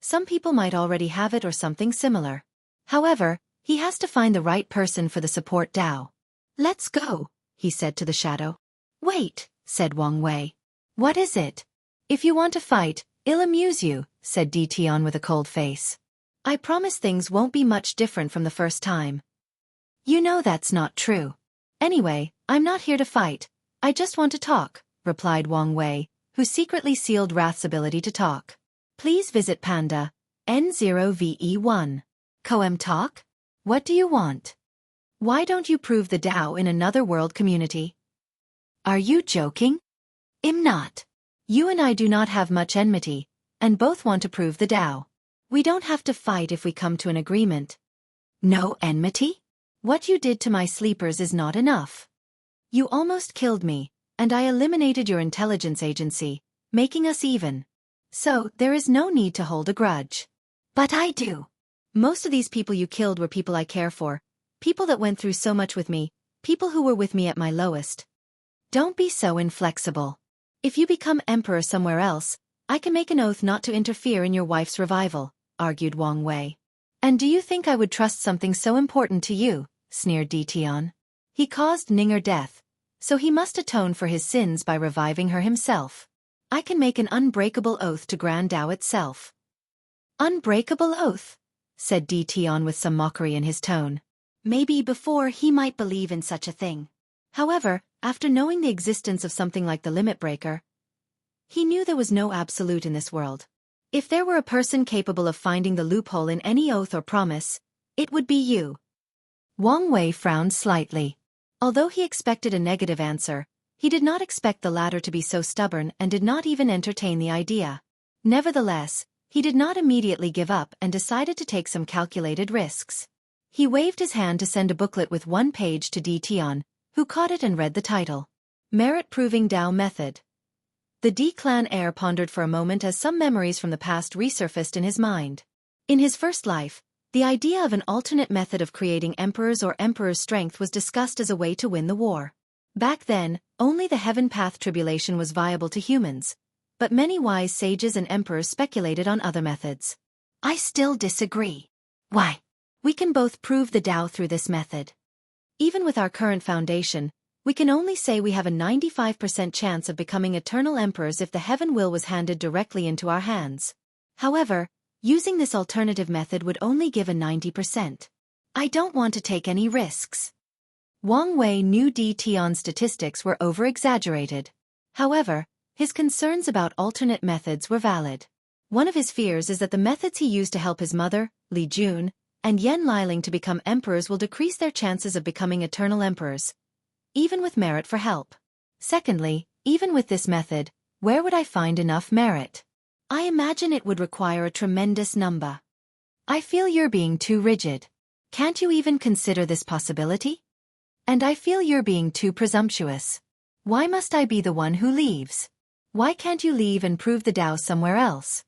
Some people might already have it or something similar. However, he has to find the right person for the support Tao. Let's go, he said to the shadow. Wait, said Wang Wei. What is it? If you want to fight, it'll amuse you, said Di Tian with a cold face. I promise things won't be much different from the first time. You know that's not true. Anyway, I'm not here to fight. I just want to talk, replied Wang Wei, who secretly sealed Wrath's ability to talk. Please visit Panda, N0VE1. Koem talk? What do you want? Why don't you prove the Tao in another world community? Are you joking? I'm not. You and I do not have much enmity, and both want to prove the Tao. We don't have to fight if we come to an agreement. No enmity? What you did to my sleepers is not enough. You almost killed me, and I eliminated your intelligence agency, making us even. So, there is no need to hold a grudge. But I do. Most of these people you killed were people I care for, people that went through so much with me, people who were with me at my lowest. Don't be so inflexible. If you become emperor somewhere else, I can make an oath not to interfere in your wife's revival, argued Wang Wei. And do you think I would trust something so important to you? Sneered Di Tian. He caused Ninger death, so he must atone for his sins by reviving her himself. I can make an unbreakable oath to Grand Tao itself. Unbreakable oath? Said Di Tian with some mockery in his tone. Maybe before he might believe in such a thing. However, after knowing the existence of something like the limit breaker, he knew there was no absolute in this world. If there were a person capable of finding the loophole in any oath or promise, it would be you. Wang Wei frowned slightly. Although he expected a negative answer, he did not expect the latter to be so stubborn and did not even entertain the idea. Nevertheless, he did not immediately give up and decided to take some calculated risks. He waved his hand to send a booklet with one page to Di Tian, who caught it and read the title. Merit Proving Tao Method. The Di clan heir pondered for a moment as some memories from the past resurfaced in his mind. In his first life, the idea of an alternate method of creating emperors or emperor's strength was discussed as a way to win the war. Back then, only the Heaven Path tribulation was viable to humans, but many wise sages and emperors speculated on other methods. I still disagree. Why? We can both prove the Tao through this method. Even with our current foundation, we can only say we have a 95% chance of becoming eternal emperors if the heaven will was handed directly into our hands. However, using this alternative method would only give a 90%. I don't want to take any risks. Wang Wei knew Di Tian's statistics were over-exaggerated. However, his concerns about alternate methods were valid. One of his fears is that the methods he used to help his mother, Li Jun, and Yan Liling to become emperors will decrease their chances of becoming eternal emperors, even with merit for help. Secondly, even with this method, where would I find enough merit? I imagine it would require a tremendous number. I feel you're being too rigid. Can't you even consider this possibility? And I feel you're being too presumptuous. Why must I be the one who leaves? Why can't you leave and prove the Tao somewhere else?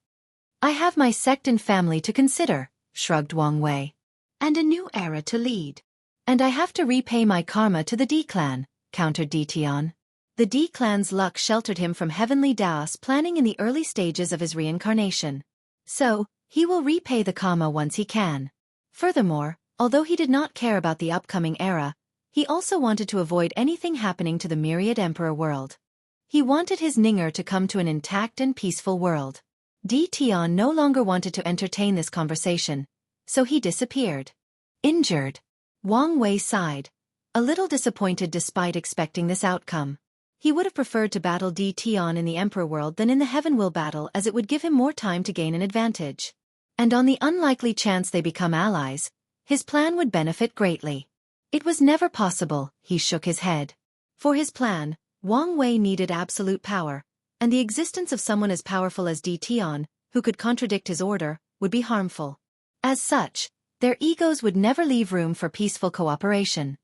I have my sect and family to consider, shrugged Wang Wei. And a new era to lead. And I have to repay my karma to the Di clan, countered Dtion. The D clan's luck sheltered him from heavenly Daos planning in the early stages of his reincarnation. So, he will repay the karma once he can. Furthermore, although he did not care about the upcoming era, he also wanted to avoid anything happening to the myriad Emperor world. He wanted his Ninger to come to an intact and peaceful world. Dtion no longer wanted to entertain this conversation, so he disappeared. Injured. Wang Wei sighed, a little disappointed despite expecting this outcome. He would have preferred to battle Dtion in the Emperor world than in the Heaven Will battle, as it would give him more time to gain an advantage. And on the unlikely chance they become allies, his plan would benefit greatly. It was never possible, he shook his head. For his plan, Wang Wei needed absolute power, and the existence of someone as powerful as Dtion, who could contradict his order, would be harmful. As such, their egos would never leave room for peaceful cooperation.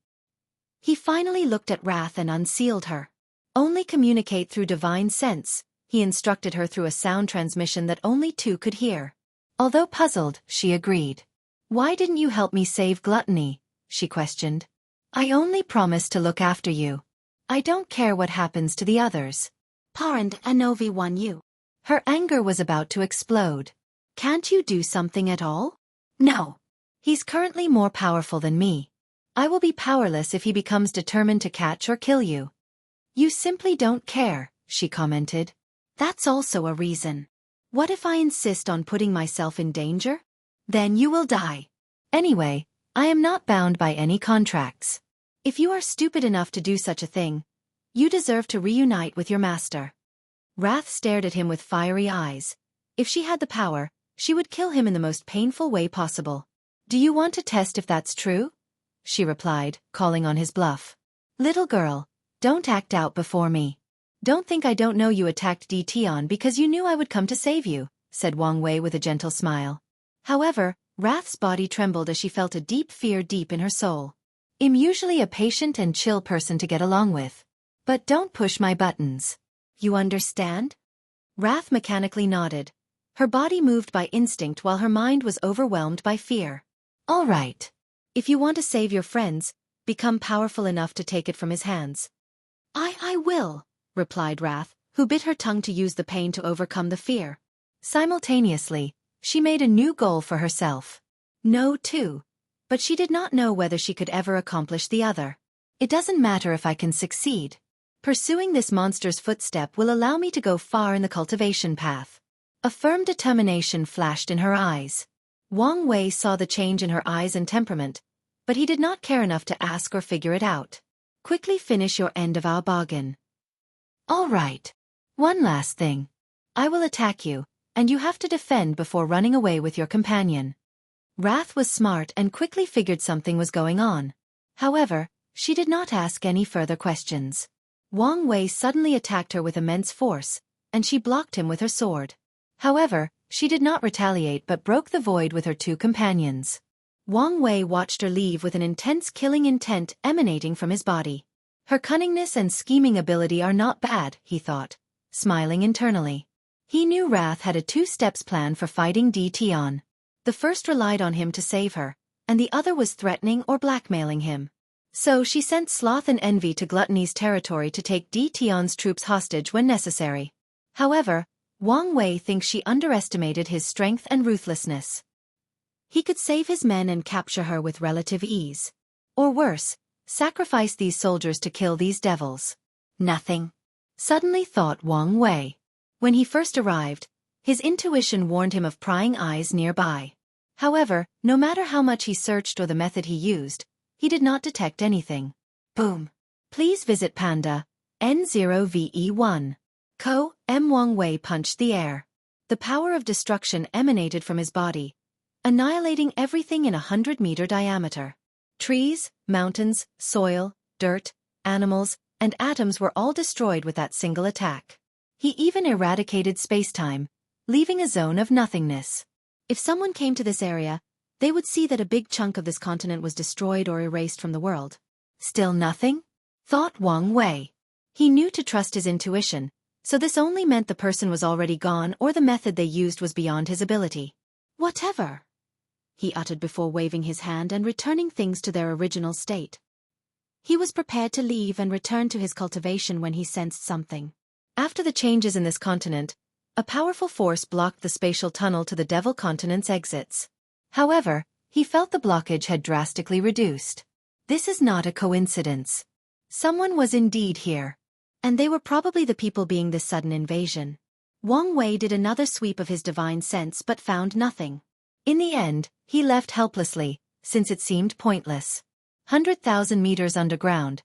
He finally looked at Wrath and unsealed her. Only communicate through divine sense, he instructed her through a sound transmission that only two could hear. Although puzzled, she agreed. Why didn't you help me save Gluttony? She questioned. I only promised to look after you. I don't care what happens to the others. Parand Anovi won you. Her anger was about to explode. Can't you do something at all? No. He's currently more powerful than me. I will be powerless if he becomes determined to catch or kill you. You simply don't care, she commented. That's also a reason. What if I insist on putting myself in danger? Then you will die. Anyway, I am not bound by any contracts. If you are stupid enough to do such a thing, you deserve to reunite with your master. Wrath stared at him with fiery eyes. If she had the power, she would kill him in the most painful way possible. Do you want to test if that's true? She replied, calling on his bluff. Little girl, don't act out before me. Don't think I don't know you attacked Dtion because you knew I would come to save you, said Wang Wei with a gentle smile. However, Wrath's body trembled as she felt a deep fear deep in her soul. I'm usually a patient and chill person to get along with. But don't push my buttons. You understand? Wrath mechanically nodded. Her body moved by instinct while her mind was overwhelmed by fear. All right. If you want to save your friends, become powerful enough to take it from his hands. I will, replied Wrath, who bit her tongue to use the pain to overcome the fear. Simultaneously, she made a new goal for herself. No, too. But she did not know whether she could ever accomplish the other. It doesn't matter if I can succeed. Pursuing this monster's footstep will allow me to go far in the cultivation path. A firm determination flashed in her eyes. Wang Wei saw the change in her eyes and temperament, but he did not care enough to ask or figure it out. Quickly finish your end of our bargain. All right. One last thing. I will attack you, and you have to defend before running away with your companion. Wrath was smart and quickly figured something was going on. However, she did not ask any further questions. Wang Wei suddenly attacked her with immense force, and she blocked him with her sword. However, she did not retaliate but broke the void with her two companions. Wang Wei watched her leave with an intense killing intent emanating from his body. Her cunningness and scheming ability are not bad, he thought, smiling internally. He knew Wrath had a two-steps plan for fighting Dtion. The first relied on him to save her, and the other was threatening or blackmailing him. So she sent Sloth and Envy to Gluttony's territory to take Dtion's troops hostage when necessary. However, Wang Wei thinks she underestimated his strength and ruthlessness. He could save his men and capture her with relative ease. Or worse, sacrifice these soldiers to kill these devils. Nothing. Suddenly thought Wang Wei. When he first arrived, his intuition warned him of prying eyes nearby. However, no matter how much he searched or the method he used, he did not detect anything. Boom. Please visit Panda, N0VE1. Wang Wei punched the air. The power of destruction emanated from his body, annihilating everything in 100-meter diameter. Trees, mountains, soil, dirt, animals, and atoms were all destroyed with that single attack. He even eradicated space-time, leaving a zone of nothingness. If someone came to this area, they would see that a big chunk of this continent was destroyed or erased from the world. Still nothing? Thought Wang Wei. He knew to trust his intuition, so this only meant the person was already gone or the method they used was beyond his ability. Whatever, he uttered before waving his hand and returning things to their original state. He was prepared to leave and return to his cultivation when he sensed something. After the changes in this continent, a powerful force blocked the spatial tunnel to the Devil Continent's exits. However, he felt the blockage had drastically reduced. This is not a coincidence. Someone was indeed here. And they were probably the people being this sudden invasion. Wang Wei did another sweep of his divine sense but found nothing. In the end, he left helplessly, since it seemed pointless. 100,000 meters underground,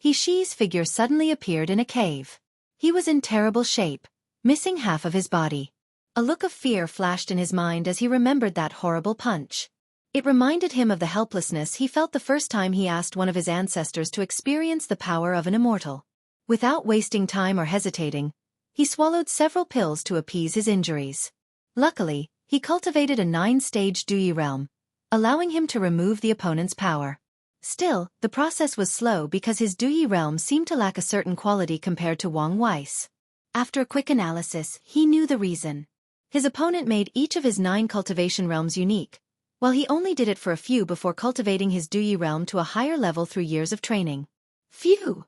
Xi's figure suddenly appeared in a cave. He was in terrible shape, missing half of his body. A look of fear flashed in his mind as he remembered that horrible punch. It reminded him of the helplessness he felt the first time he asked one of his ancestors to experience the power of an immortal. Without wasting time or hesitating, he swallowed several pills to appease his injuries. Luckily, he cultivated a 9-stage Duyi realm, allowing him to remove the opponent's power. Still, the process was slow because his Duyi realm seemed to lack a certain quality compared to Wang Wei's. After a quick analysis, he knew the reason. His opponent made each of his 9 cultivation realms unique, while he only did it for a few before cultivating his Duyi realm to a higher level through years of training. Phew!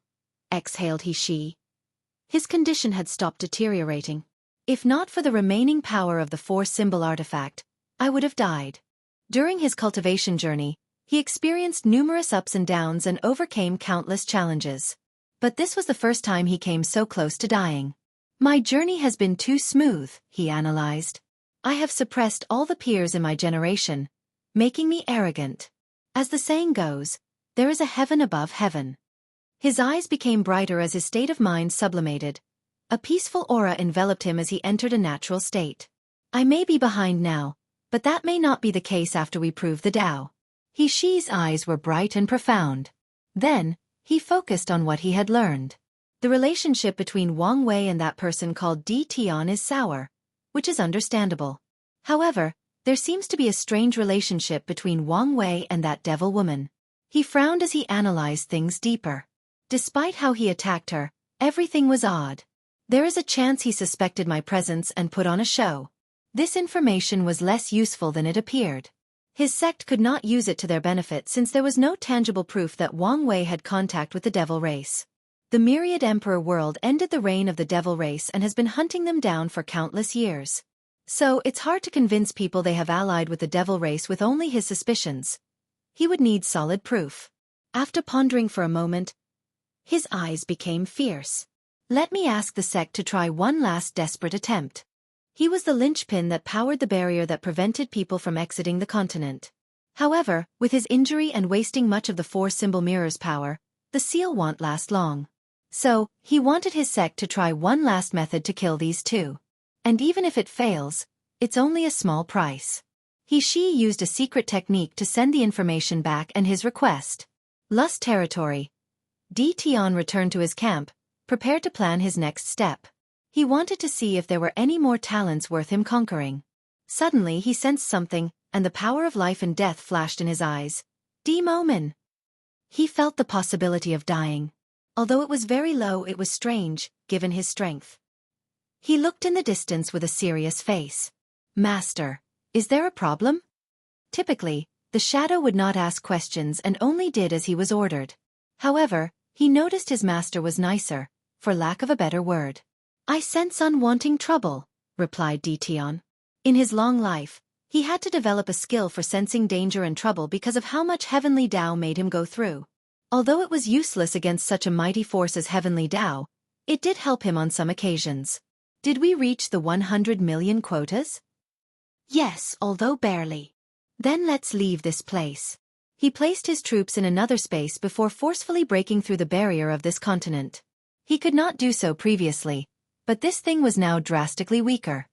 Exhaled Xi. His condition had stopped deteriorating. If not for the remaining power of the 4-symbol artifact, I would have died. During his cultivation journey, he experienced numerous ups and downs and overcame countless challenges. But this was the first time he came so close to dying. My journey has been too smooth, he analyzed. I have suppressed all the peers in my generation, making me arrogant. As the saying goes, there is a heaven above heaven. His eyes became brighter as his state of mind sublimated. A peaceful aura enveloped him as he entered a natural state. I may be behind now, but that may not be the case after we prove the Tao. Xi's eyes were bright and profound. Then, he focused on what he had learned. The relationship between Wang Wei and that person called Di Tian is sour, which is understandable. However, there seems to be a strange relationship between Wang Wei and that devil woman. He frowned as he analyzed things deeper. Despite how he attacked her, everything was odd. There is a chance he suspected my presence and put on a show. This information was less useful than it appeared. His sect could not use it to their benefit since there was no tangible proof that Wang Wei had contact with the devil race. The Myriad Emperor world ended the reign of the devil race and has been hunting them down for countless years. So it's hard to convince people they have allied with the devil race with only his suspicions. He would need solid proof. After pondering for a moment, his eyes became fierce. Let me ask the sect to try one last desperate attempt. He was the linchpin that powered the barrier that prevented people from exiting the continent. However, with his injury and wasting much of the 4-symbol mirror's power, the seal won't last long. So, he wanted his sect to try one last method to kill these two. And even if it fails, it's only a small price. Xi used a secret technique to send the information back and his request. Lust territory. Di Tian returned to his camp, prepared to plan his next step. He wanted to see if there were any more talents worth him conquering. Suddenly he sensed something, and the power of life and death flashed in his eyes. Demomin. He felt the possibility of dying. Although it was very low, it was strange, given his strength. He looked in the distance with a serious face. Master, is there a problem? Typically, the shadow would not ask questions and only did as he was ordered. However, he noticed his master was nicer, for lack of a better word. I sense unwanting trouble, replied Di Tian. In his long life, he had to develop a skill for sensing danger and trouble because of how much heavenly Tao made him go through. Although it was useless against such a mighty force as heavenly Tao, it did help him on some occasions. Did we reach the 100 million quotas? Yes, although barely. Then let's leave this place. He placed his troops in another space before forcefully breaking through the barrier of this continent. He could not do so previously, but this thing was now drastically weaker.